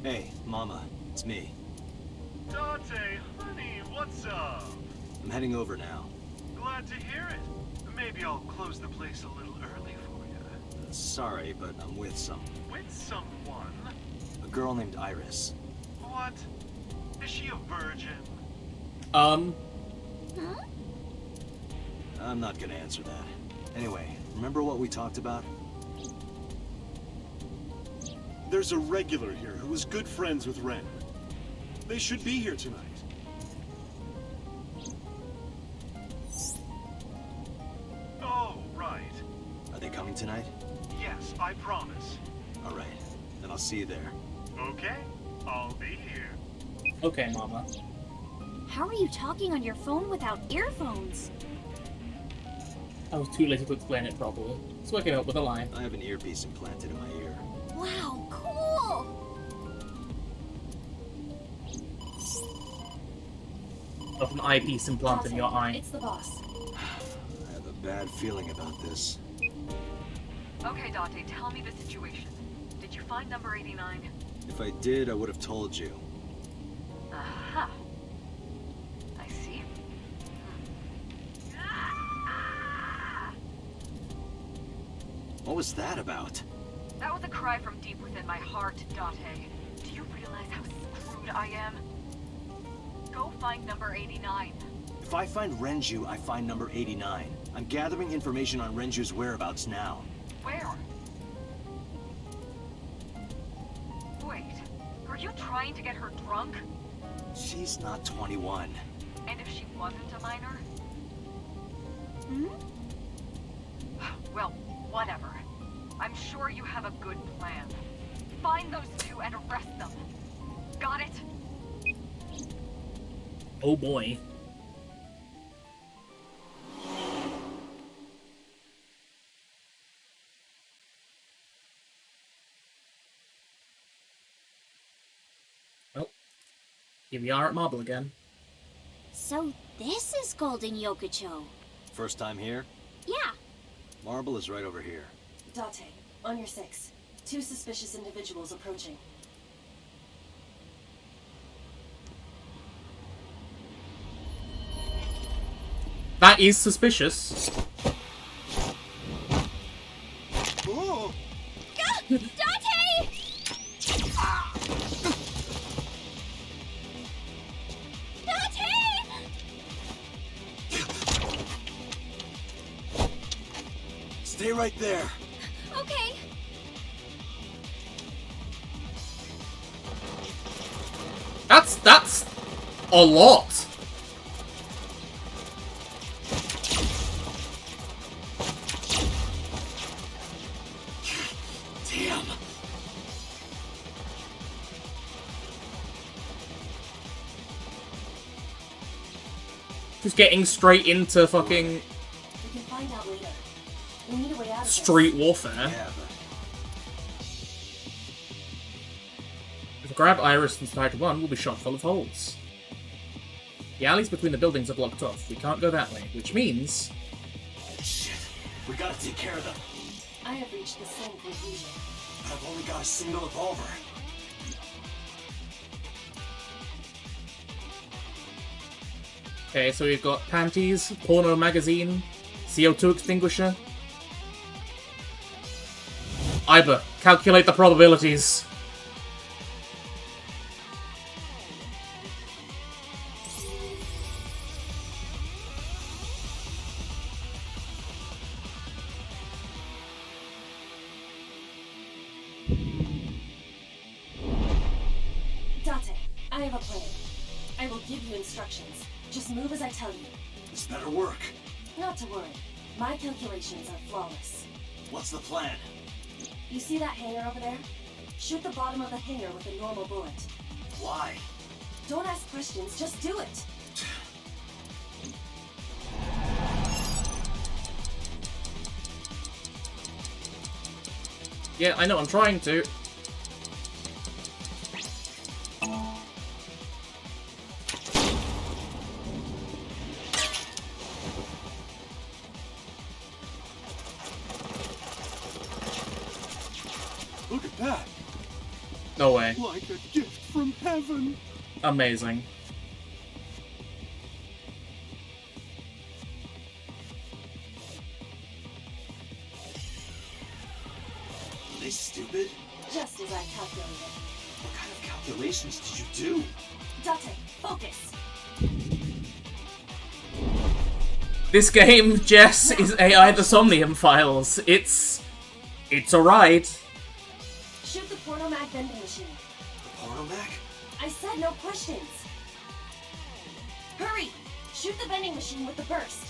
Hey, Mama, it's me. Dante, honey, what's up? I'm heading over now. Glad to hear it. Maybe I'll close the place a little early for you. Sorry, but I'm with some. With someone? A girl named Iris. What? Is she a virgin? Huh? I'm not gonna answer that. Anyway, remember what we talked about? There's a regular here who is good friends with Ren. They should be here tonight. Oh, right. Are they coming tonight? Yes, I promise. All right, then I'll see you there. Okay, I'll be here. Okay, Mama. How are you talking on your phone without earphones? I was too lazy to explain it properly. So I came up with a line. I have an earpiece implanted in my ear. Wow, cool! Of an eyepiece implanted in your eye. It's the boss. I have a bad feeling about this. Okay, Dante, tell me the situation. Did you find number 89? If I did, I would have told you. Aha. I see. What was that about? That was a cry from deep within my heart, Dante. Do you realize how screwed I am? Go find number 89. If I find Renju, I find number 89. I'm gathering information on Renju's whereabouts now. Where? Wait, are you trying to get her drunk? She's not 21. And if she wasn't a minor? Hmm? Well, whatever. I'm sure you have a good plan. Find those two and arrest them. Got it? Oh boy. Well, here we are at Marble again. So this is Golden Yokucho. First time here? Yeah. Marble is right over here. Date, on your 6. 2 suspicious individuals approaching. That is suspicious. Oh! Dante! Stay right there. Okay. That's a lot. Just getting straight into fucking We can find out later. We need a way out of this. street warfare. Yeah, but If we grab Iris and try to run, we'll be shot full of holes. The alleys between the buildings are blocked off. We can't go that way, which means... Shit, we gotta take care of them. I have reached the same conclusion. I've only got a single revolver. Okay, so we've got panties, porno magazine, CO2 extinguisher. Iber, calculate the probabilities. Date, I have a plan. I will give you instructions. Just move as I tell you. This better work. Not to worry. My calculations are flawless. What's the plan? You see that hangar over there? Shoot the bottom of the hangar with a normal bullet. Why? Don't ask questions, just do it. Yeah, I know, I'm trying to. Look at that. No way. Like a gift from heaven. Amazing. Are they stupid? Just as I calculated. What kind of calculations did you do? Date, focus. This game, Jess, is AI the Somnium files. It's a ride. Shoot the pornomag vending machine. The pornomag? I said no questions. Hurry! Shoot the vending machine with the burst.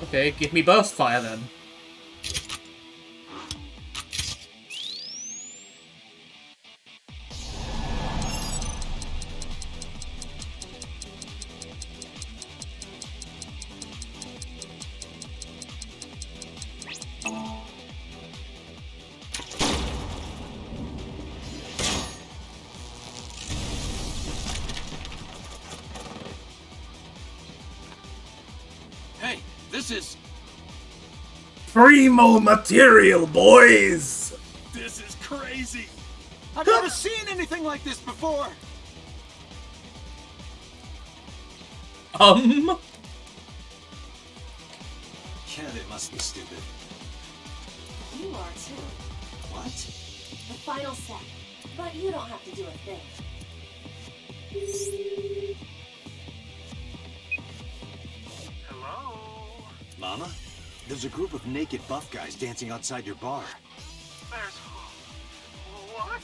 Okay, give me burst fire then. Hey, this is... Primo material, boys! This is crazy! I've never seen anything like this before! Candidate must be stupid. You are too. What? The final step. But you don't have to do a thing. Hello? Mama? There's a group of naked buff guys dancing outside your bar. There's... What?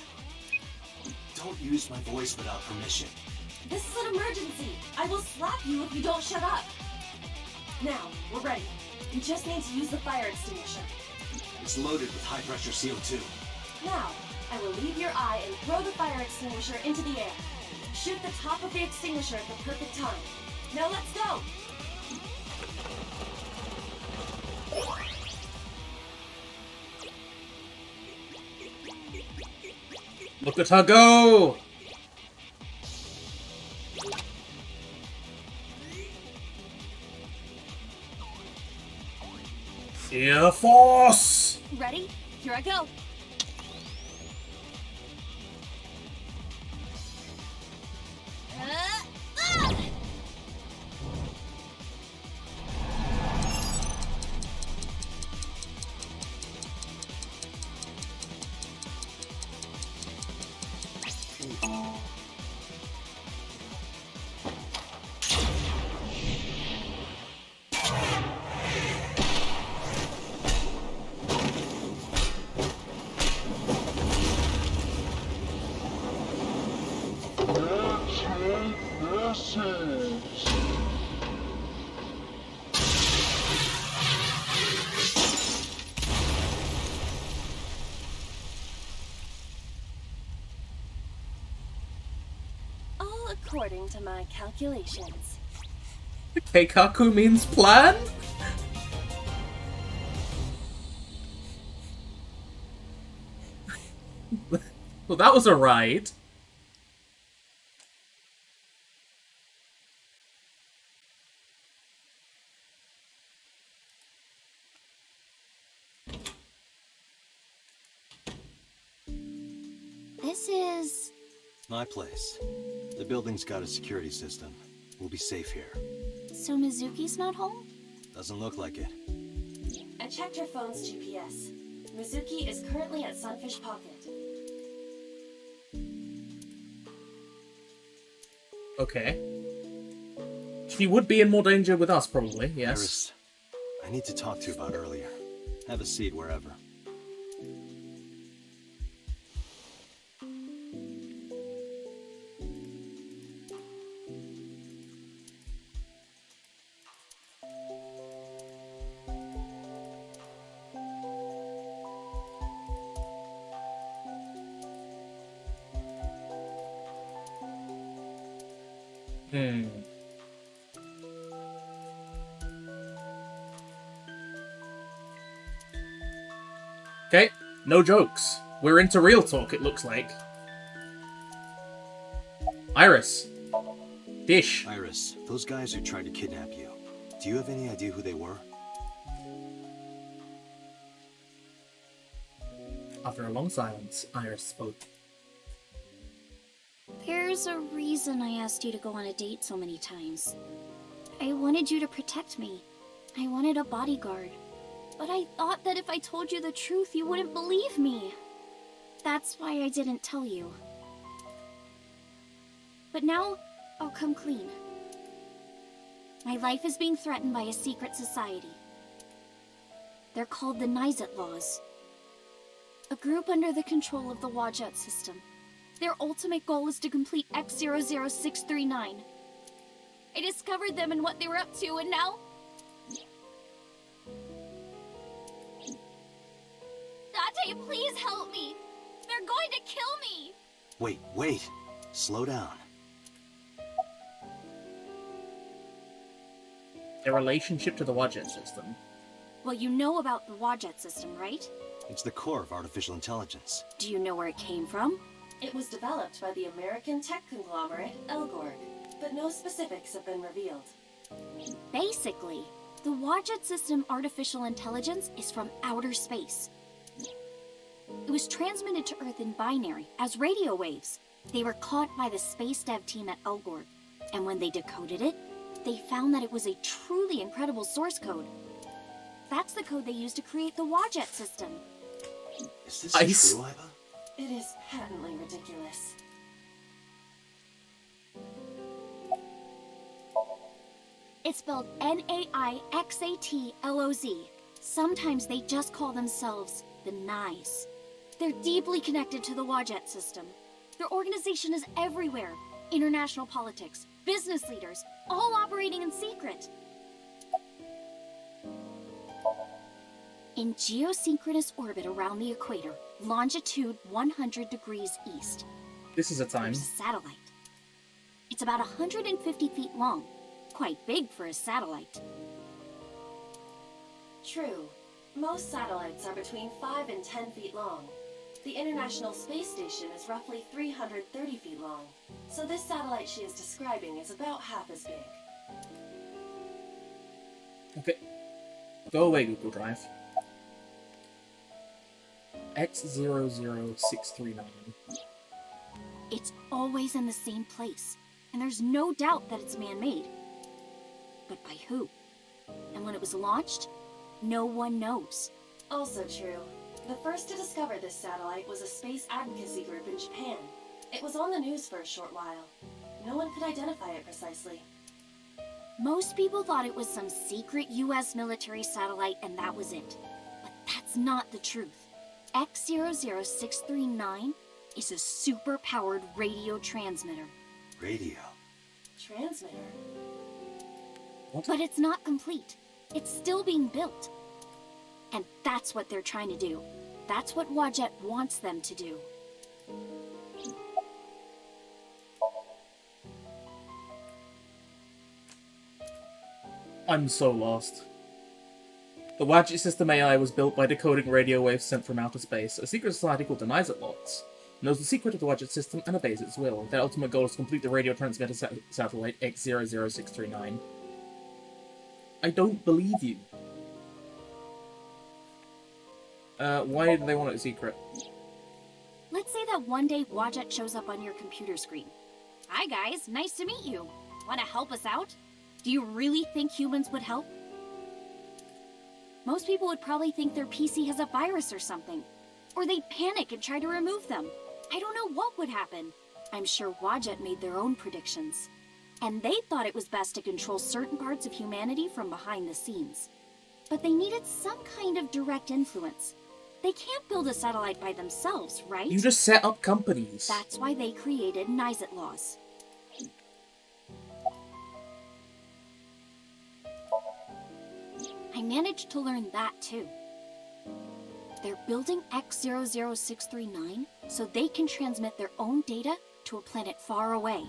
Don't use my voice without permission. This is an emergency. I will slap you if you don't shut up. Now, we're ready. You just need to use the fire extinguisher. It's loaded with high-pressure CO2. Now, I will leave your eye and throw the fire extinguisher into the air. Shoot the top of the extinguisher at the perfect time. Now let's go! Look at her go! Sheer force! Ready? Here I go. According to my calculations. Keikaku means plan? Well, that was a ride. This is... My place. The building's got a security system. We'll be safe here. So Mizuki's not home? Doesn't look like it. I checked her phone's GPS. Mizuki is currently at Sunfish Pocket. Okay. She would be in more danger with us, probably, yes. Iris, I need to talk to you about earlier. Have a seat wherever. Okay, no jokes. We're into real talk, it looks like. Iris. Dish. Iris, those guys who tried to kidnap you, do you have any idea who they were? After a long silence, Iris spoke. There's a reason I asked you to go on a date so many times. I wanted you to protect me. I wanted a bodyguard. But I thought that if I told you the truth, you wouldn't believe me. That's why I didn't tell you. But now, I'll come clean. My life is being threatened by a secret society. They're called the Nizet Laws. A group under the control of the Wadjet system. Their ultimate goal is to complete X00639. I discovered them and what they were up to, and now... Date, please help me! They're going to kill me! Wait. Slow down. Their relationship to the Wadjet system. Well, you know about the Wadjet system, right? It's the core of artificial intelligence. Do you know where it came from? It was developed by the American tech conglomerate Elgorg, but no specifics have been revealed. Basically, the Wadjet system artificial intelligence is from outer space. It was transmitted to Earth in binary, as radio waves. They were caught by the space dev team at Elgorg, and when they decoded it, they found that it was a truly incredible source code. That's the code they used to create the Wadjet system. Is this true, Iva? It is patently ridiculous. It's spelled Naixatloz. Sometimes they just call themselves the Nice. They're deeply connected to the Wadjet system. Their organization is everywhere. International politics, business leaders, all operating in secret. In geosynchronous orbit around the equator, longitude 100 degrees east. This is a time. There's a satellite. It's about 150 feet long. Quite big for a satellite. True. Most satellites are between 5 and 10 feet long. The International Space Station is roughly 330 feet long, so this satellite she is describing is about half as big. Okay. Go away, Google Drive. X00639. It's always in the same place, and there's no doubt that it's man-made. But by who? And when it was launched, no one knows. Also true. The first to discover this satellite was a space advocacy group in Japan. It was on the news for a short while. No one could identify it precisely. Most people thought it was some secret US military satellite and that was it. But that's not the truth. X00639 is a super-powered radio transmitter. Radio? Transmitter? But it's not complete. It's still being built. And that's what they're trying to do. That's what Wadjet wants them to do. I'm so lost. The Wadjet system AI was built by decoding radio waves sent from outer space. A secret society called the Lots knows the secret of the Wadjet system and obeys its will. Their ultimate goal is to complete the radio transmitter satellite X00639. I don't believe you. Why do they want it a secret? Let's say that one day Wadjet shows up on your computer screen. Hi guys, nice to meet you. Want to help us out? Do you really think humans would help? Most people would probably think their PC has a virus or something. Or they'd panic and try to remove them. I don't know what would happen. I'm sure Wadjet made their own predictions. And they thought it was best to control certain parts of humanity from behind the scenes. But they needed some kind of direct influence. They can't build a satellite by themselves, right? You just set up companies. That's why they created Laws. I managed to learn that too. They're building X00639 so they can transmit their own data to a planet far away.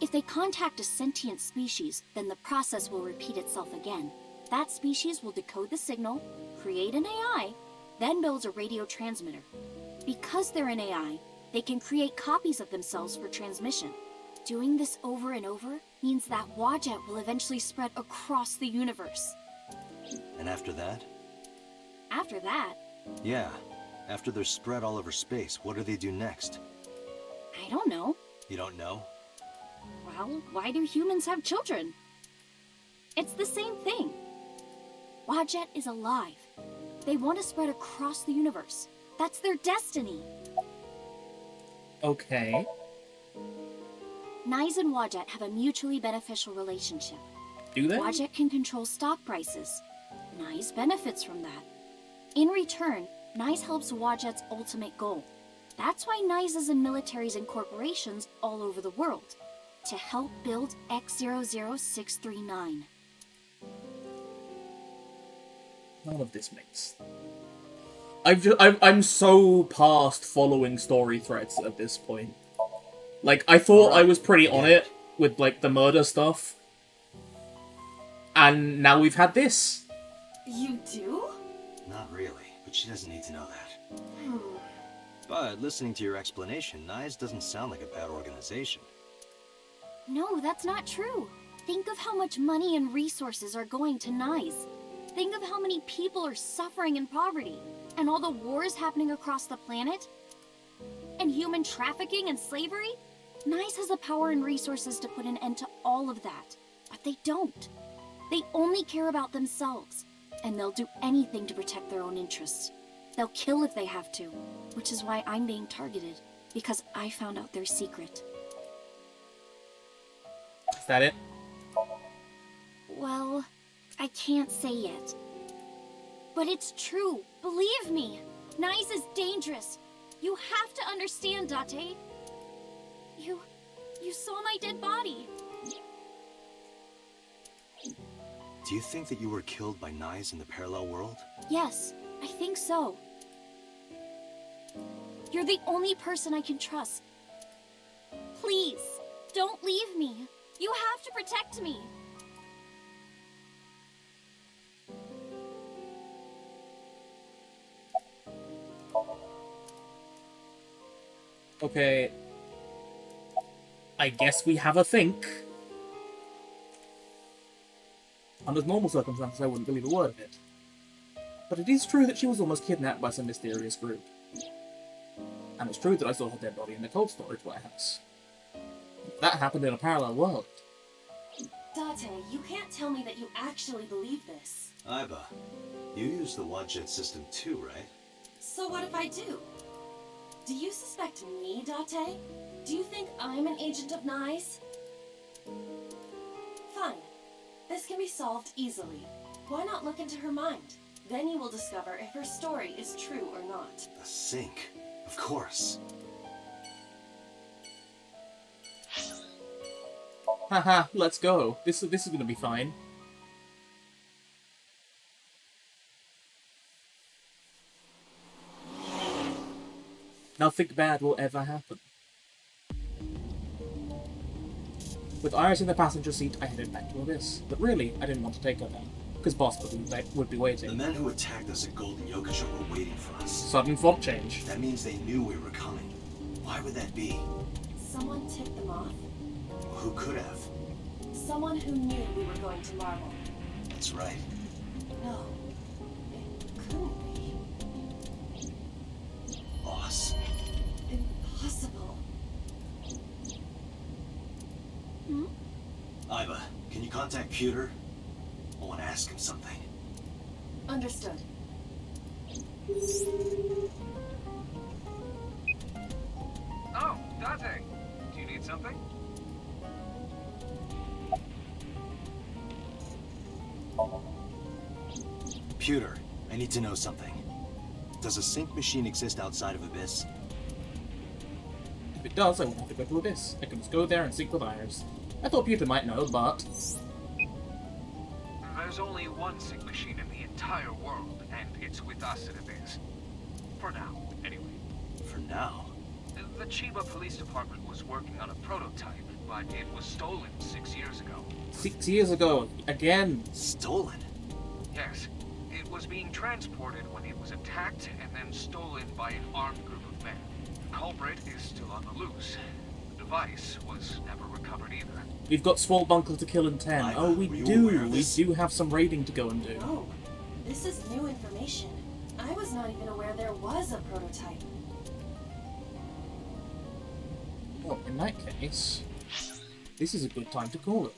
If they contact a sentient species, then the process will repeat itself again. That species will decode the signal, create an AI, then builds a radio transmitter. Because they're an AI, they can create copies of themselves for transmission. Doing this over and over means that Wadjet will eventually spread across the universe. And after that? After that, Yeah. After they're spread all over space, what do they do next? I don't know. You don't know? Well, why do humans have children? It's the same thing. Wadjet is alive. They want to spread across the universe. That's their destiny. Okay. Nyes and Wadjet have a mutually beneficial relationship. Do they? Wadjet can control stock prices. Nyes benefits from that. In return, Nyes helps Wadjet's ultimate goal. That's why Nyes is in militaries and corporations all over the world. To help build X00639. None of this makes. I'm so past following story threads at this point. Like, I thought I was pretty on it with, like, the murder stuff. And now we've had this. You do? Not really, but she doesn't need to know that. But listening to your explanation, Nyes doesn't sound like a bad organization. No, that's not true. Think of how much money and resources are going to Nyes. Think of how many people are suffering in poverty, and all the wars happening across the planet, and human trafficking and slavery. Nyes has the power and resources to put an end to all of that, but they don't. They only care about themselves, and they'll do anything to protect their own interests. They'll kill if they have to, which is why I'm being targeted, because I found out their secret. Is that it? Well, I can't say yet. But it's true. Believe me. Nyes is dangerous. You have to understand, Date. You saw my dead body. Do you think that you were killed by Nyes in the parallel world? Yes, I think so. You're the only person I can trust. Please, don't leave me. You have to protect me. Okay. I guess we have a think. Under normal circumstances, I wouldn't believe a word of it. But it is true that she was almost kidnapped by some mysterious group. And it's true that I saw her dead body in the cold storage warehouse. That happened in a parallel world. Date, you can't tell me that you actually believe this. Iba, you use the Wadjet system too, right? So what if I do? Do you suspect me, Date? Do you think I'm an agent of Nyes? Fine. This can be solved easily. Why not look into her mind? Then you will discover if her story is true or not. A sync. Of course. Haha, let's go. This is gonna be fine. Nothing bad will ever happen. With Iris in the passenger seat, I headed back to Abyss. But really, I didn't want to take her there, because Boss would be waiting. The men who attacked us at Golden Yokasho were waiting for us. Sudden font change. That means they knew we were coming. Why would that be? Someone tipped them off. Who could have? Someone who knew we were going to Marvel. That's right. No, it couldn't be. Boss. Impossible. Hmm? Iva, can you contact Pewter? I want to ask him something. Understood. Oh, Dante. Do you need something? Pewter, I need to know something. Does a sync machine exist outside of Abyss? If it does, I won't have to go to Abyss. I can just go there and sync with Iris. I thought Pewter might know, but... There's only one sync machine in the entire world, and it's with us at Abyss. For now, anyway. For now? The Chiba Police Department was working on a prototype, but it was stolen 6 years ago. 6 years ago, again. Stolen? Yes. It was being transported when it was attacked and then stolen by an armed group of men. The culprit is still on the loose. The device was never recovered either. We've got Swallbuckle to kill in 10. Oh, we do. We do have some raiding to go and do. Oh, this is new information. I was not even aware there was a prototype. Well, in that case, this is a good time to call it.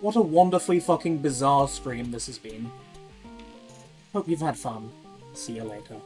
What a wonderfully fucking bizarre stream this has been. Hope you've had fun. See you later.